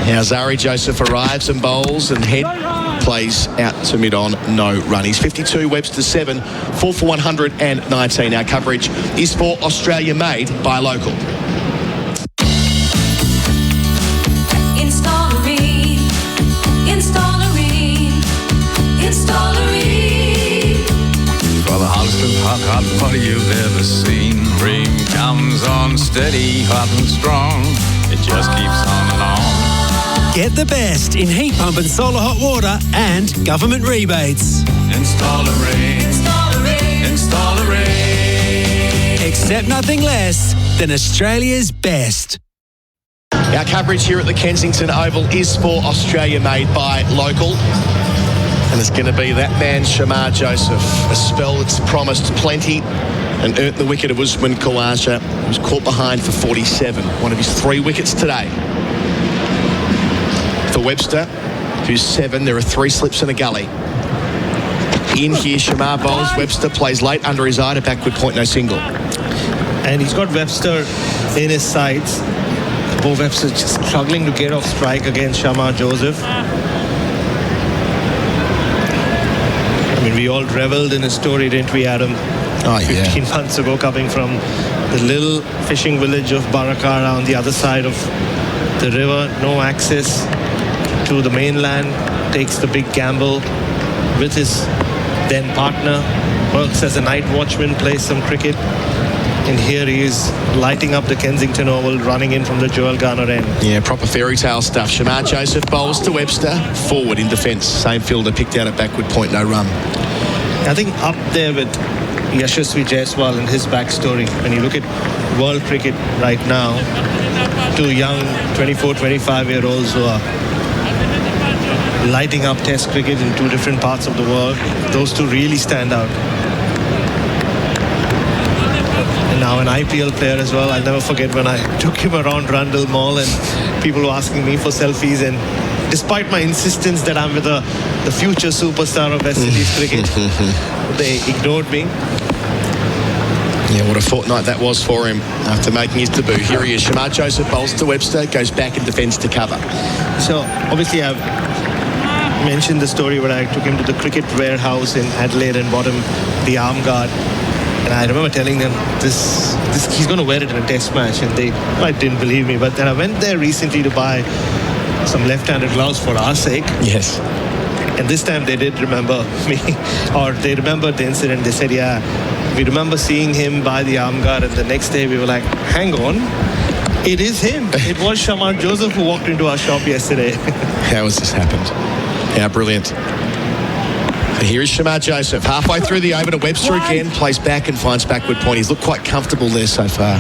S1: Now Zari Joseph arrives and bowls, and Head plays out to mid-on, no run. He's 52, Webster 7, 4 for 119. Our coverage is for Australia Made by Local.
S17: For the hottest of hot water you've ever seen. Rain comes on steady, hot and strong. It just keeps on and on.
S20: Get the best in heat pump and solar hot water and government rebates.
S17: Install a ring. Install a ring.
S20: Accept nothing less than Australia's best.
S1: Our coverage here at the Kensington Oval is for Australia Made by Local. And it's going to be that man, Shamar Joseph. A spell that's promised plenty and earned the wicket of Usman Khawaja. He was caught behind for 47. One of his 3 wickets today. For Webster, who's 7, there are 3 slips and a gully. In here, Shamar bowls. Webster plays late under his eye to backward point, no single.
S3: And he's got Webster in his sights. Bo Webster just struggling to get off strike against Shamar Joseph. I mean, we all reveled in his story, didn't we, Adam? 15 months ago, coming from the little fishing village of Barakara on the other side of the river, no access to the mainland, takes the big gamble with his then partner, works as a night watchman, plays some cricket, and here he is lighting up the Kensington Oval, running in from the Joel Garner end.
S1: Yeah, proper fairy tale stuff. Shamar Joseph bowls to Webster, forward in defence. Same fielder picked out at backward point, no run.
S3: I think up there with Yashasvi Jaiswal and his backstory, when you look at world cricket right now, 2 young 24, 25-year-olds who are lighting up Test cricket in 2 different parts of the world, those 2 really stand out. And now an IPL player as well. I'll never forget when I took him around Rundle Mall and people were asking me for selfies, and despite my insistence that I'm with the future superstar of West Indies cricket, they ignored me.
S1: Yeah, what a fortnight that was for him after making his debut. Here he is. Shamar Joseph bowls to Webster, goes back in defence to cover.
S3: So obviously I've mentioned the story where I took him to the cricket warehouse in Adelaide and bought him the arm guard. And I remember telling them, this he's going to wear it in a test match, and they didn't believe me. But then I went there recently to buy some left-handed gloves for our sake.
S1: Yes.
S3: And this time they did remember me, or they remembered the incident. They said, yeah, we remember seeing him buy the arm guard, and the next day we were like, hang on, it is him. It was Shamar Joseph who walked into our shop yesterday.
S1: How has this happened? How brilliant. Here is Shamar Joseph, halfway through the over to Webster again, plays back and finds backward point. He's looked quite comfortable there so far.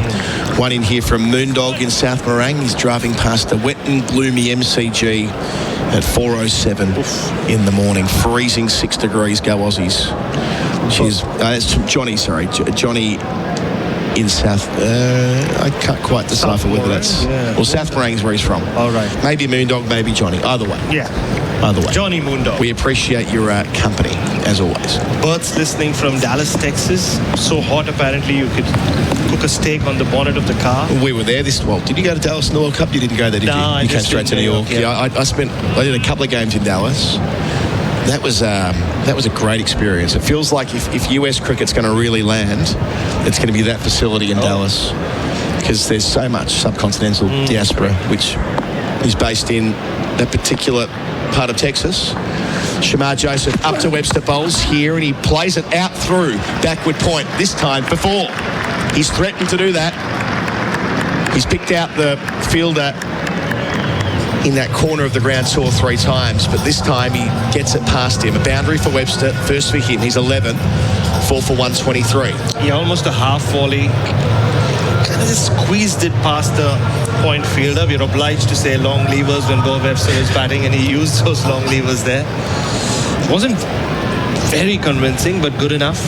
S1: One in here from Moondog in South Morang. He's driving past a wet and gloomy MCG at 4:07 in the morning. Freezing 6 degrees, go Aussies. It's Johnny, sorry. Johnny in South... I can't quite decipher whether that's...
S3: Yeah.
S1: Well, South Morang is where he's from.
S3: All right.
S1: Maybe Moondog, maybe Johnny. Either way.
S3: Yeah.
S1: Either way.
S3: Johnny Moondog.
S1: We appreciate your company, as always.
S3: Bert's listening from Dallas, Texas. So hot, apparently, you could cook a steak on the bonnet of the car.
S1: We were there this... Well, did you go to Dallas in the World Cup? You didn't go there, did you?
S3: No,
S1: You came straight to New York. Yeah, I did a couple of games in Dallas. That was a great experience. It feels like if US cricket's going to really land, it's going to be that facility in Dallas, because there's so much subcontinental diaspora which is based in that particular part of Texas. Shamar Joseph up to Webster bowls here, and he plays it out through backward point this time. Before he's threatened to do that, he's picked out the fielder in that corner of the ground 2 or 3 times, but this time he gets it past him. A boundary for Webster, first for him. He's 11, 4 for 123.
S3: Yeah, almost a half volley. Kind of just squeezed it past the point fielder. We're obliged to say long levers when Bo Webster was batting, and he used those long levers there. Wasn't very convincing, but good enough.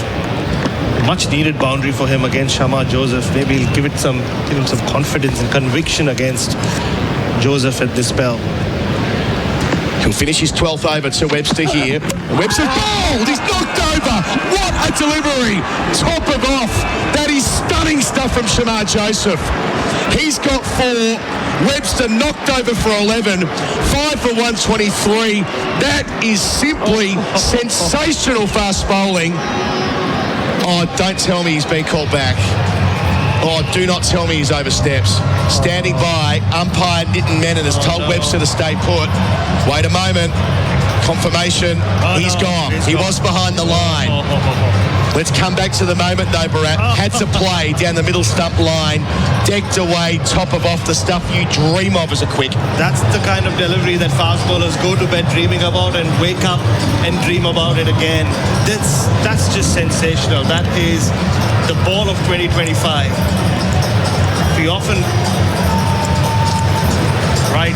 S3: Much needed boundary for him against Shamar Joseph. Maybe he'll give him some confidence and conviction against Joseph at this spell.
S1: He'll finish his 12th over to Webster here. And Webster bowled! He's knocked over! What a delivery! Top of off. That is stunning stuff from Shamar Joseph. He's got 4. Webster knocked over for 11. 5 for 123. That is simply sensational fast bowling. Oh, don't tell me he's been called back. Oh, do not tell me he's oversteps. Standing by, umpire Nitin Menon has told Webster to stay put. Wait a moment. Confirmation. He's gone. He was behind the line. Let's come back to the moment though, Bharat. Had to play down the middle stump line. Decked away, top of off, the stuff you dream of as a quick.
S3: That's the kind of delivery that fast bowlers go to bed dreaming about and wake up and dream about it again. That's just sensational. That is the ball of 2025. We often write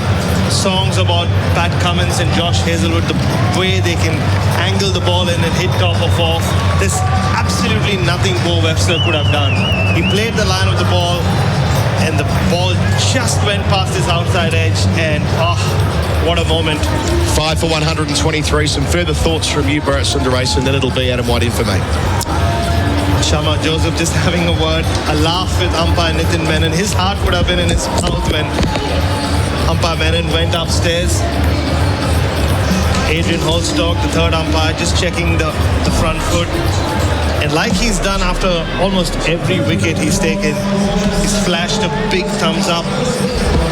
S3: songs about Pat Cummins and Josh Hazelwood, the way they can angle the ball in and hit top of off. There's absolutely nothing Bo Webster could have done. He played the line of the ball and the ball just went past his outside edge, and what a moment.
S1: 5 for 123. Some further thoughts from you, Bharat Sundaresan, then it'll be Adam White in for me.
S3: Shamar Joseph just having a word, a laugh with umpire Nitin Menon. His heart would have been in his mouth when umpire Menon went upstairs. Adrian Holstock, the third umpire, just checking the front foot. And like he's done after almost every wicket he's taken, he's flashed a big thumbs up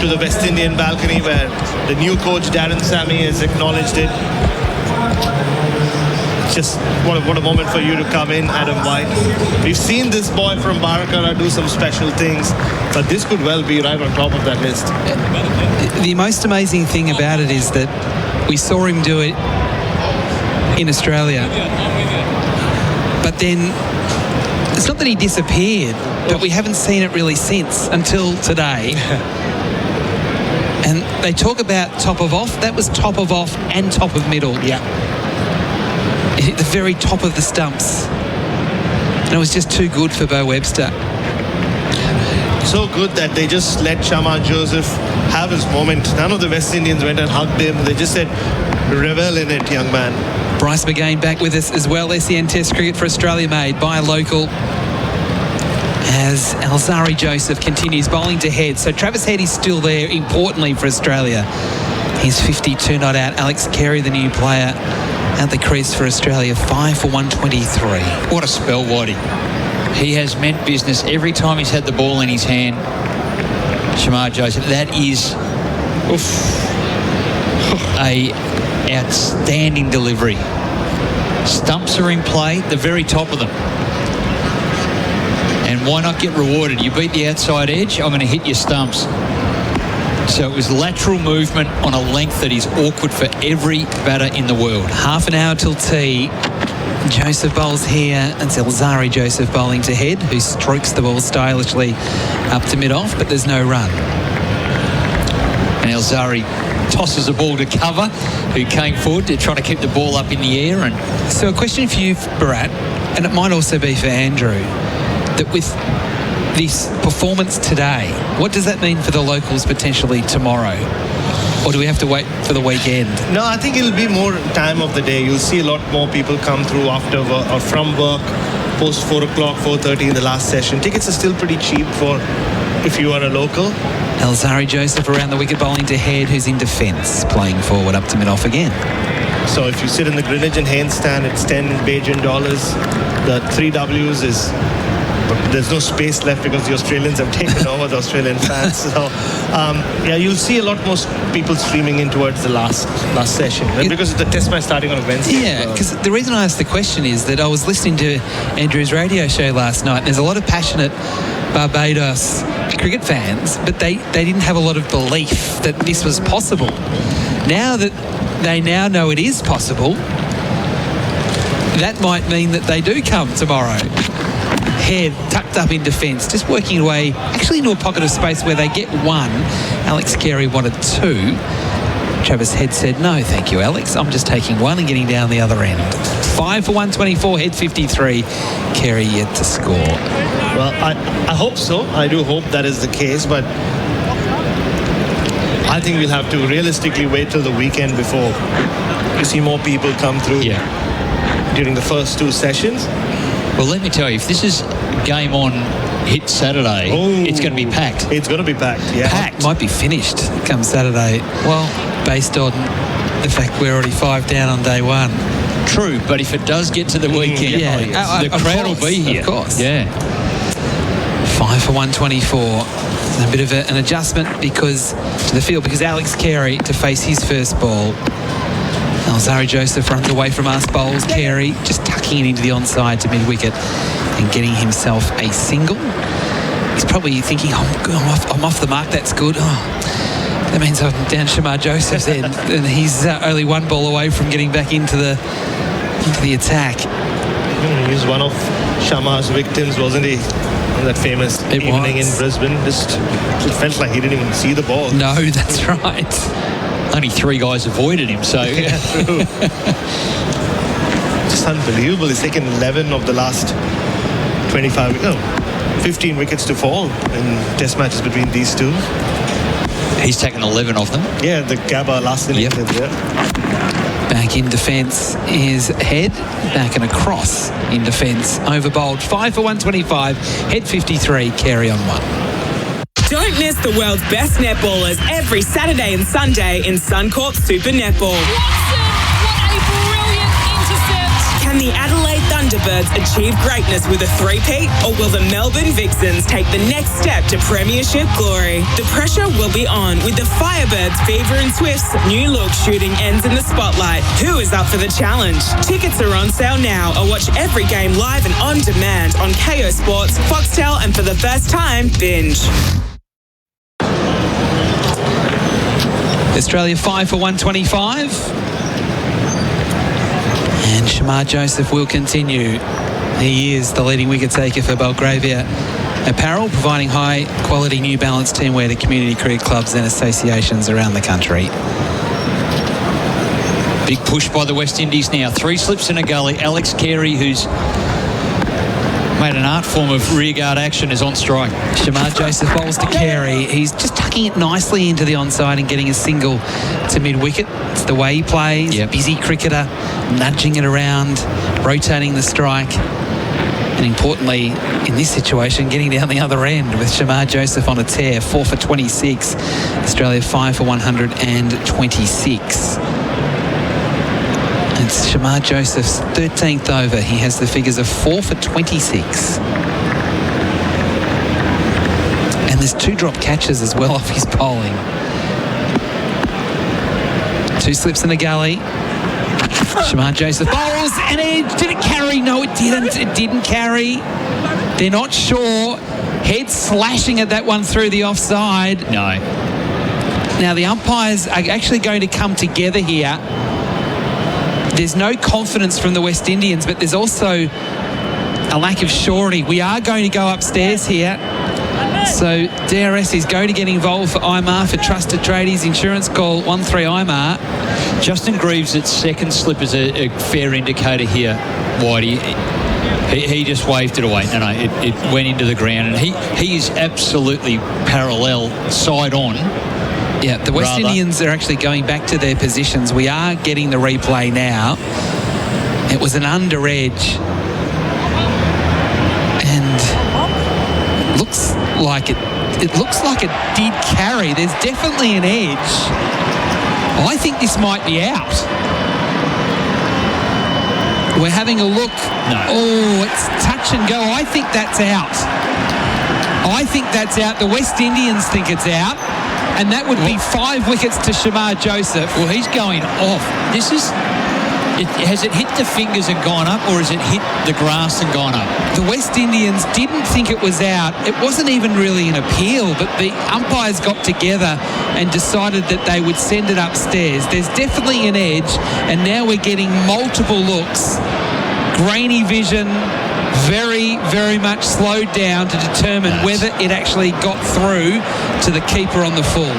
S3: to the West Indian balcony where the new coach Darren Sammy has acknowledged it. Just what a moment for you to come in, Adam White. We've seen this boy from Barakara do some special things, but this could well be right on top of that list.
S7: The most amazing thing about it is that we saw him do it in Australia. But then, it's not that he disappeared, but we haven't seen it really since, until today. And they talk about top of off. That was top of off and top of middle.
S3: Yeah.
S7: It hit the very top of the stumps. And it was just too good for Bo Webster.
S3: So good that they just let Shamar Joseph have his moment. None of the West Indians went and hugged him. They just said, revel in it, young man.
S7: Bryce McGain back with us as well. SEN Test Cricket for Australia made by a local. As Alzari Joseph continues bowling to Head. So Travis Head is still there, importantly for Australia. He's 52 not out. Alex Carey, the new player, at the crease for Australia, 5 for 123.
S2: What a spell, Whitey. He has meant business every time he's had the ball in his hand. Shamar Joseph, that is a outstanding delivery. Stumps are in play, the very top of them. And why not get rewarded? You beat the outside edge, I'm going to hit your stumps. So it was lateral movement on a length that is awkward for every batter in the world.
S7: Half an hour till tea. Joseph bowls here. It's Alzari Joseph bowling to Head, who strokes the ball stylishly up to mid-off, but there's no run.
S2: And Alzari tosses the ball to cover, who came forward to try to keep the ball up in the air. And
S7: so a question for you, Bharat, and it might also be for Andrew, that with this performance today, what does that mean for the locals potentially tomorrow? Or do we have to wait for the weekend?
S3: No, I think it'll be more time of the day. You'll see a lot more people come through after work or from work, post 4 o'clock, 4:30 in the last session. Tickets are still pretty cheap for if you are a local.
S7: Alzari Joseph around the wicket bowling to Head, who's in defence, playing forward up to mid-off again.
S3: So if you sit in the Greenwich and Haynes stand, it's 10 Bajan dollars. The 3 Ws is... There's no space left because the Australians have taken over the Australian fans. So, yeah, you'll see a lot more people streaming in towards the last session. Because the test match starting on a Wednesday.
S7: Yeah, because the reason I asked the question is that I was listening to Andrew's radio show last night. There's a lot of passionate Barbados cricket fans, but they didn't have a lot of belief that this was possible. Now that they now know it is possible, that might mean that they do come tomorrow. Head tucked up in defence, just working away actually into a pocket of space where they get 1. Alex Carey wanted 2. Travis Head said, no, thank you, Alex. I'm just taking 1 and getting down the other end. 5 for 124, Head 53. Carey yet to score.
S3: Well, I hope so. I do hope that is the case, but I think we'll have to realistically wait till the weekend before you see more people come through during the first 2 sessions.
S2: Well, let me tell you, if this is game on hit Saturday, it's going to be packed.
S3: It's going to be packed, yeah.
S7: Packed. Might be finished come Saturday. Well, based on the fact we're already 5 down on day 1.
S2: True, but if it does get to the weekend, the crowd will be here.
S7: Of course.
S2: Yeah.
S7: 5 for 124. A bit of an adjustment because to the field because Alex Carey to face his first ball. Alzari Joseph runs away from us, bowls Carey, just tucking it into the onside to mid-wicket and getting himself a single. He's probably thinking, I'm off the mark, that's good. That means I'm down Shamar Joseph's end. And he's only 1 ball away from getting back into the attack.
S3: He was one of Shamar's victims, wasn't he? On that famous evening in Brisbane. It felt like he didn't even see the ball.
S7: No, that's right.
S2: Only 3 guys avoided him, so...
S3: Yeah, true. Just unbelievable. He's taken 11 of the last 15 wickets to fall in test matches between these two.
S2: He's taken 11 of them?
S3: Yeah, the Gabba last innings.
S7: Back in defence is Head. Back and across in defence. Over bowled 5 for 125. Head 53. Carey on 1.
S4: Don't miss the world's best netballers every Saturday and Sunday in Suncorp Super Netball.
S10: What a brilliant intercept.
S4: Can the Adelaide Thunderbirds achieve greatness with a three-peat, or will the Melbourne Vixens take the next step to premiership glory? The pressure will be on with the Firebirds Fever and Swift's new look shooting ends in the spotlight. Who is up for the challenge? Tickets are on sale now, or watch every game live and on demand on KO Sports, Foxtel, and for the first time, Binge.
S7: Australia 5 for 125. And Shamar Joseph will continue. He is the leading wicket taker for Belgravia Apparel, providing high quality New Balance teamwear to community cricket clubs and associations around the country.
S2: Big push by the West Indies now. 3 slips in a gully. Alex Carey, who's made an art form of rearguard action, is on strike.
S7: Shamar Joseph bowls to Carey. He's just tucking it nicely into the onside and getting a single to mid-wicket. It's the way he plays. Busy cricketer, nudging it around, rotating the strike. And importantly, in this situation, getting down the other end with Shamar Joseph on a tear. 4 for 26. Australia 5 for 126. It's Shamar Joseph's 13th over. He has the figures of 4 for 26. And there's 2 drop catches as well off his bowling. 2 slips in the gully. Shamar Joseph bowls, and did it carry? No, it didn't. It didn't carry. They're not sure. Head slashing at that one through the offside.
S2: No.
S7: Now the umpires are actually going to come together here. There's no confidence from the West Indians, but there's also a lack of surety. We are going to go upstairs here. So DRS is going to get involved for IMAR for Trusted Tradies Insurance. Call 13 IMAR.
S2: Justin Greaves' second slip is a fair indicator here, Whitey. He just waved it away. No, it went into the ground, and he is absolutely parallel, side on.
S7: Yeah, the West Indians are actually going back to their positions. We are getting the replay now. It was an under edge. And looks like it did carry. There's definitely an edge. I think this might be out. We're having a look.
S2: No.
S7: Oh, it's touch and go. I think that's out. The West Indians think it's out. And that would be 5 wickets to Shamar Joseph.
S2: Well, he's going off. Has it hit the fingers and gone up, or has it hit the grass and gone up?
S7: The West Indians didn't think it was out. It wasn't even really an appeal, but the umpires got together and decided that they would send it upstairs. There's definitely an edge, and now we're getting multiple looks. Grainy vision, very, very much slowed down to determine whether it actually got through to the keeper on the full.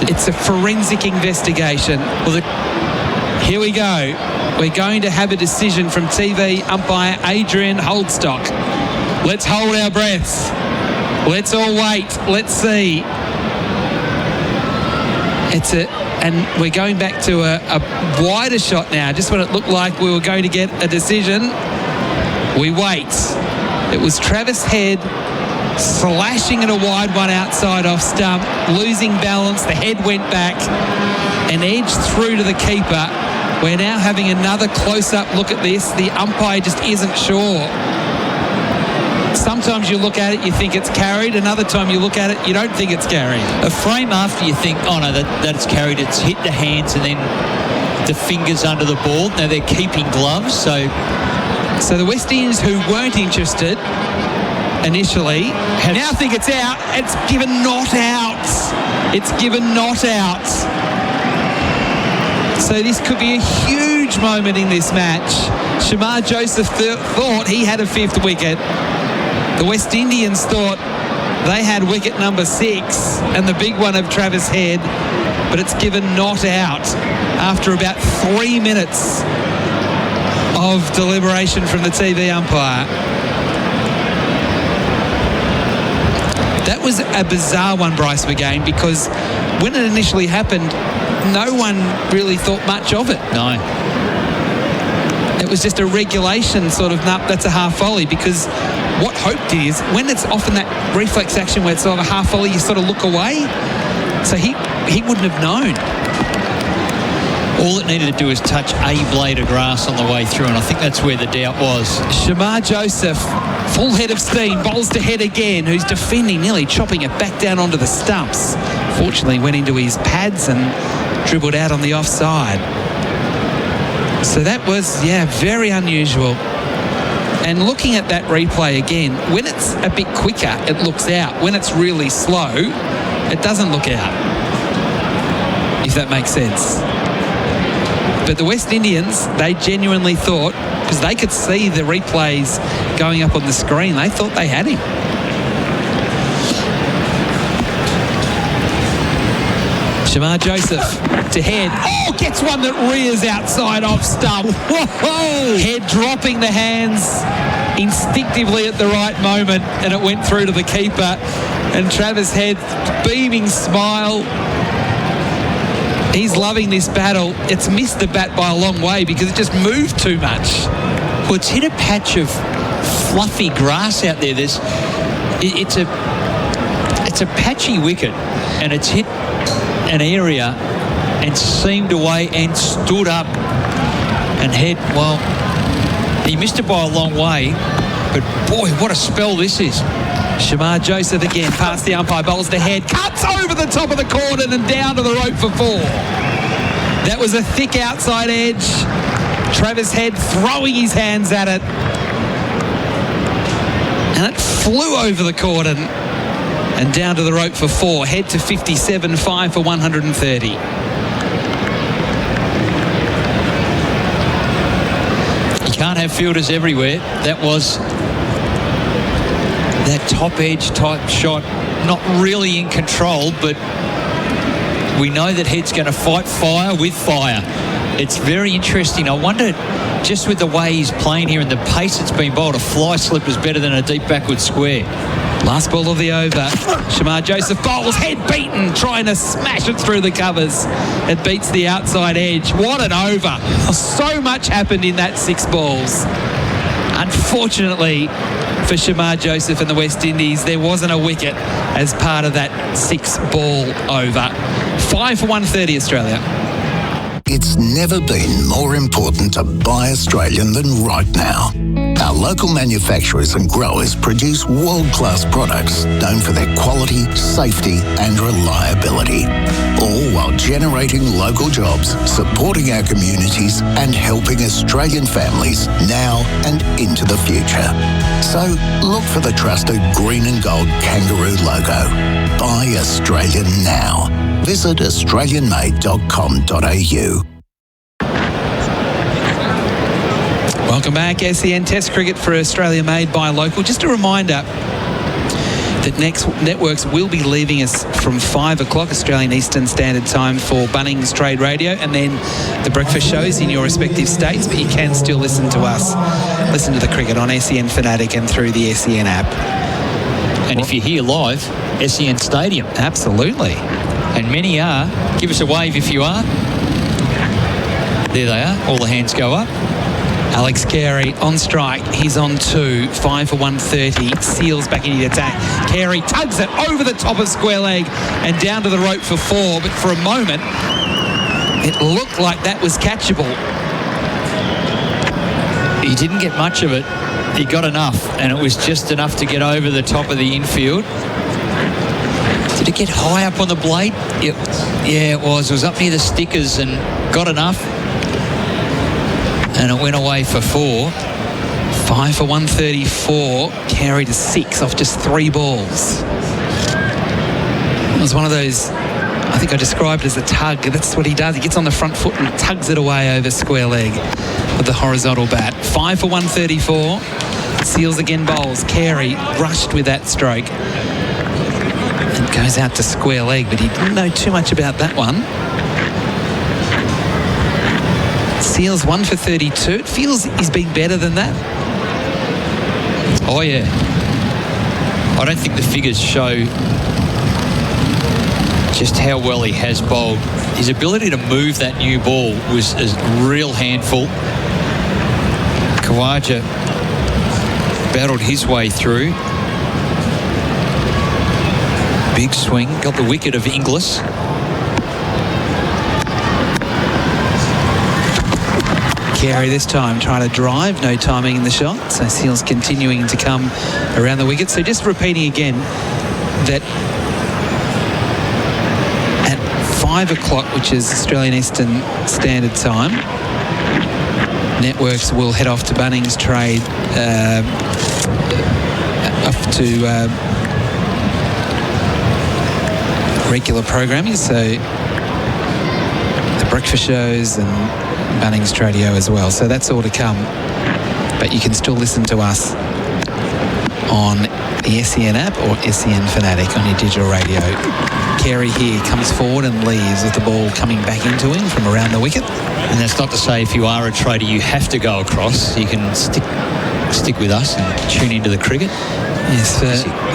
S7: It's a forensic investigation. Well, here we go. We're going to have a decision from TV umpire Adrian Holdstock. Let's hold our breaths. Let's all wait. Let's see. And we're going back to a wider shot now. Just when it looked like we were going to get a decision, we wait. It was Travis Head slashing at a wide one outside off stump, losing balance. The head went back and edged through to the keeper. We're now having another close-up look at this. The umpire just isn't sure. Sometimes you look at it, you think it's carried. Another time you look at it, you don't think it's carried.
S2: A frame after you think, oh no, that it's carried. It's hit the hands and then the fingers under the ball. Now they're keeping gloves, so
S7: the West Indians, who weren't interested initially, now think it's out. It's given not out. It's given not out. So this could be a huge moment in this match. Shamar Joseph thought he had a 5th wicket. The West Indians thought they had wicket number 6 and the big one of Travis Head, but it's given not out after about 3 minutes of deliberation from the TV umpire. That was a bizarre one, Bryce McGain, because when it initially happened, no one really thought much of it.
S2: No.
S7: It was just a regulation sort of, that's a half volley, because what Hope did is, when it's often that reflex action where it's sort of a half volley, you sort of look away. So he wouldn't have known.
S2: All it needed to do is touch a blade of grass on the way through, and I think that's where the doubt was.
S7: Shamar Joseph, full head of steam, bowls to Head again, who's defending, nearly chopping it back down onto the stumps. Fortunately, went into his pads and dribbled out on the offside. So that was, very unusual. And looking at that replay again, when it's a bit quicker, it looks out. When it's really slow, it doesn't look out, if that makes sense. But the West Indians, they genuinely thought, because they could see the replays going up on the screen, they thought they had him. Shamar Joseph to Head. Oh, gets one that rears outside off stump. Whoa! Head dropping the hands instinctively at the right moment, and it went through to the keeper. And Travis Head, beaming smile. He's loving this battle. It's missed the bat by a long way because it just moved too much.
S2: Well, it's hit a patch of fluffy grass out there. It's a patchy wicket, and it's hit an area and seamed away and stood up. And Head, well, he missed it by a long way, but boy, what a spell this is.
S7: Shamar Joseph again, past the umpire, bowls to Head, cuts over the top of the cordon and down to the rope for 4. That was a thick outside edge. Travis Head throwing his hands at it. And it flew over the cordon and down to the rope for 4. Head to 57, 5 for 130.
S2: You can't have fielders everywhere. That was that top edge type shot, not really in control, but we know that Head's going to fight fire with fire. It's very interesting. I wonder, just with the way he's playing here and the pace it's been bowled, a fly slip is better than a deep backward square.
S7: Last ball of the over. Shamar Joseph bowls, Head beaten, trying to smash it through the covers. It beats the outside edge. What an over. So much happened in that 6 balls. Unfortunately for Shamar Joseph and the West Indies, there wasn't a wicket as part of that 6-ball over. 5 for 130 Australia.
S21: It's never been more important to buy Australian than right now. Our local manufacturers and growers produce world-class products known for their quality, safety and reliability, all while generating local jobs, supporting our communities and helping Australian families now and into the future. So look for the trusted green and gold kangaroo logo. Buy Australian now. Visit australianmade.com.au.
S7: Welcome back. SEN Test Cricket for Australia made by local. Just a reminder that next networks will be leaving us from 5 o'clock Australian Eastern Standard Time for Bunnings Trade Radio, and then the breakfast shows in your respective states, but you can still listen to us, listen to the cricket on SEN Fanatic and through the SEN app.
S2: And if you're here live, SEN Stadium.
S7: Absolutely.
S2: And many are. Give us a wave if you are. There they are. All the hands go up.
S7: Alex Carey on strike. He's on 2. 5 for 130. Seals back into the attack. Carey tugs it over the top of square leg and down to the rope for 4. But for a moment, it looked like that was catchable.
S2: He didn't get much of it. He got enough, and it was just enough to get over the top of the infield. Did it get high up on the blade? Yeah, it was. It was up near the stickers and got enough. And it went away for 4.
S7: 5 for 134. Carey to 6 off just 3 balls. It was one of those, I think I described as a tug. That's what he does. He gets on the front foot and tugs it away over square leg with the horizontal bat. 5 for 134. Seals again bowls. Carey rushed with that stroke. And goes out to square leg, but he didn't know too much about that one. Seals 1 for 32. It feels he's been better than that.
S2: Oh, yeah. I don't think the figures show just how well he has bowled. His ability to move that new ball was a real handful. Khawaja battled his way through. Big swing, got the wicket of Inglis.
S7: Carey this time trying to drive, no timing in the shot. So Seals continuing to come around the wicket. So just repeating again that at 5 o'clock, which is Australian Eastern Standard Time, networks will head off to Bunnings Trade, off to regular programming. So the breakfast shows and Bunnings Radio as well. So that's all to come. But you can still listen to us on the SEN app or SEN Fanatic on your digital radio. Carey here comes forward and leaves with the ball coming back into him from around the wicket.
S2: And that's not to say if you are a trader you have to go across. You can stick with us and tune into the cricket.
S7: Yes,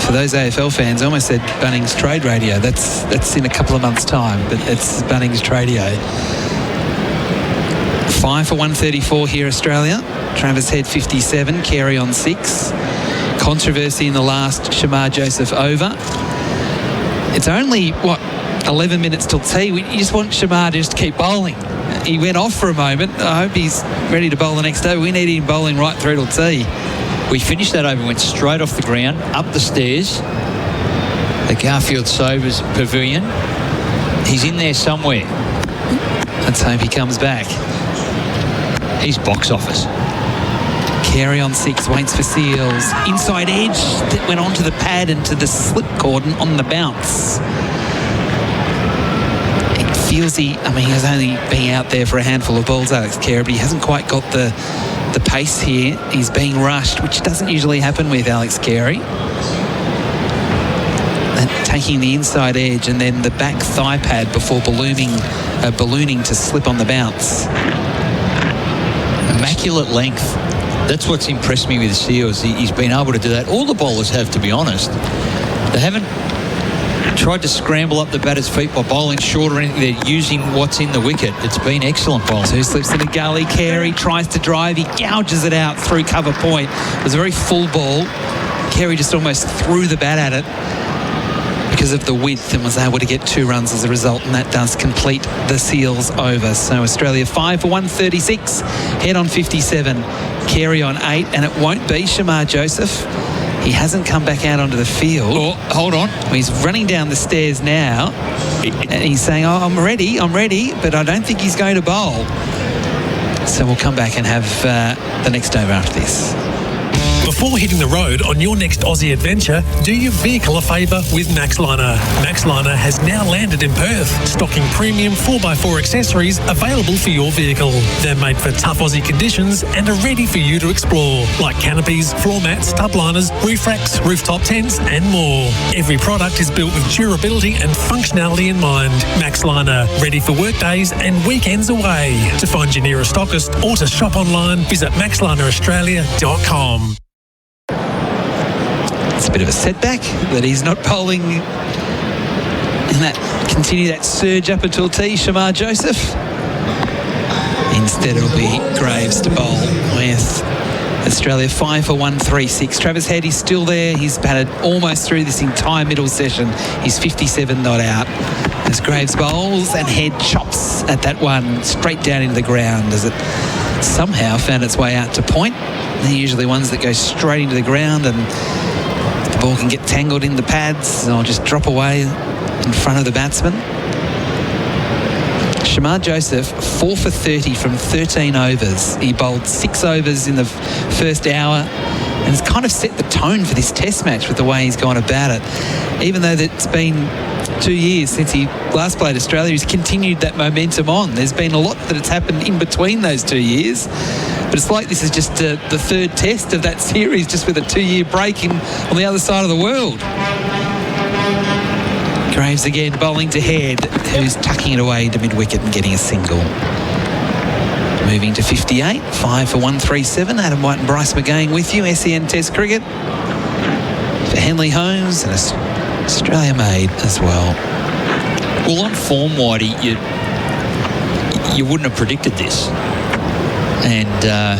S7: for those AFL fans, I almost said Bunnings Trade Radio. That's in a couple of months' time, but it's Bunnings Radio. 5 for 134 here, Australia. Travis Head 57, Carey on 6. Controversy in the last Shamar Joseph over. It's only, 11 minutes till tea. You just want Shamar to just keep bowling. He went off for a moment. I hope he's ready to bowl the next over. We need him bowling right through till tea.
S2: We finished that over, went straight off the ground, up the stairs, the Garfield Sobers Pavilion. He's in there somewhere.
S7: Let's hope he comes back.
S2: He's box office.
S7: Carey on 6, waits for Seals. Inside edge that went onto the pad and to the slip cordon on the bounce. It feels he has only been out there for a handful of balls, Alex Carey, but he hasn't quite got the pace here. He's being rushed, which doesn't usually happen with Alex Carey. And taking the inside edge and then the back thigh pad before ballooning to slip on the bounce.
S2: Immaculate length. That's what's impressed me with Seals. He's been able to do that. All the bowlers have, to be honest. They haven't tried to scramble up the batter's feet by bowling short or anything. They're using what's in the wicket. It's been excellent bowling.
S7: 2 slips in the gully. Carey tries to drive. He gouges it out through cover point. It was a very full ball. Carey just almost threw the bat at it because of the width and was able to get 2 runs as a result, and that does complete the Seals over. So Australia 5 for 136, Head on 57, Carey on 8, and it won't be Shamar Joseph. He hasn't come back out onto the field.
S2: Oh, hold on.
S7: He's running down the stairs now, and he's saying, I'm ready, but I don't think he's going to bowl. So we'll come back and have the next over after this.
S18: Before hitting the road on your next Aussie adventure, do your vehicle a favour with Maxliner. Maxliner has now landed in Perth, stocking premium 4x4 accessories available for your vehicle. They're made for tough Aussie conditions and are ready for you to explore, like canopies, floor mats, tub liners, roof racks, rooftop tents and more. Every product is built with durability and functionality in mind. Maxliner, ready for work days and weekends away. To find your nearest stockist or to shop online, visit maxlineraustralia.com.
S7: It's a bit of a setback that he's not bowling and continue that surge up until tee. Shamar Joseph. Instead it'll be Graves to bowl with Australia 5 for 136. Travis Head is still there. He's batted almost through this entire middle session. He's 57 not out. As Graves bowls and Head chops at that one straight down into the ground as it somehow found its way out to point. They're usually ones that go straight into the ground and the ball can get tangled in the pads or just drop away in front of the batsman. Shamar Joseph, 4 for 30 from 13 overs. He bowled 6 overs in the first hour and has kind of set the tone for this test match with the way he's gone about it. Even though it's been 2 years since he last played Australia, he's continued that momentum on. There's been a lot that has happened in between those 2 years, but it's like this is just the third test of that series, just with a 2-year break on the other side of the world. Graves again bowling to Head, who's tucking it away to mid-wicket and getting a single. Moving to 58, 5 for 137. Adam White and Bryce McGain with you. SEN Test Cricket for Henley Holmes and Australia made as well.
S2: Well, on form, Whitey, you wouldn't have predicted this. And I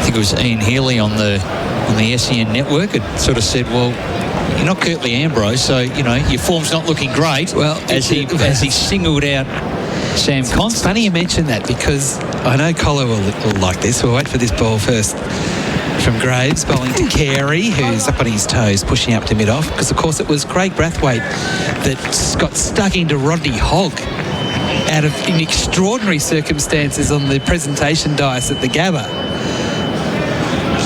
S2: think it was Ian Healy on the SEN network had sort of said, well, you're not Curtly Ambrose, so, your form's not looking great. Well, as he singled out Sam Constant.
S7: It's funny you mention that because I know Collar will like this. We'll wait for this ball first from Graves, bowling to Carey, who's up on his toes, pushing up to mid-off, because, of course, it was Craig Brathwaite that got stuck into Rodney Hogg in extraordinary circumstances on the presentation dais at the Gabba.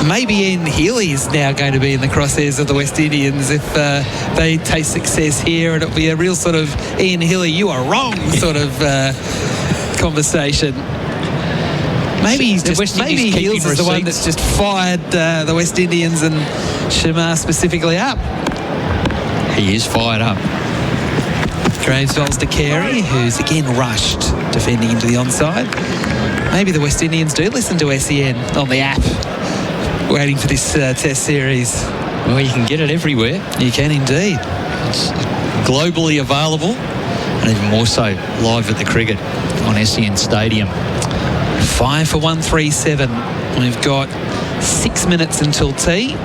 S7: Maybe Ian Healy is now going to be in the crosshairs of the West Indians if they taste success here, and it'll be a real sort of Ian Healy, you are wrong sort of conversation. Maybe Heals is the one that's just fired the West Indians and Shamar specifically up.
S2: He is fired up.
S7: Graves bowls to Carey, who's again rushed, defending into the onside. Maybe the West Indians do listen to SEN on the app, waiting for this test series.
S2: Well, you can get it everywhere.
S7: You can indeed.
S2: It's globally available, and even more so live at the cricket on SEN Stadium.
S7: 5 for 137. We've got 6 minutes until tea.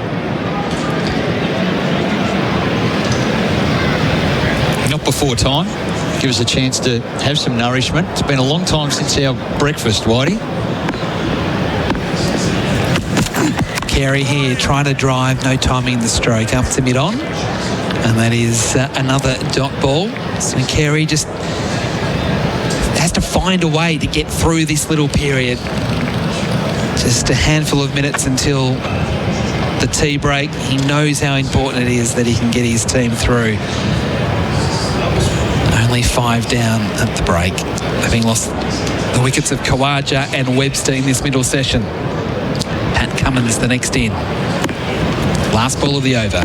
S2: Not before time. Give us a chance to have some nourishment. It's been a long time since our breakfast, Whitey.
S7: Carey here trying to drive, no timing in the stroke, up to mid-on. And that is another dot ball. So Carey just has to find a way to get through this little period. Just a handful of minutes until the tea break. He knows how important it is that he can get his team through. Only 5 down at the break, having lost the wickets of Khawaja and Webster in this middle session. Pat Cummins the next in. Last ball of the over.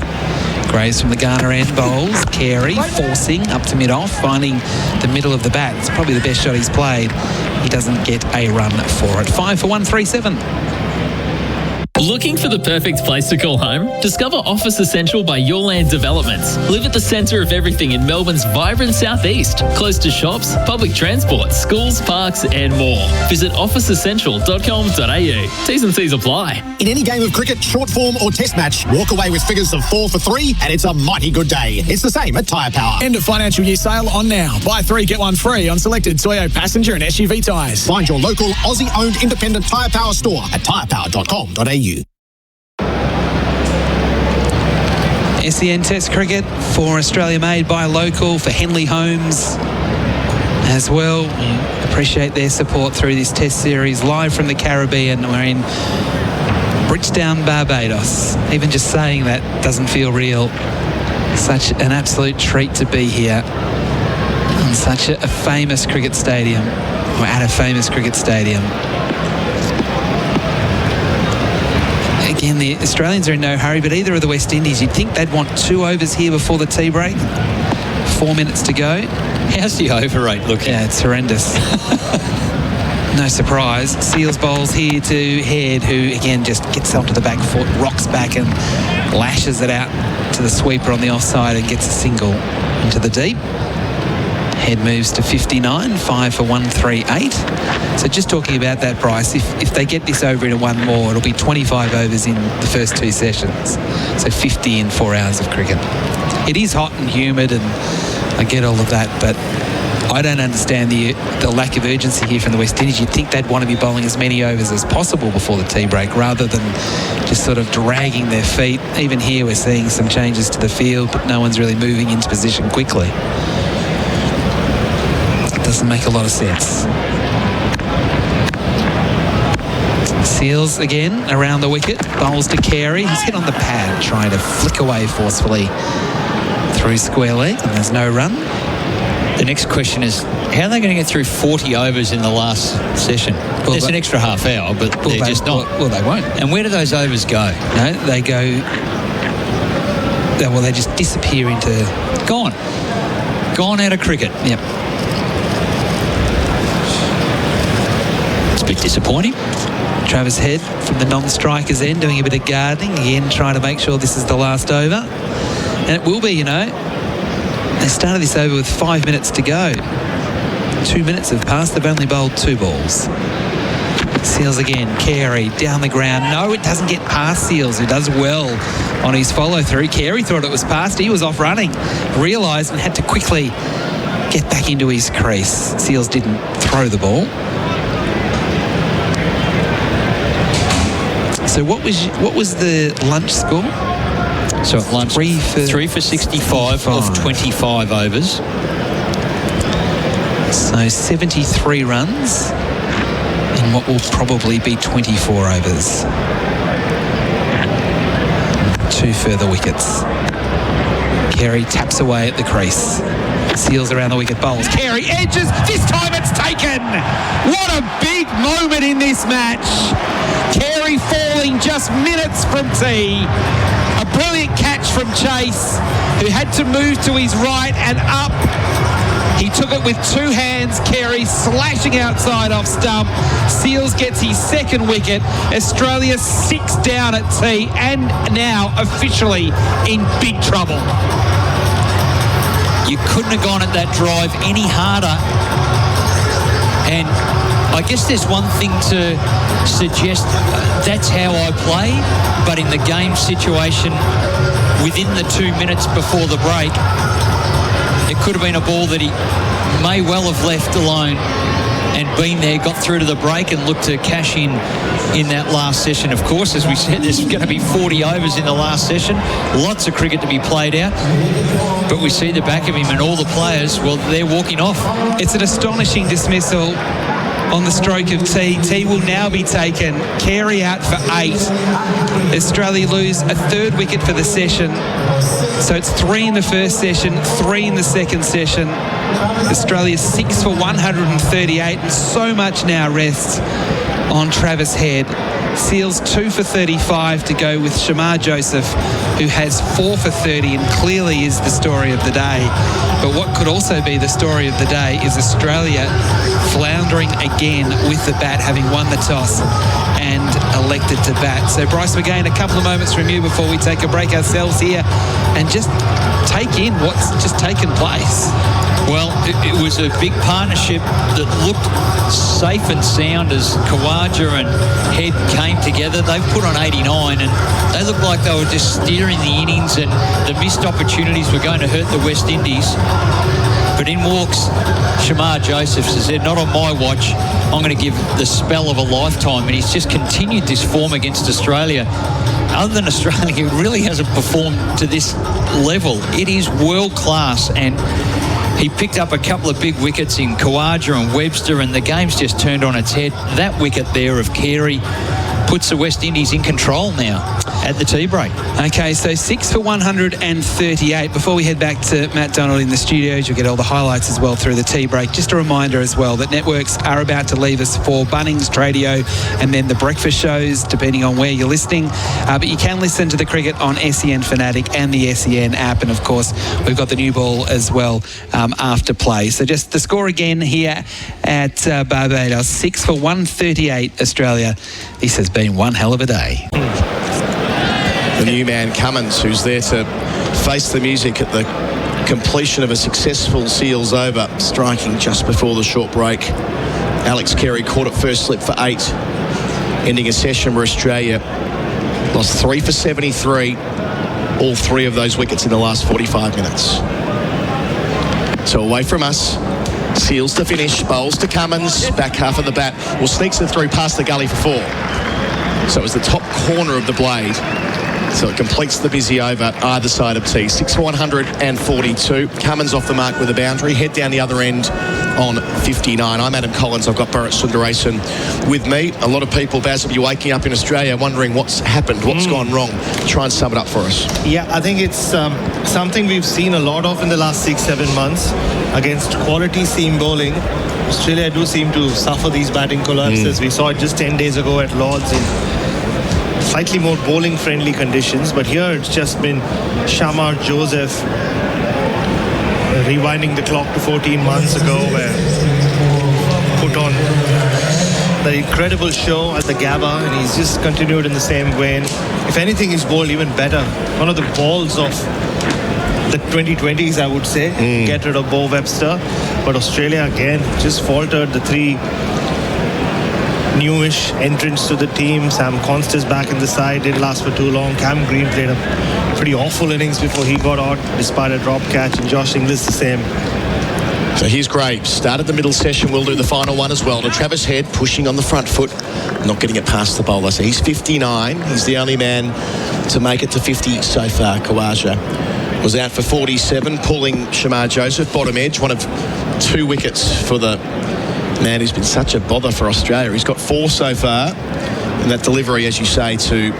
S7: Graves from the Ghana end bowls. Carey forcing up to mid-off, finding the middle of the bat. It's probably the best shot he's played. He doesn't get a run for it. 5 for 137.
S11: Looking for the perfect place to call home? Discover Office Essential by Your Land Developments. Live at the centre of everything in Melbourne's vibrant southeast, close to shops, public transport, schools, parks and more. Visit officeessential.com.au. T's and C's apply.
S15: In any game of cricket, short form or test match, walk away with figures of 4 for 3 and it's a mighty good day. It's the same at Tyre Power.
S22: End of financial year sale on now. Buy 3, get 1 free on selected Toyo passenger and SUV tyres.
S15: Find your local Aussie-owned independent Tyre Power store at tyrepower.com.au.
S7: SEN Test Cricket for Australia made by local for Henley Holmes as well. We appreciate their support through this Test series live from the Caribbean. We're in Bridgetown, Barbados. Even just saying that doesn't feel real. Such an absolute treat to be here on such a famous cricket stadium. We're at a famous cricket stadium. Again, the Australians are in no hurry, but either of the West Indies, you'd think they'd want 2 overs here before the tea break. 4 minutes to go.
S2: How's the over rate looking?
S7: Yeah, it's horrendous. No surprise. Seals bowls here to Head, who again just gets onto the back foot, rocks back and lashes it out to the sweeper on the offside and gets a single into the deep. Head moves to 59, 5 for 138. So just talking about that, Bryce, if they get this over into one more, it'll be 25 overs in the first 2 sessions. So 50 in 4 hours of cricket. It is hot and humid, and I get all of that, but I don't understand the lack of urgency here from the West Indies. You'd think they'd want to be bowling as many overs as possible before the tea break, rather than just sort of dragging their feet. Even here we're seeing some changes to the field, but no one's really moving into position quickly. It doesn't make a lot of sense. Seals again around the wicket, bowls to Carey. He's hit on the pad, trying to flick away forcefully through square leg, and there's no run.
S2: The next question is, how are they going to get through 40 overs in the last session? Well, there's an extra half hour, but they're just not.
S7: Well, they won't.
S2: And where do those overs go?
S7: No, they go... Well, they just disappear into...
S2: Gone out of cricket.
S7: Yep.
S2: It's a bit disappointing.
S7: Travis Head from the non-strikers end, doing a bit of gardening, again trying to make sure this is the last over. And it will be, you know. They started this over with 5 minutes to go. 2 minutes have passed. They've only bowled 2 balls. Seals again. Carey down the ground. No, it doesn't get past Seals, who does well on his follow-through. Carey thought it was past. He was off running. Realised and had to quickly get back into his crease. Seals didn't throw the ball. So what was the lunch score?
S2: So at lunch, 3 for 65 of 25 overs.
S7: So 73 runs in what will probably be 24 overs. 2 further wickets. Carey taps away at the crease. Seals around the wicket, bowls. Carey edges. This time it's taken. What a big moment in this match. Carey falling just minutes from tea. A brilliant catch from Chase, who had to move to his right and up. He took it with 2 hands. Carey slashing outside off stump. Seals gets his 2nd wicket. Australia 6 down at tea and now officially in big trouble.
S2: You couldn't have gone at that drive any harder. And I guess there's one thing to suggest, that's how I play, but in the game situation, within the 2 minutes before the break, it could have been a ball that he may well have left alone and been there, got through to the break and looked to cash in that last session. Of course, as we said, there's going to be 40 overs in the last session. Lots of cricket to be played out. But we see the back of him and all the players, well, they're walking off.
S7: It's an astonishing dismissal on the stroke of tea. Tea will now be taken. Carey out for 8. Australia lose a 3rd wicket for the session. So it's 3 in the first session, 3 in the second session. Australia 6 for 138, and so much now rests on Travis Head. Seals 2 for 35 to go with Shamar Joseph, who has 4 for 30 and clearly is the story of the day. But what could also be the story of the day is Australia floundering again with the bat, having won the toss and elected to bat. So Bryce McGain, a couple of moments from you before we take a break ourselves here and just take in what's just taken place.
S2: Well, it was a big partnership that looked safe and sound as Khawaja and Head came together. They put on 89 and they looked like they were just steering the innings, and the missed opportunities were going to hurt the West Indies. But in walks Shamar Joseph, said, not on my watch, I'm going to give the spell of a lifetime. And he's just continued this form against Australia. Other than Australia, he really hasn't performed to this level. It is world class, and he picked up a couple of big wickets in Khawaja and Webster, and the game's just turned on its head. That wicket there of Carey puts the West Indies in control now at the tea break.
S7: Okay, so 6 for 138. Before we head back to Matt Donald in the studios, you'll get all the highlights as well through the tea break. Just a reminder as well that networks are about to leave us for Bunnings, Tradio, and then the breakfast shows, depending on where you're listening. But you can listen to the cricket on SEN Fanatic and the SEN app. And of course, we've got the new ball as well after play. So just the score again here at Barbados, 6 for 138 Australia. This has been one hell of a day.
S1: The new man Cummins, who's there to face the music at the completion of a successful Seals over, striking just before the short break. Alex Carey caught it first slip for 8, ending a session where Australia lost 3 for 73, all 3 of those wickets in the last 45 minutes. So away from us, Seals to finish, bowls to Cummins, back half of the bat, sneaks it through past the gully for 4. So it was the top corner of the blade. So it completes the busy over either side of tee. 6 for 142. Cummins off the mark with a boundary. Head down the other end on 59. I'm Adam Collins. I've got Bharat Sundaresan with me. A lot of people, Baz, will be waking up in Australia wondering what's happened, what's gone wrong. Try and sum it up for us.
S3: Yeah, I think it's something we've seen a lot of in the last 6-7 months against quality seam bowling. Australia do seem to suffer these batting collapses. We saw it just 10 days ago at Lord's in slightly more bowling friendly conditions, but here it's just been Shamar Joseph rewinding the clock to 14 months ago, where put on the incredible show at the Gabba, and he's just continued in the same vein. If anything, he's bowled even better. One of the balls of the 2020s, I would say, get rid of Bo Webster, but Australia again just faltered. The 3 newish entrants to the team. Sam Constance back in the side, didn't last for too long. Cam Green played a pretty awful innings before he got out despite a drop catch, and Josh Inglis the same.
S1: So here's Graves. Started the middle session, we'll do the final one as well. To Travis Head, pushing on the front foot, not getting it past the bowler. So he's 59. He's the only man to make it to 50 so far. Khawaja was out for 47, pulling Shamar Joseph, bottom edge, one of 2 wickets for the man who's been such a bother for Australia. He's got 4 so far, and that delivery, as you say, to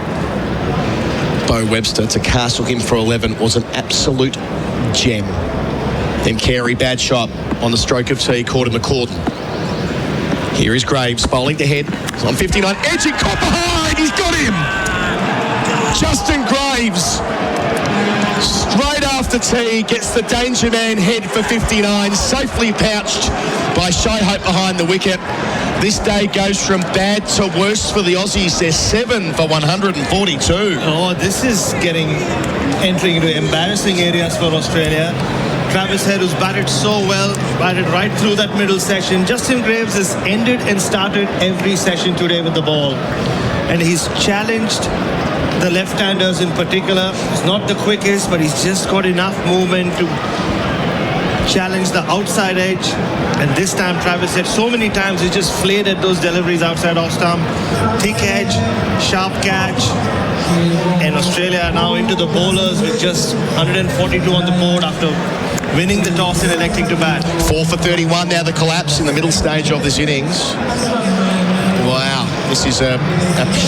S1: Bo Webster to castle him for 11 was an absolute gem. Then Carey, bad shot on the stroke of tee, caught in the court. Here is Graves bowling to Head. He's on 59, edging, caught behind, he's got him! Justin Graves, straight after tee, gets the danger man Head for 59, safely pouched by Shai Hope behind the wicket. This day goes from bad to worse for the Aussies. They're 7 for 142.
S3: Oh, this is entering into embarrassing areas for Australia. Travis Head, who's batted so well, batted right through that middle session. Justin Graves has ended and started every session today with the ball, and he's challenged the left-handers in particular. He's not the quickest, but he's just got enough movement to challenge the outside edge. And this time Travis Head, so many times he just flayed at those deliveries outside off stump. Thick edge, sharp catch, and Australia are now into the bowlers with just 142 on the board after winning the toss and electing to bat.
S1: 4 for 31 now, the collapse in the middle stage of this innings. Wow, this is a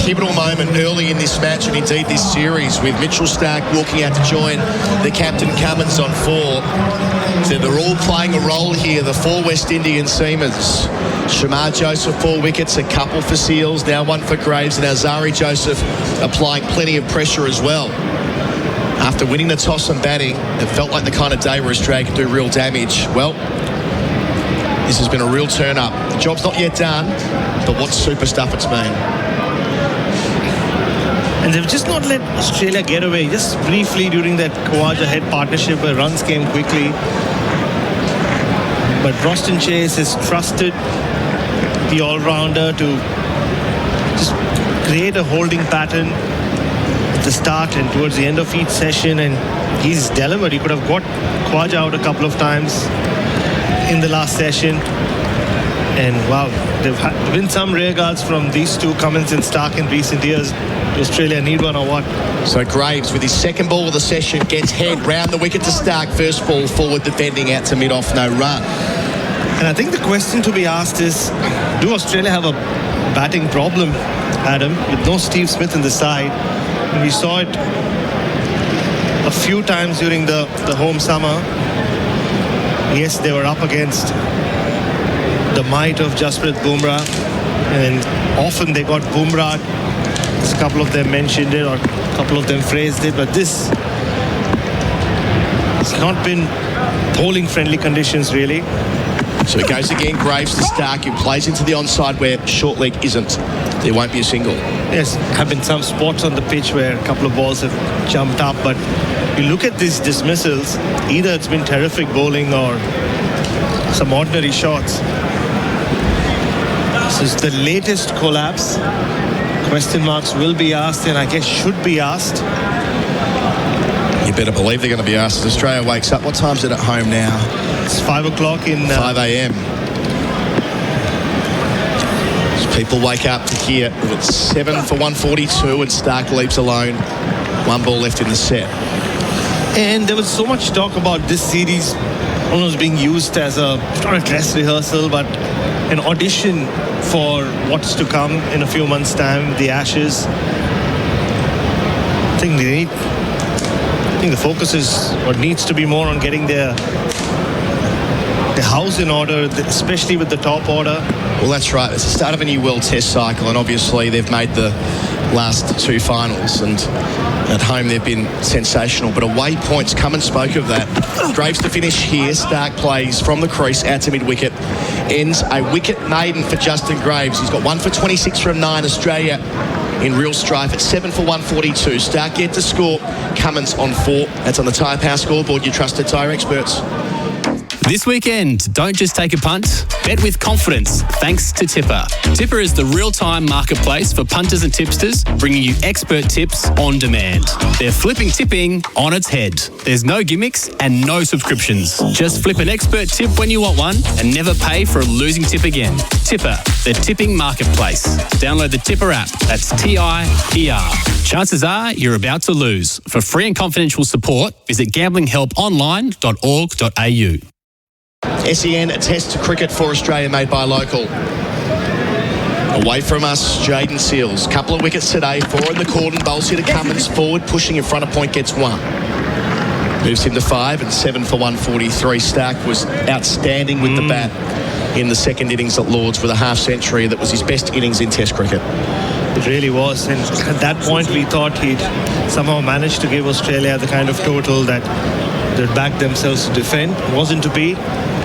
S1: pivotal moment early in this match, and indeed this series, with Mitchell Starc walking out to join the captain Cummins on 4. So they're all playing a role here, the 4 West Indian seamers. Shamar Joseph, 4 wickets, a couple for Seals, now 1 for Graves, and Azari Joseph applying plenty of pressure as well. After winning the toss and batting, it felt like the kind of day where Australia could do real damage. Well, this has been a real turn-up. The job's not yet done, but what super stuff it's been.
S3: And they've just not let Australia get away. Just briefly during that Khawaja Head partnership where runs came quickly. But Roston Chase has trusted the all-rounder to just create a holding pattern at the start and towards the end of each session, and he's delivered. He could have got Khawaja out a couple of times in the last session. And wow, there have been some rear guards from these two, Cummins and Starc, in recent years. Australia need one or what?
S1: So Graves, with his second ball of the session, gets Head round the wicket to Starc. First ball forward, defending out to mid-off, no run.
S3: And I think the question to be asked is, do Australia have a batting problem? Adam, with no Steve Smith in the side. And we saw it a few times during the home summer. Yes, they were up against the might of Jasprit Bumrah, and often they got Bumrah. A couple of them mentioned it, or a couple of them phrased it, but this has not been bowling-friendly conditions, really.
S1: So it goes again, Graves to Stark, who plays into the onside where short leg isn't. There won't be a single.
S3: Yes, have been some spots on the pitch where a couple of balls have jumped up, but you look at these dismissals, either it's been terrific bowling or some ordinary shots. This is the latest collapse. Question marks will be asked, and I guess should be asked.
S1: You better believe they're going to be asked as Australia wakes up. What time is it at home now?
S3: It's 5 o'clock in...
S1: 5 a.m. As people wake up to hear that it's 7 for 142 and Stark leaves alone. One ball left in the set.
S3: And there was so much talk about this series almost being used as not a dress rehearsal, but an audition for what's to come in a few months' time, the Ashes. I think the focus is, or needs to be more on getting the house in order, especially with the top order.
S1: Well, that's right. It's the start of a new World Test cycle, and obviously they've made the last two finals, and at home they've been sensational. But away points, Cummins spoke of that. Graves to finish here. Stark plays from the crease out to mid-wicket. Ends a wicket maiden for Justin Graves. He's got 1 for 26 from 9. Australia in real strife at 7 for 142. Stark yet to score. Cummins on 4. That's on the Tyre Power scoreboard. Your trusted tyre experts.
S14: This weekend, don't just take a punt, bet with confidence thanks to Tipper. Tipper is the real-time marketplace for punters and tipsters, bringing you expert tips on demand. They're flipping tipping on its head. There's no gimmicks and no subscriptions. Just flip an expert tip when you want one and never pay for a losing tip again. Tipper, the tipping marketplace. Download the Tipper app. That's T-I-P-R. Chances are you're about to lose. For free and confidential support, visit gamblinghelponline.org.au.
S1: SEN Test cricket for Australia made by Local. Away from us, Jaden Seals. Couple of wickets today, 4 in the cordon. Bowls here to Cummins, forward, pushing in front of point, gets 1. Moves him to 5 and 7 for 143. Stark was outstanding with the bat in the second innings at Lords with a half century. That was his best innings in Test cricket.
S3: It really was, and at that point we thought he'd somehow managed to give Australia the kind of total that they'd backed themselves to defend. It wasn't to be,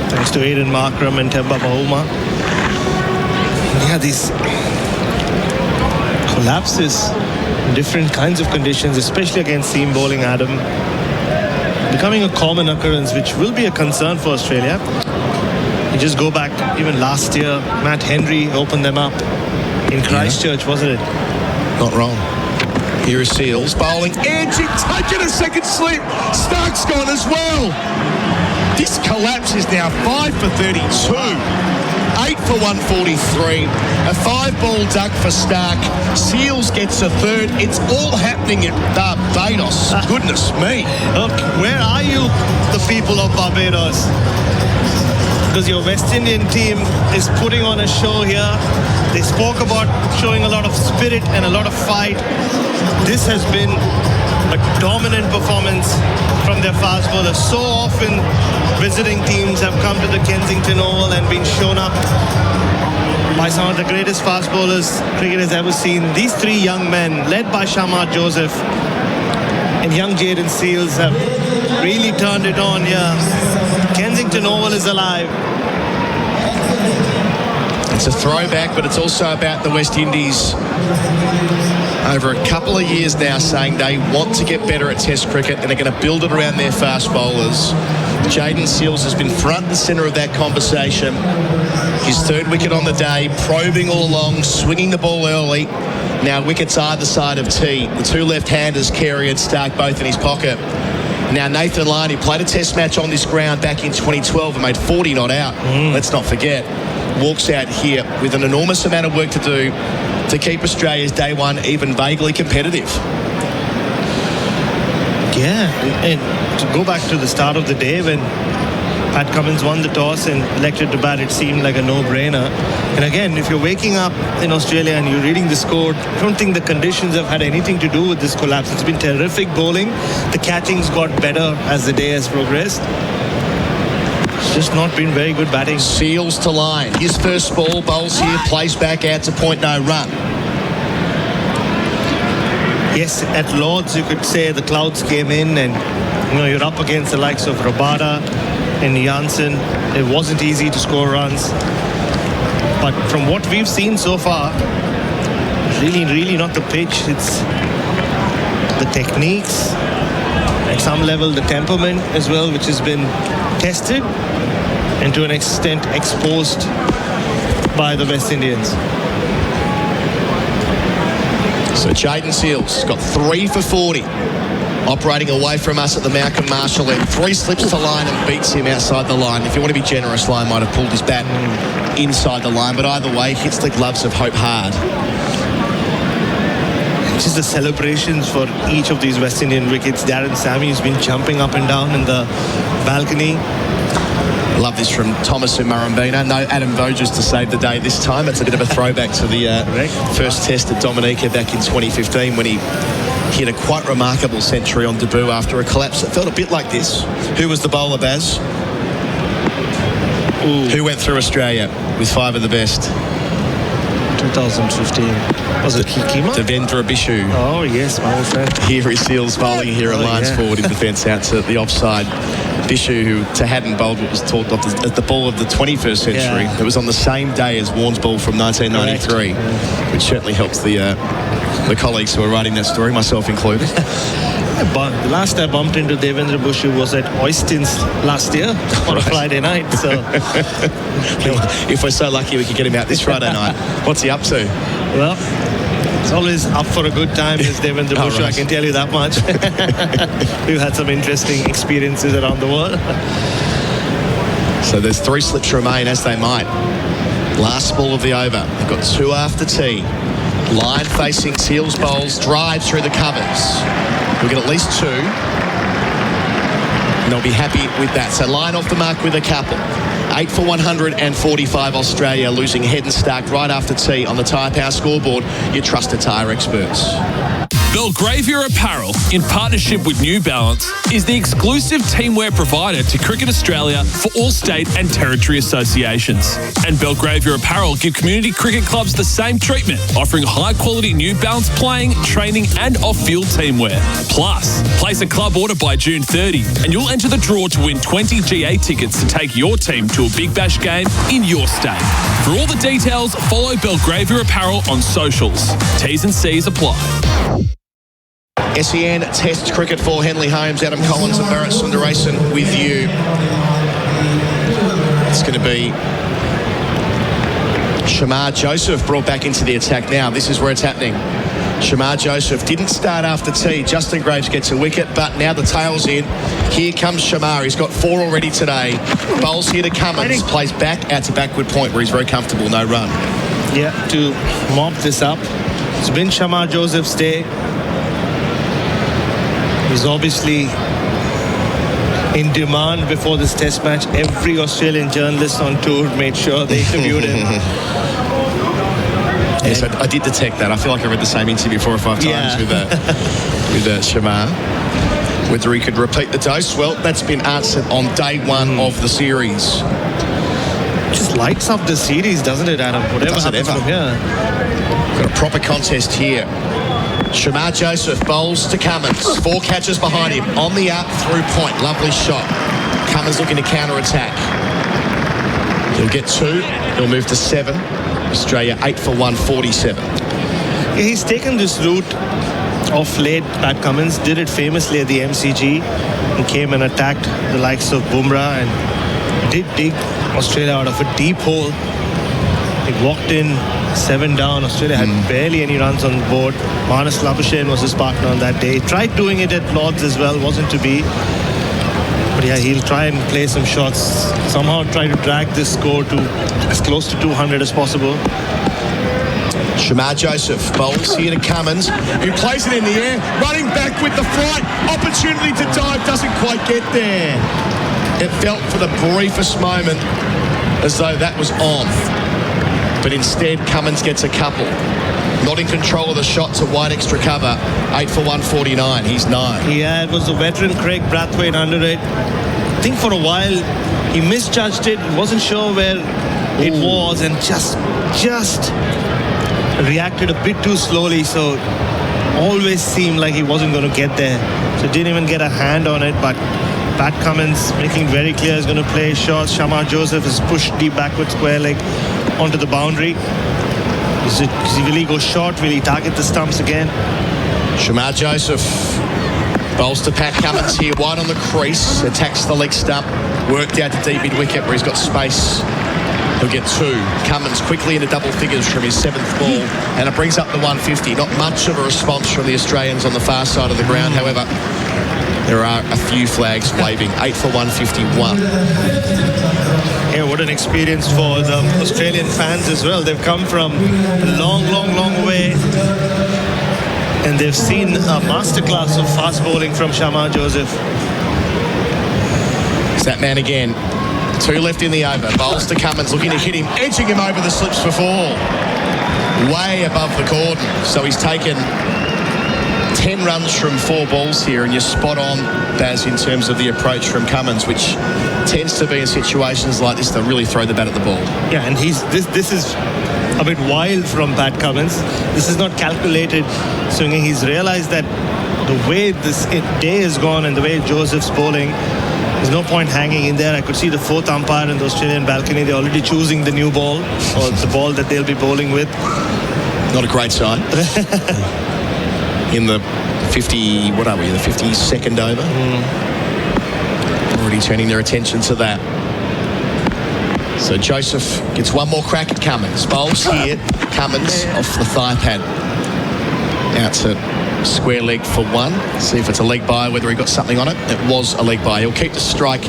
S3: thanks to Aiden Markram and Temba Bavuma. Yeah, these collapses in different kinds of conditions, especially against seam bowling, Adam, becoming a common occurrence, which will be a concern for Australia. You just go back, even last year, Matt Henry opened them up in Christchurch, wasn't it?
S1: Not wrong. Here is Seals bowling, edging, taking a second slip. Stark's gone as well. This collapse is now 5 for 32, 8 for 143, a 5-ball duck for Stark. Seals gets a third. It's all happening at Barbados. Goodness me.
S3: Look, where are you, the people of Barbados? Because your West Indian team is putting on a show here. They spoke about showing a lot of spirit and a lot of fight. This has been a dominant performance from their fast bowlers. So often visiting teams have come to the Kensington Oval and been shown up by some of the greatest fast bowlers cricket has ever seen. These 3 young men, led by Shamar Joseph and young Jaden Seals, have really turned it on here. Kensington Oval is alive.
S1: It's a throwback, but it's also about the West Indies over a couple of years now saying they want to get better at Test cricket and they're going to build it around their fast bowlers. Jaden Seals has been front and centre of that conversation. His 3rd wicket on the day, probing all along, swinging the ball early. Now wickets either side of tee. The 2 left-handers, Carey and Stark, both in his pocket. Now Nathan Lyon, who played a Test match on this ground back in 2012 and made 40 not out. Let's not forget. Walks out here with an enormous amount of work to do to keep Australia's day one even vaguely competitive.
S3: Yeah, and to go back to the start of the day when Pat Cummins won the toss and elected to bat. It seemed like a no-brainer. And again, if you're waking up in Australia and you're reading the score, I don't think the conditions have had anything to do with this collapse. It's been terrific bowling. The catching's got better as the day has progressed. It's just not been very good batting.
S1: Seals to line. His first ball, bowls here, plays back out to point, no run.
S3: Yes, at Lords you could say the clouds came in and you're up against the likes of Rabada and Janssen. It wasn't easy to score runs. But from what we've seen so far, really not the pitch. It's the techniques, at some level the temperament as well, which has been tested and to an extent exposed by the West Indians.
S1: So Jaden Seals got 3 for 40. Operating away from us at the Malcolm Marshall end. 3 slips to line and beats him outside the line. If you want to be generous, Lyon might have pulled his bat inside the line, but either way, hits the gloves of Hope hard.
S3: Just the celebrations for each of these West Indian wickets. Darren Sammy has been jumping up and down in the balcony.
S1: Love this from Thomas and Murrumbina. No Adam Voges to save the day this time. It's a bit of a throwback to the first test at Dominica back in 2015 when he hit a quite remarkable century on debut after a collapse that felt a bit like this. Who was the bowler, Baz?
S3: Ooh.
S1: Who went through Australia with 5 of the best?
S3: 2015. Was it Kikima?
S1: Devendra Bishu.
S3: Oh, yes, my old friend.
S1: Here is Seals bowling here at Lions forward in defence out to the offside. Bishu, who to hadn't bowled what was talked of as the ball of the 21st century. It was on the same day as Warne's ball from 1993, which certainly helps the colleagues who are writing that story, myself included.
S3: The last I bumped into Devendra Bishu was at Oyston's last year on a Friday night. So,
S1: if we're so lucky we could get him out this Friday night. What's he up to?
S3: Well, it's always up for a good time, is Devendra Bishu, I can tell you that much. We've had some interesting experiences around the world.
S1: So there's 3 slips remain, as they might. Last ball of the over. They've got 2 after tea. Line facing Seals bowls, drives through the covers. We'll get at least 2. And they'll be happy with that. So Line off the mark with a couple. 8 for 145 Australia, losing head and start right after tea on the Tyre Power scoreboard. Your trusted tyre experts.
S9: Belgravia Apparel, in partnership with New Balance, is the exclusive teamwear provider to Cricket Australia for all state and territory associations. And Belgravia Apparel give community cricket clubs the same treatment, offering high-quality New Balance playing, training and off-field teamwear. Plus, place a club order by June 30 and you'll enter the draw to win 20 GA tickets to take your team to a Big Bash game in your state. For all the details, follow Belgravia Apparel on socials. T's and C's apply.
S1: SEN Test Cricket for Henley Holmes, Adam Collins and Bharat Sundaresan with you. It's going to be Shamar Joseph brought back into the attack now. This is where it's happening. Shamar Joseph didn't start after tea. Justin Graves gets a wicket, but now the tail's in. Here comes Shamar. He's got 4 already today. Bowls here to Cummins. Plays back out to backward point where he's very comfortable. No run.
S3: Yeah, to mop this up. It's been Shamar Joseph's day. He's obviously in demand before this test match. Every Australian journalist on tour made sure they interviewed him.
S1: Yes, I did detect that. I feel like I read the same interview 4 or 5 times with Shamar. Whether he could repeat the dose, well, that's been answered on day 1 of the series.
S3: Just lights up the series, doesn't it, Adam? Whatever happens from here.
S1: Got a proper contest here. Shamar Joseph bowls to Cummins. 4 catches behind him. On the up, through point. Lovely shot. Cummins looking to counter-attack. He'll get 2. He'll move to 7. Australia 8 for 147.
S3: Yeah, he's taken this route of late. Pat Cummins did it famously at the MCG and came and attacked the likes of Bumrah and did dig Australia out of a deep hole. He walked in 7 down. Australia had barely any runs on board. Marnus Labuschagne was his partner on that day. He tried doing it at Lords as well, wasn't to be. But yeah, he'll try and play some shots. Somehow try to drag this score to as close to 200 as possible.
S1: Shamar Joseph bowls here to Cummins, who plays it in the air, running back with the fright. Opportunity to dive, doesn't quite get there. It felt for the briefest moment as though that was on. But instead, Cummins gets a couple. Not in control of the shot to wide extra cover. 8 for 149. He's 9.
S3: Yeah, it was the veteran Craig Brathwaite under it. I think for a while he misjudged it. He wasn't sure where it was and just reacted a bit too slowly. So always seemed like he wasn't going to get there. So didn't even get a hand on it. But Pat Cummins making very clear he's going to play shots. Shamar Joseph is pushed deep backward square leg onto the boundary. Will he go short? Will he target the stumps again?
S1: Shamar Joseph bowls to Pat Cummins here, wide on the crease, attacks the leg stump, worked out to deep mid-wicket where he's got space. He'll get 2. Cummins quickly into double figures from his 7th ball, and it brings up the 150. Not much of a response from the Australians on the far side of the ground, however. There are a few flags waving. 8 for 151.
S3: Yeah, what an experience for the Australian fans as well. They've come from a long way. And they've seen a masterclass of fast bowling from Shamar Joseph.
S1: It's that man again. 2 left in the over. Bowls to Cummins, looking to hit him, edging him over the slips for 4. Way above the cordon. So he's taken 10 runs from 4 balls here, and you're spot on, Baz, in terms of the approach from Cummins, which tends to be in situations like this to really throw the bat at the ball.
S3: Yeah, and this is a bit wild from Pat Cummins. This is not calculated swinging. He's realized that the way this day has gone and the way Joseph's bowling, there's no point hanging in there. I could see the 4th umpire in the Australian balcony. They're already choosing the new ball, or the ball that they'll be bowling with.
S1: Not a great sign. In the 50, what are we, the 52nd over? Already turning their attention to that. So Joseph gets one more crack at Cummins. Bowls here. Cummins off the thigh pad. Out to square leg for 1. See if it's a leg bye, whether he got something on it. It was a leg bye. He'll keep the strike.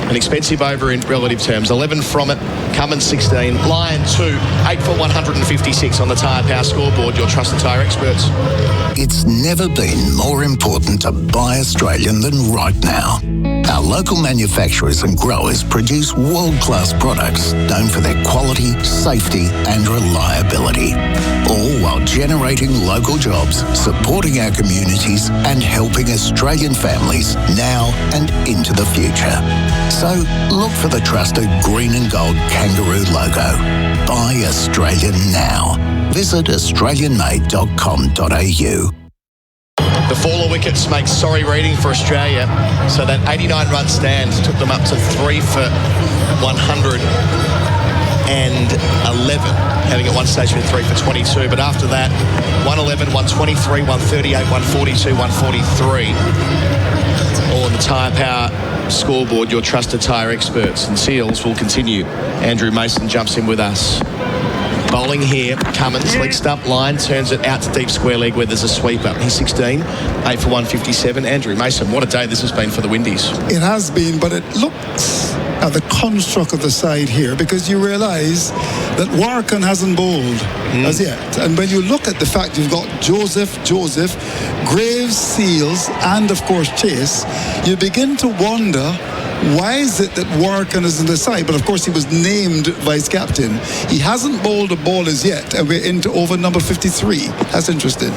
S1: An expensive over in relative terms. 11 from it. Cummins 16. Lyon 2. 8 for 156 on the Tyre Power scoreboard. Your trusted tyre experts.
S21: It's never been more important to buy Australian than right now. Our local manufacturers and growers produce world-class products known for their quality, safety and reliability. All while generating local jobs, supporting our communities and helping Australian families now and into the future. So look for the trusted green and gold kangaroo logo. Buy Australian now. Visit australianmade.com.au.
S1: The faller wickets make sorry reading for Australia. So that 89-run stand took them up to 3 for 111, having at one stage been 3 for 22. But after that, 111, 123, 138, 142, 143. All on the Tyre Power scoreboard, your trusted tyre experts. And Seals will continue. Andrew Mason jumps in with us. Bowling here, Cummins, leg stump line, turns it out to deep square leg where there's a sweeper. He's 16, 8 for 157. Andrew Mason, what a day this has been for the Windies.
S5: It has been, but it looks at the construct of the side here, because you realise that Warkan hasn't bowled as yet. And when you look at the fact you've got Joseph, Graves, Seals, and of course Chase, you begin to wonder, why is it that Warkan is in the side? But of course he was named vice captain. He hasn't bowled a ball as yet, and we're into over number 53. That's interesting.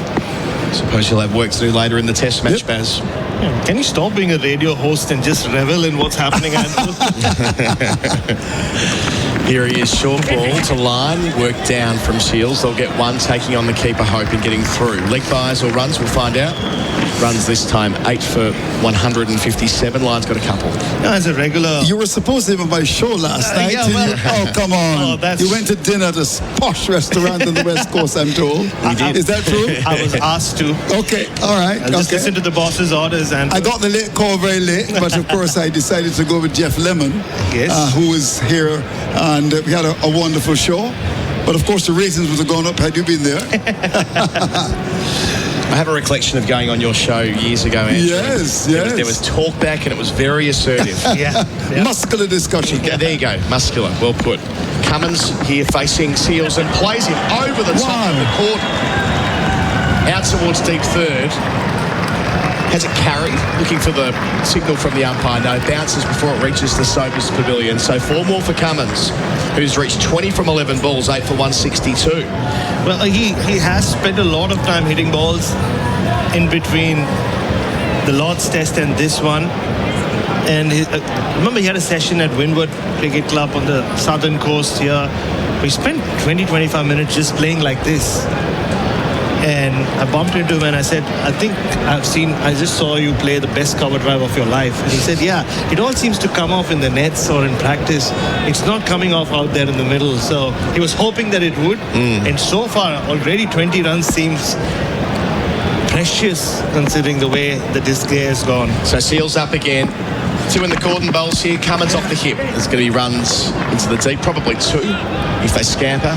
S1: Suppose you'll have work to do later in the test match, Baz.
S3: Yeah, can you stop being a radio host and just revel in what's happening, Andrew?
S1: Here he is, short ball to line, work down from Seals. They'll get 1, taking on the keeper, hoping getting through. Leg buys or runs, we'll find out. Runs this time, 8 for 157. Line's got a couple.
S3: No, as a regular...
S5: You were supposed to be on my show last night. Oh, come on. You went to dinner at a posh restaurant on the West Coast, I'm told.
S3: We did.
S5: Is that true?
S3: I was asked to.
S5: Okay, all right.
S3: I'll just listen to the boss's orders. And
S5: I got the late call very late, but of course I decided to go with Jeff Lemon, who was here, and we had a wonderful show. But of course the ratings would have gone up had you been there.
S1: I have a recollection of going on your show years ago, Andrew.
S5: Yes.
S1: There was talk back and it was very assertive.
S5: Muscular discussion.
S1: Yeah, there you go, muscular, well put. Cummins here facing Seals and plays him over the top of the court. Out towards deep third. Has it carried? Looking for the signal from the umpire. No, bounces before it reaches the Sobers Pavilion. So 4 more for Cummins, who's reached 20 from 11 balls, 8 for 162.
S3: Well, he has spent a lot of time hitting balls in between the Lord's Test and this one. And remember, he had a session at Windward Cricket Club on the southern coast here. We spent 20-25 minutes just playing like this. And I bumped into him and I said, I just saw you play the best cover drive of your life. And he said, yeah, it all seems to come off in the nets or in practice. It's not coming off out there in the middle. So he was hoping that it would. And so far, already 20 runs seems precious considering the way the display has gone.
S1: So Seals up again. 2 in the Gordon bowls here. Cummins off the hip. There's going to be runs into the deep, probably 2 if they scamper.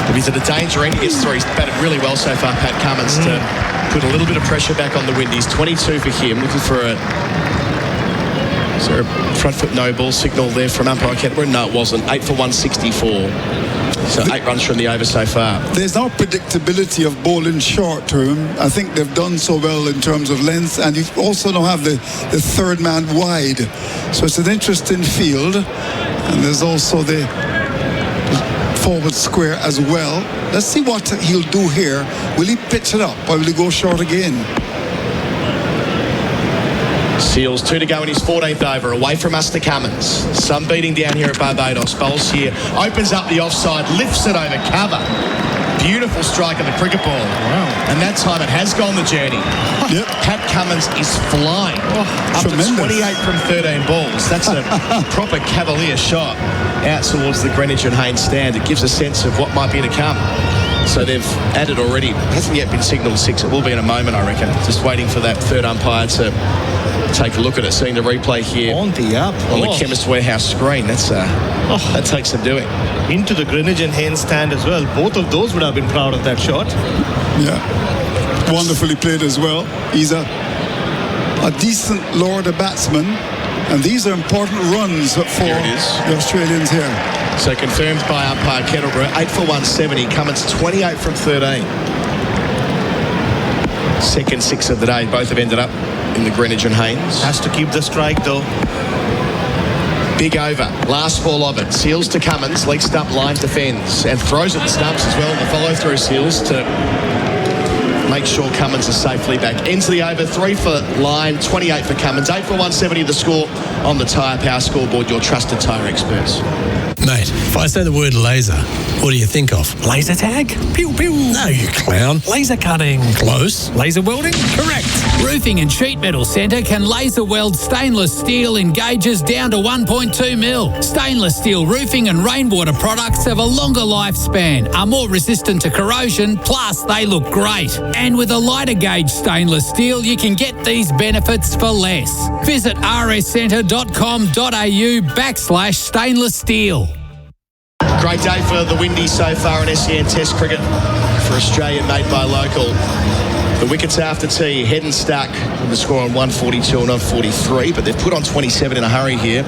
S1: If he's at a danger end, he gets 3. He's batted really well so far, Pat Cummins, to put a little bit of pressure back on the Windies. 22 for him. Looking for a front foot no ball signal there from umpire Kettenberg. No, it wasn't. 8 for 164. So 8 runs from the over so far.
S5: There's no predictability of bowling short to him. I think they've done so well in terms of length, and you also don't have the third man wide. So it's an interesting field, and there's also the forward square as well. Let's see what he'll do here. Will he pitch it up or will he go short again?
S1: Seals 2 to go in his 14th over. Away from us to Cummins. Some beating down here at Barbados. Bowls here. Opens up the offside. Lifts it over cover. Beautiful strike of the cricket ball. Wow. And that time it has gone the journey.
S5: Yep.
S1: Pat Cummins is flying. Up
S5: tremendous.
S1: to 28 from 13 balls. That's a proper cavalier shot out towards the Greenwich and Haynes stand. It gives a sense of what might be to come. So they've added already. Hasn't yet been signalled 6. It will be in a moment, I reckon. Just waiting for that third umpire to take a look at it. Seeing the replay here
S3: on
S1: the Chemist Warehouse screen. That takes some doing.
S3: Into the Greenwich and Haynes stand as well. Both of those would have been proud of that shot.
S5: Yeah, wonderfully played as well. He's a decent lower-order batsman, and these are important runs for the Australians here.
S1: So confirmed by umpire Kettleborough, 8 for 170. Cummins 28 from 13. Second 6 of the day. Both have ended up in the Greenwich and Haynes.
S3: Has to keep the strike though.
S1: Big over. Last ball of it. Seals to Cummins. Leg stump line defends. And throws at the stumps as well. The follow through Seals to make sure Cummins is safely back. Ends the over. 3 for line. 28 for Cummins. 8 for 170 the score on the Tyre Power scoreboard. Your trusted tyre experts.
S13: Mate, if I say the word laser, what do you think of? Laser tag? Pew, pew. No, you clown. Laser cutting. Close. Laser welding? Correct.
S19: Roofing and Sheet Metal Centre can laser weld stainless steel in gauges down to 1.2 mil. Stainless steel roofing and rainwater products have a longer lifespan, are more resistant to corrosion, plus they look great. And with a lighter gauge stainless steel, you can get these benefits for less. Visit rscentre.com.au/stainless steel.
S1: Great day for the Windies so far in SEN Test cricket for Australia, made by local. The wickets after tea, Head and Stuck with the score on 142 and on 43, but they've put on 27 in a hurry here.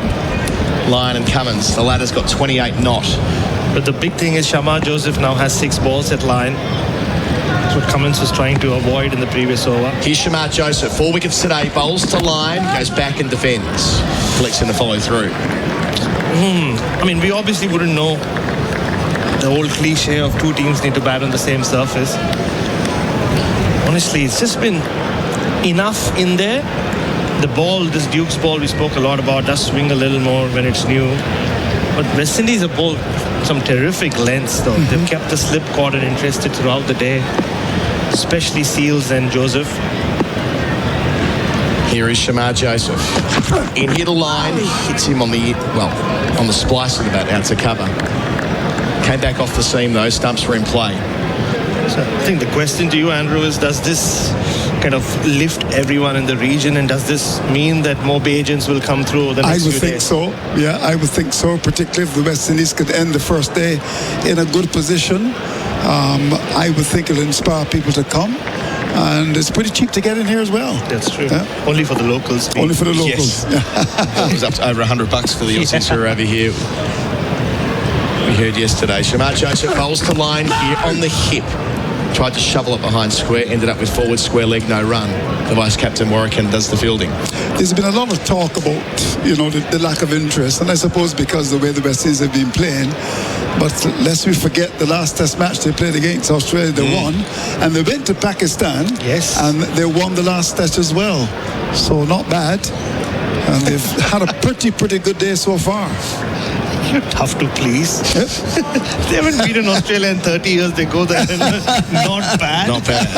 S1: Lyon and Cummins, the latter's got 28 not.
S3: But the big thing is Shamar Joseph now has 6 balls at line. That's what Cummins was trying to avoid in the previous over.
S1: Here's Shamar Joseph, 4 wickets today, bowls to line, goes back and defends. Collects in the follow through.
S3: I mean, we obviously wouldn't know the old cliche of 2 teams need to bat on the same surface. Honestly, it's just been enough in there. The ball, this Duke's ball we spoke a lot about, does swing a little more when it's new. But West Indies have bowled some terrific lengths though. They've kept the slip quarter interested throughout the day, especially Seals and Joseph.
S1: Here is Shamar Joseph. In here the line, hits him on the splice of the bat out to cover. Came back off the seam though, stumps were in play.
S3: So I think the question to you, Andrew, is does this kind of lift everyone in the region, and does this mean that more Bay agents will come through the next few days?
S5: I would think so. Yeah, I would think so, particularly if the West Indies could end the first day in a good position. I would think it'll inspire people to come. And it's pretty cheap to get in here as well.
S3: That's true. Yeah? Only for the locals.
S5: Only for the locals.
S1: Yes. It was up to over $100 for the Aussies who are over here. We heard yesterday. Shamar Joseph bowls to line here on the hip. Tried to shovel it behind square, ended up with forward square leg, no run. The vice-captain Warwican does the fielding.
S5: There's been a lot of talk about, the lack of interest, and I suppose because the way the West Indies have been playing. But lest we forget the last Test match they played against Australia, they won, and they went to Pakistan, and they won the last Test as well. So not bad, and they've had a pretty good day so far.
S3: You're tough to please. They haven't beaten Australia in 30 years. They go there and not bad.
S1: Not bad.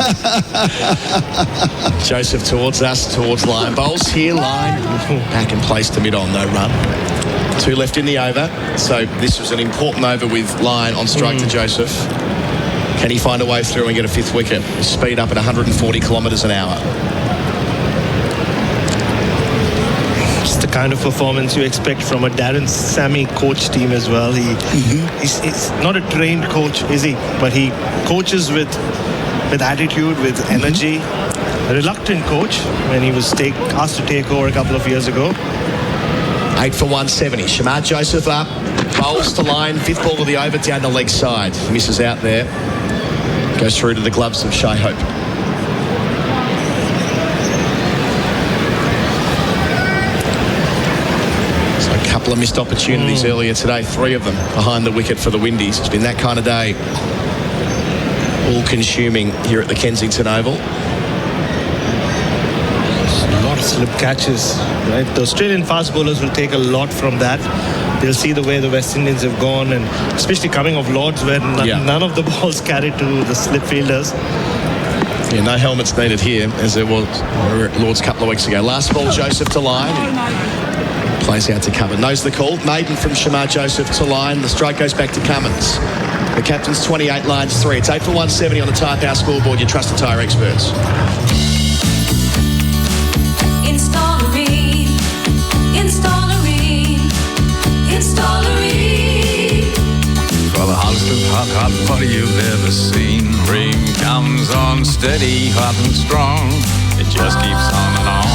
S1: Joseph towards us, towards line. Bowls here, line. Back in place to mid-on, no run. 2 left in the over. So this was an important over with line on strike to Joseph. Can he find a way through and get a 5th wicket? Speed up at 140 kilometres an hour.
S3: The kind of performance you expect from a Darren Sammy coach team as well. He's not a trained coach, is he? But he coaches with attitude, with energy. A reluctant coach when he was asked to take over a couple of years ago.
S1: 8 for 170. Shamar Joseph up, bowls to line, 5th ball of the over down the leg side. Misses out there. Goes through to the gloves of Shai Hope. Couple of missed opportunities earlier today, 3 of them behind the wicket for the Windies. It's been that kind of day, all consuming here at the Kensington Oval.
S3: A lot of slip catches, right? The Australian fast bowlers will take a lot from that. They'll see the way the West Indians have gone, and especially coming off Lords where none of the balls carried to the slip fielders.
S1: Yeah, no helmets needed here as there was Lords a couple of weeks ago. Last ball, Joseph to line. Plays out to Cummins. Knows the call. Maiden from Shamar Joseph to line. The strike goes back to Cummins. The captain's 28, lines 3. It's 8 for 170 on the Tyre Power scoreboard. Your trusted tyre experts.
S8: Installerine.
S17: For the hottest of hot butter you've ever seen. Ream comes on steady, hot and strong. It just keeps on and on.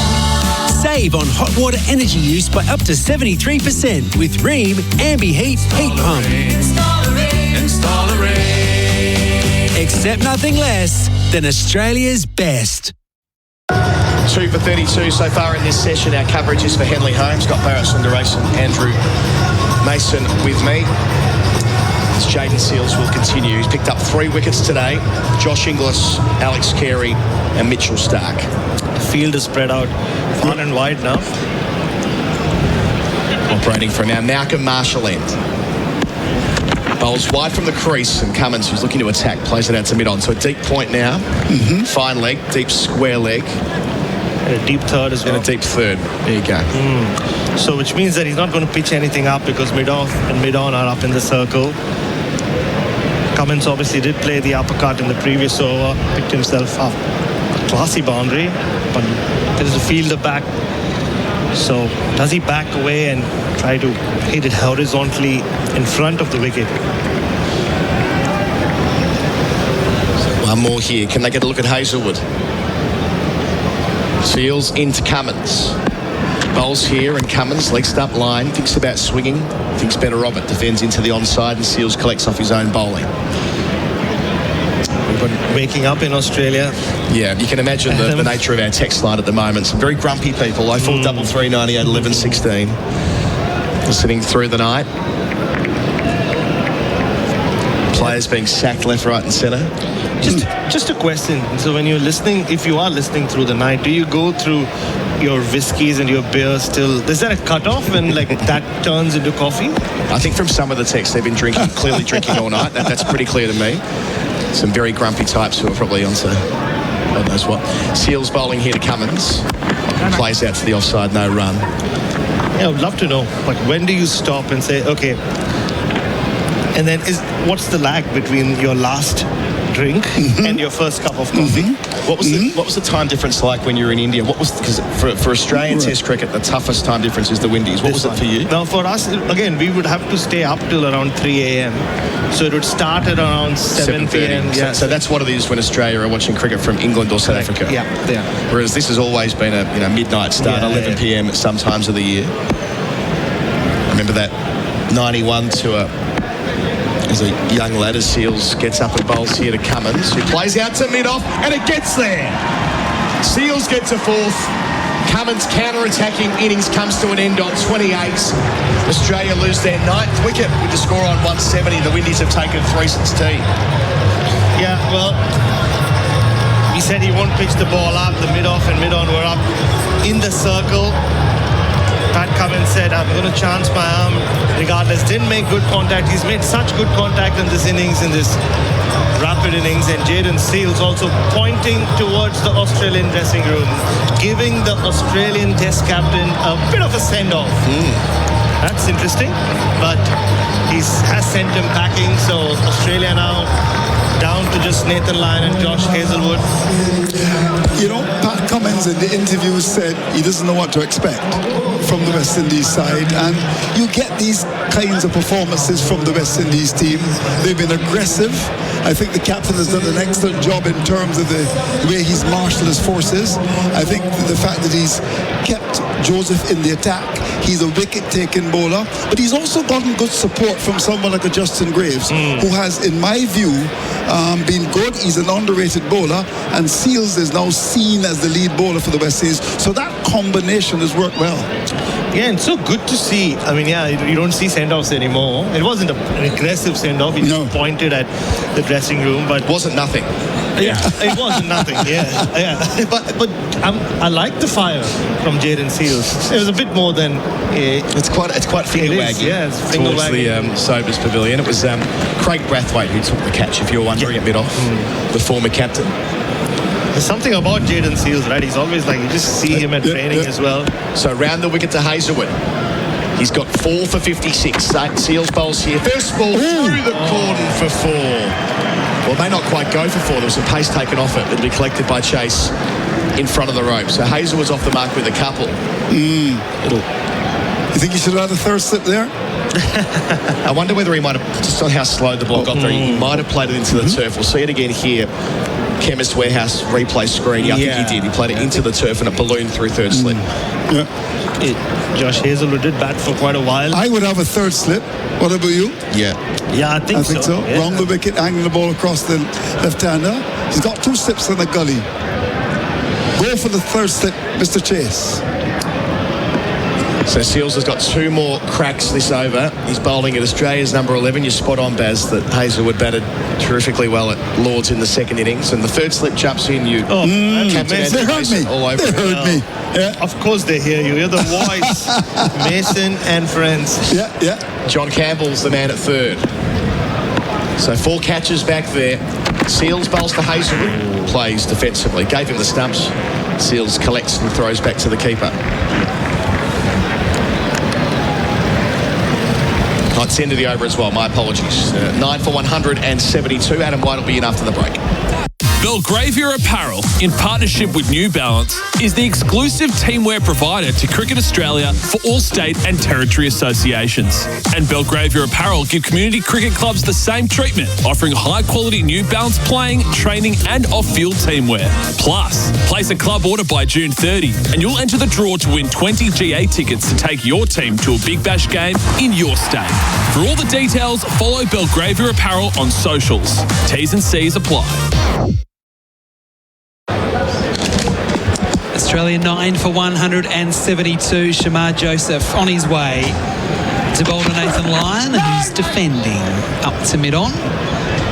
S20: Save on hot water energy use by up to 73% with Ream Ambi Heat Heat Pump.
S17: Installerine.
S20: Accept nothing less than Australia's best.
S1: 2 for 32 so far in this session. Our coverage is for Henley Holmes. Got Bharat, Sundaresan, Andrew Mason with me. As Jaden Seals will continue. He's picked up 3 wickets today. Josh Inglis, Alex Carey and Mitchell Stark.
S3: The field is spread out far and wide now.
S1: Operating from our Malcolm Marshall end. Bowls wide from the crease, and Cummins, who's looking to attack, plays it out to mid-on. So a deep point now. Fine leg, deep square leg.
S3: And a deep third as well.
S1: And a deep third. There you go.
S3: So which means that he's not going to pitch anything up because mid-off and mid-on are up in the circle. Cummins obviously did play the uppercut in the previous over, picked himself up. A classy boundary, but there's a fielder back. So does he back away and try to hit it horizontally in front of the wicket?
S1: One more here. Can they get a look at Hazelwood? Seals into Cummins. Bowls here, and Cummins legs up line, thinks about swinging, thinks better of it, defends into the onside, and Seals collects off his own bowling.
S3: Waking up in Australia.
S1: Yeah, you can imagine the nature of our text line at the moment. Some very grumpy people. 0433 98 11 16. Listening through the night. Players being sacked left, right and centre.
S3: Just a question. So when you're listening, if you are listening through the night, do you go through your whiskies and your beers till, is there a cutoff when like that turns into coffee?
S1: I think from some of the texts they've been drinking, clearly drinking all night. That's pretty clear to me. Some very grumpy types who are probably onto God knows what. Seals bowling here to Cummins. Plays out to the offside, no run.
S3: Yeah, I would love to know, like, when do you stop and say, okay, and then what's the lag between your last drink and your first cup of coffee?
S1: What was the time difference like when you were in India? What was, because for Australian Test cricket, the toughest time difference is the Windies. What was it for you?
S3: Now for us, again, we would have to stay up till around 3 a.m. So it would start at around 7 p.m.
S1: Yeah. So that's what it is when Australia are watching cricket from England or South Africa.
S3: Yeah.
S1: Whereas this has always been a midnight start, 11 p.m. at some times of the year. Remember that 91 to a There's a young lad as Seals gets up and bowls here to Cummins, who plays out to mid-off, and it gets there. Seals gets a fourth. Cummins' counter-attacking innings comes to an end on 28. Australia lose their 9th wicket with the score on 170. The Windies have taken 3 since tea.
S3: Yeah, well, he said he won't pitch the ball up. The mid-off and mid-on were up in the circle. Pat Cummins said, I'm going to chance my arm regardless. Didn't make good contact. He's made such good contact in this innings, in this rapid innings. And Jayden Seales also pointing towards the Australian dressing room, giving the Australian Test captain a bit of a send-off. That's interesting. But he has sent him packing. So Australia now down to just Nathan Lyon and Josh Hazelwood.
S5: You know, Pat Cummins in the interview said he doesn't know what to expect from the West Indies side, and you get these kinds of performances from the West Indies team. They've been aggressive. I think the captain has done an excellent job in terms of the way he's marshaled his forces. I think the fact that he's kept Joseph in the attack, he's a wicket-taking bowler, but he's also gotten good support from someone like a Justin Graves, who has, in my view, been good. He's an underrated bowler, and Seales is now seen as the lead bowler for the West Indies. So that combination has worked well.
S3: Yeah, and so good to see. I mean, yeah, you don't see send-offs anymore. It wasn't an aggressive send-off. He just pointed at the dressing room, but
S1: wasn't nothing.
S3: Yeah, it wasn't nothing. Yeah. But I like the fire from Jayden Seales. It was a bit more than
S1: it's quite finger wagging.
S3: Yeah, it's finger
S1: towards
S3: wagging.
S1: the Sobers Pavilion. It was Craig Brathwaite who took the catch, if you're wondering, at mid-off, the former captain.
S3: There's something about Jayden Seales, right? He's always like, you just see him at training as well.
S1: So round the wicket to Hazelwood. He's got 4 for 56. Seales bowls here. First ball through the cordon for 4. Well, it may not quite go for 4. There was some pace taken off it. It'll be collected by Chase in front of the rope. So Hazelwood's off the mark with a couple.
S5: You think he should have had a third slip there?
S1: I wonder whether he might have, just on how slow the ball got there, he might have played it into the turf. We'll see it again here. Chemist Warehouse replay screen. Yeah, I think he did. He played it into the turf and it ballooned through third slip.
S3: Josh Hazelwood did bat for quite a while.
S5: I would have a third slip. What about you?
S1: Yeah,
S3: I think so. Yeah.
S5: Round the wicket, angling the ball across the left-hander. He's got 2 slips in the gully. Go for the third slip, Mr. Chase.
S1: So Seales has got 2 more cracks this over. He's bowling at Australia's number 11. You're spot on, Baz, that Hazelwood batted terrifically well at Lords in the second innings. And the third slip jumps in. They
S5: heard me.
S1: All over
S5: they heard me.
S3: Yeah. Of course they hear you. You're the voice. Mason and friends.
S5: Yeah.
S1: John Campbell's the man at third. So 4 catches back there. Seales bowls to Hazelwood. Plays defensively. Gave him the stumps. Seales collects and throws back to the keeper. It's the end of the over as well. My apologies. 9 for 172. Adam White will be in after the break.
S9: Belgravia Apparel, in partnership with New Balance, is the exclusive teamwear provider to Cricket Australia for all state and territory associations. And Belgravia Apparel give community cricket clubs the same treatment, offering high-quality New Balance playing, training and off-field teamwear. Plus, place a club order by June 30 and you'll enter the draw to win 20 GA tickets to take your team to a Big Bash game in your state. For all the details, follow Belgravia Apparel on socials. T's and C's apply.
S7: Australia 9 for 172. Shamar Joseph on his way to bowl to Nathan Lyon, who's defending up to mid-on,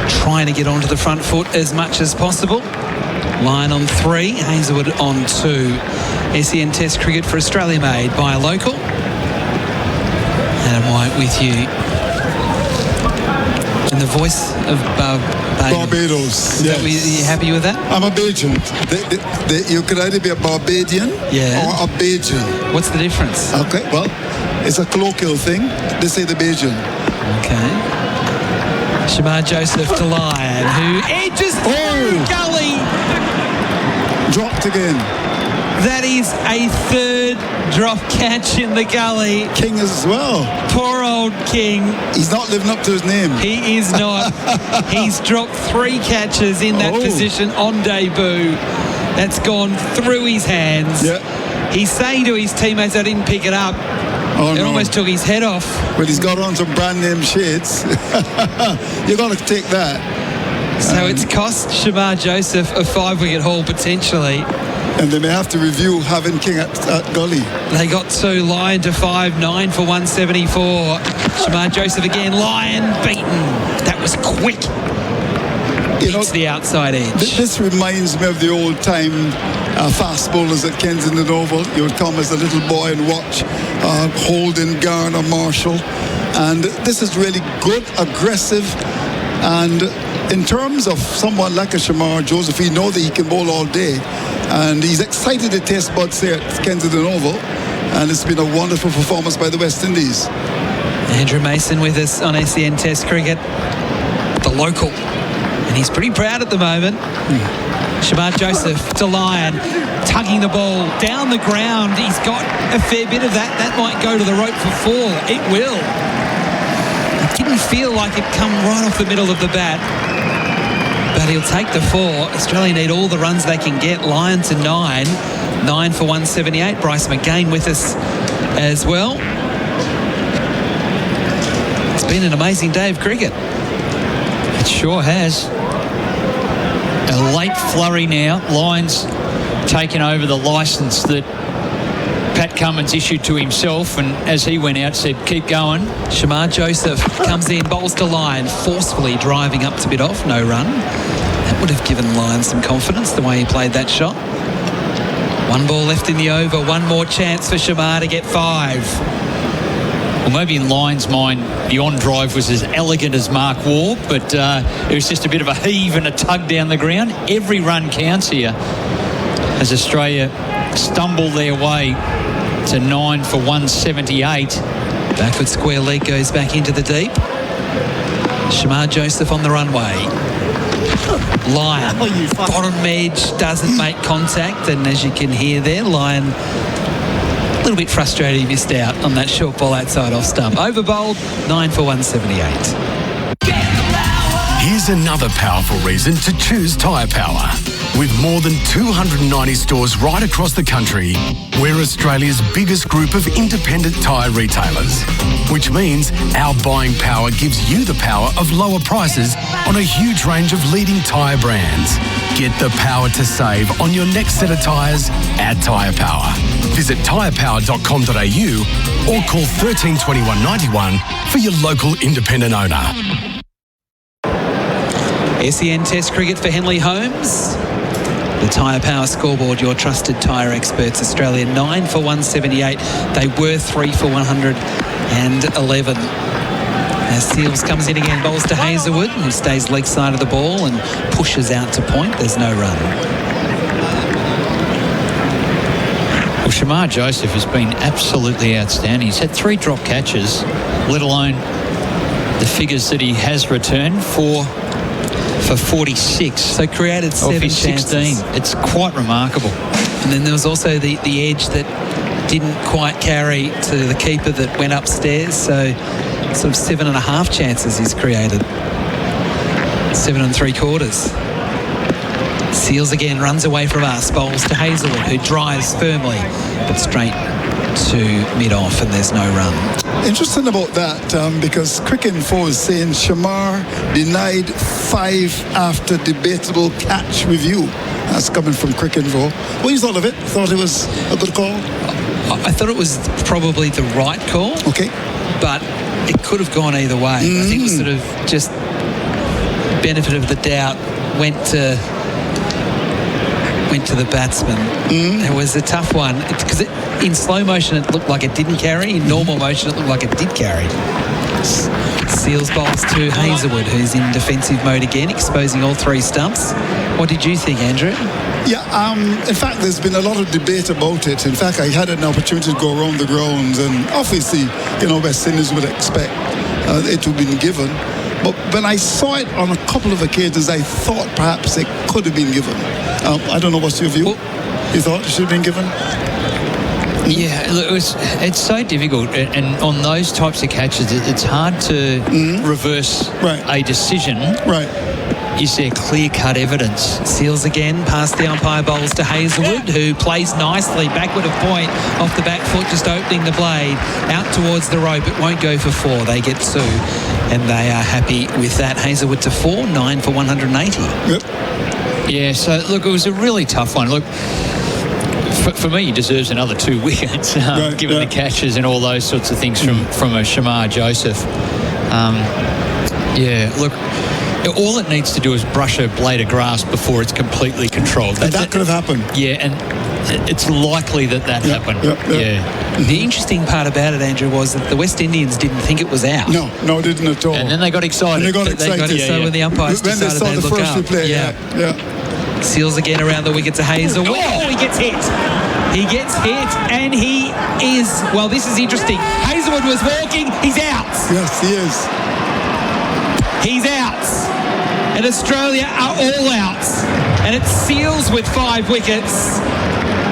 S7: trying to get onto the front foot as much as possible. Lyon on 3, Hazelwood on 2. SEN Test cricket for Australia made by a local. Adam White with you. And the voice of
S5: Barbados.
S7: Are you happy with that?
S5: I'm a Bajan. You could either be a Barbadian or a Bajan.
S7: What's the difference?
S5: Okay, well, it's a colloquial thing. They say the Bajan.
S7: Okay. Shamar Joseph to Lyon, who edges through gully.
S5: Dropped again.
S7: That is a third drop catch in the gully.
S5: King as well.
S7: Poor old King.
S5: He's not living up to his name.
S7: He is not. He's dropped 3 catches in that position on debut. That's gone through his hands.
S5: Yeah.
S7: He's saying to his teammates, I didn't pick it up.
S5: Oh,
S7: it
S5: no.
S7: almost took his head off.
S5: But he's got on some brand name shades. You're going to take that.
S7: So it's cost Shamar Joseph a 5-wicket haul potentially.
S5: And they may have to review having King at Gully.
S7: They got 2, Lyon to 5, 9 for 174. Shamar Joseph again, Lyon beaten. That was quick. It's the outside edge.
S5: This reminds me of the old time fast bowlers at Kensington Oval. You would come as a little boy and watch Holden, Garner, Marshall. And this is really good, aggressive. And in terms of someone like a Shamar Joseph, we know that he can bowl all day. And he's excited to test buds here at Kensington Oval. And it's been a wonderful performance by the West Indies.
S7: Andrew Mason with us on SEN Test Cricket, the local. And he's pretty proud at the moment. Shamar Joseph to Lyon, tugging the ball down the ground. He's got a fair bit of that. That might go to the rope for 4. It will. It didn't feel like it come right off the middle of the bat. But he'll take the 4. Australia need all the runs they can get. Lyon to 9. 9 for 178. Bryce McGain with us as well. It's been an amazing day of cricket.
S2: It sure has. A late flurry now. Lyon's taken over the licence that Pat Cummins issued to himself, and as he went out said, keep going.
S7: Shamar Joseph comes in, bowls to Lyon, forcefully driving up to bid off, no run. That would have given Lyon some confidence, the way he played that shot. 1 ball left in the over, 1 more chance for Shamar to get 5.
S2: Well, maybe in Lyon's mind, the on-drive was as elegant as Mark Waugh, but it was just a bit of a heave and a tug down the ground. Every run counts here as Australia stumble their way to 9 for 178.
S7: Backward square leg goes back into the deep. Shamar Joseph on the runway. Lyon, bottom edge, doesn't make contact, and as you can hear there, Lyon a little bit frustrated he missed out on that short ball outside off stump. Over bowled, 9 for 178.
S8: Here's another powerful reason to choose Tyre Power. With more than 290 stores right across the country, we're Australia's biggest group of independent tyre retailers, which means our buying power gives you the power of lower prices on a huge range of leading tyre brands. Get the power to save on your next set of tyres at Tyre Power. Visit tyrepower.com.au or call 13 21 91 for your local independent owner.
S7: SEN Test Cricket for Henley Holmes. The Tyre Power scoreboard, your trusted tyre experts. Australia 9 for 178. They were 3 for 111. As Seals comes in again, bowls to Hazelwood, who stays leg side of the ball and pushes out to point. There's no run.
S2: Well, Shamar Joseph has been absolutely outstanding. He's had 3 drop catches, let alone the figures that he has returned for 46.
S7: So created 7
S2: of his 16.
S7: chances.
S2: It's quite remarkable.
S7: And then there was also the edge that didn't quite carry to the keeper that went upstairs. So sort of 7.5 chances he's created. 7 3/4. Seals again, runs away from us, bowls to Hazelwood, who drives firmly, but straight to mid-off, and there's no run.
S5: Interesting about that, because Cricket Info is saying Shamar denied 5 after debatable catch review. That's coming from Cricket Info. What do you thought of it? Thought it was a good call?
S7: I thought it was probably the right call.
S5: Okay.
S7: But it could have gone either way. I think it was sort of just benefit of the doubt went to the batsman. It was a tough one because in slow motion it looked like it didn't carry. In normal motion it looked like it did carry. Seals bowls to Hazelwood, who's in defensive mode again, exposing all 3 stumps. What did you think, Andrew?
S5: Yeah, in fact, there's been a lot of debate about it. In fact, I had an opportunity to go around the grounds, and obviously, West Indies would expect it to have been given. But when I saw it on a couple of occasions, I thought perhaps it could have been given. I don't know, what's your view? You thought it should have been given?
S2: Yeah, look, it's so difficult, and on those types of catches, it's hard to reverse a decision.
S5: Right.
S2: is there clear-cut evidence?
S7: Seals again past the umpire bowls to Hazelwood, who plays nicely backward of point off the back foot, just opening the blade out towards the rope. It won't go for 4. They get 2, and they are happy with that. Hazelwood to 4, 9 for 180.
S5: Yep.
S2: Yeah, so look, it was a really tough one. Look, for me, he deserves another 2 wickets, given the catches and all those sorts of things from a Shamar Joseph. Look, all it needs to do is brush a blade of grass before it's completely controlled.
S5: That could have happened.
S2: Yeah, and it's likely that happened. Yeah.
S7: The interesting part about it, Andrew, was that the West Indians didn't think it was out.
S5: No, didn't at all.
S2: And then they got excited.
S5: And they got excited.
S7: So when the umpires decided
S5: they saw the
S7: look
S5: first
S7: up.
S5: replay. Yeah.
S7: Seals again around the wicket to Hazel. Oh, he gets hit. He gets hit, and he is... Well, this is interesting. Hazelwood was walking. He's out.
S5: Yes, he is.
S7: He's out. And Australia are all out. And it's Seals with 5 wickets.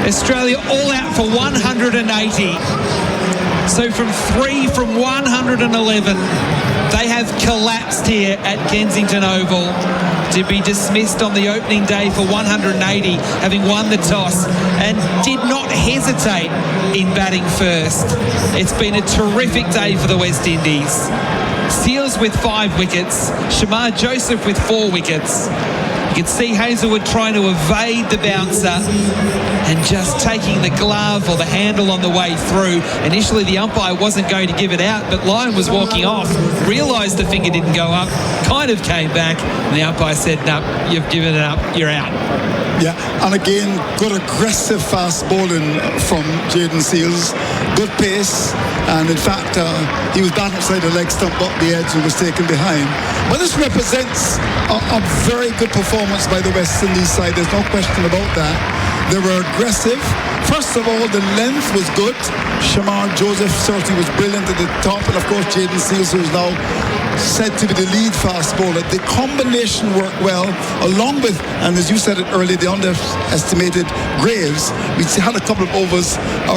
S7: Australia all out for 180. So from 3 from 111, they have collapsed here at Kensington Oval to be dismissed on the opening day for 180, having won the toss, and did not hesitate in batting first. It's been a terrific day for the West Indies. Seals with 5 wickets, Shamar Joseph with 4 wickets. You can see Hazelwood trying to evade the bouncer and just taking the glove or the handle on the way through. Initially, the umpire wasn't going to give it out, but Lyon was walking off, realised the finger didn't go up, kind of came back, and the umpire said, no, you've given it up, you're out.
S5: Yeah, and again, good aggressive fast bowling from Jayden Seals. Good pace, and in fact, he was batting outside the leg stump, got the edge and was taken behind. But this represents a very good performance by the West Indies side. There's no question about that. They were aggressive. First of all, the length was good. Shamar Joseph certainly was brilliant at the top, and of course Jayden Seals, who's now said to be the lead fast bowler. The combination worked well, along with, and as you said it earlier, the underestimated Graves. We had a couple of overs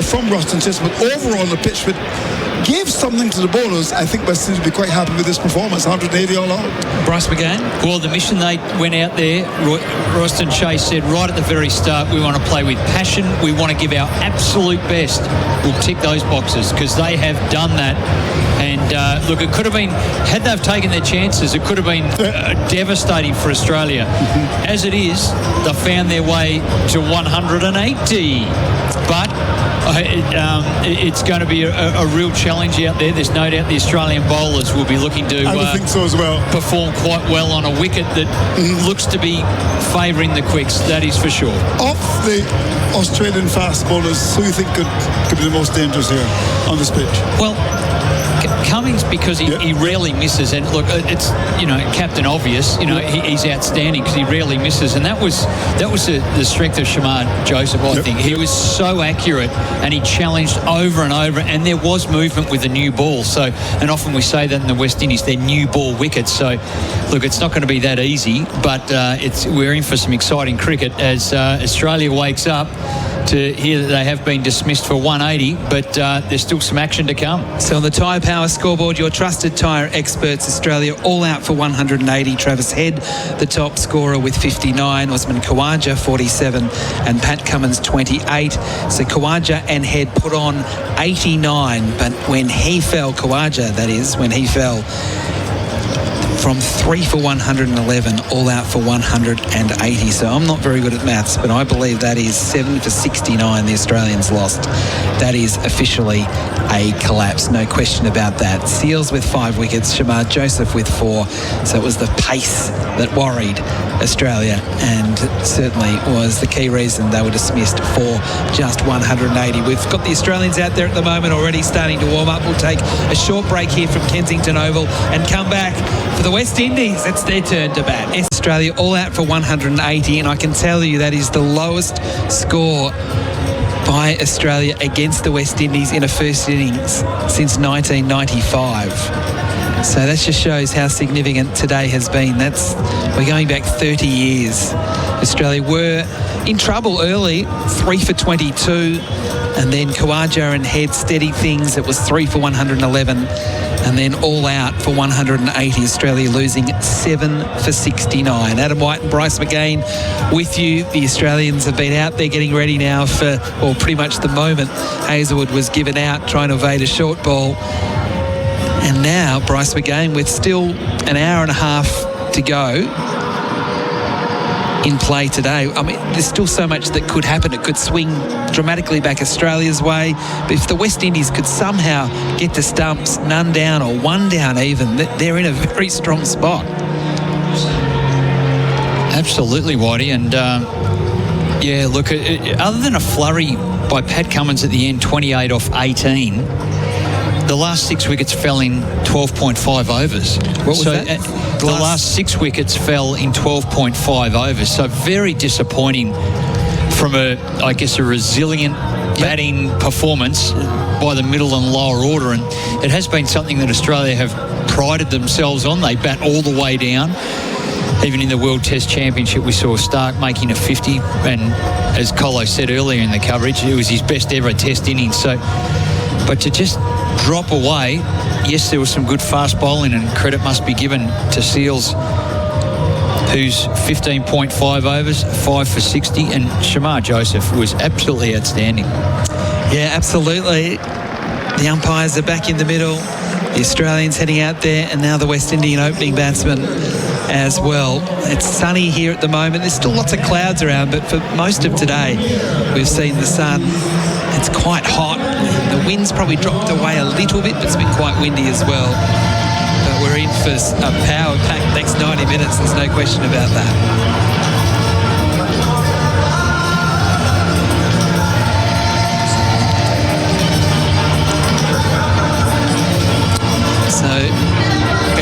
S5: from Ruston Chest, but overall the pitch gave something to the bowlers. I think West Indies will be quite happy with this performance. 180 all out.
S2: Bryce McGain? Well, the mission they went out there, Royston Chase said right at the very start, we want to play with passion, we want to give our absolute best. We'll tick those boxes, because they have done that. And look, it could have been, had they've taken their chances, it could have been devastating for Australia. As it is, they found their way to 180. But it's going to be a real challenge out there. There's no doubt the Australian bowlers will be looking to
S5: I would think so as well.
S2: Perform quite well on a wicket that looks to be favouring the quicks, that is for sure.
S5: Of the Australian fast bowlers, who do you think could be the most dangerous here on this pitch?
S2: Well, Cummings, because he rarely misses, and look, it's Captain Obvious. He's outstanding because he rarely misses, and that was the strength of Shamar Joseph. I think he was so accurate, and he challenged over and over, and there was movement with the new ball. So, and often we say that in the West Indies, they're new ball wickets. So, look, it's not going to be that easy, but we're in for some exciting cricket as Australia wakes up to hear that they have been dismissed for 180, but there's still some action to come.
S7: So on the Tyre Power scoreboard, your trusted tyre experts, Australia all out for 180. Travis Head, the top scorer with 59. Osman Khawaja, 47. And Pat Cummins, 28. So Khawaja and Head put on 89. But when he fell, Khawaja, that is, when he fell, from 3 for 111, all out for 180. So I'm not very good at maths, but I believe that is 7 for 69 the Australians lost. That is officially a collapse, no question about that. Seals with 5 wickets, Shamar Joseph with 4. So it was the pace that worried Australia, and certainly was the key reason they were dismissed for just 180. We've got the Australians out there at the moment already starting to warm up. We'll take a short break here from Kensington Oval and come back for the West Indies. It's their turn to bat. Australia all out for 180, and I can tell you that is the lowest score by Australia against the West Indies in a first innings since 1995. So that just shows how significant today has been. We're going back 30 years. Australia were in trouble early, 3 for 22, and then Khawaja and Head steadied things. It was 3 for 111. And then all out for 180, Australia losing 7 for 69. Adam White and Bryce McGain with you. The Australians have been out there getting ready now for, well, pretty much the moment Hazelwood was given out trying to evade a short ball. And now Bryce McGain with still an hour and a half to go in play today. I mean, there's still so much that could happen. It could swing dramatically back Australia's way. But if the West Indies could somehow get to stumps, none down or one down even, they're in a very strong spot.
S2: Absolutely, Whitey. And, yeah, look, other than a flurry by Pat Cummins at the end, 28 off 18, the last 6 wickets fell in 12.5 overs.
S7: What was that?
S2: The last 6 wickets fell in 12.5 overs. So very disappointing from a resilient batting performance by the middle and lower order. And it has been something that Australia have prided themselves on. They bat all the way down. Even in the World Test Championship, we saw Stark making a 50. And as Colo said earlier in the coverage, it was his best ever Test innings. So, but to just drop away, yes, there was some good fast bowling, and credit must be given to Seals, who's 15.5 overs, 5 for 60, and Shamar Joseph was absolutely outstanding.
S7: Yeah, absolutely. The umpires are back in the middle. The Australians heading out there, and now the West Indian opening batsman as well. It's sunny here at the moment. There's still lots of clouds around, but for most of today, we've seen the sun. It's quite hot. The wind's probably dropped away a little bit, but it's been quite windy as well. But we're in for a power-packed next 90 minutes. There's no question about that. So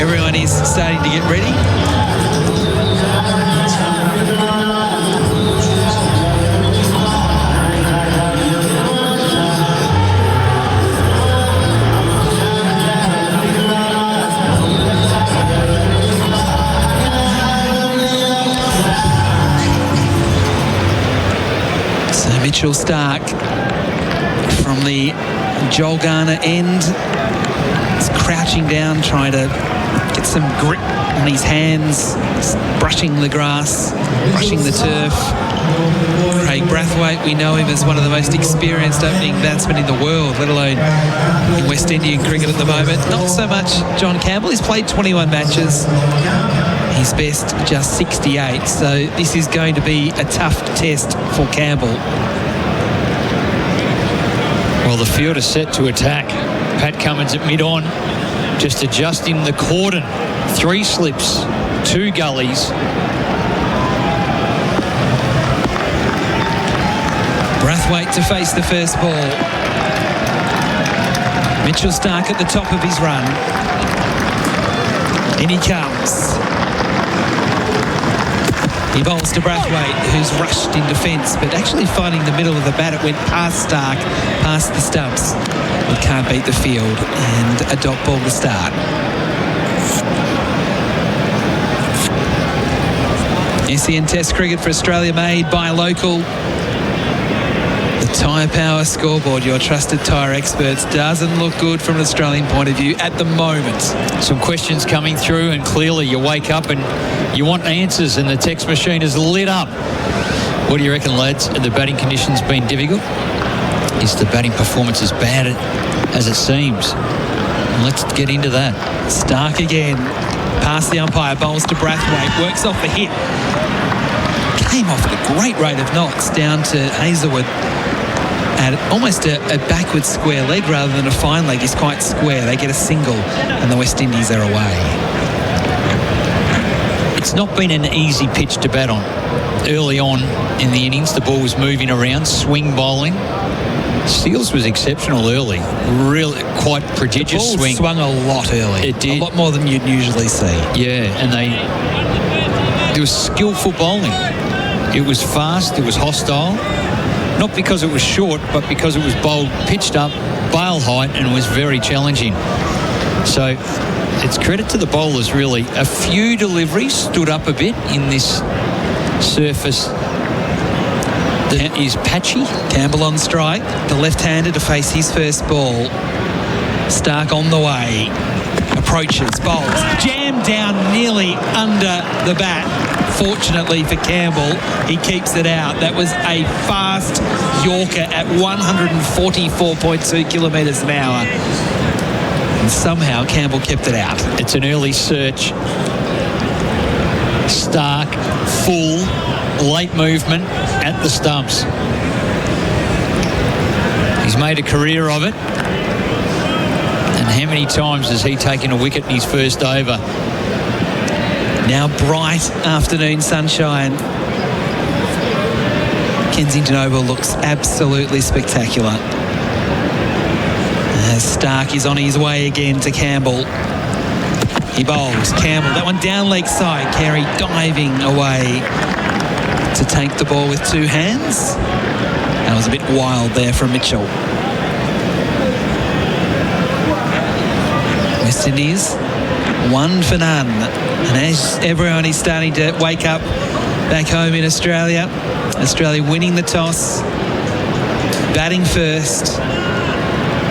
S7: everyone is starting to get ready. Mitchell Stark from the Joel Garner end is crouching down, trying to get some grip on his hands, brushing the grass, brushing the turf. Craig Brathwaite, we know him as one of the most experienced opening batsmen in the world, let alone in West Indian cricket at the moment. Not so much John Campbell. He's played 21 matches. His best just 68, so this is going to be a tough test for Campbell.
S2: Well, the field is set to attack. Pat Cummins at mid-on, just adjusting the cordon. 3 slips, 2 gullies.
S7: Brathwaite to face the first ball. Mitchell Stark at the top of his run. In he comes. He bowls to Brathwaite, who's rushed in defence, but actually finding the middle of the bat. It went past Stark, past the stumps. He can't beat the field, and a dot ball to start. SEN Test cricket for Australia made by a local. The Tyre Power scoreboard, your trusted tyre experts, doesn't look good from an Australian point of view at the moment.
S2: Some questions coming through, and clearly you wake up and you want answers, and the text machine is lit up. What do you reckon, lads? Have the batting conditions been difficult? Is the batting performance as bad as it seems? Let's get into that.
S7: Stark again. Past the umpire, bowls to Brathwaite, works off the hit. Came off at a great rate of knots down to Hazelwood at almost a backward square leg rather than a fine leg. He's quite square. They get a single and the West Indies are away.
S2: It's not been an easy pitch to bat on. Early on in the innings, the ball was moving around, swing bowling. Seals was exceptional early. Really quite prodigious
S7: the ball
S2: swing.
S7: Swung a lot early.
S2: It did.
S7: A lot more than you'd usually see.
S2: Yeah, and there was skillful bowling. It was fast, it was hostile. Not because it was short, but because it was bowled, pitched up, bail height, and was very challenging. So it's credit to the bowlers, really. A few deliveries stood up a bit in this surface that is patchy.
S7: Campbell on strike, the left-hander to face his first ball. Stark on the way. approaches, bowls, jammed down nearly under the bat. Fortunately for Campbell, he keeps it out. That was a fast Yorker at 144.2 kilometres an hour. And somehow Campbell kept it out.
S2: It's an early search. Stark, full, late movement at the stumps. He's made a career of it. And how many times has he taken a wicket in his first over?
S7: Now bright afternoon sunshine. Kensington Oval looks absolutely spectacular. As Stark is on his way again to Campbell. He bowls. Campbell, that one down leg side. Carey diving away to take the ball with two hands. That was a bit wild there from Mitchell. West Indies, 1 for none. And as everyone is starting to wake up back home in Australia, Australia winning the toss, batting first.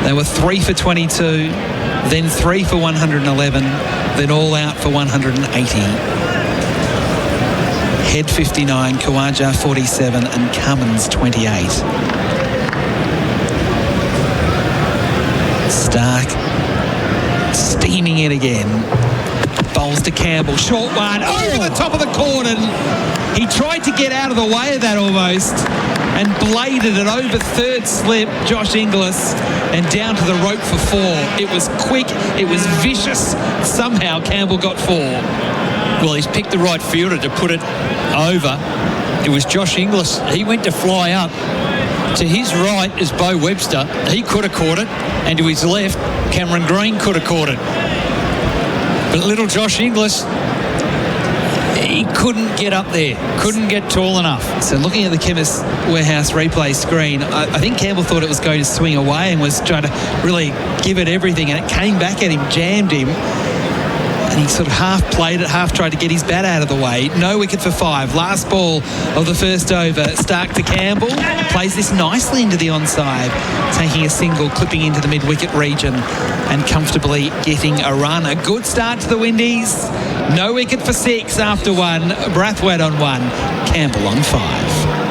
S7: They were 3 for 22, then 3 for 111, then all out for 180. Head 59, Khawaja 47 and Cummins 28. Stark steaming it again. Bowls to Campbell, short one, over the top of the cordon. He tried to get out of the way of that almost and bladed it over third slip, Josh Inglis, and down to the rope for 4. It was quick, it was vicious. Somehow Campbell got 4.
S2: Well, he's picked the right fielder to put it over. It was Josh Inglis. He went to fly up. To his right is Bo Webster. He could have caught it. And to his left, Cameron Green could have caught it. But little Josh Inglis, he couldn't get up there, couldn't get tall enough.
S7: So looking at the Chemist Warehouse replay screen, I think Campbell thought it was going to swing away and was trying to really give it everything, and it came back at him, jammed him, and he sort of half played it, half tried to get his bat out of the way. No wicket for 5. Last ball of the first over. Stark to Campbell. Plays this nicely into the onside, taking a single, clipping into the mid-wicket region and comfortably getting a run. A good start to the Windies. No wicket for 6 after 1. Brathwaite on 1. Campbell on 5.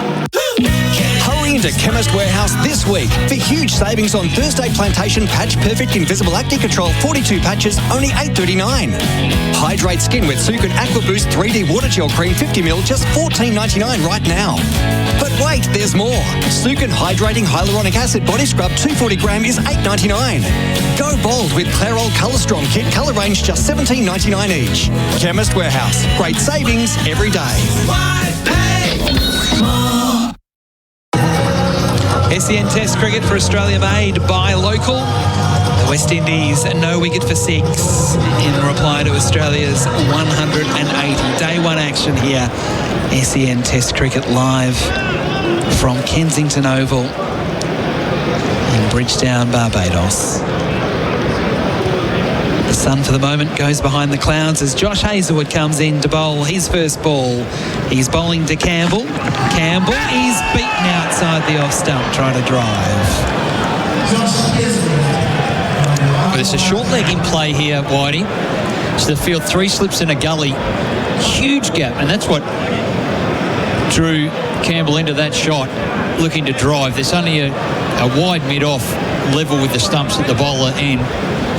S6: Hurry into Chemist Warehouse this week for huge savings on Thursday Plantation Patch Perfect Invisible Acne Control 42 patches, only $8.39. Hydrate skin with Sukin Aqua Boost 3D Water Gel Cream 50ml, just $14.99 right now. But wait, there's more. Sukin Hydrating Hyaluronic Acid Body Scrub 240 gram is $8.99. Go bold with Clairol Colour Strong Kit, colour range just $17.99 each. Chemist Warehouse. Great savings every day.
S7: SEN Test cricket for Australia made by local. The West Indies, no wicket for 6 in reply to Australia's 180. Day 1 action here. SEN Test cricket live from Kensington Oval in Bridgetown, Barbados. The sun for the moment goes behind the clouds as Josh Hazlewood comes in to bowl his first ball. He's bowling to Campbell. Campbell is beaten outside the off stump trying to drive.
S2: Well, there's a short leg in play here, Whitey. So the field 3 slips in a gully. Huge gap, and that's what drew Campbell into that shot, looking to drive. There's only a wide mid-off level with the stumps at the bowler end,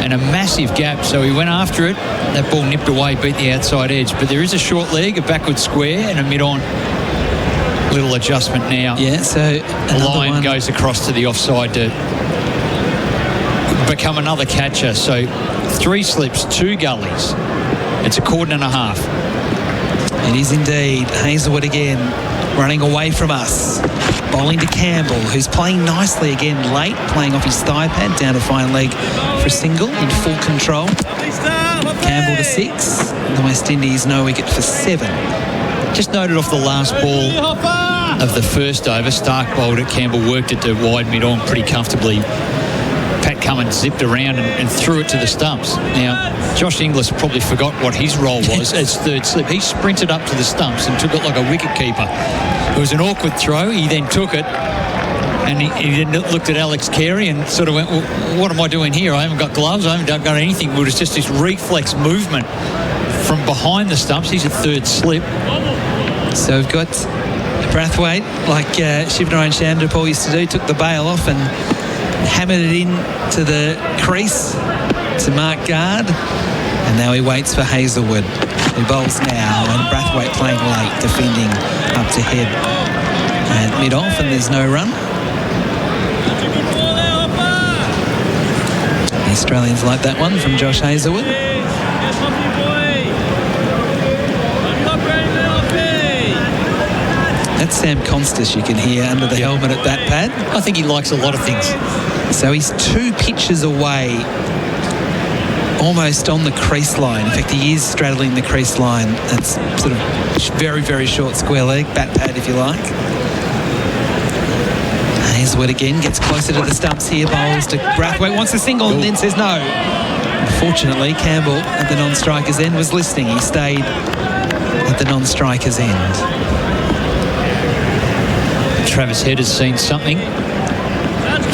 S2: and a massive gap, so he went after it. That ball nipped away, beat the outside edge, but there is a short leg, a backward square, and a mid-on. Little adjustment now.
S7: Yeah, so
S2: the line goes across to the offside to become another catcher. So 3 slips, 2 gullies. It's a cordon and a half.
S7: It is indeed. Hazlewood again running away from us. Bowling to Campbell, who's playing nicely again late, playing off his thigh pad down to fine leg for a single in full control. Campbell to 6. And the West Indies no wicket for 7.
S2: Just noted off the last ball of the first over, Stark bowled it, Campbell worked it to wide mid-on pretty comfortably. Pat Cummins zipped around and threw it to the stumps. Now, Josh Inglis probably forgot what his role was as third slip. He sprinted up to the stumps and took it like a wicket keeper. It was an awkward throw. He then took it And he looked at Alex Carey and sort of went, well, what am I doing here? I haven't got gloves. I haven't got anything. It was just this reflex movement from behind the stumps. He's a third slip.
S7: So we've got Brathwaite, like Shivnarine Shandapal used to do, took the bail off and hammered it in to the crease to mark guard. And now he waits for Hazelwood, who bowls now, and Brathwaite playing late, defending up to head at mid-off, and there's no run. The Australians like that one from Josh Hazelwood. That's Sam Constas you can hear under the helmet at that pad.
S2: I think he likes a lot of things.
S7: So he's 2 pitches away, almost on the crease line. In fact, he is straddling the crease line. It's sort of very, very short square leg, bat pad if you like. Hazelwood again gets closer to the stumps here, bowls to Brathwaite, wants a single and then says no. Unfortunately, Campbell at the non-striker's end was listening. He stayed at the non-striker's end.
S2: Travis Head has seen something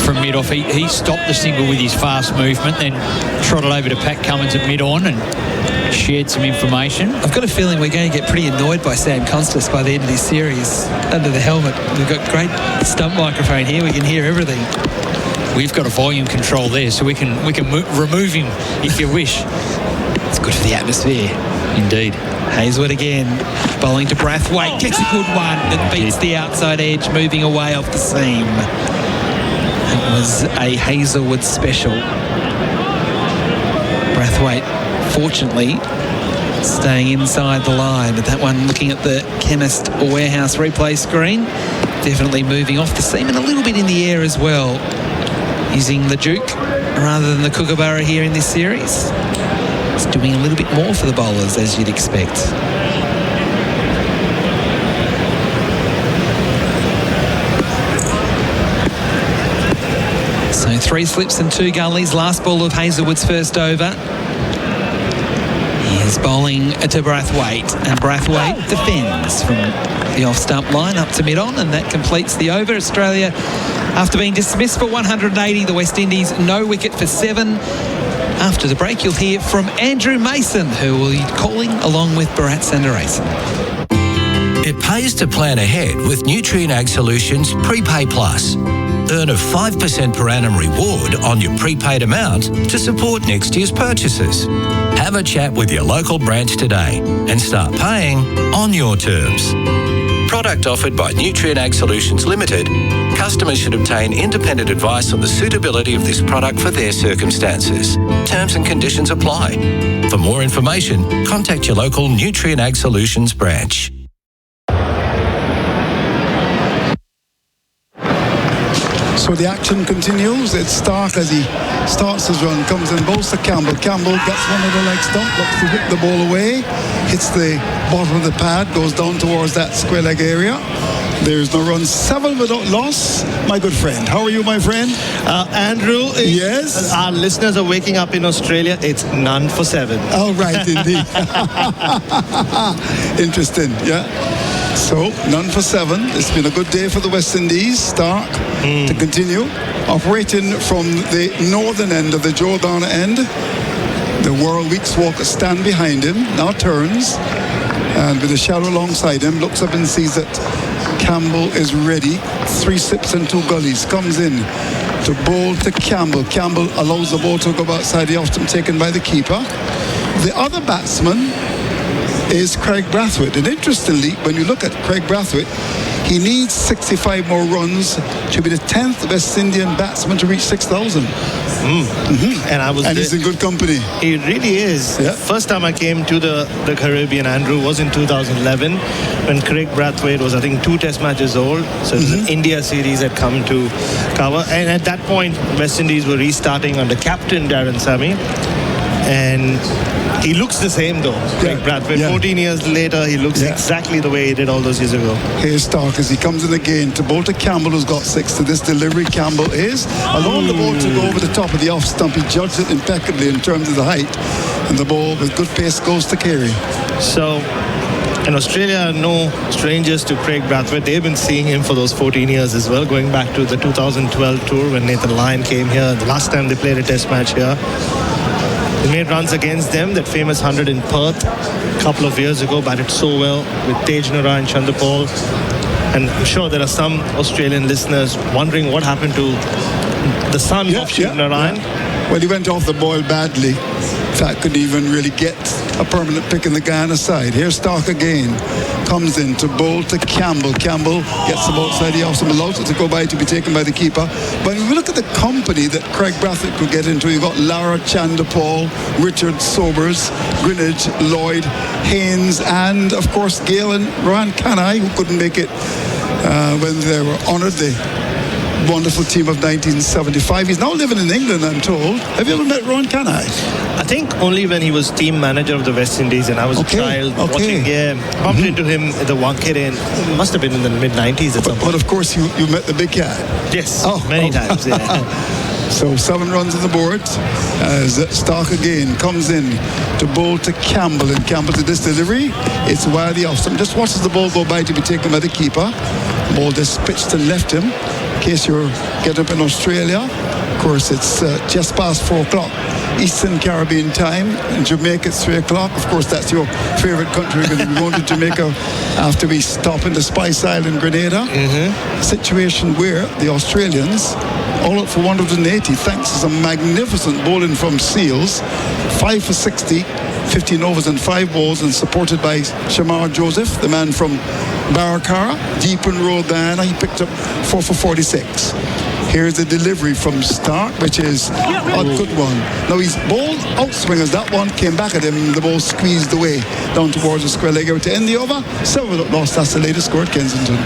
S2: from mid-off. He stopped the single with his fast movement, then trotted over to Pat Cummins at mid-on and shared some information.
S7: I've got a feeling we're going to get pretty annoyed by Sam Constas by the end of this series under the helmet. We've got great stump microphone here. We can hear everything.
S2: We've got a volume control there, so we can remove him if you wish.
S7: It's good for the atmosphere.
S2: Indeed.
S7: Hazelwood again, bowling to Brathwaite, gets a good one that beats the outside edge, moving away off the seam. It was a Hazelwood special. Brathwaite, fortunately, staying inside the line, but that one looking at the Chemist Warehouse replay screen, definitely moving off the seam and a little bit in the air as well, using the Duke rather than the Kookaburra here in this series. It's doing a little bit more for the bowlers, as you'd expect. So 3 slips and 2 gullies. Last ball of Hazelwood's first over. He's bowling to Brathwaite, and Brathwaite defends from the off-stump line up to mid-on, and that completes the over. Australia, after being dismissed for 180, the West Indies no wicket for 7. After the break, you'll hear from Andrew Mason, who will be calling along with Bharat Sundaresan.
S12: It pays to plan ahead with Nutrien Ag Solutions Prepay Plus. Earn a 5% per annum reward on your prepaid amount to support next year's purchases. Have a chat with your local branch today and start paying on your terms. Product offered by Nutrien Ag Solutions Limited. Customers should obtain independent advice on the suitability of this product for their circumstances. Terms and conditions apply. For more information, contact your local Nutrien Ag Solutions branch.
S5: So the action continues. It's Stark as he starts his run, comes in, bowls to Campbell. Campbell gets one of the leg stump, looks to whip the ball away, hits the bottom of the pad, goes down towards that square leg area. There's no run, 7 without loss. My good friend, how are you, my friend?
S3: Andrew,
S5: yes.
S3: Our listeners are waking up in Australia. It's none for 7.
S5: Oh, right, indeed. Interesting, yeah. So, none for 7. It's been a good day for the West Indies. Stark to continue. Operating from the northern end of the Jordana end. The World Weeks walker stand behind him, now turns. And with the shadow alongside him, looks up and sees that Campbell is ready. 3 sips and 2 gullies. Comes in to bowl to Campbell. Campbell allows the ball to go outside the off-stump taken by the keeper. The other batsman is Craig Brathwaite. And interestingly, when you look at Craig Brathwaite, he needs 65 more runs to be the 10th West Indian batsman to reach 6,000. And he's in good company.
S3: He really is.
S5: Yeah.
S3: First time I came to the Caribbean, Andrew, was in 2011 when Craig Brathwaite was, I think, 2 test matches old. So the India series had come to cover. And at that point, West Indies were restarting under captain Darren Sammy. And he looks the same though, Craig Brathwaite. 14 years later, he looks exactly the way he did all those years ago.
S5: Here's Stark as he comes in again to bowl to Campbell, who's got 6 to this delivery. Campbell is allowing the ball to go over the top of the off stump. He judged it impeccably in terms of the height. And the ball with good pace goes to Carey.
S3: So And Australia are no strangers to Craig Brathwaite. They've been seeing him for those 14 years as well, going back to the 2012 tour when Nathan Lyon came here. The last time they played a test match here. They made runs against them, that famous 100 in Perth a couple of years ago, batted so well with Tej Nara and Chanderpaul. And I'm sure there are some Australian listeners wondering what happened to the son of Shiv Narayan.
S5: Well, he went off the boil badly. In fact, couldn't even really get a permanent pick in the Guyana side. Here's Stark again. Comes in to bowl to Campbell. Campbell gets the ball outside the off, allows it to go by to be taken by the keeper. But when we look at the company that Craig Brathwaite could get into, you've got Lara Chanderpaul, Richard Sobers, Greenidge, Lloyd, Haynes, and of course Gale and Rohan Kanai, who couldn't make it when they were honoured the wonderful team of 1975. He's now living in England, I'm told. Have you ever met Rohan Kanai?
S3: I think only when he was team manager of the West Indies and I was a child watching. Bumped into him at the Wankhede. It must have been in the mid-90s at some point.
S5: But of course you met the big cat.
S3: Yes, many times.
S5: So 7 runs on the board as Stark again comes in to bowl to Campbell, and Campbell to this delivery. It's wildly off. So just watches the ball go by to be taken by the keeper. Ball just pitched and left him. In case you're getting up in Australia, of course it's just past 4 o'clock Eastern Caribbean time. In Jamaica it's 3 o'clock. Of course that's your favorite country. We're going to be going to Jamaica after we stop in the Spice Island, Grenada. Situation where the Australians all up for 180 thanks to some magnificent bowling from Seals. 5 for 60, 15 overs and 5 balls, and supported by Shamar Joseph, the man from Barakara, deep in rural Guyana. He picked up 4 for 46. Here's the delivery from Stark, which is a good one. Now he's bowled outswingers. That one came back at him. The ball squeezed away down towards the square leg out to end the over. 7 lost. That's the latest score at Kensington.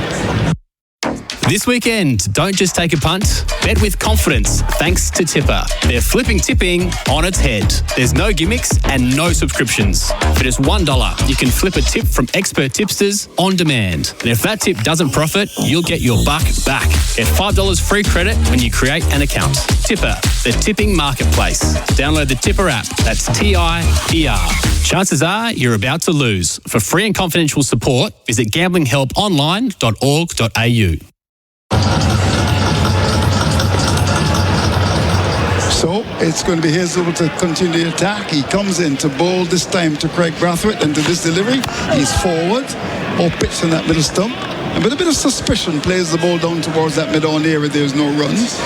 S14: This weekend, don't just take a punt, bet with confidence thanks to Tipper. They're flipping tipping on its head. There's no gimmicks and no subscriptions. For just $1, you can flip a tip from expert tipsters on demand. And if that tip doesn't profit, you'll get your buck back. Get $5 free credit when you create an account. Tipper, the tipping marketplace. Download the Tipper app. That's TIPR. Chances are you're about to lose. For free and confidential support, visit gamblinghelponline.org.au.
S5: So it's going to be Hazelwood to continue the attack. He comes in to bowl this time to Craig Brathwaite, and to this delivery he's forward or pitched on that middle stump, and with a bit of suspicion plays the ball down towards that mid-on area. There's no runs.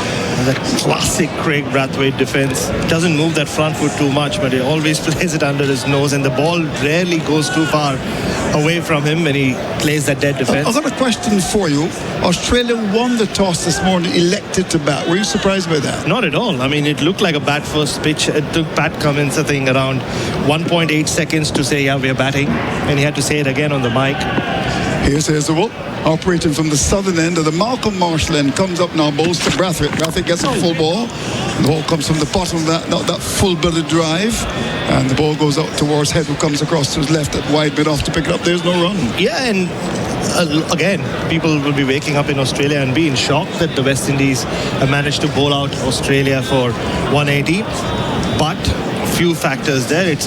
S3: The classic Craig Brathwaite defense. Doesn't move that front foot too much, but he always plays it under his nose, and the ball rarely goes too far away from him when he plays that dead defense.
S5: I've got a question for you. Australia won the toss this morning, elected to bat. Were you surprised by that?
S3: Not at all. I mean, it looked like a bat first pitch. It took Pat Cummins, I think, around 1.8 seconds to say, yeah, we're batting, and he had to say it again on the mic.
S5: Here's Hazelwood, operating from the southern end of the Malcolm Marshall end, comes up now, bowls to Brathwaite. Brathwaite gets a full ball. The ball comes from the bottom of that full-blooded drive, and the ball goes out towards Head, who comes across to his left at wide mid off to pick it up. There's no run.
S3: Yeah, and again, people will be waking up in Australia and be in shock that the West Indies have managed to bowl out Australia for 180. But few factors there. It's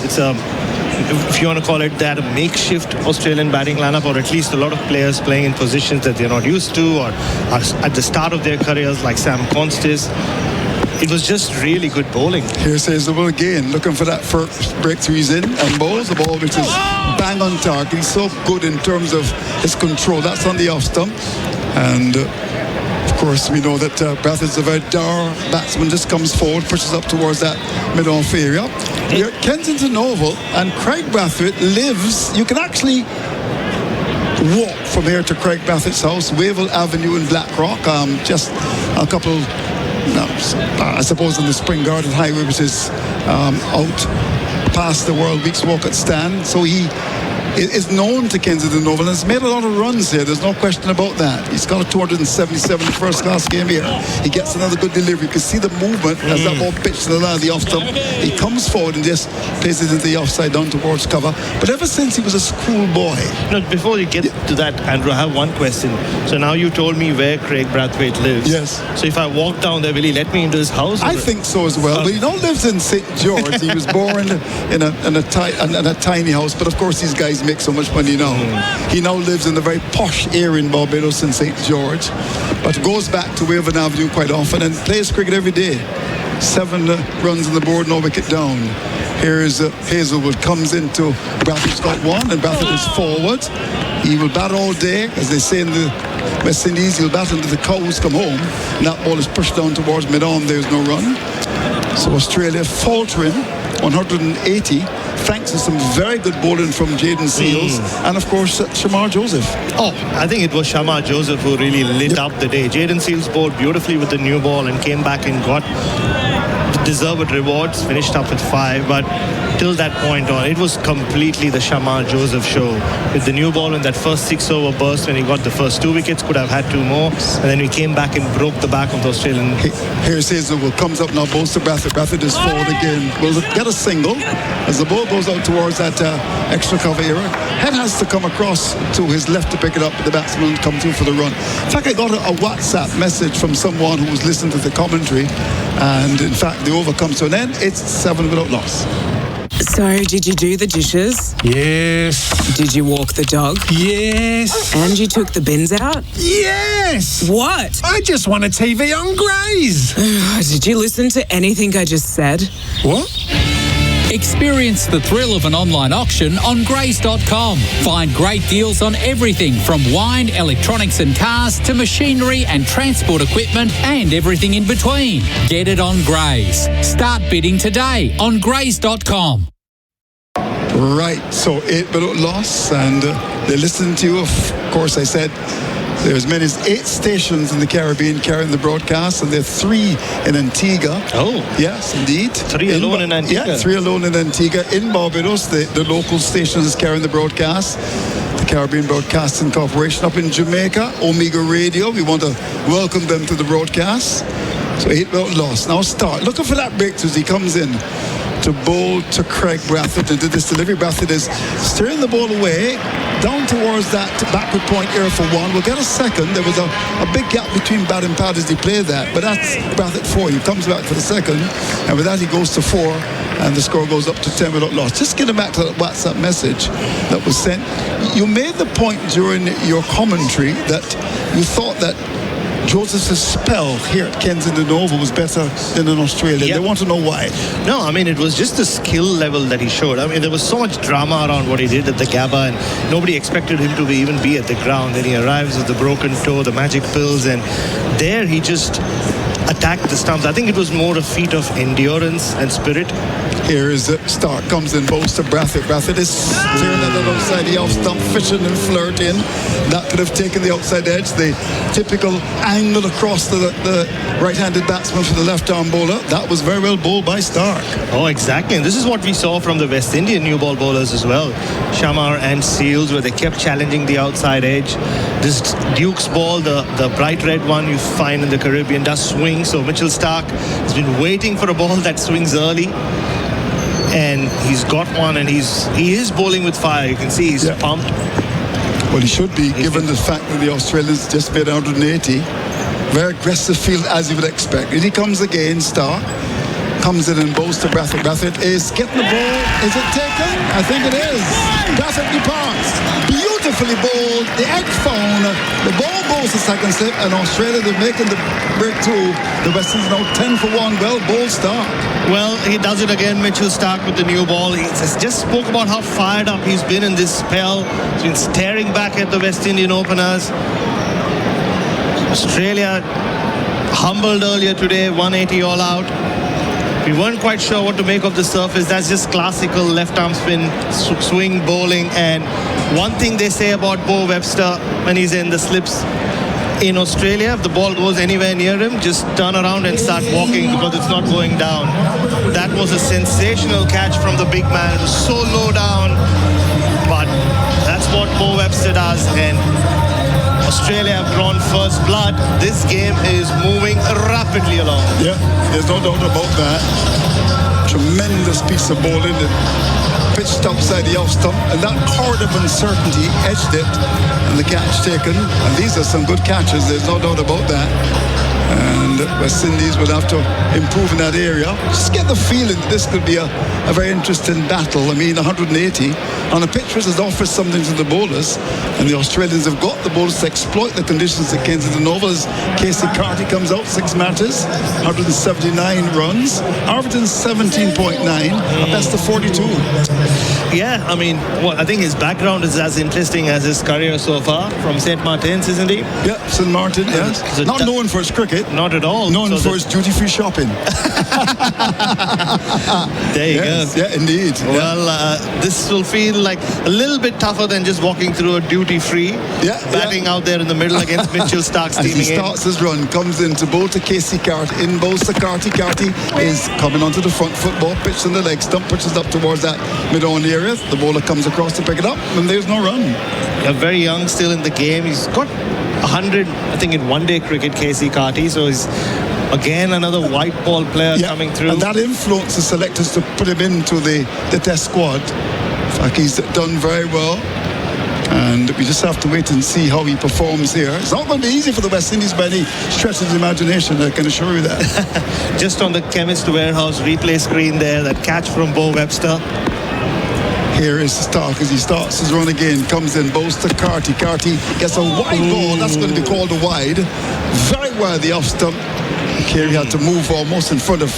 S3: if you want to call it that, a makeshift Australian batting lineup, or at least a lot of players playing in positions that they're not used to or are at the start of their careers, like Sam Constis. It was just really good bowling.
S5: Here's Hazelwood again, looking for that first breakthrough. He's in and bowls the ball, which is bang on target. He's so good in terms of his control. That's on the off stump. And of course, we know that Brathwaite's a very dour batsman. Just comes forward, pushes up towards that mid-off area. We're at Kensington Oval, and Craig Brathwaite lives. You can actually walk from here to Craig Brathwaite's house, Wavell Avenue in Blackrock. Just a couple, I suppose, on the Spring Garden Highway, which is out past the World Week's Walk at Stand. So he is known to Kensington Oval and has made a lot of runs here. There's no question about that. He's got a 277 first-class game here. He gets another good delivery. You can see the movement as that ball pitched to the off stump. He comes forward and just places it into the offside down towards cover. But ever since he was a schoolboy.
S3: No, before you get to that, Andrew, I have one question. So now you told me where Craig Brathwaite lives.
S5: Yes.
S3: So if I walk down there, will he let me into his house?
S5: I think so as well. But he now lives in St. George. He was born in a tiny house. But of course, these guys make so much money now. He now lives in a very posh area in Barbados in St. George, but goes back to Waverton Avenue quite often and plays cricket every day. 7 runs on the board, no wicket down. Here's Hazelwood, comes into Bradford's got 1, and Bradford is forward. He will bat all day, as they say in the West Indies. He'll bat until the cows come home, and that ball is pushed down towards mid-on. There's no run. So Australia faltering 180, thanks to some very good bowling from Jaden Seals and, of course, Shamar Joseph.
S3: Oh, I think it was Shamar Joseph who really lit up the day. Jaden Seals bowled beautifully with the new ball and came back and got deserved rewards, finished up with 5, but till that point on, it was completely the Shamar Joseph show. With the new ball in that first 6-over burst, when he got the first 2 wickets, could have had 2 more, and then he came back and broke the back of the Australian.
S5: Here's Hazelwood, comes up now, bowls to Bradford. Bradford is forward again. Will get a single as the ball goes out towards that extra cover area. Head has to come across to his left to pick it up, the batsman come through for the run. In fact, I got a WhatsApp message from someone who was listening to the commentary, and in fact, the over comes to an end. It's 7 without loss.
S4: So, did you do the dishes?
S13: Yes.
S4: Did you walk the dog?
S13: Yes.
S4: And you took the bins out?
S13: Yes.
S4: What?
S13: I just won a TV on Grays.
S4: Did you listen to anything I just said?
S13: What?
S19: Experience the thrill of an online auction on Grace.com. Find great deals on everything from wine, electronics and cars to machinery and transport equipment and everything in between. Get it on Grace. Start bidding today on Grace.com.
S5: Right, so 8 without loss, and they listened to you. Of course, I said there's as many as 8 stations in the Caribbean carrying the broadcast, and there are 3 in Antigua.
S3: Oh.
S5: Yes, indeed.
S3: 3 alone in Antigua?
S5: Yeah, 3 alone in Antigua. In Barbados, the local station is carrying the broadcast. The Caribbean Broadcasting Corporation. Up in Jamaica, Omega Radio. We want to welcome them to the broadcast. So 8 without loss. Now start. Looking for that breakthrough as he comes in to bowl to Craig Bradford, and did this delivery. Bradford is steering the ball away down towards that backward point area for 1. We'll get a second. There was a big gap between bat and pad as he played that, but that's Bradford 4. He comes back for the second, and with that he goes to 4, and the score goes up to 10 without loss. Just getting back to that WhatsApp message that was sent. You made the point during your commentary that you thought that Joseph's spell here at Kensington Oval was better than in Australia. They want to know why.
S3: No, I mean, it was just the skill level that he showed. I mean, there was so much drama around what he did at the Gabba, and nobody expected him to even be at the ground. Then he arrives with the broken toe, the magic pills, and there he just attacked the stumps. I think it was more a feat of endurance and spirit.
S5: Here is Stark, comes in, bowls to Bradford. Bradford is steering at the outside, the off stump, fishing and flirting. That could have taken the outside edge. The typical angle across the right-handed batsman for the left-arm bowler. That was very well bowled by Stark.
S3: Oh, exactly. And this is what we saw from the West Indian new ball bowlers as well. Shamar and Seals, where they kept challenging the outside edge. This Duke's ball, the bright red one you find in the Caribbean, does swing. So Mitchell Stark has been waiting for a ball that swings early, and he's got one, and he is bowling with fire. You can see he's pumped.
S5: Well, he should be, given the fact that the Australians just made 180. Very aggressive field, as you would expect. And he comes again, Stark. Comes in and bowls to Bradford. Bradford is getting the ball. Is it taken? I think it is. Bradford departs. Beautifully bowled. The edge phone. The ball goes to second slip, and Australia, they're making the breakthrough. The West Indies now 10 for 1. Well bowled Stark.
S3: Well, he does it again, Mitchell Stark, with the new ball. He just spoke about how fired up he's been in this spell. He's been staring back at the West Indian openers. Australia humbled earlier today, 180 all out. We weren't quite sure what to make of the surface. That's just classical left arm spin swing bowling. And one thing they say about Bo Webster when he's in the slips in Australia, if the ball goes anywhere near him, just turn around and start walking because it's not going down. That was a sensational catch from the big man. It was so low down, but that's what Bo Webster does. And Australia have drawn first blood. This game is moving rapidly along.
S5: Yeah, there's no doubt about that. Tremendous piece of bowling that pitched outside the off stump, and that chord of uncertainty edged it, and the catch taken. And these are some good catches, there's no doubt about that. And West Indies will have to improve in that area. Just get the feeling that this could be a very interesting battle. I mean, 180 on a pitch which has offered something to the bowlers, and the Australians have got the bowlers to exploit the conditions at Kensington Oval. As Casey Carty comes out, 6 matches, 179 runs, averaging 17.9, a best of 42.
S3: Yeah, I mean, I think his background is as interesting as his career so far. From St. Martin's, isn't he?
S5: Yeah, St. Martin, yes.
S3: So
S5: not known for his cricket.
S3: Not at all.
S5: Known for his duty-free shopping.
S3: There you go.
S5: Yeah, indeed.
S3: Well, this will feel like a little bit tougher than just walking through a duty-free. Batting out there in the middle against Mitchell Stark steaming in.
S5: As he starts his run, comes in to bowl to Casey Carty, in bowls to Carty. Carty is coming onto the front football, pitched on the leg stump, pitches up towards that mid-on area. The bowler comes across to pick it up, and there's no run.
S3: Very young still in the game. He's got 100, I think, in one-day cricket, Casey Carty. So he's, again, another white ball player coming through.
S5: And that influences selectors to put him into the test squad. In fact, he's done very well. And we just have to wait and see how he performs here. It's not going to be easy for the West Indies by any stretch of the imagination, I can assure you that.
S3: Just on the Chemist Warehouse replay screen there, that catch from Bo Webster.
S5: Here is Stark as he starts his run again. Comes in, bowls to Carty. Carty gets a wide ball. That's going to be called a wide. Very wide the off stump. Carey had to move almost in front of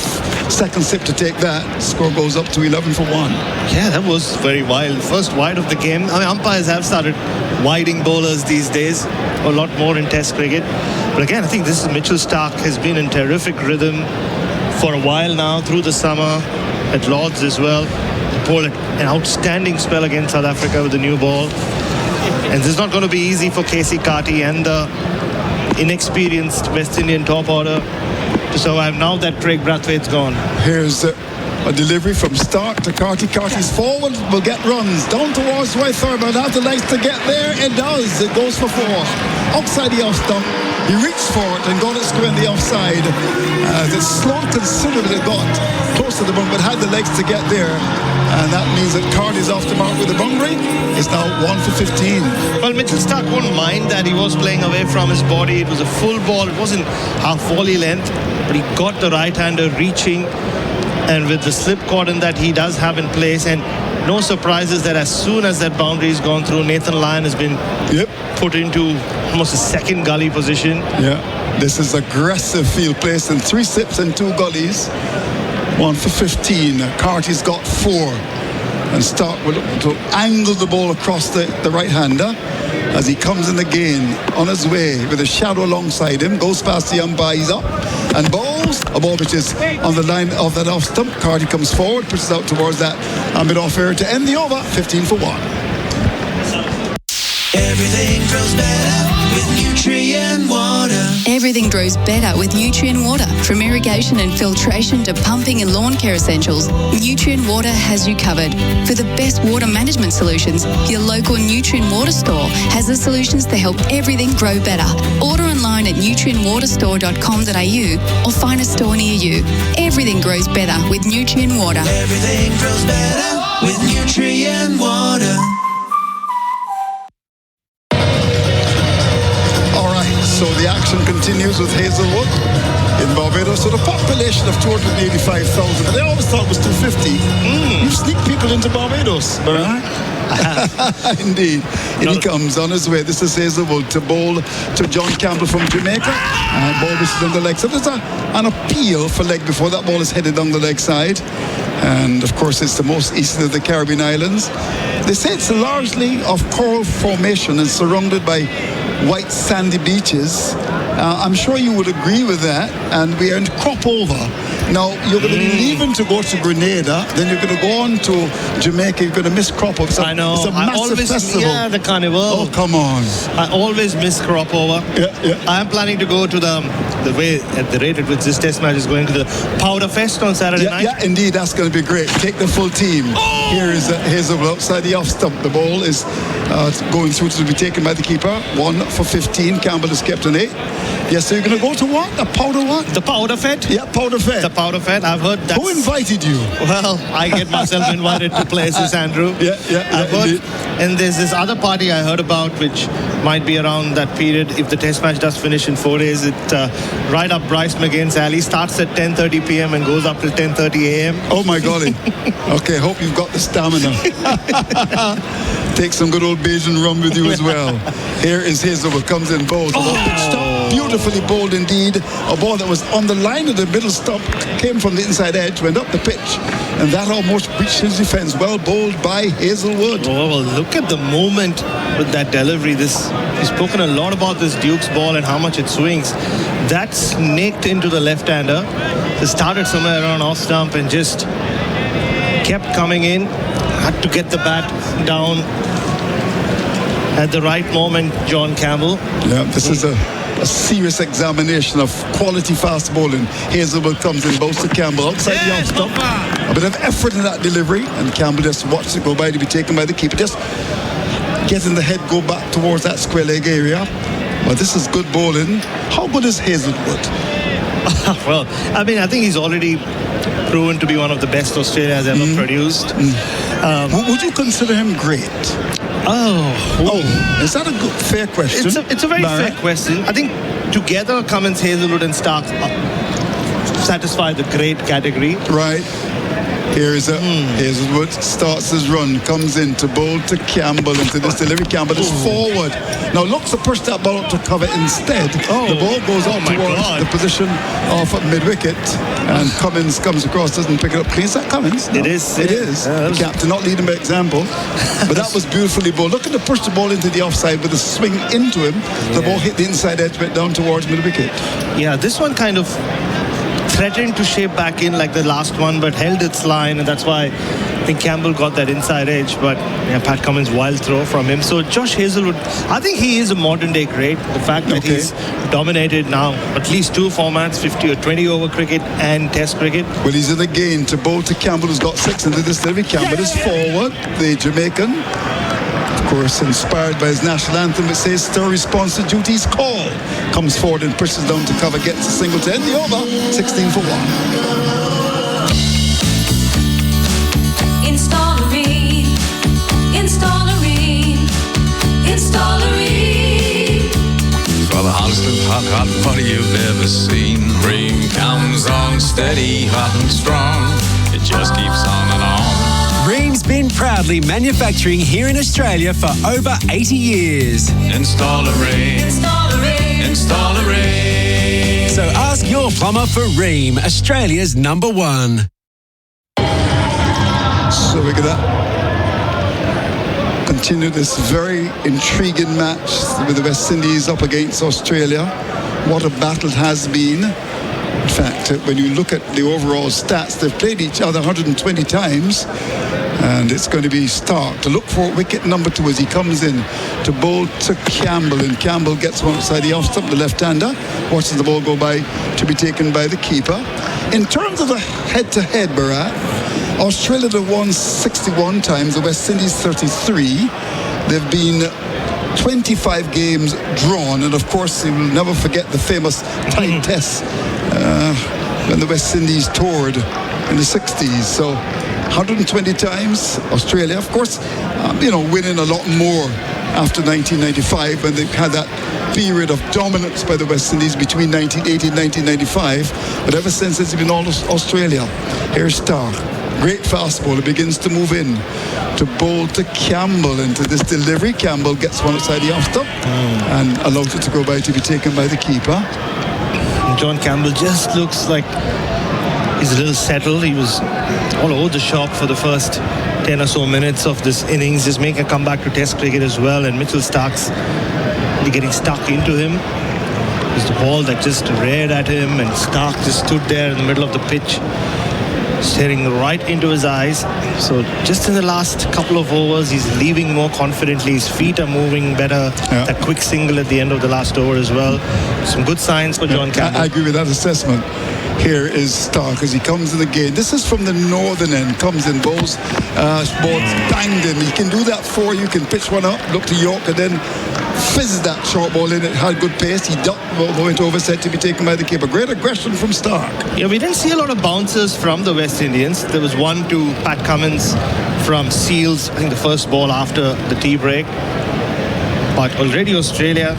S5: second sip to take that. Score goes up to 11 for 1.
S3: Yeah, that was very wild. First wide of the game. I mean, umpires have started widing bowlers these days. A lot more in Test cricket. But again, I think this is Mitchell Stark has been in terrific rhythm for a while now, through the summer, at Lord's as well. Bowled an outstanding spell against South Africa with the new ball. And this is not going to be easy for Casey Carty and the inexperienced West Indian top order to survive now that Craig Brathwaite's gone.
S5: Here's a delivery from Stark to Carty. Carty's forward, will get runs down towards right third, but have the legs to get there. It does. It goes for 4. Outside the off stump. He reached for it and got it square in the offside. It slowed considerably. It got close to the ball, but had the legs to get there. And that means that Carty's off the mark with the boundary. It's now 1 for 15.
S3: Well, Mitchell Stark won't mind that he was playing away from his body. It was a full ball. It wasn't half volley length, but he got the right-hander reaching. And with the slip cordon that he does have in place, and no surprises that as soon as that boundary has gone through, Nathan Lyon has been put into almost a second gully position.
S5: Yeah, this is aggressive field place in 3 sips and 2 gullies. 1 for 15. Carty's got 4. And Stark will look to angle the ball across the right-hander as he comes in again on his way with a shadow alongside him. Goes past the umpire, he's up and bowls a ball which is on the line of that off stump. Carty comes forward, pushes out towards that mid-off area to end the over. 15 for 1.
S10: Everything grows better with Nutrient Water.
S16: Everything grows better with Nutrient Water. From irrigation and filtration to pumping and lawn care essentials, Nutrient Water has you covered. For the best water management solutions, your local Nutrient Water store has the solutions to help everything grow better. Order online at nutrientwaterstore.com.au or find a store near you. Everything grows better with Nutrient Water.
S10: Everything grows better with Nutrient Water.
S5: So the action continues with Hazelwood in Barbados. So the population of 285,000, but they always thought it was 250. You sneak people into Barbados, Bharat. Indeed. And he comes on his way. This is Hazelwood to bowl to John Campbell from Jamaica. Ball is on the leg. So there's an appeal for leg before that ball is headed down the leg side. And of course it's the most eastern of the Caribbean islands. They say it's largely of coral formation and surrounded by white sandy beaches. I'm sure you would agree with that. And we are in crop over. Now, you're going to be leaving to go to Grenada, then you're going to go on to Jamaica, you're going to miss crop over.
S3: I know.
S5: It's a massive festival.
S3: Yeah, the carnival.
S5: Oh, come on.
S3: I always miss crop over.
S5: Yeah.
S3: I'm planning to go to the way, at the rate at which this test match is going, to the Powder Fest on Saturday night.
S5: Yeah, indeed, that's going to be great. Take the full team. Here is Hazelwood outside the off stump. The ball is going through to be taken by the keeper. 1 for 15. Campbell is kept an 8. Yes, so you're going to go to what? The powder what?
S3: The powder fed?
S5: Yeah, powder fed.
S3: The powder fed. I've heard that.
S5: Who invited you?
S3: Well, I get myself invited to places, Andrew.
S5: Yeah,
S3: heard, and there's this other party I heard about which might be around that period. If the test match does finish in 4 days, it right up Bryce McGain's alley. Starts at 10:30 p.m. and goes up till 10:30 a.m.
S5: Oh my golly. Okay, hope you've got the stamina. Take some good old Bajan rum with you as well. Here is Hazelwood, comes in bowled. Beautifully bowled indeed. A ball that was on the line of the middle stump, came from the inside edge, went up the pitch, and that almost breached his defence. Well bowled by Hazelwood.
S3: Oh, well, look at the movement with that delivery. He's spoken a lot about this Duke's ball and how much it swings. That snaked into the left-hander. It started somewhere around off stump and just kept coming in. Had to get the bat down at the right moment, John Campbell.
S5: Yeah, this is a serious examination of quality fast bowling. Hazelwood comes in, bowls to Campbell outside the off stump. A bit of effort in that delivery, and Campbell just watched it go by to be taken by the keeper. Just getting the head go back towards that square leg area. But this is good bowling. How good is Hazelwood?
S3: Well, I mean, I think he's already proven to be one of the best Australia has ever produced.
S5: Would you consider him great? Oh, is that a good, fair question?
S3: It's a very fair question. I think together Cummins, Hazelwood and Stark satisfy the great category.
S5: Right. Here is Hazelwood, starts his run, comes in to bowl to Campbell into this delivery. Campbell is forward. Now looks to push that ball up to cover instead. The ball goes up towards the position of mid-wicket, and Cummins comes across, doesn't pick it up clean. Is that Cummins? No.
S3: It is.
S5: The captain, not leading by example. But that was beautifully bowled. Looking to push the ball into the offside with a swing into him. The ball hit the inside edge, went down towards mid-wicket.
S3: Yeah, this one kind of threatened to shape back in like the last one, but held its line, and that's why I think Campbell got that inside edge. But Pat Cummins, wild throw from him. So Josh Hazelwood, I think he is a modern day great. The fact that he's dominated now at least 2 formats, 50 or 20 over cricket and test cricket.
S5: Well, he's in again to bowl to Campbell, who's got 6 into this delivery. Campbell is forward, the Jamaican, of course inspired by his national anthem, which says still responds to duty's call. Comes forward and pushes down to cover, gets a single to end the over. 16 for 1.
S10: Installerine, Installerine, Installerine.
S17: For the hottest of hot butter you've ever seen. Ream comes on steady, hot and strong. It just keeps on and on.
S20: Ream's been proudly manufacturing here in Australia for over 80 years.
S17: Installerine,
S10: Installerine,
S17: Installerine.
S20: So ask your plumber for Ream, Australia's #1.
S5: So we're going to continue this very intriguing match with the West Indies up against Australia. What a battle it has been. In fact, when you look at the overall stats, they've played each other 120 times, and it's going to be Stark to look for wicket number 2 as he comes in to bowl to Campbell, and Campbell gets one outside the off stump, the left-hander, watches the ball go by to be taken by the keeper. In terms of the head-to-head, Bharat, Australia have won 61 times, the West Indies 33. They've been 25 games drawn, and of course you will never forget the famous tight tests when the West Indies toured in the 60s. So 120 times Australia, of course, winning a lot more after 1995 when they had that period of dominance by the West Indies between 1980 and 1995. But ever since, it's been all Australia. Here's Starr. Great fast bowler, begins to move in to bowl to Campbell into this delivery. Campbell gets one outside the off stump and allows it to go by to be taken by the keeper.
S3: John Campbell just looks like he's a little settled. He was all over the shop for the first 10 or so minutes of this innings, just making a comeback to test cricket as well, and Mitchell Stark's getting stuck into him. It was the ball that just reared at him, and Stark just stood there in the middle of the pitch, staring right into his eyes. So just in the last couple of overs, he's leaving more confidently. His feet are moving better. That quick single at the end of the last over as well. Some good signs for John Campbell.
S5: I agree with that assessment. Here is Stark as he comes in again. This is from the northern end. Comes in, bowls, balls banged in. He can do that for you. Can pitch one up, look to York, and then fizzed that short ball in. It had good pace. He ducked, went over, set to be taken by the keeper. Great aggression from Stark.
S3: Yeah, we didn't see a lot of bouncers from the West Indians. There was one to Pat Cummins from Seals, I think the first ball after the tea break. But already Australia,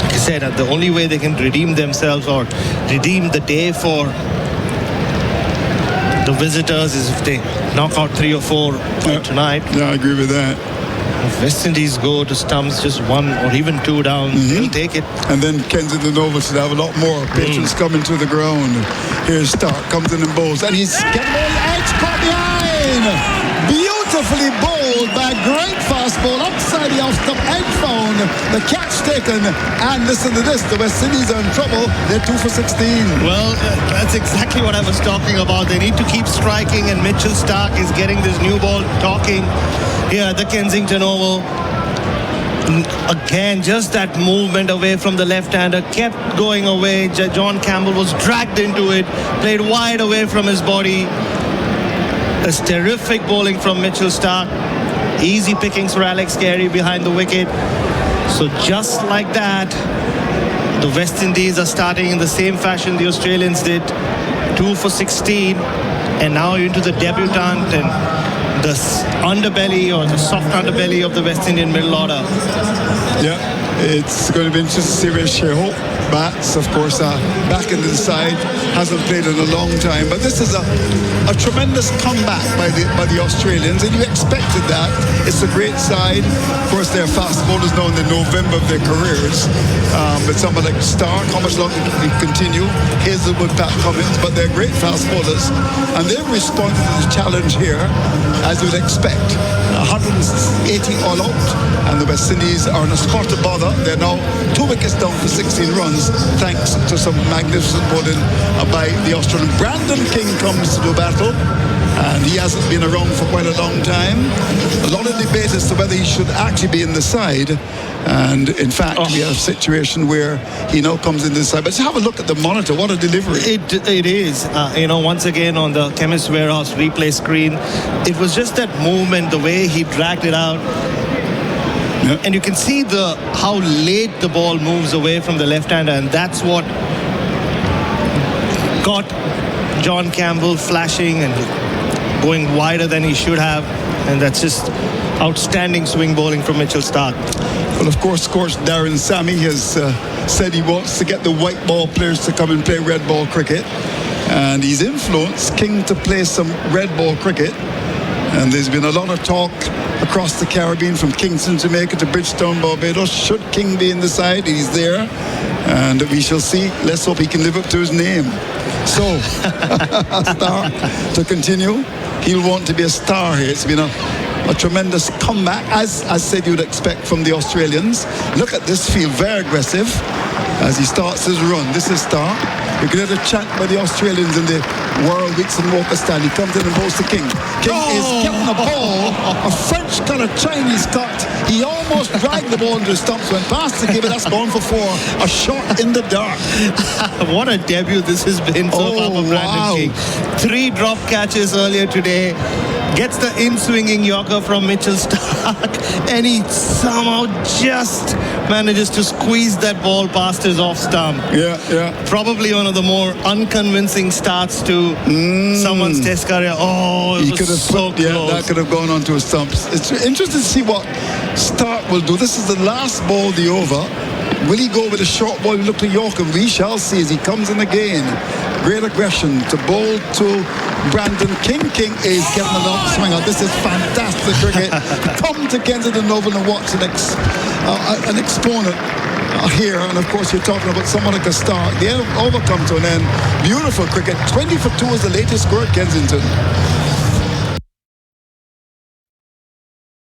S3: like I said, the only way they can redeem themselves or redeem the day for the visitors is if they knock out 3 or 4 tonight.
S5: Yeah, I agree with that.
S3: If West Indies go to stumps just 1 or even 2 down, they'll take it.
S5: And then Kensington Oval should have a lot more patience coming to the ground. Here's Stark, comes in and bowls, and he's getting all the edge caught behind. Beautifully bowled by great fast ball outside the off stump, edge found, the catch taken, and listen to this, the West Indies are in trouble. They're 2 for 16.
S3: Well, that's exactly what I was talking about. They need to keep striking, and Mitchell Stark is getting this new ball talking here at the Kensington Oval. Again, just that movement away from the left-hander, kept going away. John Campbell was dragged into it, played wide away from his body. That's terrific bowling from Mitchell Stark. Easy pickings for Alex Carey behind the wicket. So just like that, the West Indies are starting in the same fashion the Australians did. 2 for 16. And now into the debutant and the underbelly or the soft underbelly of the West Indian middle order.
S5: Yeah, it's going to be interesting to see where Sheho bats. Of course, back into the side, hasn't played in a long time. But this is a tremendous comeback by the Australians, and you expected that. It's a great side. Of course, they're fast bowlers now in the November of their careers. But someone like Stark, how much longer can they continue? Hazelwood, Pat Cummins, but they're great fast bowlers. And they've responded to the challenge here, as you would expect. 180 all out, and the West Indies are in a spot of bother. They're now 2 wickets down for 16 runs, thanks to some magnificent bowling by the Australian. Brandon King comes to the battle, and he hasn't been around for quite a long time. A lot of debate as to whether he should actually be in the side, and in fact we have a situation where he now comes in the side. But just have a look at the monitor. What a delivery.
S3: It is. Once again on the Chemist Warehouse replay screen, it was just that movement, the way he dragged it out. Yep. And you can see how late the ball moves away from the left-hander, and that's what got John Campbell flashing and going wider than he should have, and that's just outstanding swing bowling from Mitchell Stark.
S5: Well, of course, Darren Sammy has said he wants to get the white ball players to come and play red ball cricket, and he's influenced King to play some red ball cricket. And there's been a lot of talk across the Caribbean, from Kingston, Jamaica to Bridgetown, Barbados. Should King be in the side? He's there, and we shall see. Let's hope he can live up to his name. So, Stark to continue. He'll want to be a star here. It's been a tremendous comeback, as I said you'd expect from the Australians. Look at this field, very aggressive as he starts his run. This is Stark. You can hear the chant by the Australians in the World Wilson Walker stand. He comes in and bowls to King. King is getting a ball, a French cut, a Chinese cut. He almost dragged the ball into the stumps, went past the keeper. That's gone for 4. A shot in the dark.
S3: What a debut this has been so far for Brandon King. 3 drop catches earlier today. Gets the in-swinging Yorker from Mitchell Stark, and he somehow just manages to squeeze that ball past his off stump.
S5: Yeah.
S3: Probably one of the more unconvincing starts to someone's test career. It was so close.
S5: Yeah, that could have gone onto his stumps. It's interesting to see what Stark will do. This is the last ball of the over. Will he go with a short ball? Look to Yorker. We shall see as he comes in again. Great aggression to bowl to Brandon King. King is getting an upswinger. This is fantastic cricket. Come to Kensington Oval and watch an exponent here. And of course, you're talking about someone like a Stark. The over come to an end. Beautiful cricket. 20 for 2 is the latest score at Kensington.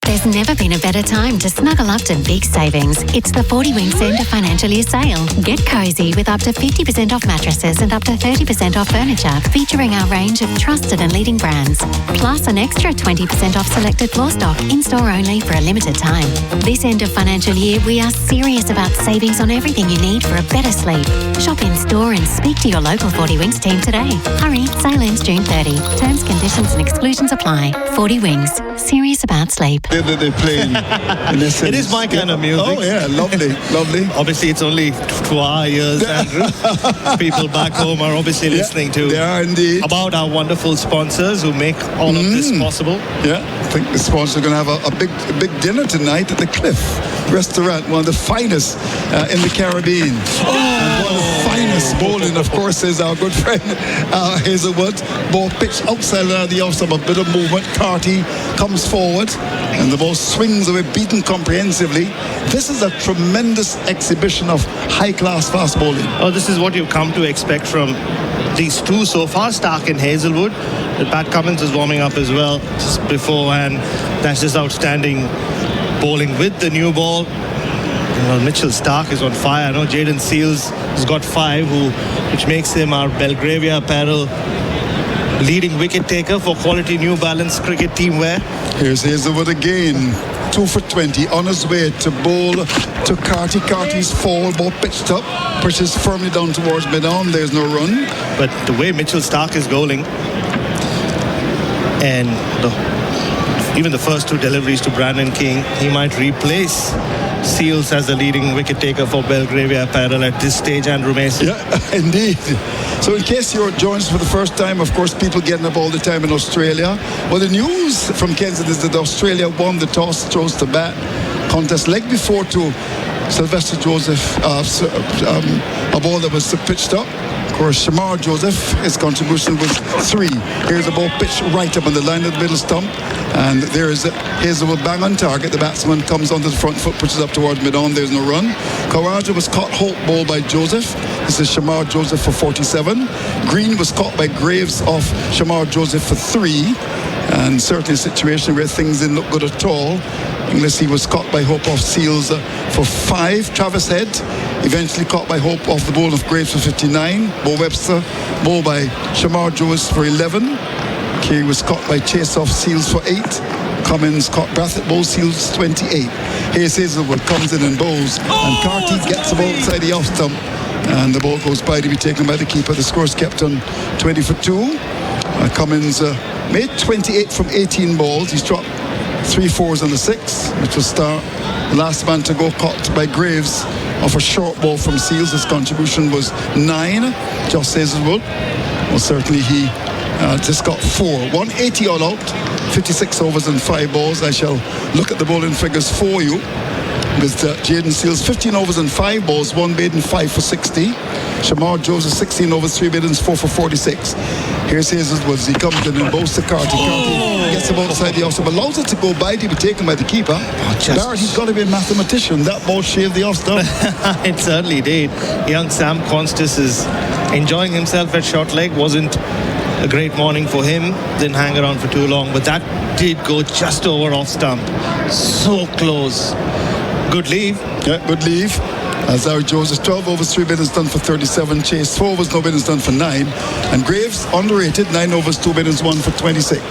S11: There's never been a better time to snuggle up to big savings. It's the 40 Winks end of financial year sale. Get cosy with up to 50% off mattresses and up to 30% off furniture, featuring our range of trusted and leading brands. Plus an extra 20% off selected floor stock, in-store only for a limited time. This end of financial year, we are serious about savings on everything you need for a better sleep. Shop in-store and speak to your local 40 Winks team today. Hurry, sale ends June 30. Terms, conditions and exclusions apply. 40 Winks, serious about sleep.
S5: The that they're playing. In essence.
S3: It is my kind of music.
S5: Oh yeah, lovely, lovely.
S3: Obviously, it's only to our ears, Andrew. People back home are obviously listening to.
S5: They are indeed.
S3: About our wonderful sponsors who make all of this possible.
S5: Yeah, I think the sponsors are going to have a big dinner tonight at the Cliff Restaurant, one of the finest in the Caribbean. And one of the finest bowling, of course, is our good friend Hazelwood. Ball pitched outside the off stump, a bit of movement. Carty comes forward, and the ball swings away, beaten comprehensively. This is a tremendous exhibition of high-class fast bowling.
S3: Oh, this is what you've come to expect from these two so far, Stark and Hazelwood. But Pat Cummins is warming up as well just before, and that's just outstanding bowling with the new ball. Well, Mitchell Stark is on fire. I know Jaden Seals has got 5, which makes him our Belgravia Apparel leading wicket taker for quality New Balance cricket team wear.
S5: Here's Hazelwood again. 2 for 20 on his way to bowl to Carty. Carty's forward ball pitched up, pushes firmly down towards mid-on. There's no run.
S3: But the way Mitchell Stark is bowling, and even the first 2 deliveries to Brandon King, he might replace Seals as the leading wicket taker for Belgravia Apparel at this stage, Andrew Mason.
S5: Yeah, indeed. So in case you're joining us for the first time, of course, people getting up all the time in Australia. Well, the news from Kensington is that Australia won the toss, chose to bat. Contest leg before to Sylvester Joseph, a ball that was pitched up. Of course, Shamar Joseph, his contribution was 3. Here's a ball pitched right up on the line of the middle stump. And there is Hazelwood bang on target. The batsman comes onto the front foot, pushes up towards mid-on. There's no run. Khawaja was caught Holt ball by Joseph. This is Shamar Joseph for 47. Green was caught by Graves off Shamar Joseph for 3. And certainly a situation where things didn't look good at all, unless he was caught by Hope off Seals for 5. Travis Head eventually caught by Hope off the ball of Graves for 59. Bo Webster ball by Shamar Joseph for 11. Key was caught by Chase off Seals for 8. Cummins caught Brathwaite bowls Seals 28. Here's Hazelwood, comes in and bowls, and Carty gets the ball inside the off stump, and the ball goes by to be taken by the keeper. The score's kept on 20 for 2. Cummins made 28 from 18 balls. He's dropped 3 4s on the 6, which was Starr. The last man to go caught by Graves off a short ball from Seals. His contribution was 9. Josh Hazelwood, well, certainly he just got 4. 180 all out, 56 overs and 5 balls. I shall look at the bowling figures for you. With Jaden Seals, 15 overs and 5 balls, 1 maiden, 5 for 60. Shamar Joseph, 16 overs, 3 maidens, 4 for 46. Here's Hazelwood. He comes in and bowls to Carty. Carty gets the ball inside the off stump, allows it to go by to be taken by the keeper. Bharat, he's got to be a mathematician. That ball shaved the off stump.
S3: It certainly did. Young Sam Constas is enjoying himself at short leg. Wasn't a great morning for him. Didn't hang around for too long, but that did go just over off stump. So close. Good leave.
S5: Yeah, good leave. As our Joseph, 12 overs, 3 maidens done for 37. Chase, 4 overs, no maidens done for 9. And Graves, underrated, 9 overs, 2 maidens, 1 for 26.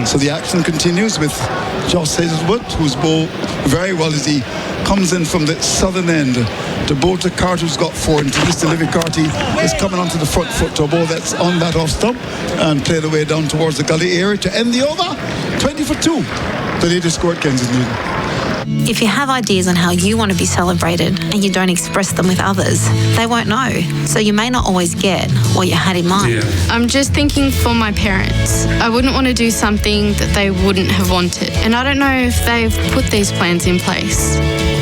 S5: So the action continues with Josh Hazelwood, who's bowled very well as he comes in from the southern end to bowl to Carty, who's got 4. And to this delivery, Carty is coming onto the front foot to a ball that's on that off stump and play the way down towards the gully area to end the over. 20 for 2. The latest score at Kensington.
S18: If you have ideas on how you want to be celebrated and you don't express them with others, they won't know. So you may not always get what you had in mind.
S22: Yeah. I'm just thinking for my parents. I wouldn't want to do something that they wouldn't have wanted. And I don't know if they've put these plans in place.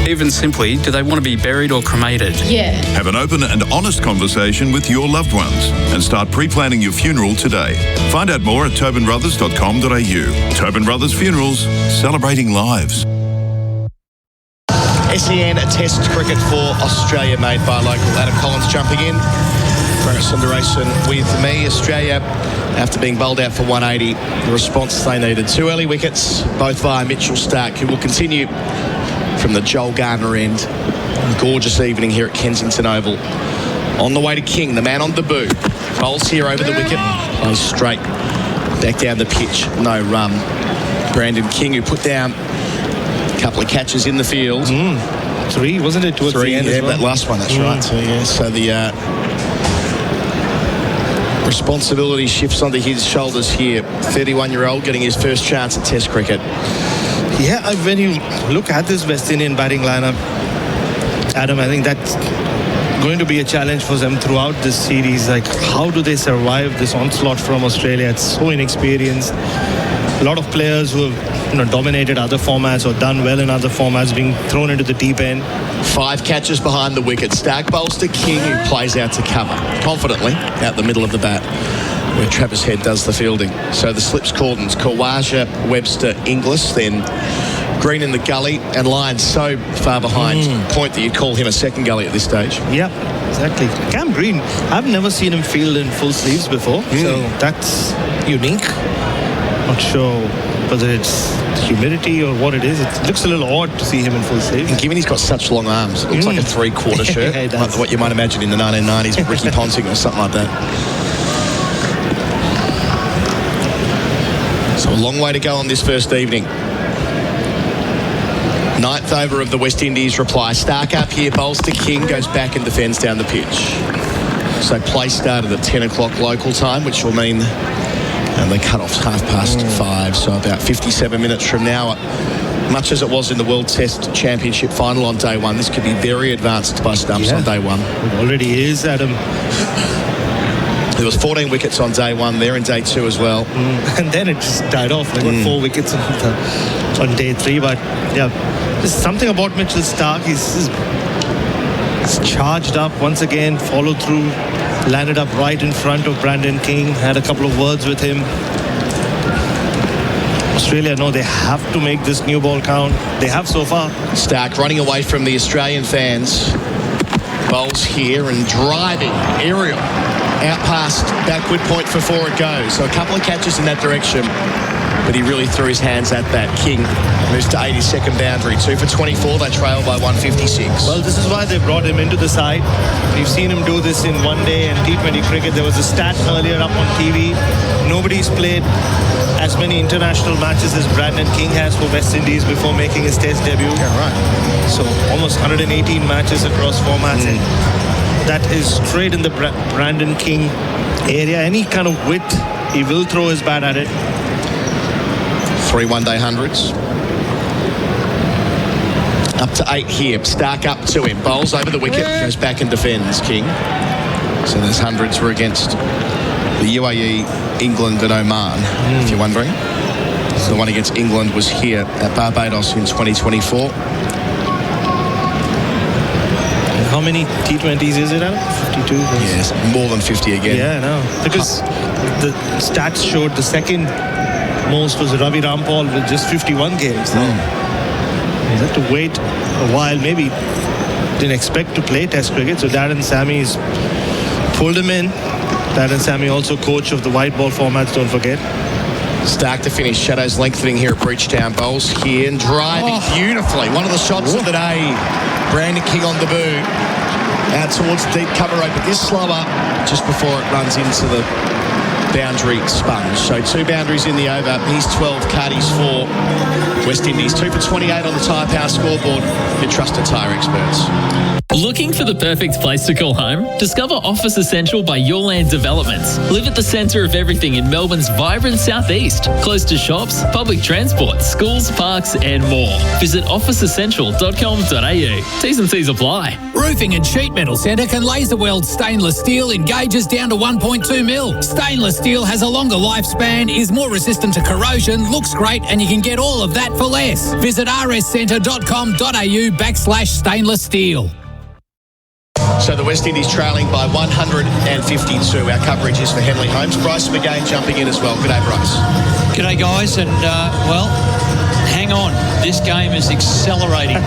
S23: Even simply, do they want to be buried or cremated?
S22: Yeah.
S24: Have an open and honest conversation with your loved ones and start pre-planning your funeral today. Find out more at tobinbrothers.com.au. Tobin Brothers Funerals, celebrating lives.
S1: SEN Test cricket for Australia made by local. Adam Collins jumping in. Sundaresan with me. Australia, after being bowled out for 180, the response they needed. 2 early wickets, both via Mitchell Stark, who will continue from the Joel Gardner end. Gorgeous evening here at Kensington Oval. On the way to King, the man on debut. Bowls here over the wicket. Plays straight back down the pitch. No run. Brandon King, who put down a couple of catches in the field.
S3: 3, wasn't it? Towards
S1: 3,
S3: the end as well?
S1: that last one, that's right. So the responsibility shifts onto his shoulders here. 31-year-old getting his first chance at Test cricket.
S3: Yeah, when you look at this West Indian batting lineup, Adam, I think that's going to be a challenge for them throughout this series. Like, how do they survive this onslaught from Australia? It's so inexperienced. A lot of players who have dominated other formats or done well in other formats being thrown into the deep end.
S1: 5 catches behind the wicket. Stark bowls to King, who plays out to cover confidently out the middle of the bat, where Travis Head does the fielding. So the slips Cordons, Kawaja, Webster, Inglis, then Green in the gully, and Lyons so far behind. Point that you'd call him a second gully at this stage.
S3: Yeah, exactly. Cam Green, I've never seen him field in full sleeves before, so that's unique. Not sure whether it's humidity or what it is. It looks a little odd to see him in full sleeves.
S1: And given he's got such long arms, it looks like a 3/4 shirt.
S3: Yeah,
S1: like what you might imagine in the 1990s with Ricky Ponting or something like that. So a long way to go on this first evening. 9th over of the West Indies reply. Stark up here, bowls to King, goes back and defends down the pitch. So play started at 10 o'clock local time, which will mean the cut-off's 5:30, so about 57 minutes from now. Much as it was in the World Test Championship final on day one, this could be very advanced by stumps on day one.
S3: It already is, Adam.
S1: There was 14 wickets on day one, there in day 2 as well.
S3: And then it just died off. They got 4 wickets on day 3. But yeah, there's something about Mitchell Stark. He's charged up once again, followed through, landed up right in front of Brandon King, had a couple of words with him. Australia know they have to make this new ball count. They have so far.
S1: Stark running away from the Australian fans. Bowls here and driving aerial out past backward point for 4 it goes. So a couple of catches in that direction, but he really threw his hands at that. King moves to 82nd boundary. 2 for 24. They trail by 156.
S3: Well, this is why they brought him into the side. We've seen him do this in one-day and T20 cricket. There was a stat earlier up on TV. Nobody's played as many international matches as Brandon King has for West Indies before making his Test debut.
S1: Yeah, right.
S3: So almost 118 matches across formats. And that is straight in the Brandon King area. Any kind of width, he will throw his bat at it.
S1: 3 one-day hundreds. Up to 8 here. Stark up to him. Bowls over the wicket. Goes back and defends King. So those hundreds were against the UAE, England and Oman, if you're wondering. So the one against England was here at Barbados in 2024.
S3: How many T20s is it, Adam? 52?
S1: Yes, more than 50 again.
S3: Yeah, I know. Because the stats showed the second most was Ravi Rampal with just 51 games. He had to wait a while. Maybe didn't expect to play Test cricket. So Darren Sammy's pulled him in. Darren Sammy also coach of the white ball formats, don't forget.
S1: Stark to finish. Shadows lengthening here at Bridgetown. Bowls here and driving beautifully. One of the shots of the day. Brandon King on the boot. Out towards the deep cover rope, but this slower just before it runs into the boundary sponge. So 2 boundaries in the over. He's 12, Cardi's 4. West Indies 2 for 28 on the Tyre Power scoreboard. Your trusted tyre experts.
S8: Looking for the perfect place to call home? Discover Office Essential by Your Land Developments. Live at the centre of everything in Melbourne's vibrant southeast. Close to shops, public transport, schools, parks and more. Visit officeessential.com.au. T's and C's apply.
S19: Roofing and Sheet Metal Centre can laser weld stainless steel in gauges down to 1.2 mil. Stainless steel has a longer lifespan, is more resistant to corrosion, looks great, and you can get all of that for less. Visit rscentre.com.au/stainless steel.
S1: So the West Indies trailing by 152. Our coverage is for Henley Holmes. Bryce McGain jumping in as well. G'day, Bryce.
S2: G'day, guys. And, well, hang on. This game is accelerating.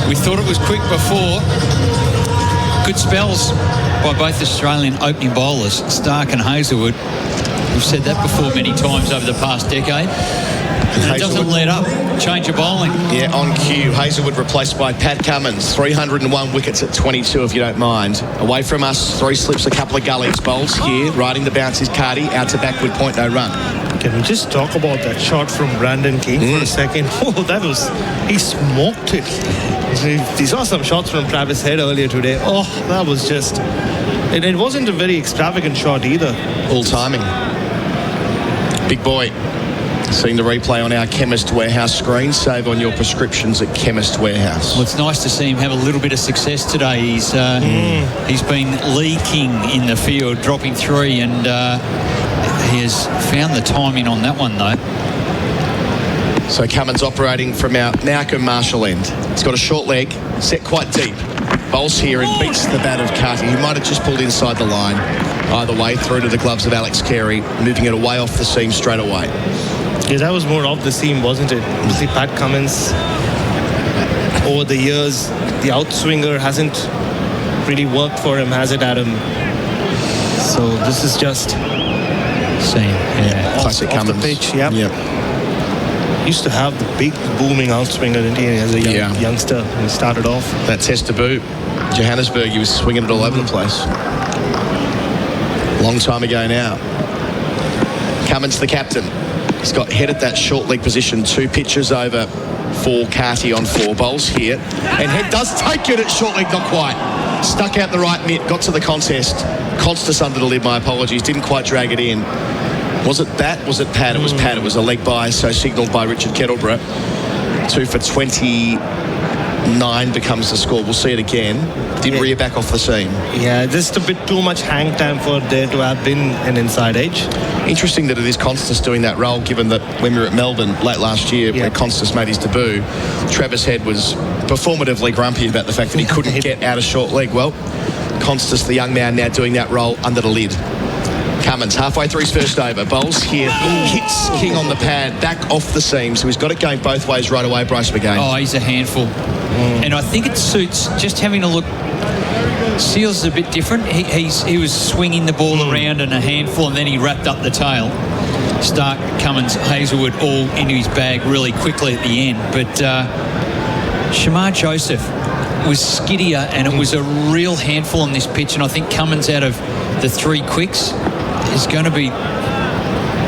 S2: We thought it was quick before. Good spells by both Australian opening bowlers, Stark and Hazelwood. We've said that before many times over the past decade. And it doesn't let up. Change of bowling.
S1: Yeah, on cue. Hazelwood replaced by Pat Cummins. 301 wickets at 22, if you don't mind. Away from us, 3 slips, a couple of gullies. Bowls here, riding the bounce is Cardi. Out to backward point, no run.
S3: Can we just talk about that shot from Brandon King for a second? Oh, that was... He smoked it. We saw some shots from Travis Head earlier today. Oh, that was just... It wasn't a very extravagant shot either.
S1: All timing. Big boy. Seeing the replay on our Chemist Warehouse screen. Save on your prescriptions at Chemist Warehouse.
S2: Well, it's nice to see him have a little bit of success today. He's been leaking in the field, dropping 3, and he has found the timing on that one, though.
S1: So Cummins operating from our Malcolm Marshall end. He's got a short leg, set quite deep. Bowls here and beats the bat of Carty, who might have just pulled inside the line. Either way, through to the gloves of Alex Carey, moving it away off the seam straight away.
S3: Yeah, that was more off the seam, wasn't it? You see Pat Cummins, over the years, the outswinger hasn't really worked for him, has it, Adam? So this is just
S2: seam,
S1: classic
S3: off
S1: Cummins.
S3: the pitch, yep. Used to have the big booming outswinger, didn't he, as a youngster when he started off.
S1: That test debut, Johannesburg, he was swinging it all over the place. Long time ago now. Cummins, the captain. He's got head at that short leg position. 2 pitches over for Carty on 4 bowls here. And head does take it at short leg, not quite. Stuck out the right mitt, got to the contest. Constas under the lid, my apologies. Didn't quite drag it in. Was it bat? Was it pad? It was pad. It was a leg by, so signalled by Richard Kettleborough. 2 for 29 becomes the score. We'll see it again. Did rear back off the seam.
S3: Yeah, just a bit too much hang time for there to have been an inside edge.
S1: Interesting that it is Constas doing that role, given that when we were at Melbourne late last year, where Constas made his debut, Travis Head was performatively grumpy about the fact that he couldn't get out of short leg. Well, Constas, the young man, now doing that role under the lid. Cummins halfway through his first over. Bowls here. Hits King on the pad. Back off the seam. So he's got it going both ways right away, Bryce McGain.
S2: Oh, he's a handful. And I think it suits just having a look. Seals is a bit different. He was swinging the ball around in a handful, and then he wrapped up the tail. Stark, Cummins, Hazelwood all into his bag really quickly at the end. But Shamar Joseph was skiddier, and it was a real handful on this pitch. And I think Cummins, out of the 3 quicks, is going to be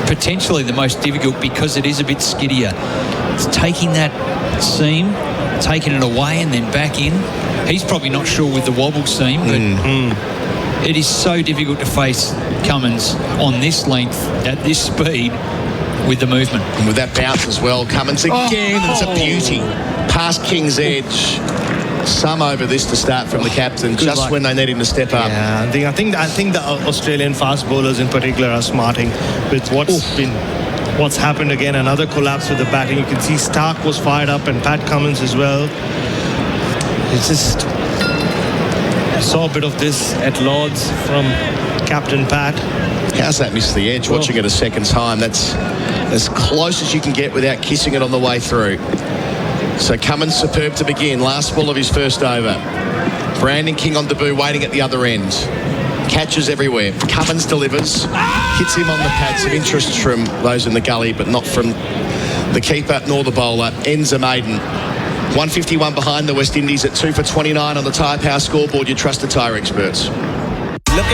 S2: potentially the most difficult because it is a bit skiddier. It's taking that seam, taking it away and then back in. He's probably not sure with the wobble seam, but it is so difficult to face Cummins on this length at this speed with the movement.
S1: And with that bounce as well, Cummins again, it's a beauty. Past King's edge. Some over this to start from the captain, just
S3: luck.
S1: when they need him to step up.
S3: Yeah, I think the Australian fast bowlers in particular are smarting with what's happened again. Another collapse with the batting. You can see Stark was fired up and Pat Cummins as well. It's just, I saw a bit of this at Lord's from Captain Pat.
S1: How's that miss the edge? Watching it a second time, that's as close as you can get without kissing it on the way through. So Cummins superb to begin. Last ball of his first over. Brandon King on debut, waiting at the other end. Catches everywhere. Cummins delivers. Hits him on the pad. Some interest from those in the gully, but not from the keeper nor the bowler. Ends a maiden. 151 behind the West Indies at 2 for 29 on the Tyre Power scoreboard. Your trusted tyre experts.
S10: Look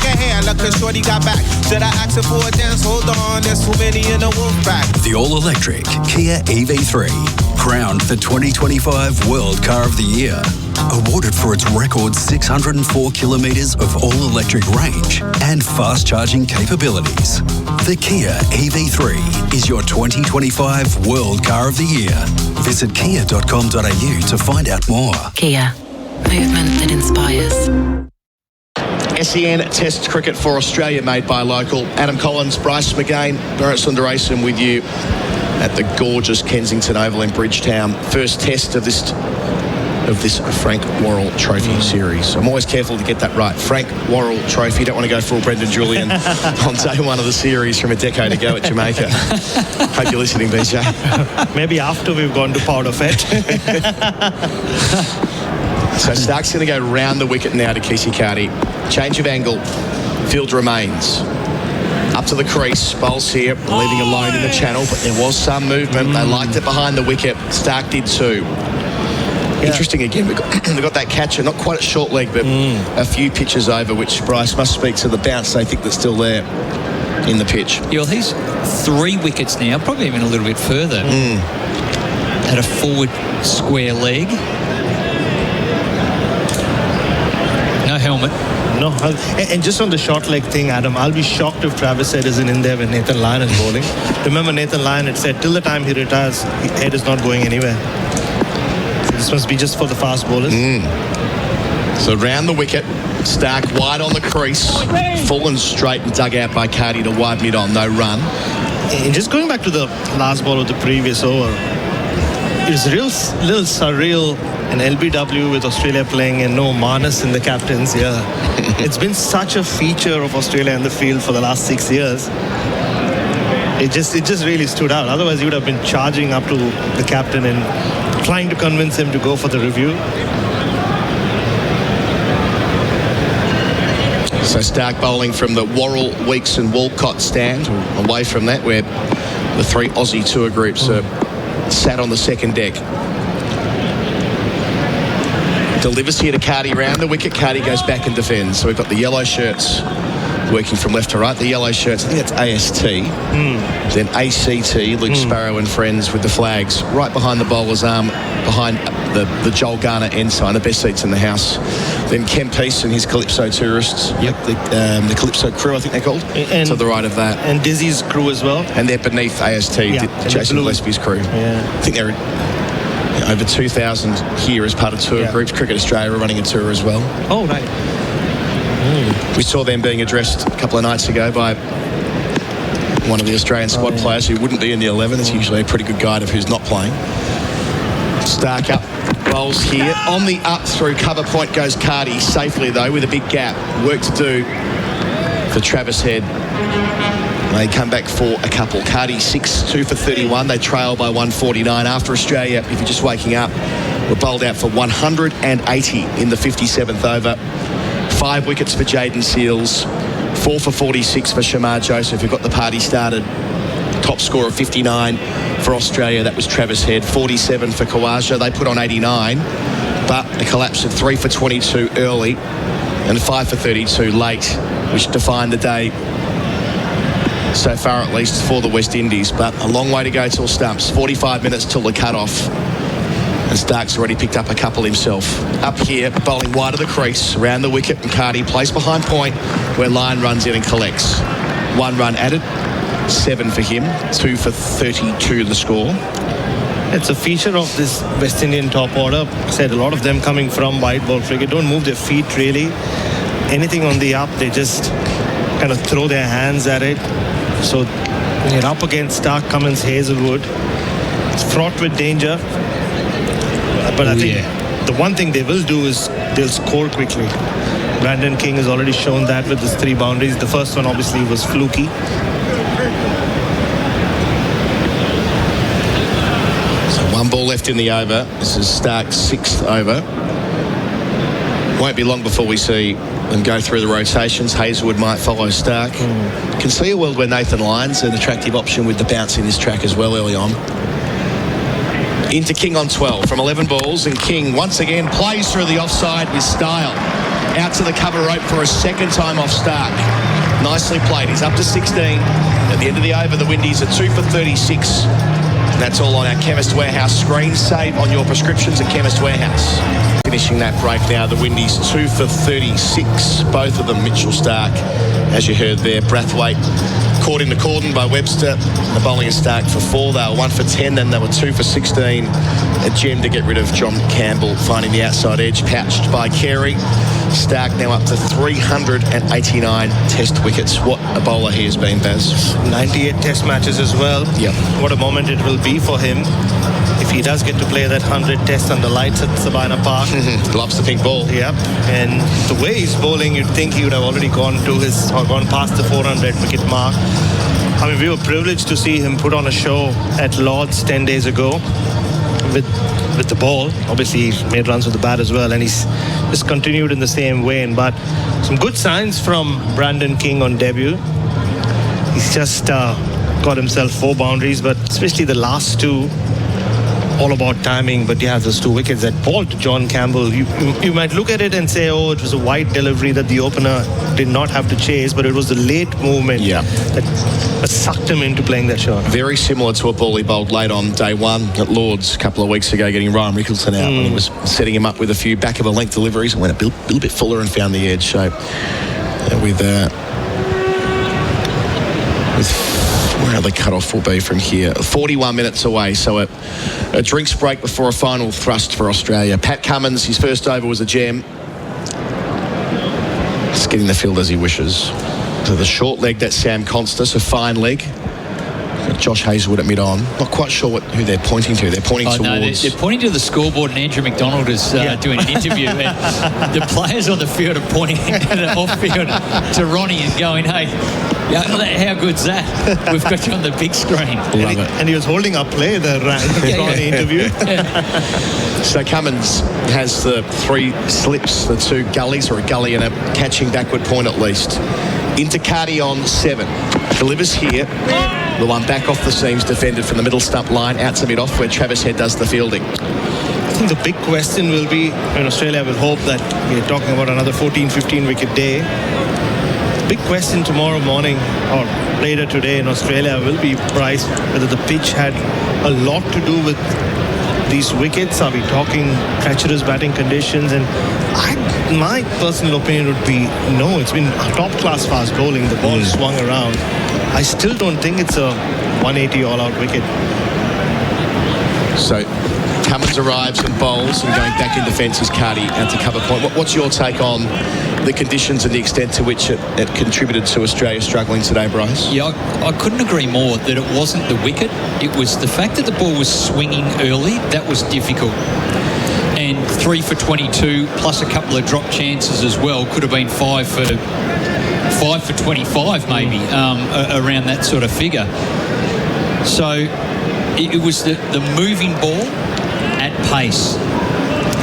S10: ahead, look at shorty got back. Should I ask her for a dance? Hold on, there's too many in the wolf pack.
S12: The all-electric Kia EV3, crowned the 2025 World Car of the Year. Awarded for its record 604 kilometres of all-electric range and fast-charging capabilities. The Kia EV3 is your 2025 World Car of the Year. Visit kia.com.au to find out more.
S11: Kia. Movement that inspires.
S1: SEN Test Cricket for Australia, made by local. Adam Collins, Bryce McGain, Bharat Sundaresan with you at the gorgeous Kensington Oval in Bridgetown. First test of this Frank Worrell Trophy series. I'm always careful to get that right. Frank Worrell Trophy. Don't want to go full Brendan Julian on day 1 of the series from a decade ago at Jamaica. Hope you're listening, BJ.
S3: Maybe after we've gone to Powder Fete.
S1: So Stark's going to go round the wicket now to Kesey Carty. Change of angle. Field remains. Up to the crease. Bowls here, leaving alone in the channel, but there was some movement. They liked it behind the wicket. Stark did too. Yeah. Interesting again, we've got that catcher, not quite at short leg, but a few pitches over, which Bryce must speak to the bounce they think that's still there in the pitch.
S2: Yeah, well, he's 3 wickets now, probably even a little bit further. At a forward square leg. No helmet comment?
S3: No. And just on the short leg thing, Adam, I'll be shocked if Travis Head isn't in there when Nathan Lyon is bowling. Remember, Nathan Lyon had said till the time he retires, Head is not going anywhere. So this must be just for the fast bowlers.
S1: So round the wicket, Stark wide on the crease, full and straight and dug out by Carty to wide mid on, no run.
S3: And just going back to the last ball of the previous over, it was little surreal, an LBW with Australia playing and no Manas in the captains. Yeah, it's been such a feature of Australia in the field for the last 6 years. It just really stood out. Otherwise, you would have been charging up to the captain and trying to convince him to go for the review.
S1: So Stark bowling from the Worrell, Weeks and Walcott stand, away from that where the three Aussie tour groups are sat on the second deck. Delivers here to Carty round the wicket. Carty goes back and defends. So we've got the yellow shirts working from left to right. The yellow shirts, I think that's AST. Then ACT, Luke Sparrow and friends with the flags right behind the bowler's arm, behind the Joel Garner ensign, the best seats in the house. Then Ken Peace and his Calypso tourists. Yep. The Calypso crew, I think they're called. And to the right of that.
S3: And Dizzy's crew as well.
S1: And they're beneath AST, Jason Gillespie's crew.
S3: Yeah.
S1: I think they're over 2,000 here as part of tour groups. Cricket Australia are running a tour as well.
S3: Oh, right.
S1: We saw them being addressed a couple of nights ago by one of the Australian squad players who wouldn't be in the 11. It's usually a pretty good guide of who's not playing. Stark up bowls here. On the up through cover point goes Carty, safely though, with a big gap. Work to do for Travis Head. They come back for a couple. Carty 2 for 31. They trail by 149 after Australia, if you're just waking up, were bowled out for 180 in the 57th over. 5 wickets for Jayden Seales, 4 for 46 for Shamar Joseph, who got the party started. Top score of 59 for Australia. That was Travis Head. 47 for Khawaja. They put on 89, but a collapse of 3 for 22 early and 5 for 32 late, which defined the day so far, at least for the West Indies. But a long way to go till stumps. 45 minutes till the cut-off. And Stark's already picked up a couple himself. Up here, bowling wide of the crease, around the wicket, and Carty placed behind point where Lyon runs in and collects. 1 run added, 7 for him, 2 for 32 the score.
S3: It's a feature of this West Indian top order. I said a lot of them coming from white ball cricket don't move their feet really. Anything on the up, they just kind of throw their hands at it. So when you're up against Stark, Cummins, Hazelwood, it's fraught with danger. But I think the one thing they will do is they'll score quickly. Brandon King has already shown that with his 3 boundaries. The first one obviously was fluky.
S1: So 1 ball left in the over. This is Stark's 6th over. Won't be long before we see them go through the rotations. Hazelwood might follow Stark. Can see a world where Nathan Lyon's an attractive option with the bounce in this track as well early on. Into King on 12 from 11 balls, and King once again plays through the offside with style. Out to the cover rope for a second time off Stark. Nicely played. He's up to 16. At the end of the over, the Windies are 2 for 36. And that's all on our Chemist Warehouse screen. Save on your prescriptions at Chemist Warehouse. Finishing that break now, the Windies 2 for 36. Both of them Mitchell Stark, as you heard there. Brathwaite caught into cordon by Webster. The bowling is Stark for 4. They were 1 for 10, then they were 2 for 16. A gem to get rid of John Campbell, finding the outside edge, pouched by Carey. Stark now up to 389 test wickets. What a bowler he has been, Baz.
S3: 98 test matches as well.
S1: Yep.
S3: What a moment it will be for him if he does get to play that 100 test under lights at Sabina Park.
S1: Loves the pink ball.
S3: Yep. And the way he's bowling, you'd think he would have already gone past the 400 wicket mark. I mean, we were privileged to see him put on a show at Lord's 10 days ago with the ball. Obviously, he made runs with the bat as well, and he's just continued in the same vein. But some good signs from Brandon King on debut. He's just got himself 4 boundaries, but especially the last 2, all about timing, but yeah, those 2 wickets that ball to John Campbell, you might look at it and say, oh, it was a wide delivery that the opener did not have to chase, but it was the late movement that sucked him into playing that shot.
S1: Very similar to a ball he bowled late on day one at Lord's a couple of weeks ago, getting Ryan Rickleton out when he was setting him up with a few back of a length deliveries and went a little bit fuller and found the edge. So with where the cut-off will be from here. 41 minutes away, so a drinks break before a final thrust for Australia. Pat Cummins, his first over was a gem. Just getting the field as he wishes. So the short leg, that's Sam Constas, a fine leg. Josh Hazelwood at mid-on. Not quite sure who they're pointing to. They're pointing towards...
S2: No, they're pointing to the scoreboard, and Andrew McDonald is doing an interview. And the players on the field are pointing off-field to Ronnie and going, hey, how good's that? We've got you on the big screen.
S1: Love it.
S3: And he was holding up play, the Ronnie interview.
S1: So Cummins has the 3 slips, the 2 gullies, or a gully and a catching backward point at least. Into Cardi on 7. Delivers here. The one back off the seams, defended from the middle stump line out to mid-off where Travis Head does the fielding.
S3: I think the big question will be, and Australia will hope that we're talking about another 14-15 wicket day. The big question tomorrow morning or later today in Australia will be, Bryce, whether the pitch had a lot to do with these wickets. Are we talking treacherous batting conditions? And my personal opinion would be no. It's been top-class fast bowling. The ball swung around. I still don't think it's a 180 all-out wicket.
S1: So Cummins arrives and bowls, and going back in defence is Cardi out to cover point. What's your take on the conditions and the extent to which it contributed to Australia struggling today, Bryce?
S2: Yeah, I couldn't agree more that it wasn't the wicket. It was the fact that the ball was swinging early. That was difficult. And 3 for 22 plus a couple of drop chances as well. Could have been 5 for 25 maybe, around that sort of figure. So it was the moving ball at pace.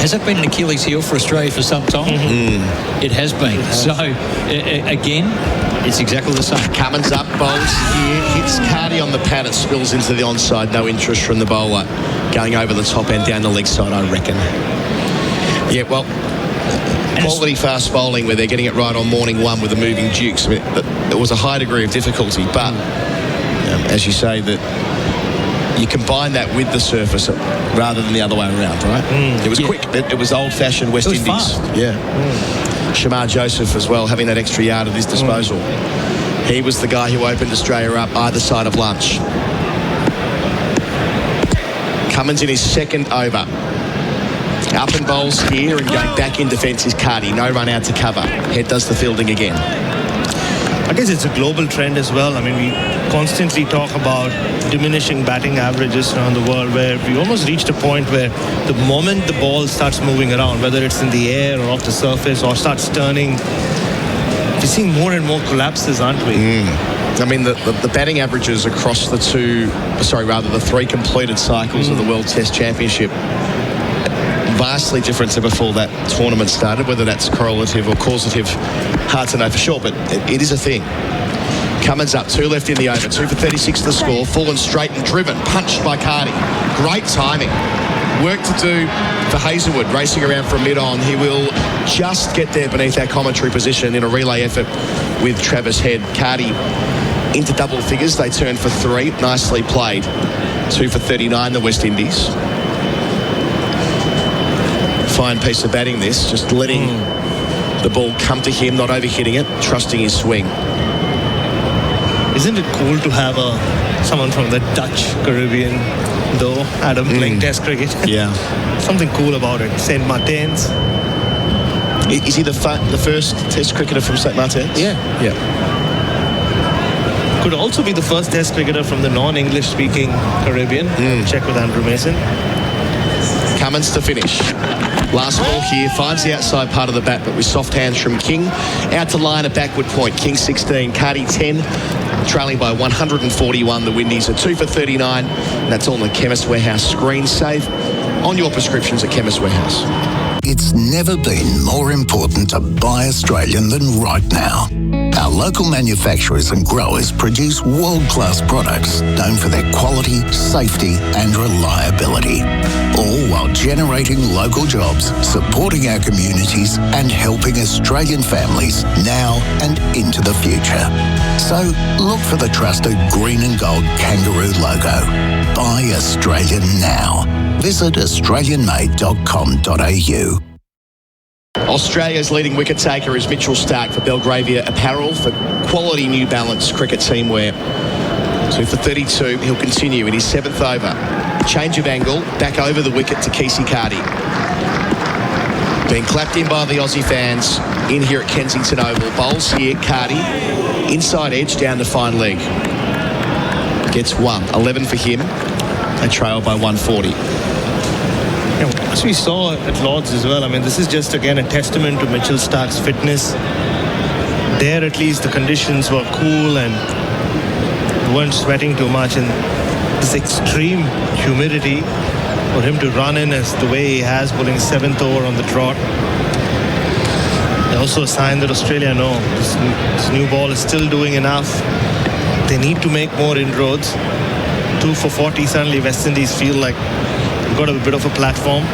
S2: Has it been an Achilles heel for Australia for some time? It has been. So again, it's exactly the same.
S1: Cummins up, bowls here, hits Cardi on the pad, it spills into the onside. No interest from the bowler. Going over the top and down the leg side, I reckon. Yeah, well, quality fast bowling where they're getting it right on morning one with the moving dukes. I mean, it was a high degree of difficulty, but as you say, that you combine that with the surface rather than the other way around, right? It was quick. It was old-fashioned West Indies.
S2: Fast.
S1: Yeah. Shamar Joseph as well, having that extra yard at his disposal. He was the guy who opened Australia up either side of lunch. Cummins in his second over. Up and bowls here, and going back in defence is Cardi. No run out to cover. Head does the fielding again.
S3: I guess it's a global trend as well. I mean, we constantly talk about diminishing batting averages around the world, where we almost reached a point where the moment the ball starts moving around, whether it's in the air or off the surface or starts turning, we're seeing more and more collapses, aren't we?
S1: I mean, the batting averages across the 3 completed cycles of the World Test Championship, vastly different to before that tournament started. Whether that's correlative or causative, hard to know for sure, but it is a thing. Cummins up, 2 left in the over, 2 for 36 the score, fallen straight and driven, punched by Cardi. Great timing. Work to do for Hazelwood, racing around from mid-on. He will just get there beneath our commentary position in a relay effort with Travis Head. Cardi into double figures, they turn for 3, nicely played. 2 for 39 the West Indies. Fine piece of batting this, just letting the ball come to him, not overhitting it, trusting his swing.
S3: Isn't it cool to have someone from the Dutch Caribbean, though, Adam, playing Test cricket?
S1: Yeah.
S3: Something cool about it. St. Martin's.
S1: Is he the first Test cricketer from St. Martin's?
S3: Yeah. Could also be the first Test cricketer from the non-English speaking Caribbean. Check with Andrew Mason.
S1: Cummins to finish. Last ball here, finds the outside part of the bat, but with soft hands from King. Out to line, a backward point. King 16, Cardi 10, trailing by 141. The Windies are 2 for 39. And that's on the Chemist Warehouse screen. Save on your prescriptions at Chemist Warehouse.
S6: It's never been more important to buy Australian than right now. Our local manufacturers and growers produce world-class products known for their quality, safety and reliability. All while generating local jobs, supporting our communities and helping Australian families now and into the future. So look for the trusted green and gold kangaroo logo. Buy Australian now. Visit australianmade.com.au.
S1: Australia's leading wicket taker is Mitchell Starc for Belgravia Apparel for quality New Balance cricket teamwear. 2 for 32, he'll continue in his 7th over. Change of angle, back over the wicket to Kesey Carty. Being clapped in by the Aussie fans in here at Kensington Oval. Bowls here, Carty, inside edge down to fine leg. Gets 1, 11 for him. They trail by 140.
S3: As we saw at Lord's as well, I mean, this is just again a testament to Mitchell Starc's fitness. There at least the conditions were cool and weren't sweating too much, and this extreme humidity for him to run in as the way he has, bowling 7th over on the trot. Also a sign that Australia know this new ball is still doing enough. They need to make more inroads. 2 for 40, suddenly West Indies feel like we've got a bit of a platform.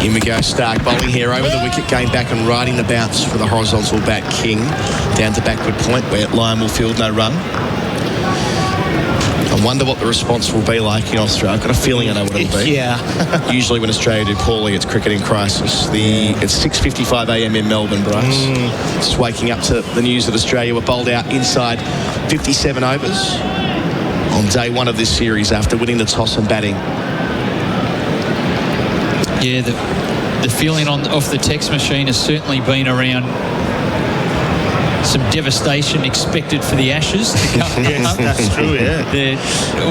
S1: In we go, Starc bowling here over the wicket, going back and riding the bounce for the horizontal bat King down to backward point where Lyon will field no run. I wonder what the response will be like in Australia. I've got a feeling I know what it'll be.
S3: Yeah.
S1: Usually when Australia do poorly, it's cricket in crisis. It's 6:55 a.m. in Melbourne, Bryce. Just waking up to the news that Australia were bowled out inside 57 overs on day 1 of this series after winning the toss and batting.
S2: Yeah, the feeling off the text machine has certainly been around some devastation expected for the Ashes to come.
S3: Yes, that's true, yeah.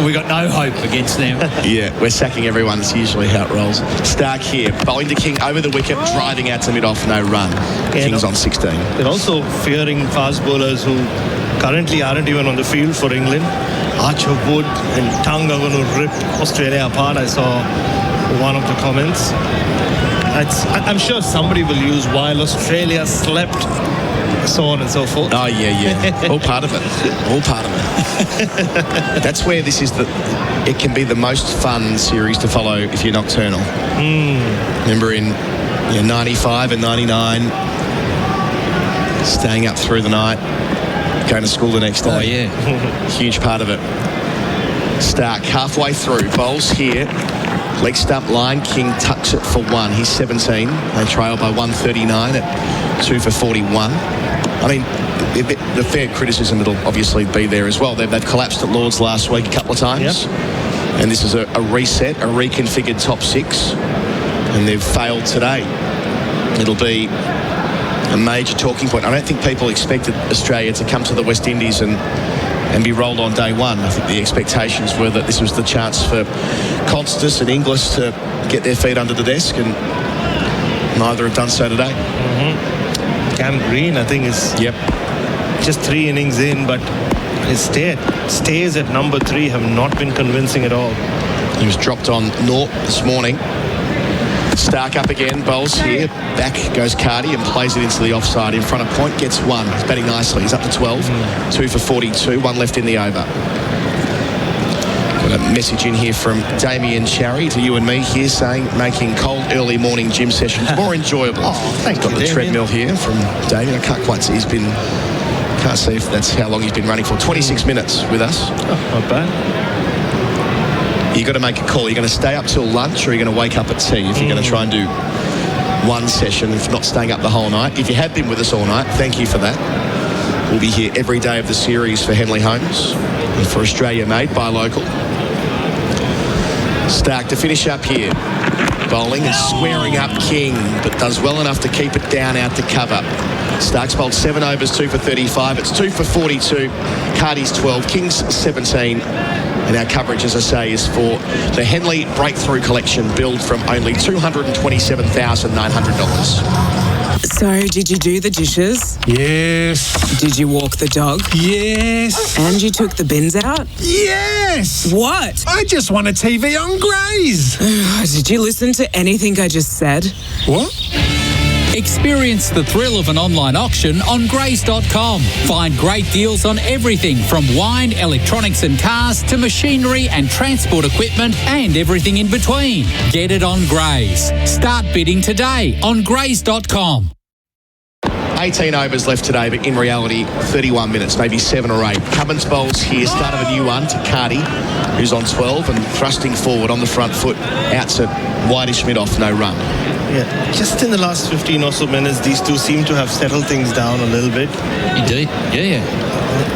S2: We got no hope against them.
S1: Yeah, we're sacking everyone. It's usually how it rolls. Starc here, bowling to King over the wicket, driving out to mid-off, no run.
S3: Yeah,
S1: King's on 16.
S3: They're also fearing fast bowlers who currently aren't even on the field for England. Archer Wood and Tongue are going to rip Australia apart. I saw one of the comments. I'm sure somebody will use while Australia slept, so on and so forth.
S1: Oh, yeah. All part of it. All part of it. That's where this is it can be the most fun series to follow if you're nocturnal. Remember in 95 and 99, staying up through the night, going to school the next day.
S2: Oh, yeah.
S1: Huge part of it. Starc halfway through, bowls here. Leg stump line, King tucks it for 1. He's 17. They trail by 139 at 2 for 41. I mean, the fair criticism that'll obviously be there as well. They've collapsed at Lord's last week a couple of times.
S3: Yep.
S1: And this is a reset, a reconfigured top 6. And they've failed today. It'll be a major talking point. I don't think people expected Australia to come to the West Indies and be rolled on day 1. I think the expectations were that this was the chance for Constas and Inglis to get their feet under the desk, and neither have done so today.
S3: Cam Green, I think, is just 3 innings in, but his stays at number 3 have not been convincing at all.
S1: He was dropped on naught this morning. Starc up again, bowls here. Back goes Carty and plays it into the offside in front of point. Gets 1. He's batting nicely. He's up to 12. 2 for 42. 1 left in the over. Got a message in here from Damien Charry to you and me here saying making cold early morning gym sessions more enjoyable.
S3: Thank
S1: Got
S3: you,
S1: the
S3: Damien.
S1: treadmill here from Damien. I can't quite see. Can't see if that's how long he's been running for. 26 minutes with us.
S3: Not bad.
S1: You've got to make a call. You're going to stay up till lunch, or you're going to wake up at tea if you're going to try and do one session, if not staying up the whole night. If you have been with us all night, thank you for that. We'll be here every day of the series for Henley Homes and for Australia Made by Local. Starc to finish up here. Bowling and squaring up King, but does well enough to keep it down out to cover. Starc's bowled 7 overs, 2 for 35. It's 2 for 42. Carty's 12. King's 17. And our coverage, as I say, is for the Henley Breakthrough Collection, billed from only $227,900.
S4: So, did you do the dishes?
S13: Yes.
S4: Did you walk the dog?
S13: Yes.
S4: And you took the bins out?
S13: Yes.
S4: What?
S13: I just won a TV on Grays.
S4: Did you listen to anything I just said?
S13: What?
S19: Experience the thrill of an online auction on Grace.com. Find great deals on everything from wine, electronics and cars to machinery and transport equipment and everything in between. Get it on Grace. Start bidding today on Grace.com.
S1: 18 overs left today, but in reality, 31 minutes, maybe 7 or 8. Cummins bowls here, start of a new one to Cardi, who's on 12 and thrusting forward on the front foot. Outs at wideish mid-off, no run.
S3: Yeah, just in the last 15 or so minutes, these two seem to have settled things down a little bit.
S2: Indeed, yeah.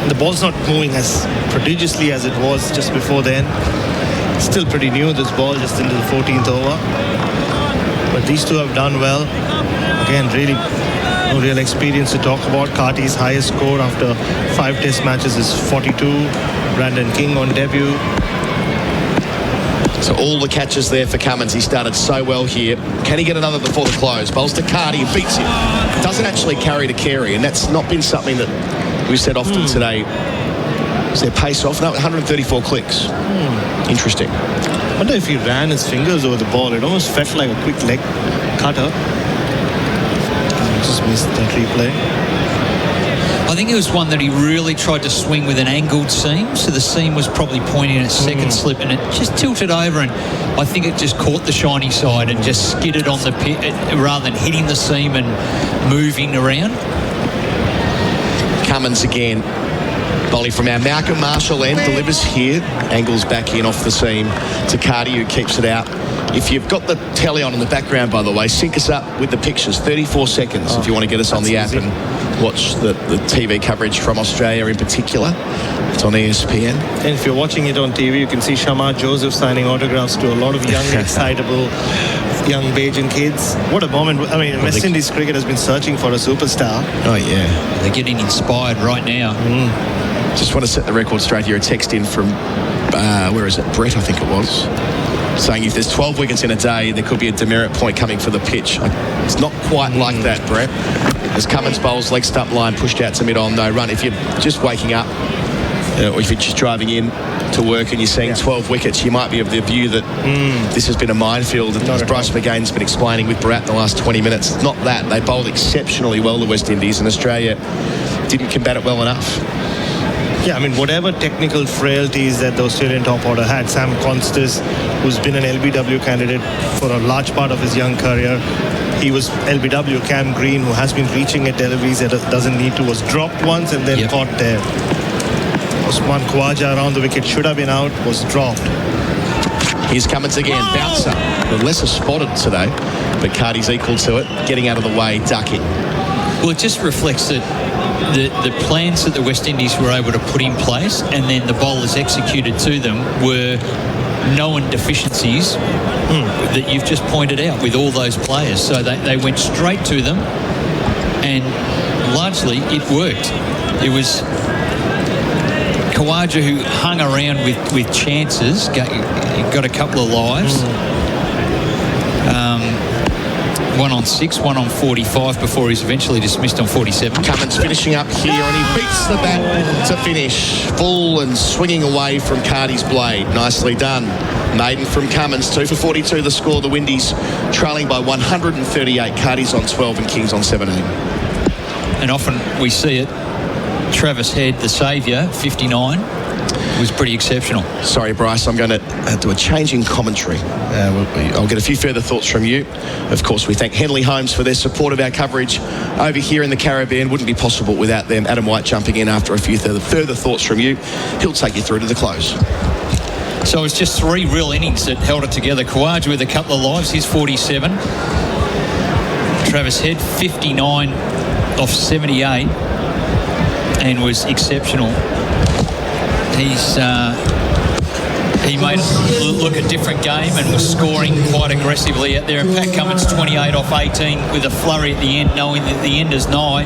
S3: The ball's not moving as prodigiously as it was just before then. Still pretty new, this ball, just into the 14th over. But these two have done well. Again, really no real experience to talk about. Carty's highest score after 5 test matches is 42. Brandon King on debut.
S1: So all the catches there for Cummins. He started so well here. Can he get another before the close? Bowls to Carty, beats him. Doesn't actually carry to Carey, and that's not been something that we've said often today. Is their pace off? No, 134 clicks. Interesting.
S3: I wonder if he ran his fingers over the ball. It almost felt like a quick leg cutter. Just missed that replay.
S2: I think it was one that he really tried to swing with an angled seam, so the seam was probably pointing at second slip, and it just tilted over, and I think it just caught the shiny side and just skidded on the pit rather than hitting the seam and moving around.
S1: Cummins again. Volley from our Malcolm Marshall end, delivers here, angles back in off the seam to Carty, who keeps it out. If you've got the telly on in the background, by the way, sync us up with the pictures. 34 seconds if you want to get us on the app and watch the TV coverage from Australia in particular. It's on ESPN.
S3: And if you're watching it on TV, you can see Shamar Joseph signing autographs to a lot of young, excitable young Bajan kids. What a moment. I mean, West Indies cricket has been searching for a superstar.
S1: Oh, yeah.
S2: They're getting inspired right now.
S1: Just want to set the record straight here. A text in from, where is it? Brett, I think it was. Saying if there's 12 wickets in a day, there could be a demerit point coming for the pitch. It's not quite like that, Brett. As Cummins bowls, leg stump line, pushed out to mid-on, no run. If you're just waking up, or if you're just driving in to work and you're seeing 12 wickets, you might be of the view that this has been a minefield, as Bryce McGain's been explaining with Bharat in the last 20 minutes. It's not that. They bowled exceptionally well, the West Indies, and Australia didn't combat it well enough.
S3: Yeah, I mean, whatever technical frailties that the Australian top order had, Sam Constas, who's been an LBW candidate for a large part of his young career, he was LBW. Cam Green, who has been reaching at Televis that doesn't need to, was dropped once and then caught there. Osman Khawaja around the wicket, should have been out, was dropped.
S1: Here's Cummins again, bouncer. The lesser spotted today, but Carty's equal to it, getting out of the way, ducking.
S2: Well, it just reflects that the plans that the West Indies were able to put in place and then the bowlers executed to them were known deficiencies that you've just pointed out with all those players. So they went straight to them and largely it worked. It was Khawaja who hung around with chances, got a couple of lives. One on 6, one on 45 before he's eventually dismissed on 47.
S1: Cummins finishing up here and he beats the bat to finish. Full and swinging away from Carty's blade. Nicely done. Maiden from Cummins, 2 for 42 the score. The Windies trailing by 138. Carty's on 12 and King's on 17.
S2: And often we see it. Travis Head, the saviour, 59, was pretty exceptional.
S1: Sorry, Bryce, I'm going to do a change in commentary. I'll get a few further thoughts from you. Of course, we thank Henley Homes for their support of our coverage over here in the Caribbean. Wouldn't be possible without them. Adam White jumping in after a few further thoughts from you. He'll take you through to the close.
S2: So it's just 3 real innings that held it together. Khawaja with a couple of lives, he's 47. Travis Head, 59 off 78 and was exceptional. He made it look a different game and was scoring quite aggressively out there. And Pat Cummins, 28 off 18 with a flurry at the end, knowing that the end is nigh.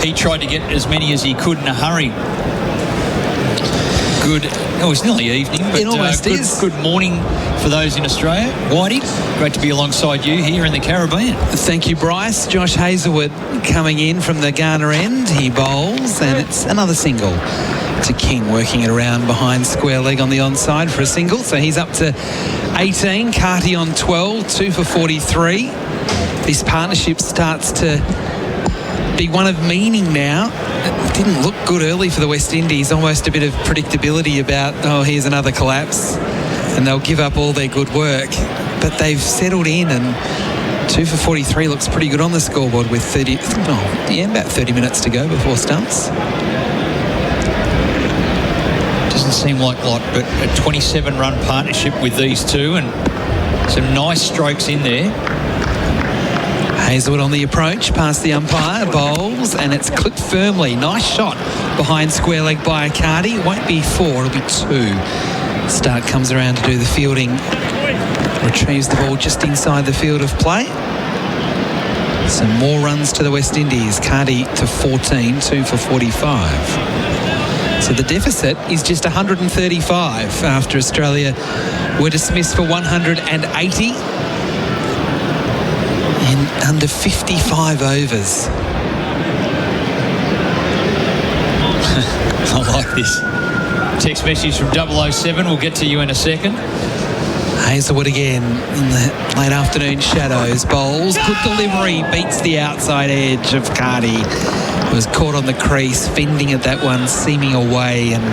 S2: He tried to get as many as he could in a hurry. Good Oh, it's nearly evening. But,
S7: it almost is.
S2: Good morning for those in Australia. Whitey, great to be alongside you here in the Caribbean.
S7: Thank you, Bryce. Josh Hazelwood coming in from the Ghana end. He bowls, and it's another single to King, working it around behind square leg on the onside for a single. So he's up to 18. Carty on 12, 2 for 43. This partnership starts to be one of meaning now. It didn't look good early for the West Indies. Almost a bit of predictability about, oh, here's another collapse, and they'll give up all their good work. But they've settled in, and 2 for 43 looks pretty good on the scoreboard with about 30 minutes to go before stumps.
S2: Doesn't seem like a lot, but a 27-run partnership with these two, and some nice strokes in there.
S7: Hazelwood on the approach, past the umpire, bowls, and it's clipped firmly. Nice shot behind square leg by Carty. It won't be 4, it'll be 2. Stark comes around to do the fielding. Retrieves the ball just inside the field of play. Some more runs to the West Indies. Carty to 14, 2 for 45. So the deficit is just 135 after Australia were dismissed for 180. In under 55 overs.
S2: I like this. Text message from 007. We'll get to you in a second.
S7: Hazelwood again in the late afternoon shadows. Bowls. Good delivery. Beats the outside edge of Carty. Was caught on the crease, fending at that one, seaming away, and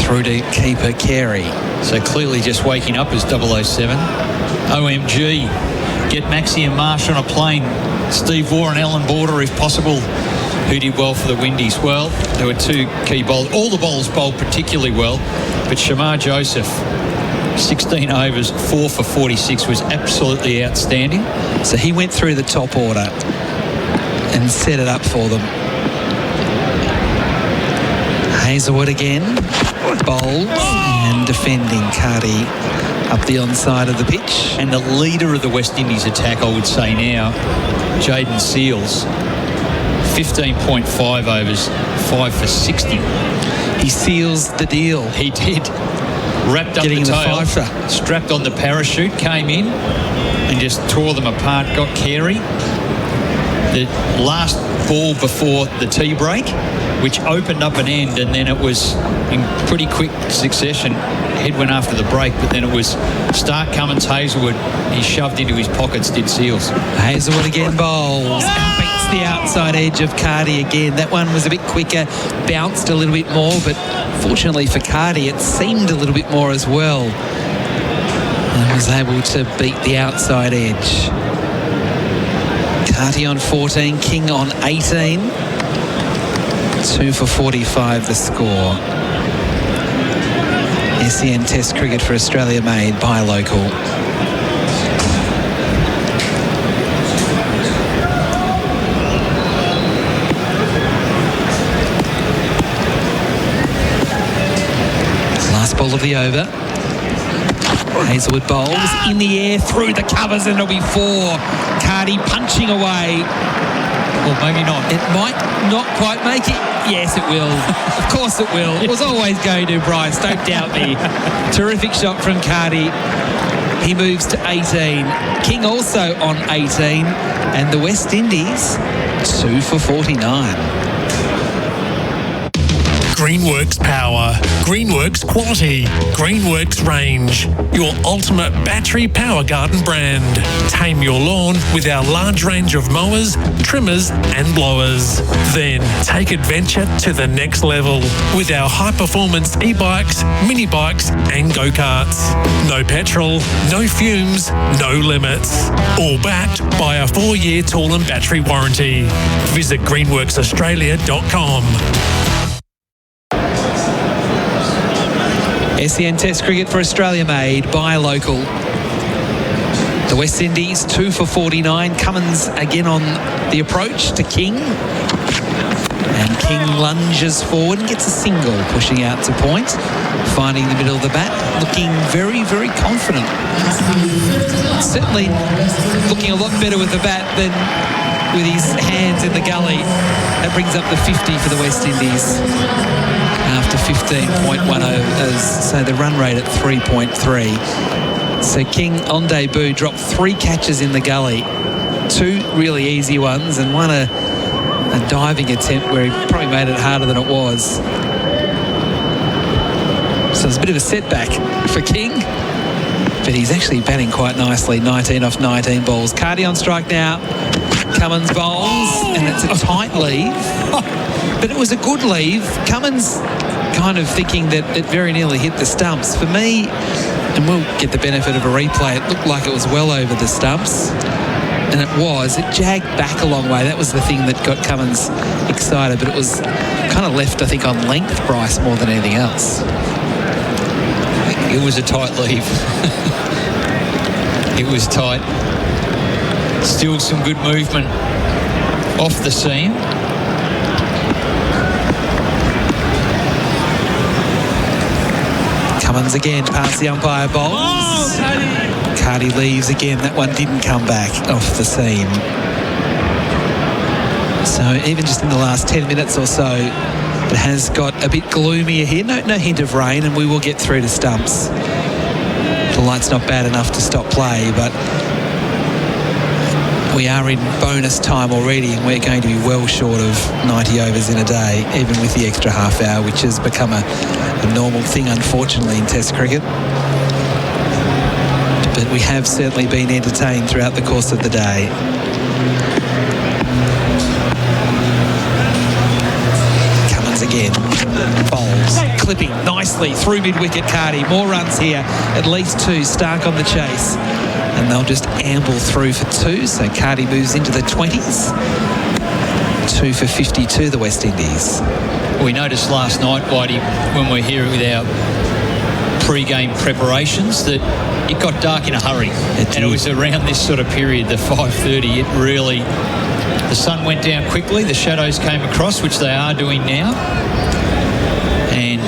S7: through to keeper Carey.
S2: So clearly just waking up as 007. OMG. Get Maxie and Marsh on a plane. Steve Waugh and Alan Border, if possible, who did well for the Windies. Well, there were 2 key bowlers. All the bowlers bowled particularly well, but Shamar Joseph, 16 overs, 4 for 46, was absolutely outstanding.
S7: So he went through the top order and set it up for them. Hazelwood again, bowls and defending. Carty up the onside of the pitch.
S2: And the leader of the West Indies attack, I would say now, Jaden Seals, 15.5 overs, 5 for 60.
S7: He seals the deal.
S2: He did. Wrapped up
S7: Getting
S2: the tail,
S7: the fifer.
S2: strapped on the parachute, came in and just tore them apart, got Carey. The last ball before the tea break, which opened up an end, and then it was in pretty quick succession. Head went after the break, but then it was Stark, Cummins, Hazelwood. He shoved into his pockets, did Seals.
S7: Hazelwood again bowls and beats the outside edge of Carty again. That one was a bit quicker, bounced a little bit more, but fortunately for Carty, it seemed a little bit more as well. And was able to beat the outside edge. Carty on 14, King on 18. 2 for 45 the score. SEN Test cricket for Australia made by local. Last ball of the over. Hazelwood bowls in the air through the covers, and it'll be 4. Carty punching away.
S2: Or maybe not.
S7: It might not quite make it. Yes, it will. Of course it will. It was always going to, Bryce. Don't doubt me. Terrific shot from Carty. He moves to 18. King also on 18. And the West Indies, 2 for 49.
S13: Greenworks Power, Greenworks Quality, Greenworks Range, your ultimate battery power garden brand. Tame your lawn with our large range of mowers, trimmers and blowers. Then take adventure to the next level with our high-performance e-bikes, mini bikes and go-karts. No petrol, no fumes, no limits. All backed by a 4-year tool and battery warranty. Visit greenworksaustralia.com.
S7: SEN Test cricket for Australia made by local. The West Indies 2 for 49. Cummins again on the approach to King. And King lunges forward and gets a single, pushing out to point. Finding the middle of the bat, looking very, very confident. Certainly looking a lot better with the bat than with his hands in the gully. That brings up the 50 for the West Indies. After 15.1 overs, so the run rate at 3.3. So King on debut dropped 3 catches in the gully, 2 really easy ones and one a diving attempt where he probably made it harder than it was. So it's a bit of a setback for King, but he's actually batting quite nicely. 19 off 19 balls. Cardi on strike now. Cummins bowls, and it's a tight leave, but it was a good leave. Cummins kind of thinking that it very nearly hit the stumps. For me, and we'll get the benefit of a replay, it looked like it was well over the stumps, and it was. It jagged back a long way. That was the thing that got Cummins excited, but it was kind of left, I think, on length, Bryce, more than anything else.
S2: It was a tight leave. It was tight. Still some good movement off the seam.
S7: Cummins again past the umpire bowls. Cardi leaves again. That one didn't come back off the seam. So even just in the last 10 minutes or so, it has got a bit gloomier here. No hint of rain, and we will get through to stumps. The light's not bad enough to stop play, but we are in bonus time already, and we're going to be well short of 90 overs in a day, even with the extra half hour, which has become a normal thing, unfortunately, in Test cricket. But we have certainly been entertained throughout the course of the day. Cummins again. Bowls. Clipping nicely through mid-wicket. Cardi. More runs here. At least 2. Stark on the chase. And they'll just amble through for 2. So Cardi moves into the 20s. 2 for 52, the West Indies.
S2: We noticed last night, Whitey, when we were here with our pre-game preparations, that it got dark in a hurry. And it was around this sort of period, the 5:30, it really... The sun went down quickly, the shadows came across, which they are doing now. And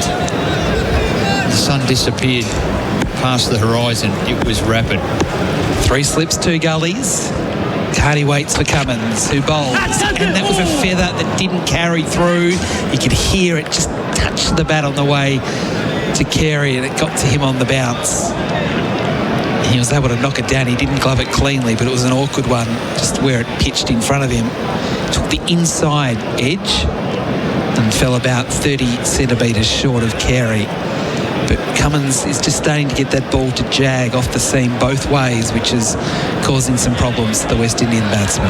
S2: the sun disappeared past the horizon. It was rapid.
S7: 3 slips, 2 gullies. Cardi waits for Cummins, who bowls. And that was a feather that didn't carry through. You could hear it just touch the bat on the way to Carey, and it got to him on the bounce. He was able to knock it down. He didn't glove it cleanly, but it was an awkward one, just where it pitched in front of him. Took the inside edge and fell about 30 centimetres short of Carey. But Cummins is just starting to get that ball to jag off the seam both ways, which is causing some problems to the West Indian batsman.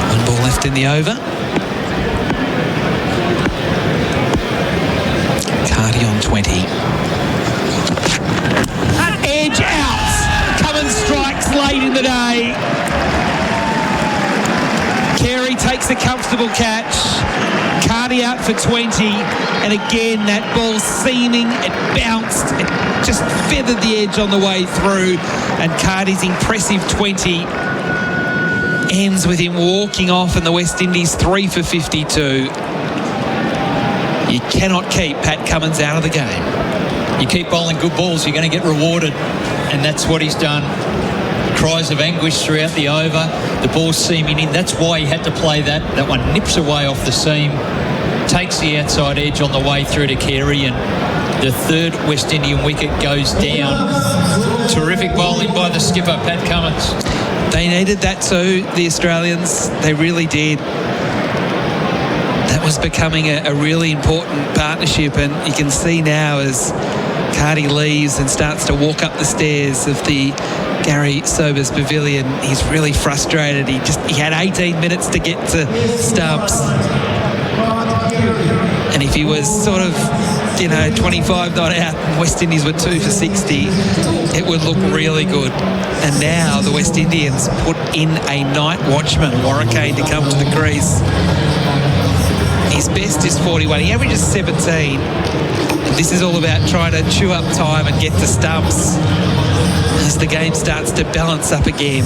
S7: One ball left in the over. Cardi on 20. Edge out. Cummins strikes late in the day. Carey takes a comfortable catch. Cardi out for 20. And again, that ball seaming, it bounced, it just feathered the edge on the way through. And Cardi's impressive 20 ends with him walking off, and the West Indies 3 for 52. You cannot keep Pat Cummins out of the game.
S2: You keep bowling good balls, you're going to get rewarded. And that's what he's done. Cries of anguish throughout the over. The ball seaming in. That's why he had to play that. That one nips away off the seam. Takes the outside edge on the way through to Carey, and the 3rd West Indian wicket goes down. Terrific bowling by the skipper, Pat Cummins.
S7: They needed that too, the Australians. They really did. That was becoming a really important partnership, and you can see now as Cardi leaves and starts to walk up the stairs of the Gary Sobers Pavilion, he's really frustrated. He had 18 minutes to get to stumps. And if he was sort of, 25 not out, and West Indies were 2 for 60, it would look really good. And now the West Indians put in a night watchman, Warricane, to come to the crease. His best is 41. He averages 17. And this is all about trying to chew up time and get to stumps as the game starts to balance up again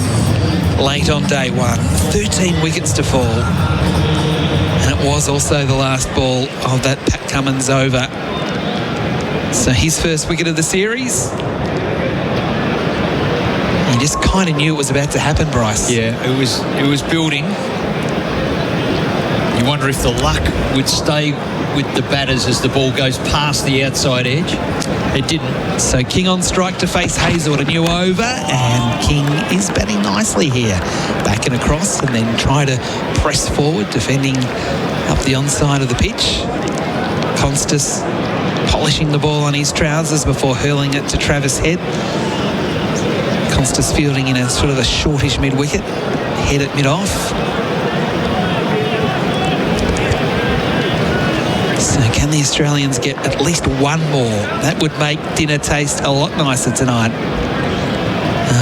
S7: late on day 1. 13 wickets to fall. And it was also the last ball of that Pat Cummins over. So his first wicket of the series. He just kind of knew it was about to happen, Bryce.
S2: Yeah, it was building. You wonder if the luck would stay with the batters as the ball goes past the outside edge. It didn't.
S7: So King on strike to face Hazelwood, a new over, and King is batting nicely here. Back and across, and then try to press forward, defending up the onside of the pitch. Constas polishing the ball on his trousers before hurling it to Travis Head. Constas fielding in a sort of a shortish mid-wicket. Head at mid-off. So can the Australians get at least one more? That would make dinner taste a lot nicer tonight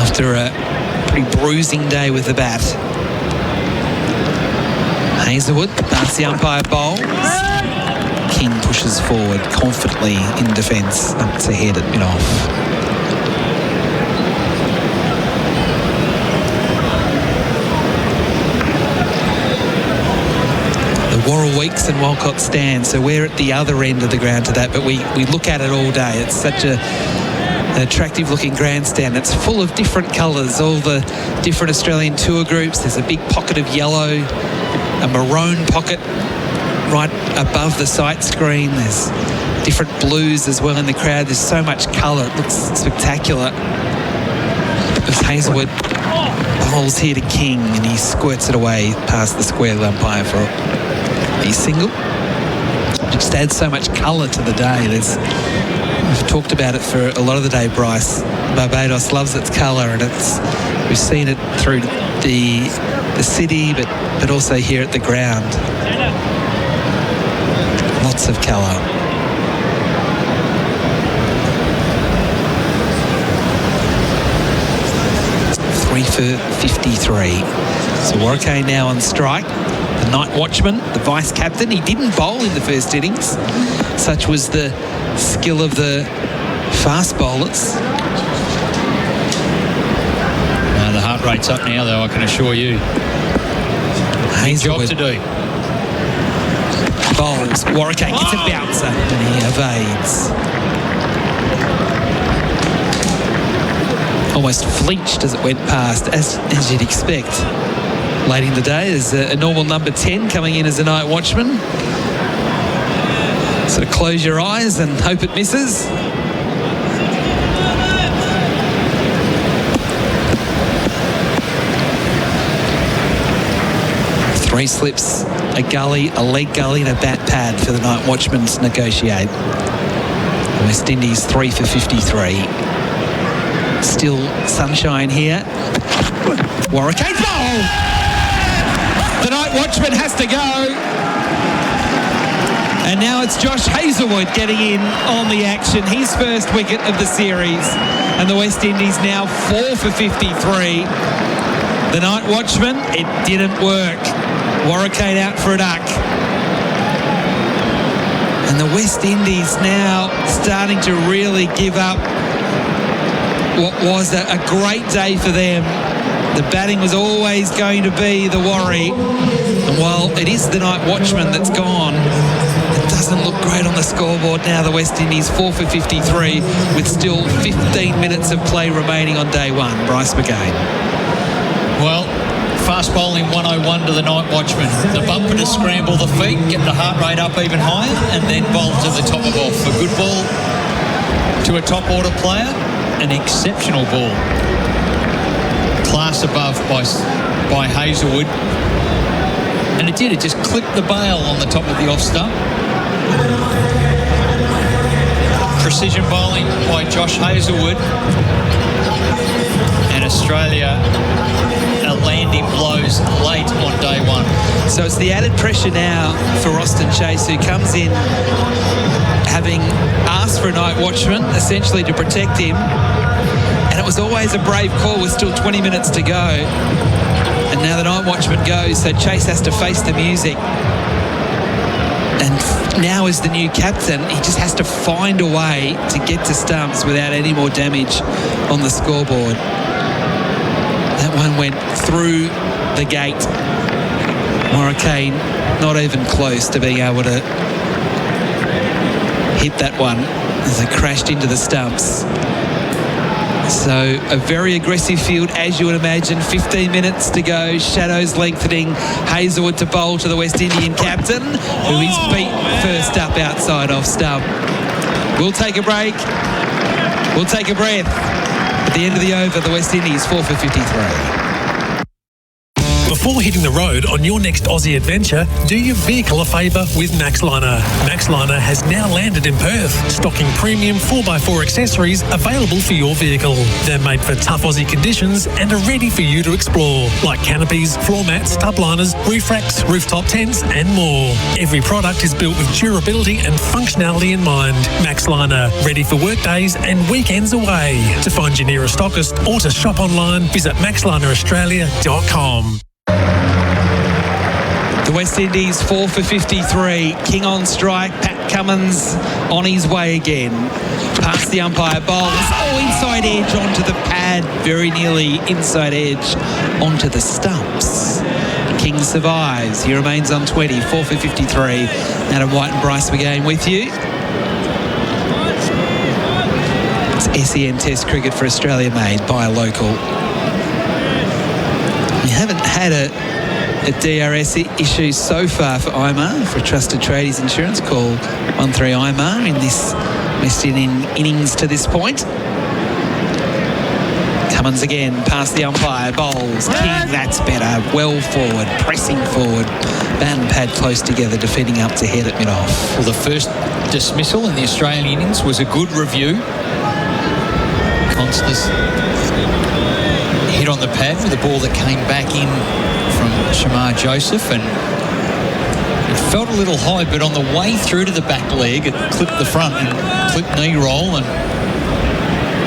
S7: after a pretty bruising day with the bat. Hazelwood, that's the umpire bowls. King pushes forward confidently in defence up to Head at mid-off. Warrell Weeks and Walcott stand, so we're at the other end of the ground to that, but we look at it all day. It's such an attractive looking grandstand. It's full of different colours, all the different Australian tour groups. There's a big pocket of yellow, a maroon pocket right above the sight screen. There's different blues as well in the crowd. There's so much colour. It looks spectacular. As Hazelwood bowls here to King, and he squirts it away past the square umpire for a single. Just adds so much colour to the day. We've talked about it for a lot of the day, Bryce. Barbados loves its colour, and we've seen it through the city, but also here at the ground. Lots of colour. Three for 53. So Warwick now on strike. The night watchman, the vice captain, he didn't bowl in the first innings. Such was the skill of the fast bowlers.
S2: The heart rate's up now, though, I can assure you.
S7: Hazelwood
S2: job to do.
S7: Bowls. Warwick gets a bouncer, and he evades. Almost flinched as it went past, as you'd expect. Late in the day, there's a normal number 10 coming in as a night watchman. Sort of close your eyes and hope it misses. Three slips, a gully, a leg gully, and a bat pad for the night watchman to negotiate. West Indies 3 for 53. Still sunshine here. Warwick ball! The night watchman has to go. And now it's Josh Hazelwood getting in on the action. His first wicket of the series. And the West Indies now 4 for 53. The night watchman, it didn't work. Warwick out for a duck. And the West Indies now starting to really give up what was a great day for them. The batting was always going to be the worry. And while it is the night watchman that's gone, it doesn't look great on the scoreboard now. The West Indies 4 for 53 with still 15 minutes of play remaining on day one. Bryce McGain.
S2: Well, fast bowling 101 to the night watchman. The bumper to scramble the feet, get the heart rate up even higher, and then bowl to the top of off. A good ball to a top order player, an exceptional ball. Class above by Hazelwood. And it did, it just clipped the bail on the top of the off stump. Precision bowling by Josh Hazelwood. And Australia are landing blows late on day one.
S7: So it's the added pressure now for Austin Chase, who comes in having asked for a night watchman, essentially to protect him. And it was always a brave call with still 20 minutes to go. And now the night watchman goes, so Chase has to face the music. And now as the new captain, he just has to find a way to get to stumps without any more damage on the scoreboard. That one went through the gate. Morricane not even close to being able to hit that one as it crashed into the stumps. So a very aggressive field, as you would imagine. 15 minutes to go. Shadows lengthening. Hazelwood to bowl to the West Indian captain, who is beat first up outside off stump. We'll take a break. We'll take a breath. At the end of the over, the West Indies 4 for 53.
S13: Before hitting the road on your next Aussie adventure, do your vehicle a favour with Maxliner. Maxliner has now landed in Perth, stocking premium 4x4 accessories available for your vehicle. They're made for tough Aussie conditions and are ready for you to explore, like canopies, floor mats, tub liners, roof racks, rooftop tents and more. Every product is built with durability and functionality in mind. Maxliner, ready for work days and weekends away. To find your nearest stockist or to shop online, visit maxlineraustralia.com.
S7: The West Indies 4 for 53. King on strike. Pat Cummins on his way again. Past the umpire, bowls. Oh, inside edge onto the pad. Very nearly inside edge onto the stumps. King survives. He remains on 20. 4 for 53. Adam White and Bryce McGain with you. It's SEN Test cricket for Australia, made by a local. We haven't had a DRS issue so far for IMAR, for Trusted Tradies Insurance. Call 13 IMAR in this West Indian innings to this point. Cummins again, past the umpire, bowls. King, that's better. Well forward, pressing forward. Bat and pad close together, defending up to head at mid-off.
S2: Well, the first dismissal in the Australian innings was a good review. Constance hit on the pad with a ball that came back in from Shamar Joseph, and it felt a little high, but on the way through to the back leg it clipped the front and clipped knee roll, and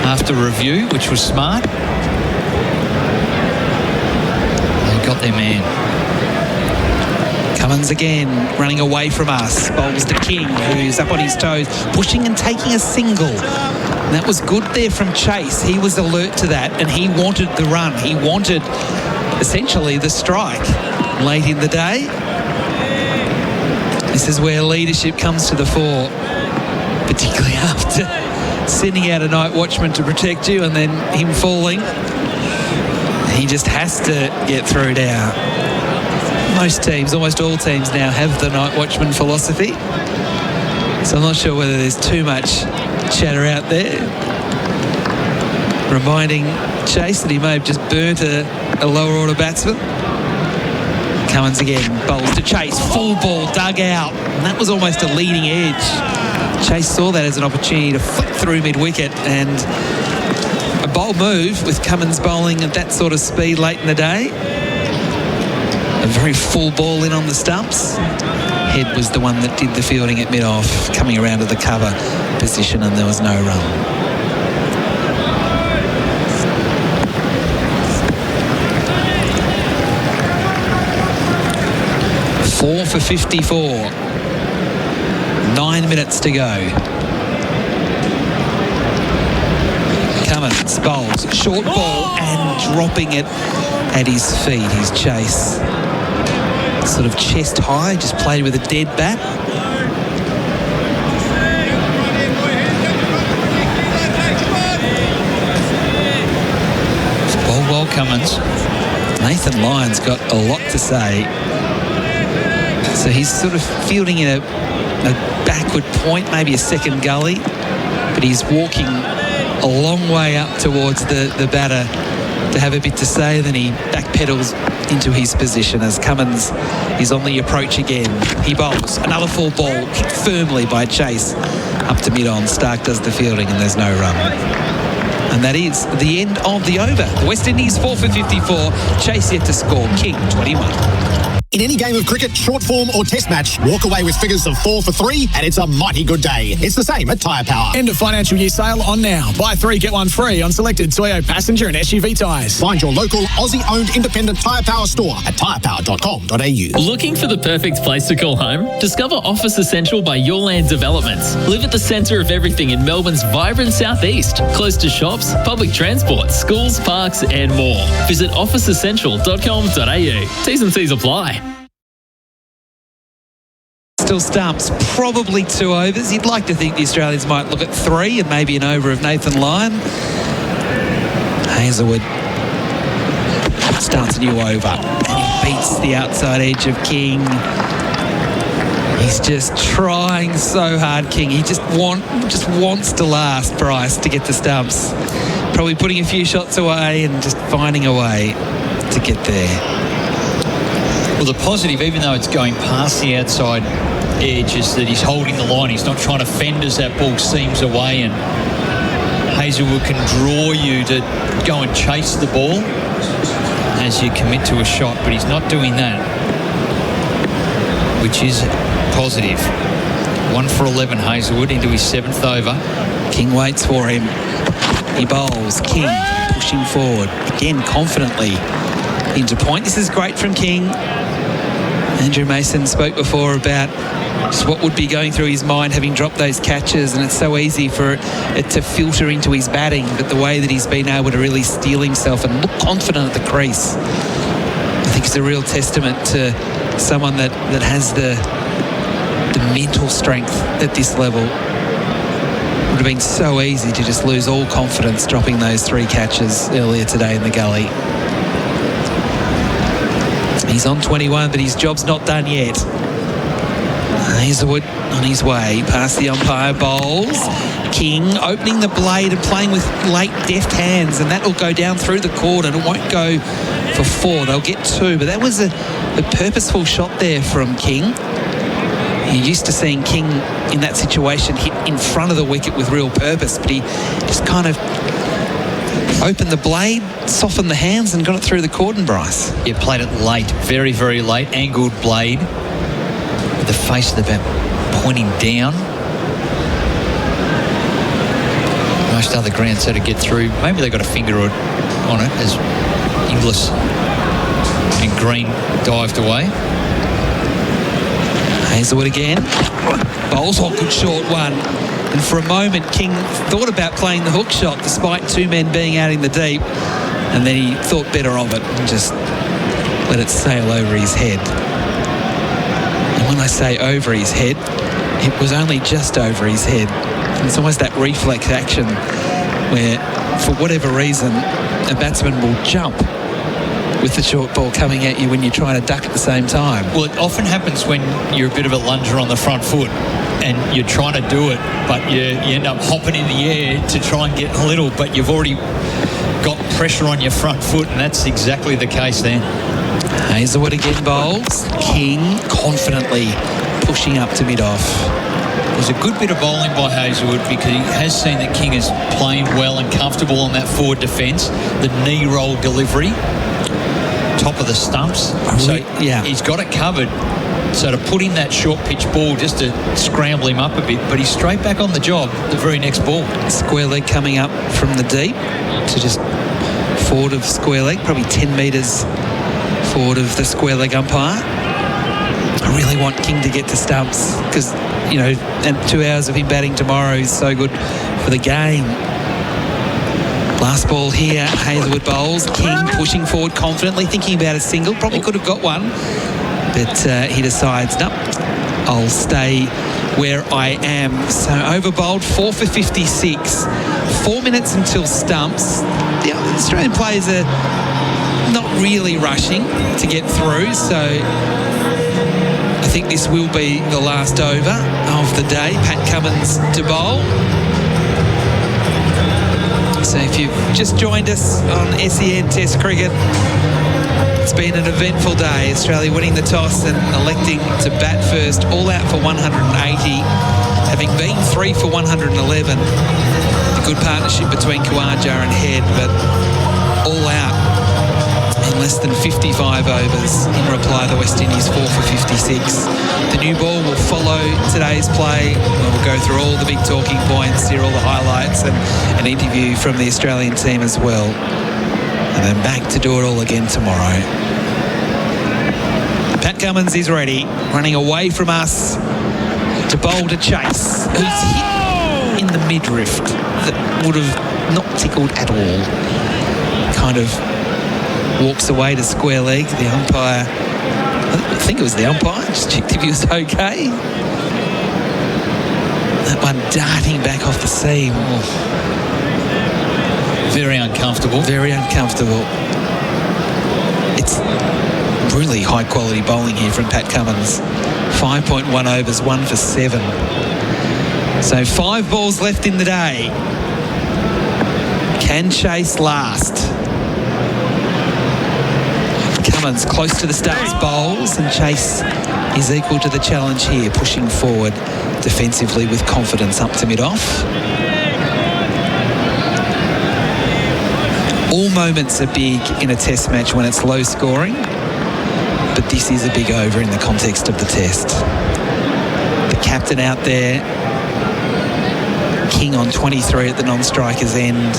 S2: after review, which was smart, they got their man.
S7: Cummins again, running away from us. Bowls to King, who's up on his toes, pushing and taking a single. And that was good there from Chase. He was alert to that, and he wanted the run. He wanted, essentially, the strike late in the day. This is where leadership comes to the fore, particularly after sending out a night watchman to protect you and then him falling. He just has to get through now. Most teams, almost all teams now, have the night watchman philosophy. So I'm not sure whether there's too much chatter out there reminding Chase that he may have just burnt a lower order batsman. Cummins again, bowls to Chase, full ball dug out, and that was almost a leading edge. Chase saw that as an opportunity to flick through mid-wicket, and a bold move with Cummins bowling at that sort of speed late in the day. A very full ball in on the stumps. Head was the one that did the fielding at mid-off, coming around to the cover position, and there was no run. Four for 54. 9 minutes to go. Cummins bowls, short ball, and dropping it at his feet. His Chase, sort of chest high, just played with a dead bat.
S2: Well, Cummins.
S7: Nathan Lyon's got a lot to say. So he's sort of fielding in a backward point, maybe a second gully, but he's walking a long way up towards the batter to have a bit to say. Then he backpedals into his position as Cummins is on the approach again. He bowls another full ball, kicked firmly by Chase up to mid-on. Stark does the fielding, and there's no run. And that is the end of the over. The West Indies 4 for 54. Chase yet to score. King 21.
S9: In any game of cricket, short form or test match, walk away with figures of 4 for 3 and it's a mighty good day. It's the same at Tyre Power.
S14: End of financial year sale on now. Buy 3, get 1 free on selected Toyo passenger and SUV tyres.
S9: Find your local Aussie-owned independent Tyre Power store at tyrepower.com.au.
S8: Looking for the perfect place to call home? Discover Office Essential by Your Land Developments. Live at the centre of everything in Melbourne's vibrant southeast, close to shops, public transport, schools, parks and more. Visit officeessential.com.au. T's and C's apply.
S7: Still stumps, probably 2 overs. You'd like to think the Australians might look at 3 and maybe an over of Nathan Lyon. Hazelwood starts a new over. And he beats the outside edge of King. He's just trying so hard, King. He just wants to last, Bryce, to get the stumps. Probably putting a few shots away and just finding a way to get there.
S2: Well, the positive, even though it's going past the outside edge, is that he's holding the line. He's not trying to fend as that ball seams away, and Hazelwood can draw you to go and chase the ball as you commit to a shot, but he's not doing that, which is positive. 1 for 11, Hazelwood into his 7th over.
S7: King waits for him. He bowls. King pushing forward again confidently into point. This is great from King. Andrew Mason spoke before about just what would be going through his mind having dropped those catches, and it's so easy for it to filter into his batting, but the way that he's been able to really steel himself and look confident at the crease, I think it's a real testament to someone that has the mental strength at this level. It would have been so easy to just lose all confidence dropping those 3 catches earlier today in the gully. He's on 21, but his job's not done yet. Hazelwood on his way past the umpire, bowls. King opening the blade and playing with late deft hands, and that will go down through the court, and it won't go for 4. They'll get 2, but that was a purposeful shot there from King. You're used to seeing King in that situation hit in front of the wicket with real purpose, but he just kind of opened the blade, softened the hands, and got it through the cordon, Bryce.
S2: Yeah, played it late, very, very late. Angled blade with the face of the bat pointing down. Most other grounds had to get through. Maybe they got a finger on it as Inglis and Green dived away.
S7: Hazelwood again. Bowls on, good short one. And for a moment, King thought about playing the hook shot despite 2 men being out in the deep. And then he thought better of it and just let it sail over his head. And when I say over his head, it was only just over his head. And it's almost that reflex action where, for whatever reason, a batsman will jump with the short ball coming at you when you're trying to duck at the same time.
S2: Well, it often happens when you're a bit of a lunger on the front foot and you're trying to do it, but you end up hopping in the air to try and get a little, but you've already got pressure on your front foot, and that's exactly the case there.
S7: Hazelwood again bowls. King confidently pushing up to mid-off.
S2: It was a good bit of bowling by Hazelwood because he has seen that King is playing well and comfortable on that forward defence. The knee roll delivery, top of the stumps. So
S7: yeah,
S2: he's got it covered. So to put in that short pitch ball just to scramble him up a bit, but he's straight back on the job the very next ball.
S7: Square leg coming up from the deep to just forward of square leg, probably 10 metres forward of the square leg umpire. I really want King to get to stumps because, you know, and 2 hours of him batting tomorrow is so good for the game. Last ball here, Hazelwood bowls. King pushing forward confidently, thinking about a single. Probably could have got one, but he decides, no, I'll stay where I am. So over bowled, 4 for 56. 4 minutes until stumps. The Australian players are not really rushing to get through, so I think this will be the last over of the day. Pat Cummins to bowl. So if you've just joined us on SEN Test Cricket, it's been an eventful day. Australia winning the toss and electing to bat first, all out for 180, having been 3 for 111. A good partnership between Khawaja and Head, but all out in less than 55 overs. In reply, the West Indies 4 for 56. The new ball will follow today's play. We'll go through all the big talking points, hear all the highlights, and an interview from the Australian team as well. And then back to do it all again tomorrow. Pat Cummins is ready, running away from us to bowl to Chase, who's hit in the midriff that would have not tickled at all. Kind of walks away to square leg. The umpire, I think it was the umpire, just checked if he was okay. That one darting back off the seam. Oh.
S2: Very uncomfortable.
S7: Very uncomfortable. It's really high-quality bowling here from Pat Cummins. 5.1 overs, 1 for 7. So 5 balls left in the day. Can Chase last? Cummins close to the stumps, bowls, and Chase is equal to the challenge here, pushing forward defensively with confidence up to mid-off. All moments are big in a test match when it's low scoring, but this is a big over in the context of the test. The captain out there, King on 23 at the non-striker's end.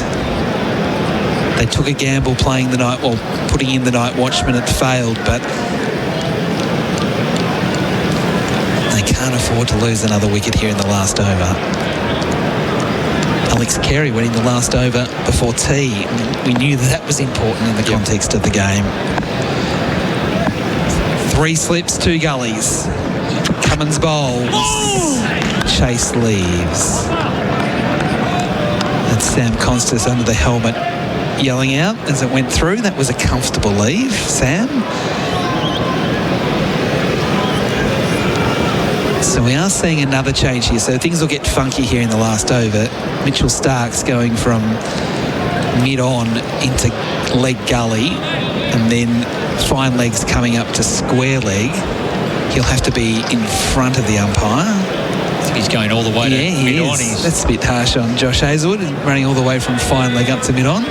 S7: They took a gamble playing the night, well, putting in the night watchman. It failed, but they can't afford to lose another wicket here in the last over. Alex Carey winning the last over before tea. We knew that was important in the context of the game. 3 slips, 2 gullies. Cummins bowls. Chase leaves. That's Sam Constas under the helmet yelling out as it went through. That was a comfortable leave, Sam. So we are seeing another change here. So things will get funky here in the last over. Mitchell Stark's going from mid-on into leg gully, and then fine legs coming up to square leg. He'll have to be in front of the umpire.
S2: He's going all the way to mid-on.
S7: That's a bit harsh on Josh Hazlewood, running all the way from fine leg up to mid-on.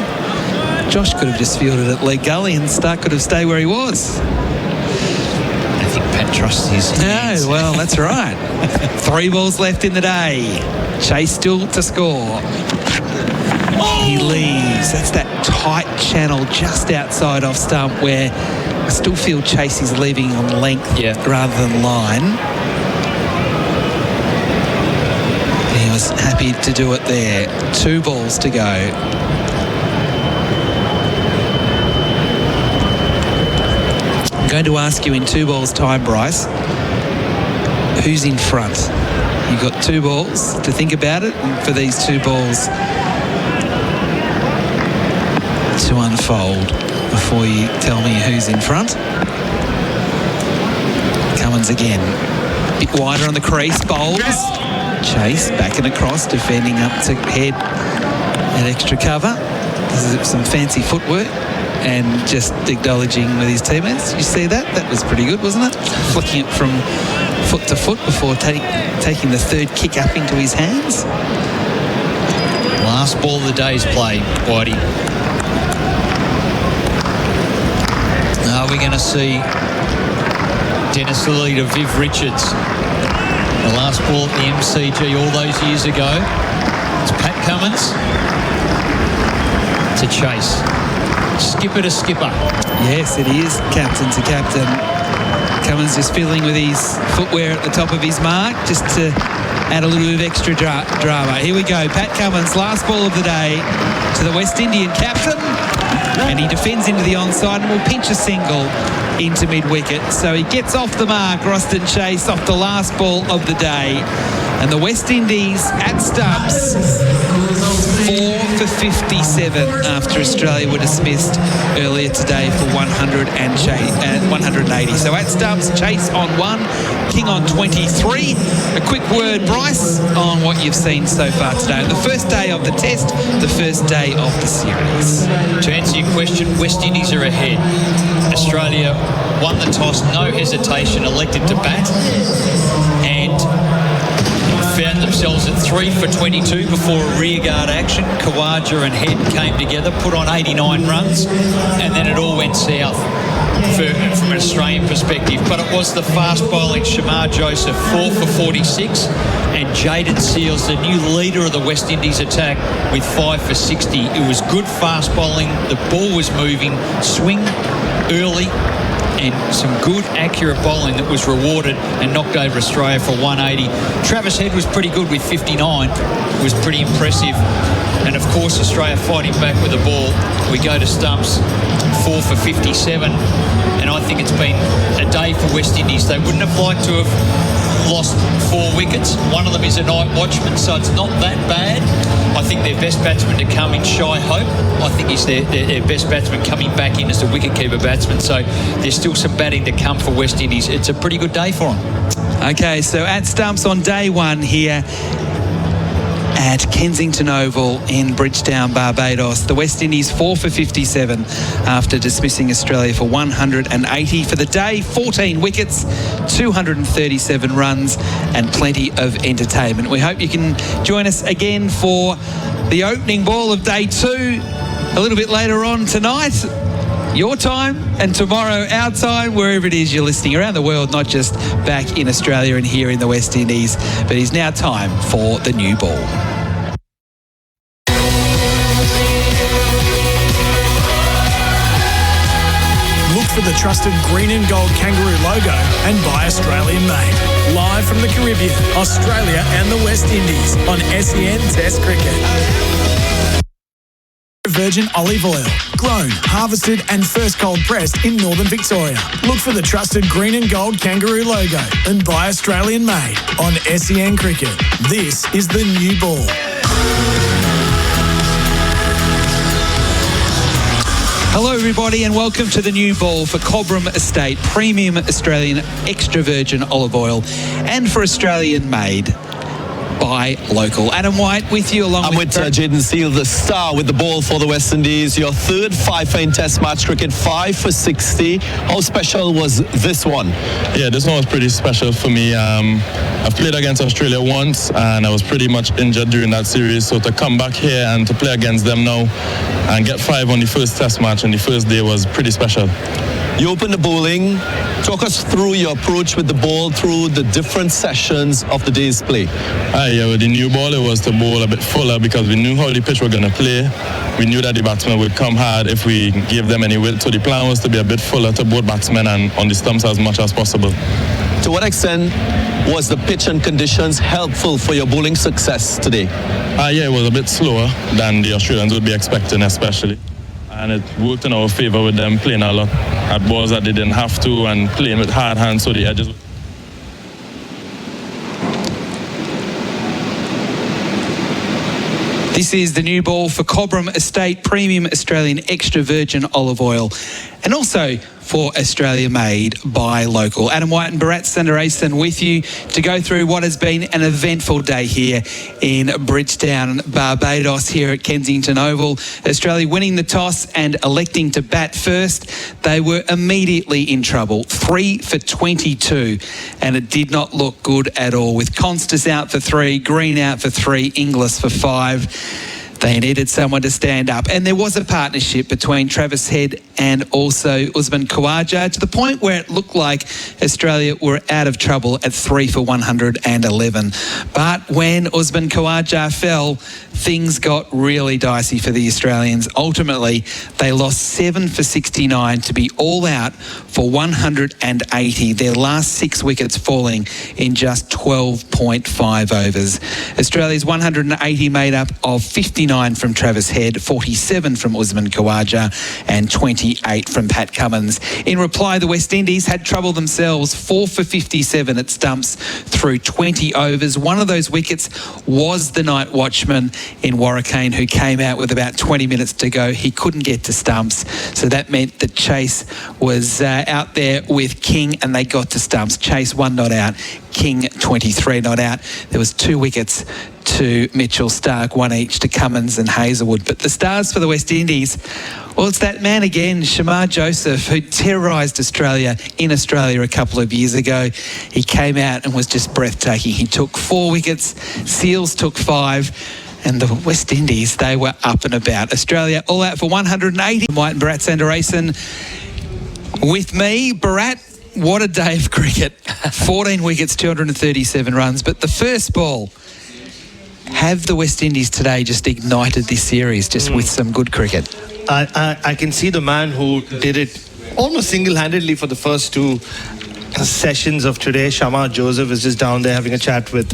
S7: Josh could have just fielded at leg gully and Stark could have stayed where he was.
S2: I think Pat trusts his hands.
S7: No, well, that's right. 3 balls left in the day. Chase still to score. He leaves. That's that tight channel just outside off stump where I still feel Chase is leaving on length rather than line. He was happy to do it there. 2 balls to go. I'm going to ask you in 2 balls time, Bryce, who's in front? You've got 2 balls to think about it, and for these 2 balls to unfold before you tell me who's in front. Cummins again. Bit wider on the crease, bowls. Chase back and across, defending up to head at extra cover. This is some fancy footwork and just acknowledging with his teammates. You see that? That was pretty good, wasn't it? Flicking it from foot to foot before taking the 3rd kick up into his hands.
S2: Last ball of the day's play, Whitey. Are we going to see Dennis Lilly to Viv Richards? The last ball at the MCG all those years ago. It's Pat Cummins to Chase. Skipper to skipper.
S7: Yes, it is captain to captain. Cummins just fiddling with his footwear at the top of his mark just to add a little bit of extra drama. Here we go. Pat Cummins, last ball of the day to the West Indian captain. And he defends into the onside and will pinch a single into mid-wicket. So he gets off the mark, Roston Chase, off the last ball of the day. And the West Indies at stumps, 4 for 57 after Australia were dismissed earlier today for 180. So at stumps, Chase on 1, King on 23. A quick word, Bryce, on what you've seen so far today. The first day of the test, the first day of the series.
S2: To answer your question, West Indies are ahead. Australia won the toss, no hesitation, elected to bat, and found themselves at 3 for 22 before a rearguard action. Khawaja and Head came together, put on 89 runs, and then it all went south from an Australian perspective. But it was the fast bowling Shamar Joseph, 4 for 46, and Jaden Seals, the new leader of the West Indies attack, with 5 for 60. It was good fast bowling. The ball was moving, swing early, and some good accurate bowling that was rewarded and knocked over Australia for 180. Travis Head was pretty good with 59. It was pretty impressive. And of course Australia fighting back with the ball. We go to stumps, 4 for 57. And I think it's been a day for West Indies. They wouldn't have liked to have lost 4 wickets. One of them is a night watchman, so it's not that bad. I think their best batsman to come in, Shy Hope. I think he's their best batsman coming back in as the wicketkeeper batsman. So there's still some batting to come for West Indies. It's a pretty good day for them.
S7: Okay, so at stumps on day one here at Kensington Oval in Bridgetown, Barbados. The West Indies 4 for 57 after dismissing Australia for 180 for the day. 14 wickets, 237 runs and plenty of entertainment. We hope you can join us again for the opening ball of day two a little bit later on tonight. Your time, and tomorrow our time, wherever it is you're listening around the world, not just back in Australia and here in the West Indies. But it's now time for the new ball.
S14: Look for the trusted green and gold kangaroo logo and buy Australian made. Live from the Caribbean, Australia and the West Indies on SEN Test Cricket. Virgin olive oil, grown, harvested and first cold pressed in northern Victoria. Look for the trusted green and gold kangaroo logo and buy Australian made on SEN Cricket. This is the new ball.
S7: Hello everybody and welcome to the new ball for Cobram Estate Premium Australian Extra Virgin Olive Oil and for Australian made. By local. Adam White with you along
S15: I'm with Jaden Seal, the star with the ball for the West Indies. Your third 5 Test match cricket, 5 for 60. How special was this one?
S16: Yeah, this one was pretty special for me. I've played against Australia once and I was pretty much injured during that series. So to come back here and to play against them now and get 5 on the first Test match on the first day was pretty special.
S15: You opened the bowling. Talk us through your approach with the ball through the different sessions of the day's play.
S16: Yeah, with the new ball, it was to bowl a bit fuller because we knew how the pitch were going to play. We knew that the batsmen would come hard if we gave them any width. So the plan was to be a bit fuller to both batsmen and on the stumps as much as possible.
S15: To what extent was the pitch and conditions helpful for your bowling success today?
S16: Yeah, it was a bit slower than the Australians would be expecting, especially. And it worked in our favour with them playing a lot at balls that they didn't have to and playing with hard hands so the edges.
S7: This is the new ball for Cobram Estate Premium Australian Extra Virgin Olive Oil and also for Australia made by local. Adam White and Bharat Sundaresan with you to go through what has been an eventful day here in Bridgetown, Barbados, here at Kensington Oval. Australia winning the toss and electing to bat first. They were immediately in trouble, 3 for 22, and it did not look good at all with Constas out for 3, Green out for 3, Inglis for 5. They needed someone to stand up. And there was a partnership between Travis Head and also Usman Khawaja to the point where it looked like Australia were out of trouble at 3 for 111. But when Usman Khawaja fell, things got really dicey for the Australians. Ultimately, they lost 7 for 69 to be all out for 180. Their last 6 wickets falling in just 12.5 overs. Australia's 180 made up of 59 from Travis Head, 47 from Usman Khawaja and 28 from Pat Cummins. In reply, the West Indies had trouble themselves, 4 for 57 at stumps through 20 overs. One of those wickets was the night watchman in Warricane who came out with about 20 minutes to go. He couldn't get to stumps, so that meant that Chase was out there with King and they got to stumps. Chase 1 not out, King 23 not out. There was 2 wickets to Mitchell Stark, 1 each to Cummins and Hazelwood. But the stars for the West Indies, well, it's that man again, Shamar Joseph, who terrorised Australia in Australia a couple of years ago. He came out and was just breathtaking. He took 4 wickets, Seals took 5, and the West Indies, they were up and about. Australia all out for 180. White and Bharat Sundaresan with me. Bharat, what a day of cricket. 14 wickets, 237 runs. But the first ball, have the West Indies today just ignited this series just with some good cricket?
S3: I can see the man who did it almost single-handedly for the first 2 sessions of today. Shamar Joseph is just down there having a chat with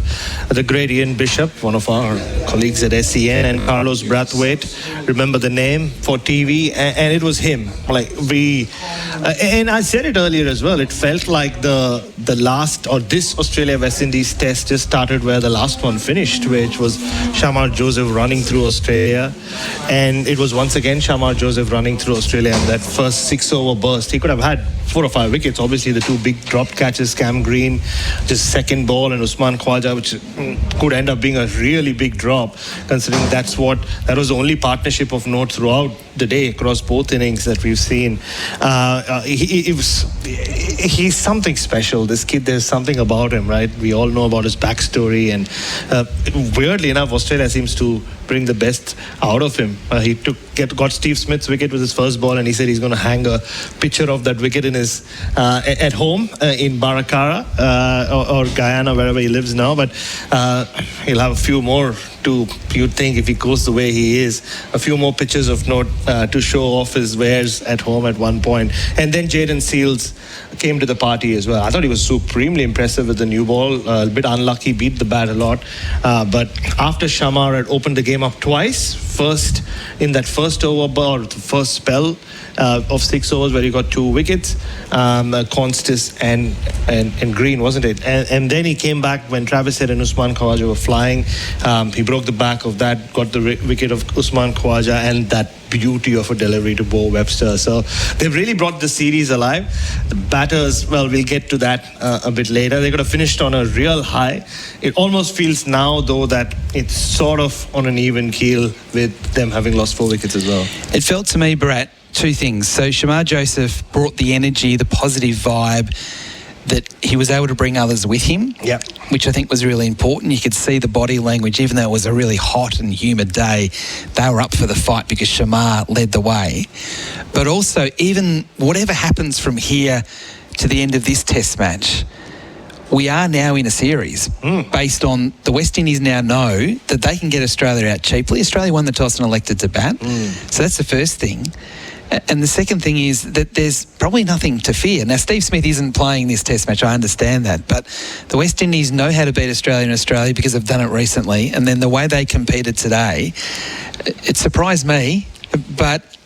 S3: the great Ian Bishop, one of our colleagues at SEN, and Carlos Brathwaite. Remember the name for TV, and it was him. And I said it earlier as well. It felt like the last, or this Australia-West Indies test just started where the last one finished, which was Shamar Joseph running through Australia, and it was once again Shamar Joseph running through Australia in that first 6-over burst. He could have had 4 or 5 wickets. Obviously, the 2 big drop catches, Cam Green, just second ball, and Usman Khawaja, which could end up being a really big drop, considering that was the only partnership of note throughout the day across both innings that we've seen. He's something special. This kid, there's something about him, right? We all know about his backstory, and weirdly enough, Australia seems to bring the best out of him. He got Steve Smith's wicket with his first ball, and he said he's going to hang a picture of that wicket in his at home in Baracara or Guyana, wherever he lives now. But he'll have a few more you'd think, if he goes the way he is, a few more pictures of note to show off his wares at home at one point. And then Jaden Seals came to the party as well. I thought he was supremely impressive with the new ball. A bit unlucky, beat the bat a lot. But after Shamar had opened the game up twice, first in that first over, or the first spell of 6 overs where he got 2 wickets, Constis and Green, wasn't it? And then he came back when Travis Head and Usman Khawaja were flying. He broke the back of that, got the wicket of Usman Khawaja, and that beauty of a delivery to Bo Webster. So they've really brought the series alive. The batters, well, we'll get to that a bit later. They could have finished on a real high. It almost feels now, though, that it's sort of on an even keel with them having lost 4 wickets as well.
S7: It felt to me, Bharat, 2 things. So Shamar Joseph brought the energy, the positive vibe, that he was able to bring others with him, which I think was really important. You could see the body language, even though it was a really hot and humid day, they were up for the fight because Shamar led the way. But also, even whatever happens from here to the end of this test match, we are now in a series based on the West Indies now know that they can get Australia out cheaply. Australia won the toss and elected to bat. So that's the first thing. And the second thing is that there's probably nothing to fear. Now, Steve Smith isn't playing this test match, I understand that, but the West Indies know how to beat Australia in Australia because they've done it recently, and then the way they competed today, it surprised me, but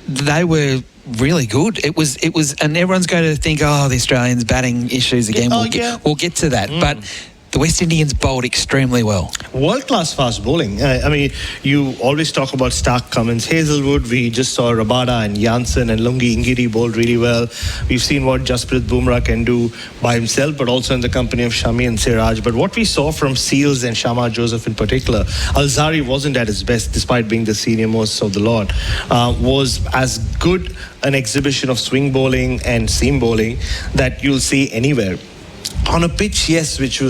S7: they were really good. It was, and everyone's going to think, the Australians batting issues again. We'll get to that, but the West Indians bowled extremely well. World-class fast bowling. I mean, you always talk about Stark, Cummins, Hazelwood. We just saw Rabada and Janssen and Lungi Ngidi bowled really well. We've seen what Jasprit Bumrah can do by himself, but also in the company of Shami and Siraj. But what we saw from Seals and Shamar Joseph in particular, Alzari wasn't at his best, despite being the senior most of the lot, was as good an exhibition of swing bowling and seam bowling that you'll see anywhere. On a pitch, yes, which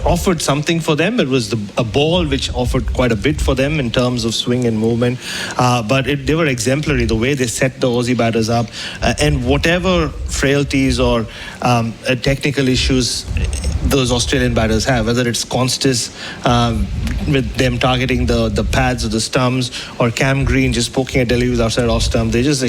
S7: offered something for them. It was a ball which offered quite a bit for them in terms of swing and movement. But they were exemplary, the way they set the Aussie batters up. And whatever frailties or technical issues those Australian batters have, whether it's Constis with them targeting the pads or the stumps, or Cam Green just poking a delivery outside off stump, they just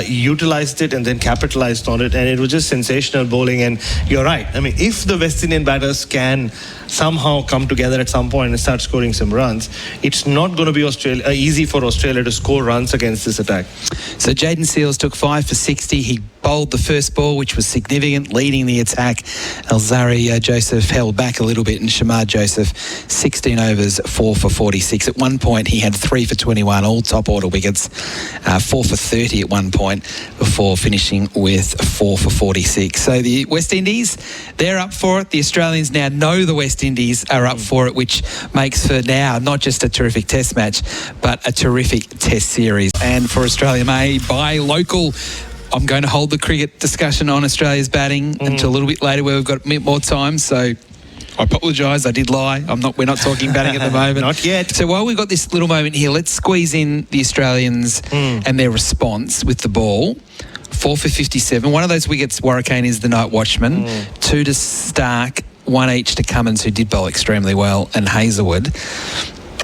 S7: utilized it and then capitalized on it. And it was just sensational bowling. And you're right. I mean, if the West Indian batters can somehow come together at some point and start scoring some runs, it's not going to be easy for Australia to score runs against this attack. So Jaden Seals took 5 for 60. He bowled the first ball, which was significant, leading the attack. Alzari Joseph held back a little bit, and Shamar Joseph 16 overs, 4 for 46. At one point he had 3 for 21, all top order wickets, 4 for 30 at one point before finishing with 4 for 46. So the West Indies, they're up for it. The Australians now know the West Indies are up for it, which makes for now not just a terrific test match, but a terrific test series. And for Australia, may buy local. I'm going to hold the cricket discussion on Australia's batting until a little bit later, where we've got a bit more time. So I apologise, I did lie. We're not talking batting at the moment. Not yet. So while we've got this little moment here, let's squeeze in the Australians and their response with the ball. 4 for 57. One of those wickets, Warrakane, is the night watchman. 2 to Stark, 1 each to Cummins, who did bowl extremely well, and Hazelwood.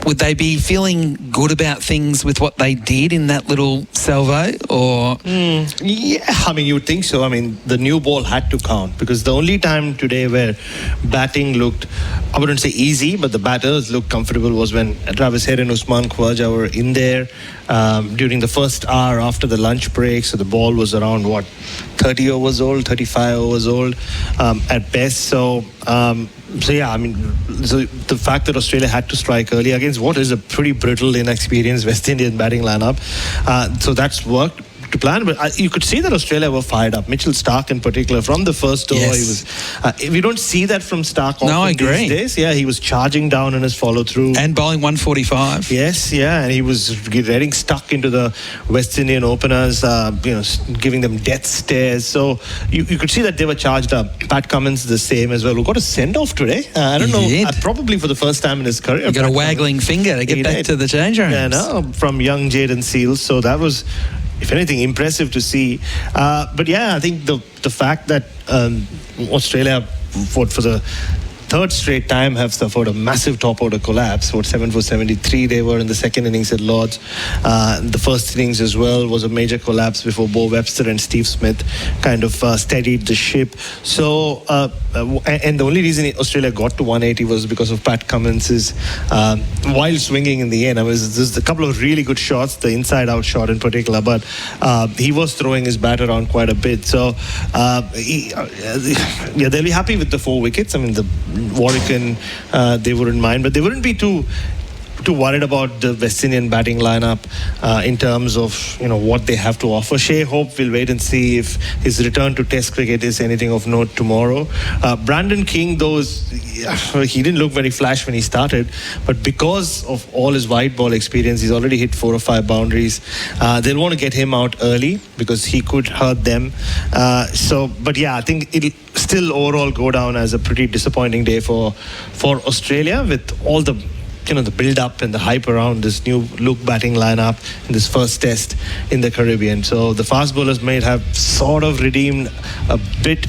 S7: Would they be feeling good about things with what they did in that little Salvo, or?
S3: Yeah, I mean, you would think so. I mean, the new ball had to count because the only time today where batting looked, I wouldn't say easy, but the batters looked comfortable was when Travis Head and Usman Khawaja were in there during the first hour after the lunch break. So the ball was around, 30 overs old, 35 overs old at best. So yeah, I mean, so the fact that Australia had to strike early against what is a pretty brittle, inexperienced West Indian batting lineup, so that's worked to plan. But you could see that Australia were fired up. Mitchell Starc in particular, from the first over, he was. We don't see that from Starc often
S7: I agree.
S3: these days. Yeah, he was charging down in his follow through
S7: and bowling 145.
S3: Yes, yeah, and he was getting stuck into the West Indian openers, giving them death stares. So you could see that they were charged up. Pat Cummins the same as well. We got a send off today. I don't know, probably for the first time in his career.
S7: He got a waggling finger to get back to the change rooms.
S3: Yeah, no, from young Jaden Seals. So that was, if anything, impressive to see. But yeah, I think the fact that Australia fought for the third straight time have suffered a massive top order collapse. 7 for 73 they were in the second innings at Lord's. The first innings as well was a major collapse before Bo Webster and Steve Smith kind of steadied the ship. So and the only reason Australia got to 180 was because of Pat Cummins' wild swinging in the end. I mean, there's a couple of really good shots, the inside out shot in particular, but he was throwing his bat around quite a bit. So they'll be happy with the 4 wickets. I mean, the Warwick, they wouldn't mind, but they wouldn't be too worried about the West Indian batting lineup in terms of what they have to offer. Shea Hope will wait and see if his return to Test cricket is anything of note tomorrow. Brandon King, though, he didn't look very flash when he started, but because of all his white ball experience, he's already hit 4 or 5 boundaries. They'll want to get him out early because he could hurt them. But yeah, I think it'll still overall go down as a pretty disappointing day for Australia, with all the the build-up and the hype around this new look batting lineup in this first test in the Caribbean. So the fast bowlers may have sort of redeemed a bit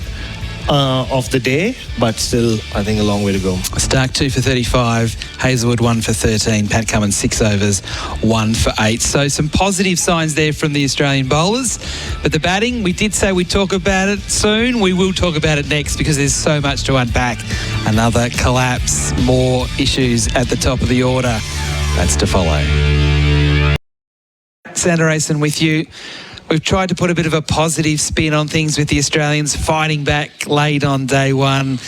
S3: of the day, but still, I think a long way to go.
S7: Starc 2 for 35, Hazelwood 1 for 13, Pat Cummins 6 overs, 1 for 8. So some positive signs there from the Australian bowlers. But the batting, we did say we'd talk about it soon. We will talk about it next because there's so much to unpack. Another collapse, more issues at the top of the order. That's to follow. Sundaresan with you. We've tried to put a bit of a positive spin on things with the Australians fighting back late on day one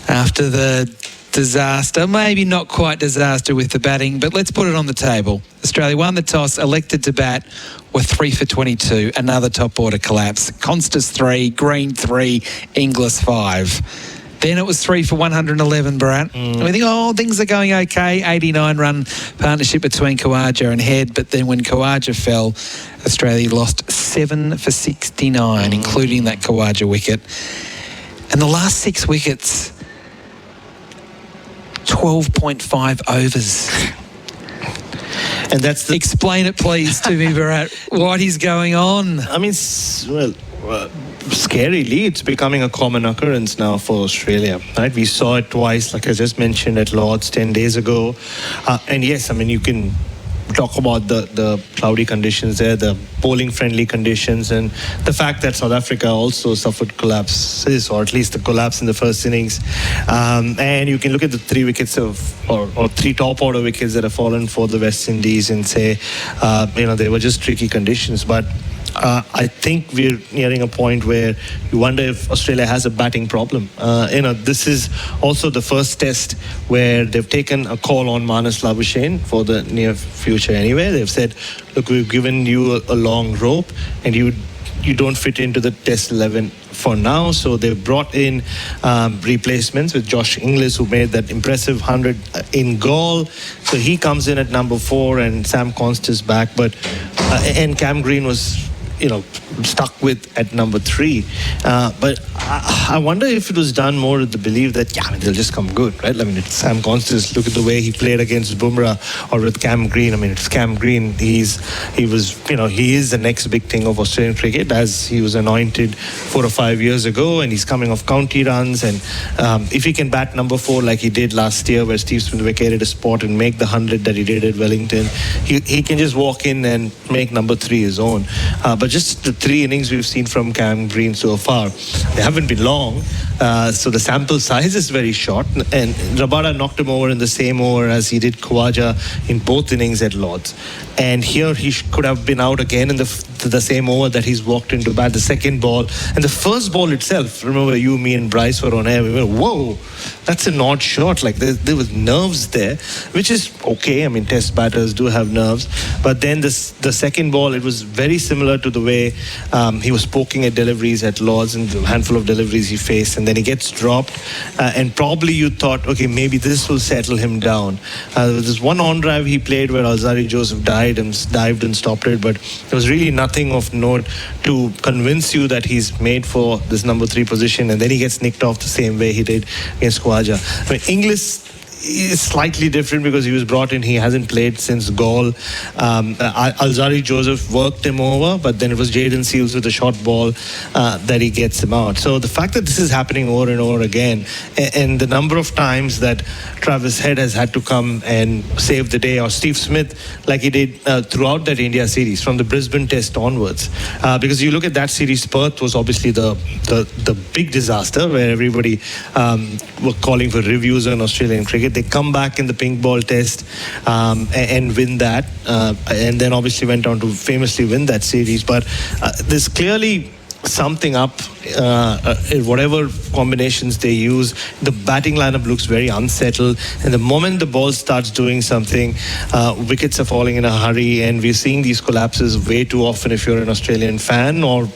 S7: after the disaster. Maybe not quite disaster with the batting, but let's put it on the table. Australia won the toss, elected to bat, were 3 for 22. Another top order collapse. Constas 3, Green 3, Inglis 5. Then it was 3 for 111, Bharat. And we think, things are going okay. 89-run partnership between Khawaja and Head. But then when Khawaja fell, Australia lost 7 for 69, including that Khawaja wicket. And the last 6 wickets, 12.5 overs.
S3: And that's
S7: Explain it, please, to me, Bharat. What is going on?
S3: I mean, scarily, it's becoming a common occurrence now for Australia, right? We saw it twice, like I just mentioned, at Lord's 10 days ago. And yes, I mean, you can talk about the cloudy conditions there, the bowling-friendly conditions, and the fact that South Africa also suffered collapses, or at least the collapse in the first innings. And you can look at the 3 wickets or 3 top-order wickets that have fallen for the West Indies and say, they were just tricky conditions. But I think we're nearing a point where you wonder if Australia has a batting problem. This is also the first test where they've taken a call on Marnus Labuschagne for the near future anyway. They've said, look, we've given you a long rope and you don't fit into the test 11 for now. So they've brought in replacements with Josh Inglis, who made that impressive 100 in Gaul. So he comes in at number 4 and Sam Constas back. And Cam Green was stuck with at number 3. But I wonder if it was done more with the belief that, they'll just come good, right? I mean, it's Sam Constance. Look at the way he played against Bumrah, or with Cam Green. I mean, it's Cam Green. He is the next big thing of Australian cricket, as he was anointed 4 or 5 years ago, and he's coming off county runs. And if he can bat number 4 like he did last year, where Steve Smith vacated a spot, and make the 100 that he did at Wellington, he can just walk in and make number 3 his own. But just the 3 innings we've seen from Cam Green so far, they haven't been long, so the sample size is very short. And Rabada knocked him over in the same over as he did Khawaja in both innings at Lord's. And here he could have been out again in the same over that he's walked into bat, the second ball. And the first ball itself, remember you, me and Bryce were on air, we were, whoa, that's an odd shot. Like there was nerves there, which is okay. I mean, test batters do have nerves. But then the second ball, it was very similar to the way he was poking at deliveries at Lord's, and a handful of deliveries he faced, and then he gets dropped. And probably you thought, okay, maybe this will settle him down. There's one on drive he played where Alzari Joseph dived and stopped it, but there was really nothing of note to convince you that he's made for this number 3 position. And then he gets nicked off the same way he did against Khawaja. I mean, Inglis is slightly different because he was brought in. He hasn't played since Gaul. Alzari Joseph worked him over, but then it was Jayden Seales with a short ball that he gets him out. So the fact that this is happening over and over again, and the number of times that Travis Head has had to come and save the day, or Steve Smith, like he did throughout that India series, from the Brisbane Test onwards. Because you look at that series, Perth was obviously the big disaster where everybody were calling for reviews on Australian cricket. They come back in the pink ball test and win that, and then obviously went on to famously win that series. But there's clearly something up in whatever combinations they use. The batting lineup looks very unsettled, and the moment the ball starts doing something, wickets are falling in a hurry, and we're seeing these collapses way too often if you're an Australian fan or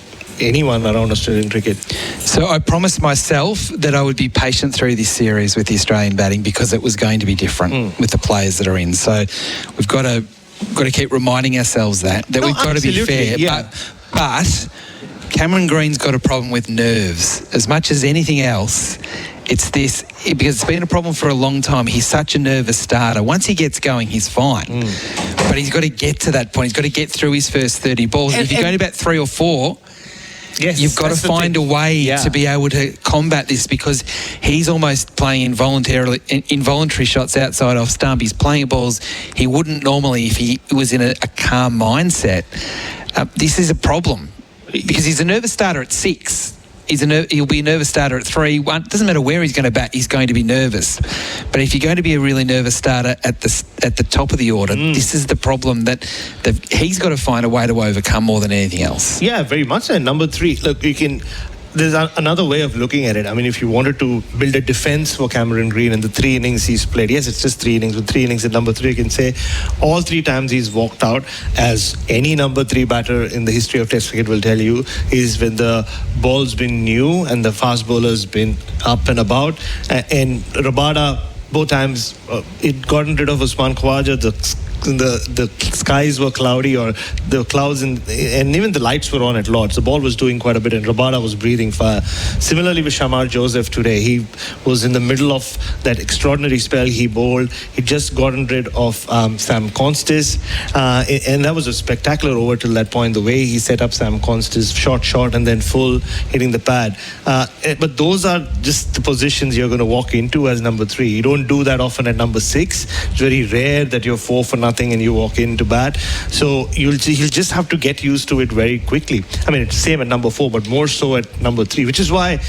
S3: anyone around Australian cricket.
S7: So I promised myself that I would be patient through this series with the Australian batting, because it was going to be different with the players that are in. So we've got to keep reminding ourselves that we've got to be fair.
S3: Yeah.
S7: But Cameron Green's got a problem with nerves as much as anything else. It's this, because it's been a problem for a long time. He's such a nervous starter. Once he gets going, he's fine. But he's got to get to that point. He's got to get through his first 30 balls. And if you go to about 3 or 4, yes, you've got to find a way to be able to combat this, because he's almost playing involuntary shots outside off stump. He's playing balls he wouldn't normally if he was in a calm mindset. This is a problem, because he's a nervous starter at 6. He'll be a nervous starter at 3. It doesn't matter where he's going to bat, he's going to be nervous. But if you're going to be a really nervous starter at the top of the order, this is the problem that he's got to find a way to overcome more than anything else.
S3: Yeah, very much so. And number 3, look, there's another way of looking at it. I mean, if you wanted to build a defense for Cameron Green in the 3 innings he's played, yes, it's just 3 innings, but 3 innings at number 3, you can say all 3 times he's walked out, as any number 3 batter in the history of Test cricket will tell you, is when the ball's been new and the fast bowler's been up and about. And Rabada, both times, it gotten rid of Usman Khawaja. The skies were cloudy, or the clouds and even the lights were on at Lord's. The ball was doing quite a bit, and Rabada was breathing fire. Similarly with Shamar Joseph today, he was in the middle of that extraordinary spell he bowled. He just gotten rid of Sam Constance, and that was a spectacular over till that point. The way he set up Sam Constance, short and then full, hitting the pad. But those are just the positions you're going to walk into as number 3. You don't do that often at number 6. It's very rare that you're 4 for nothing and you walk into bat. So you'll just have to get used to it very quickly. I mean, it's the same at number 4, but more so at number 3, which is why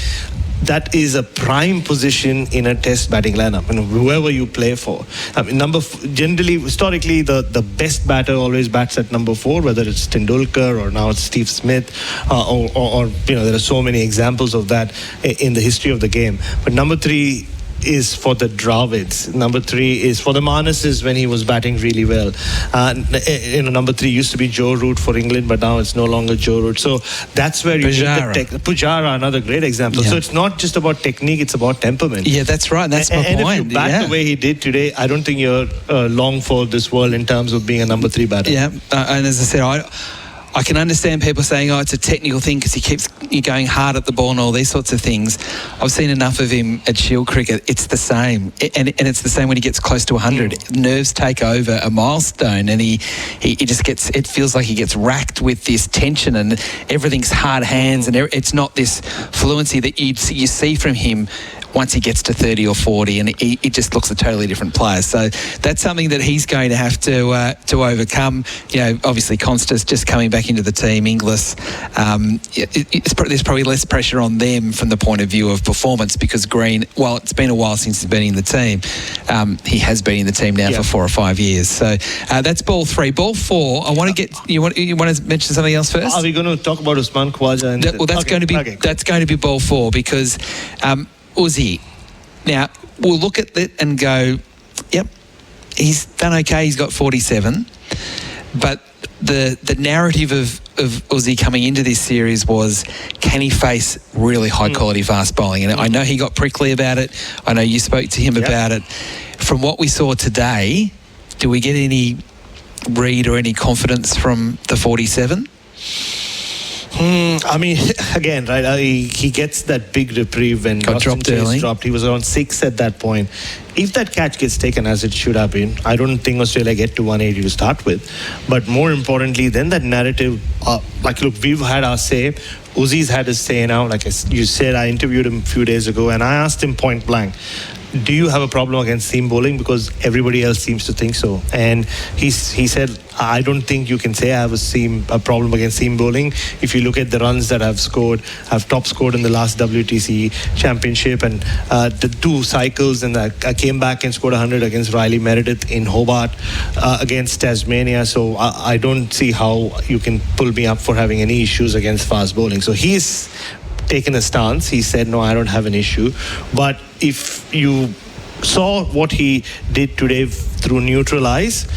S3: that is a prime position in a Test batting lineup, and whoever you play for. I mean, generally, historically, the best batter always bats at number 4, whether it's Tendulkar or now it's Steve Smith, or there are so many examples of that in the history of the game. But number 3 is for the Dravids. Number 3 is for the Manases when he was batting really well. Number 3 used to be Joe Root for England, but now it's no longer Joe Root. So that's where you get the Pujara, another great example. Yeah. So it's not just about technique, it's about temperament.
S7: Yeah, that's right. That's my point.
S3: And if you bat the way he did today, I don't think you're long for this world in terms of being a number 3 batter.
S7: Yeah, and as I said, I can understand people saying, it's a technical thing because he keeps going hard at the ball and all these sorts of things. I've seen enough of him at Shield cricket. It's the same. And it's the same when he gets close to 100. Nerves take over a milestone, and he just gets, it feels like he gets racked with this tension, and everything's hard hands, and it's not this fluency that you see from him once he gets to 30 or 40, and he just looks a totally different player. So that's something that he's going to have to overcome. Obviously Constance just coming back into the team, Inglis. There's probably less pressure on them from the point of view of performance, because Green, while it's been a while since he's been in the team, he has been in the team now for 4 or 5 years. So that's ball 3. Ball 4. I want to get you want to mention something else first?
S3: Are we going to talk about Usman Khawaja?
S7: That's going to be ball 4, because Uzi. Now, we'll look at it and go, yep, he's done okay. He's got 47. But the narrative of Uzi coming into this series was, can he face really high-quality fast bowling? And I know he got prickly about it. I know you spoke to him about it. From what we saw today, do we get any read or any confidence from the 47?
S3: I mean, again, right, he gets that big reprieve when
S7: got dropped early.
S3: He was around 6 at that point. If that catch gets taken as it should have been, I don't think Australia get to 180 to start with. But more importantly, then that narrative, look, we've had our say. Uzi's had his say now. Like you said, I interviewed him a few days ago, and I asked him point blank, do you have a problem against seam bowling? Because everybody else seems to think so. And he said, I don't think you can say I have a problem against seam bowling. If you look at the runs that I've top scored in the last WTC championship, and the 2 cycles, and I came back and scored 100 against Riley Meredith in Hobart, against Tasmania. So I don't see how you can pull me up for having any issues against fast bowling. So he's taken a stance. He said, no, I don't have an issue. But if you saw what he did today through neutral eyes,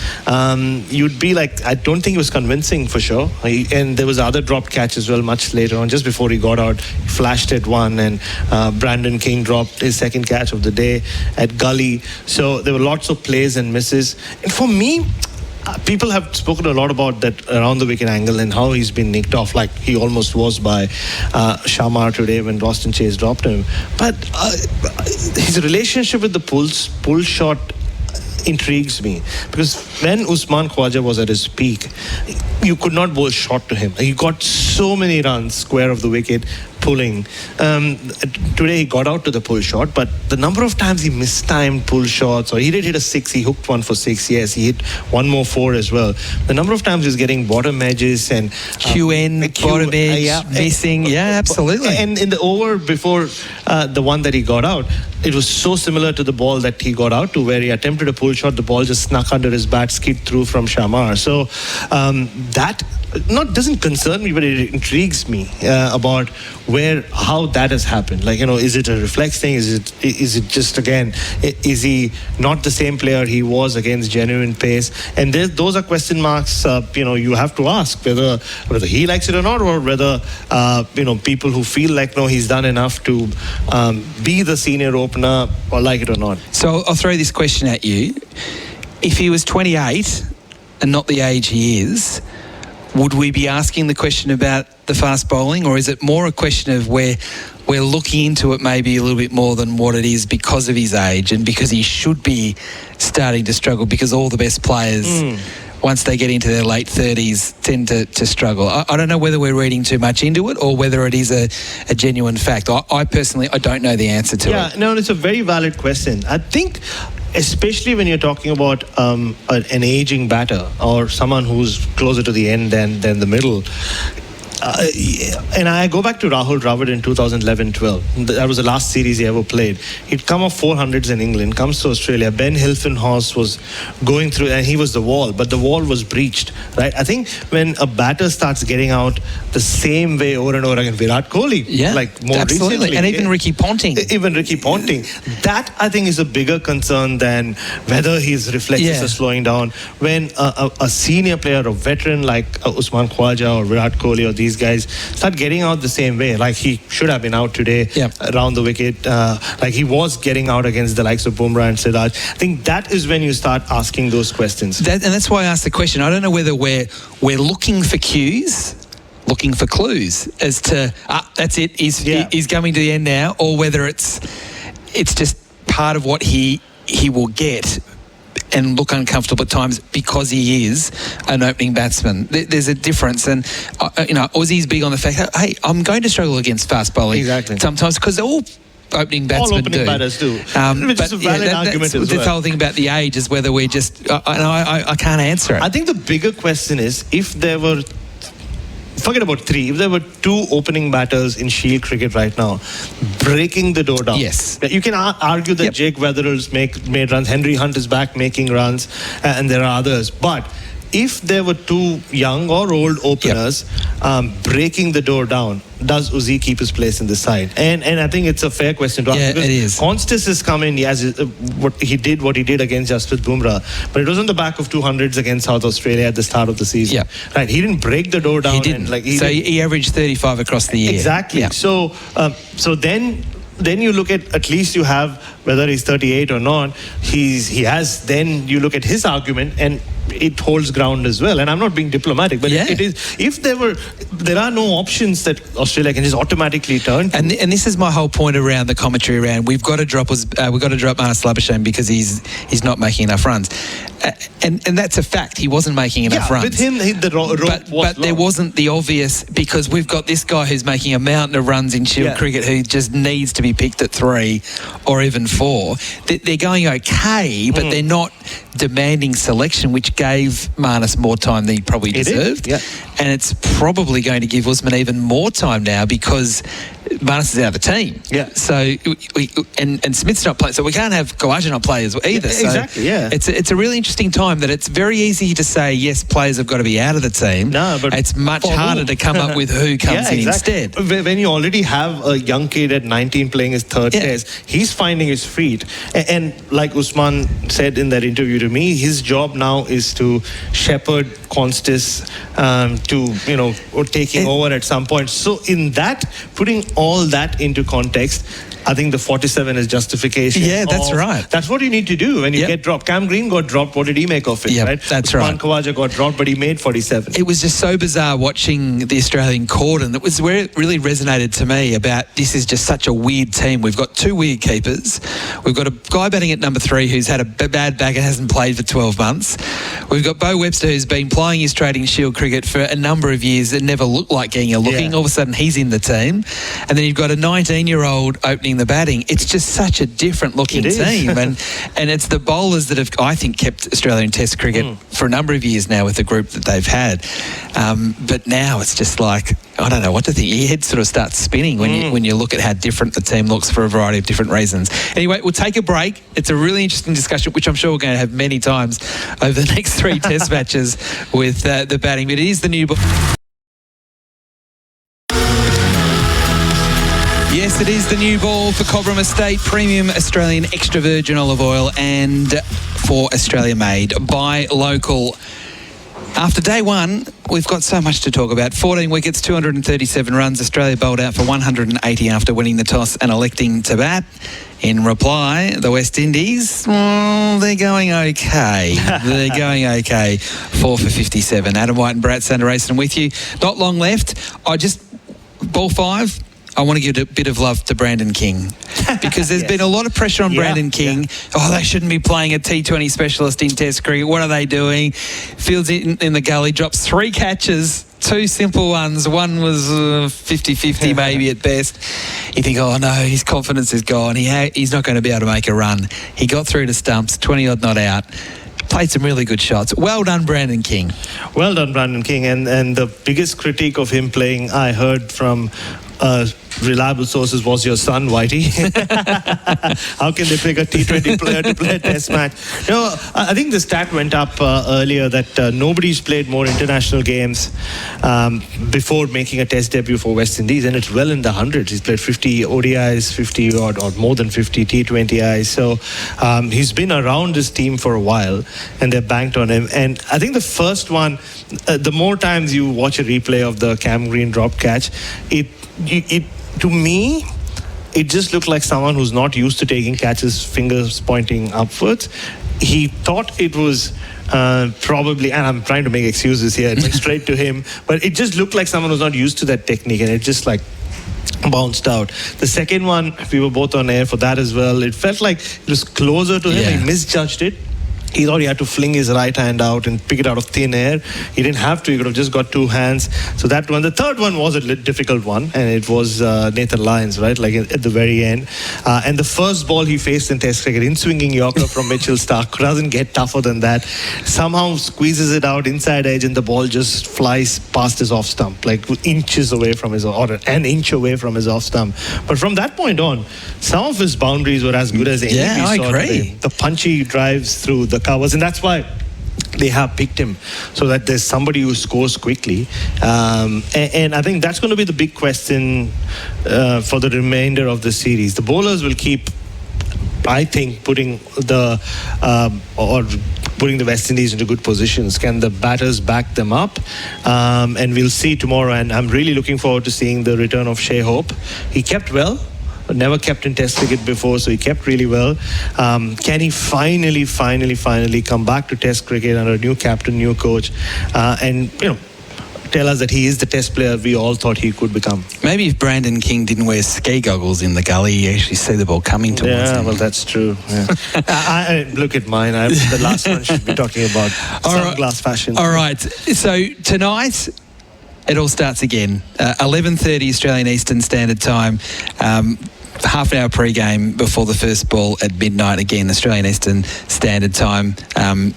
S3: you'd be like, I don't think it was convincing for sure. And there was other dropped catch as well much later on, just before he got out. He flashed at 1, and Brandon King dropped his second catch of the day at Gully. So there were lots of plays and misses. And for me, people have spoken a lot about that around the wicket angle and how he's been nicked off, like he almost was by Shamar today when Roston Chase dropped him. But his relationship with the pull shot intrigues me, because when Usman Khawaja was at his peak, you could not bowl short to him. He got so many runs square of the wicket pulling. Today he got out to the pull shot, but the number of times he mistimed pull shots, or he did hit a 6, he hooked one for 6, yes, he hit one more 4 as well. The number of times he's getting bottom edges and
S7: bottom edge, missing, absolutely.
S3: And in the over before the one that he got out, it was so similar to the ball that he got out to, where he attempted a pull shot, the ball just snuck under his bat, skid through from Shamar. So that doesn't concern me, but it intrigues me about how that has happened. Like, is it a reflex thing? Is it just, again, is he not the same player he was against genuine pace? And those are question marks. You have to ask whether he likes it or not, or whether people who feel like he's done enough to be the senior opener, or like it or not.
S7: So I'll throw this question at you: if he was 28 and not the age he is, would we be asking the question about the fast bowling, or is it more a question of where we're looking into it maybe a little bit more than what it is because of his age and because he should be starting to struggle, because all the best players, once they get into their late 30s, tend to struggle? I don't know whether we're reading too much into it or whether it is a genuine fact. I personally don't know the answer to it.
S3: Yeah, no, it's a very valid question. I think, especially when you're talking about an aging batter or someone who's closer to the end than the middle. And I go back to Rahul Dravid in 2011-12. That was the last series he ever played. He'd come off 400s in England, comes to Australia. Ben Hilfenhaus was going through, and he was the wall, but the wall was breached, right? I think when a batter starts getting out the same way over and over again, Virat Kohli, more recently.
S7: And even Ricky Ponting.
S3: That, I think, is a bigger concern than whether his reflexes are slowing down. When a senior player, a veteran like Usman Khawaja or Virat Kohli or these these guys start getting out the same way. Like he should have been out today around the wicket. Like he was getting out against the likes of Bumrah and Siraj. I think that is when you start asking those questions.
S7: And that's why I asked the question. I don't know whether we're looking for cues, looking for clues as to that's it. He's coming to the end now, or whether it's just part of what he will get and look uncomfortable at times because he is an opening batsman. There's a difference, and Aussie's big on the fact that, hey, I'm going to struggle against fast bowling sometimes because they're all opening batsmen
S3: all opening batters do.
S7: Which is a valid argument as well. The whole thing about the age is whether we're just... I can't answer it.
S3: I think the bigger question is if there were... Forget about three. If there were two opening batters in Shield cricket right now, breaking the door down.
S7: Yes.
S3: You can argue that Jake Weatherall's made runs. Henry Hunt is back making runs, and there are others. But if there were two young or old openers breaking the door down, does Uzi keep his place in the side? And I think it's a fair question to ask.
S7: Yeah, it is.
S3: Constis has come in what he did against Jasprit Bumrah, but it was on the back of 200s against South Australia at the start of the season.
S7: Yeah.
S3: Right. He didn't break the door down.
S7: He didn't. He averaged 35 across the year.
S3: Exactly.
S7: Yeah.
S3: So then you look at least you have, whether he's 38 or not, then you look at his argument and it holds ground as well. And I'm not being diplomatic, but it is. If there are no options that Australia can just automatically turn to.
S7: And this is my whole point around the commentary around we've got to drop Marnus Labuschagne because he's not making enough runs. And that's a fact. He wasn't making enough runs.
S3: With him, the rope was
S7: but there wasn't the obvious, because we've got this guy who's making a mountain of runs in Shield cricket who just needs to be picked at 3 or even 4. They're going okay, but they're not demanding selection, which gave Marnus more time than he probably deserved. And it's probably going to give Usman even more time now because Marnus is out of the team. So and Smith's not playing, so we can't have Khawaja not play either.
S3: Exactly.
S7: It's a really interesting time that it's very easy to say yes, players have got to be out of the team.
S3: No, but
S7: it's much harder to come up with who comes in instead.
S3: When you already have a young kid at 19 playing his third test, he's finding his feet. And like Usman said in that interview to me, his job now is to shepherd Constis or taking over at some point. So in that, putting all that into context, I think the 47 is justification.
S7: Yeah, that's right.
S3: That's what you need to do when you get dropped. Cam Green got dropped. What did he make of it?
S7: Yeah,
S3: right?
S7: That's
S3: Usman
S7: right.
S3: Khawaja got dropped, but he made 47.
S7: It was just so bizarre watching the Australian cordon. That was where it really resonated to me about this is just such a weird team. We've got two weird keepers. We've got a guy batting at number 3 who's had a bad back and hasn't played for 12 months. We've got Bo Webster who's been playing his trading Shield cricket for a number of years and never looked like getting a looking. All of a sudden he's in the team. And then you've got a 19-year-old opening the batting. It's just such a different looking team. and it's the bowlers that have, I think, kept Australian Test cricket for a number of years now with the group that they've had. But now it's just like, I don't know what to think. Your head sort of starts spinning when you look at how different the team looks for a variety of different reasons. Anyway, we'll take a break. It's a really interesting discussion, which I'm sure we're going to have many times over the next 3 Test matches with the batting. But it is the new ball. Yes, it is the new ball for Cobram Estate, premium Australian extra virgin olive oil, and for Australia made by local. After day one, we've got so much to talk about. 14 wickets, 237 runs. Australia bowled out for 180 after winning the toss and electing to bat. In reply, the West Indies, they're going okay. 4 for 57. Adam White and Bharat Sundaresan with you. Not long left. Ball 5. I want to give a bit of love to Brandon King because there's been a lot of pressure on Brandon King. They shouldn't be playing a T20 specialist in Test cricket. What are they doing? Fields in the gully, drops 3 catches, 2 simple ones. One was 50-50 maybe at best. You think, oh no, his confidence is gone. He's not going to be able to make a run. He got through to stumps, 20-odd not out. Played some really good shots. Well done, Brandon King.
S3: Well done, Brandon King. And the biggest critique of him playing, I heard from reliable sources was your son, Whitey. How can they pick a T20 player to play a test match? No, I think the stat went up earlier that nobody's played more international games before making a test debut for West Indies, and it's well in the hundreds. He's played 50 ODIs, 50 or more than 50 T20Is. So he's been around this team for a while, and they're banked on him. And I think the first one, the more times you watch a replay of the Cam Green drop catch, it to me, it just looked like someone who's not used to taking catches, fingers pointing upwards. He thought it was probably, and I'm trying to make excuses here, it went straight to him, but it just looked like someone who's not used to that technique, and it just like bounced out. The second one, we were both on air for that as well. It felt like it was closer to him. He misjudged it. He thought he had to fling his right hand out and pick it out of thin air. He didn't have to. He could have just got two hands. So that one. The third one was a difficult one, and it was Nathan Lyons, right, like at the very end. And the first ball he faced in Test cricket, in-swinging Yorker from Mitchell Starc, doesn't get tougher than that. Somehow squeezes it out inside edge, and the ball just flies past his off stump, like inches away from his, or an inch away from his off stump. But from that point on, some of his boundaries were as good as any we saw today. The punchy drives through the covers, and that's why they have picked him, so that there's somebody who scores quickly, and I think that's going to be the big question for the remainder of the series. The bowlers will keep, I think, putting the West Indies into good positions. Can the batters back them up? And we'll see tomorrow, and I'm really looking forward to seeing the return of Shea Hope. He kept well, never kept in Test cricket before, so he kept really well. Can he finally come back to Test cricket under a new captain, new coach, and tell us that he is the Test player we all thought he could become?
S7: Maybe if Brandon King didn't wear ski goggles in the gully, you actually see the ball coming towards him.
S3: Yeah, well, that's true. Yeah. I look at mine. The last one should be talking about sunglass fashion.
S7: All right. So tonight, it all starts again. 11:30 Australian Eastern Standard Time. Half an hour pre-game before the first ball at midnight, again Australian Eastern Standard Time.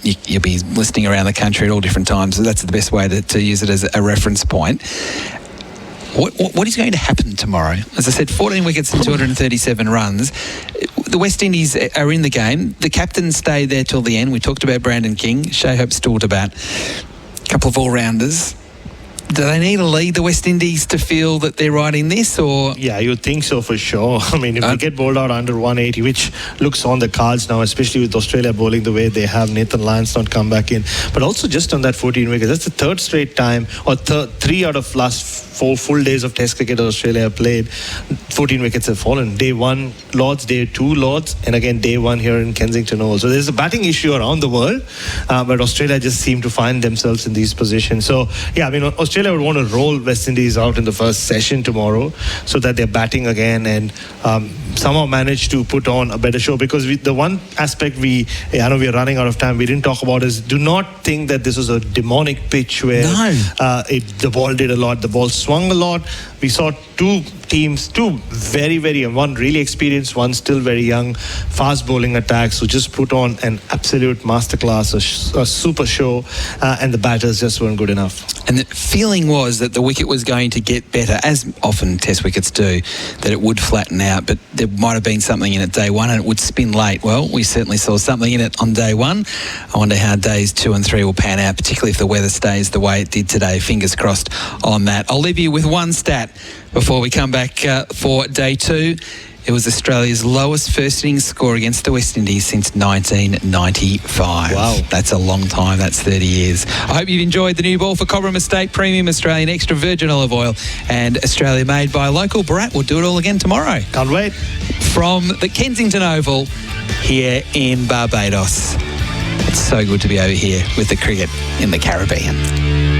S7: You'll be listening around the country at all different times, so that's the best way to use it as a reference point. What is going to happen tomorrow? As I said, 14 wickets and 237 runs. The West Indies are in the game. The captains stay there till the end. We talked about Brandon King. Shea Hope's still to bat. A couple of all-rounders. Do they need to lead the West Indies to feel that they're right in this, or?
S3: Yeah, you think so for sure. I mean, if they get bowled out under 180, which looks on the cards now, especially with Australia bowling the way they have, Nathan Lyons not come back in, but also just on that 14 wickets, that's the third straight time, or 3 out of last 4 full days of Test cricket Australia played, 14 wickets have fallen. Day 1 Lords, day 2 Lords, and again day 1 here in Kensington Oval. So there's a batting issue around the world, but Australia just seem to find themselves in these positions. So yeah, I mean, Australia would want to roll West Indies out in the first session tomorrow so that they're batting again and somehow manage to put on a better show, because the one aspect I know we're running out of time, we didn't talk about is, do not think that this was a demonic pitch where the ball did a lot, the ball swung a lot. We saw two teams, very, very, one really experienced, one still very young, fast bowling attacks who just put on an absolute masterclass, a super show, and the batters just weren't good enough.
S7: And the feeling was that the wicket was going to get better, as often Test wickets do, that it would flatten out, but there might have been something in it day 1 and it would spin late. Well, we certainly saw something in it on day 1. I wonder how days 2 and 3 will pan out, particularly if the weather stays the way it did today. Fingers crossed on that. I'll leave you with one stat before we come back for day 2. It was Australia's lowest first innings score against the West Indies since 1995. Wow. That's a long time. That's 30 years. I hope you've enjoyed the new ball for Cobram Estate Premium Australian Extra Virgin Olive Oil and Australia made by local Bharat. We'll do it all again tomorrow.
S3: Can't wait.
S7: From the Kensington Oval here in Barbados. It's so good to be over here with the cricket in the Caribbean.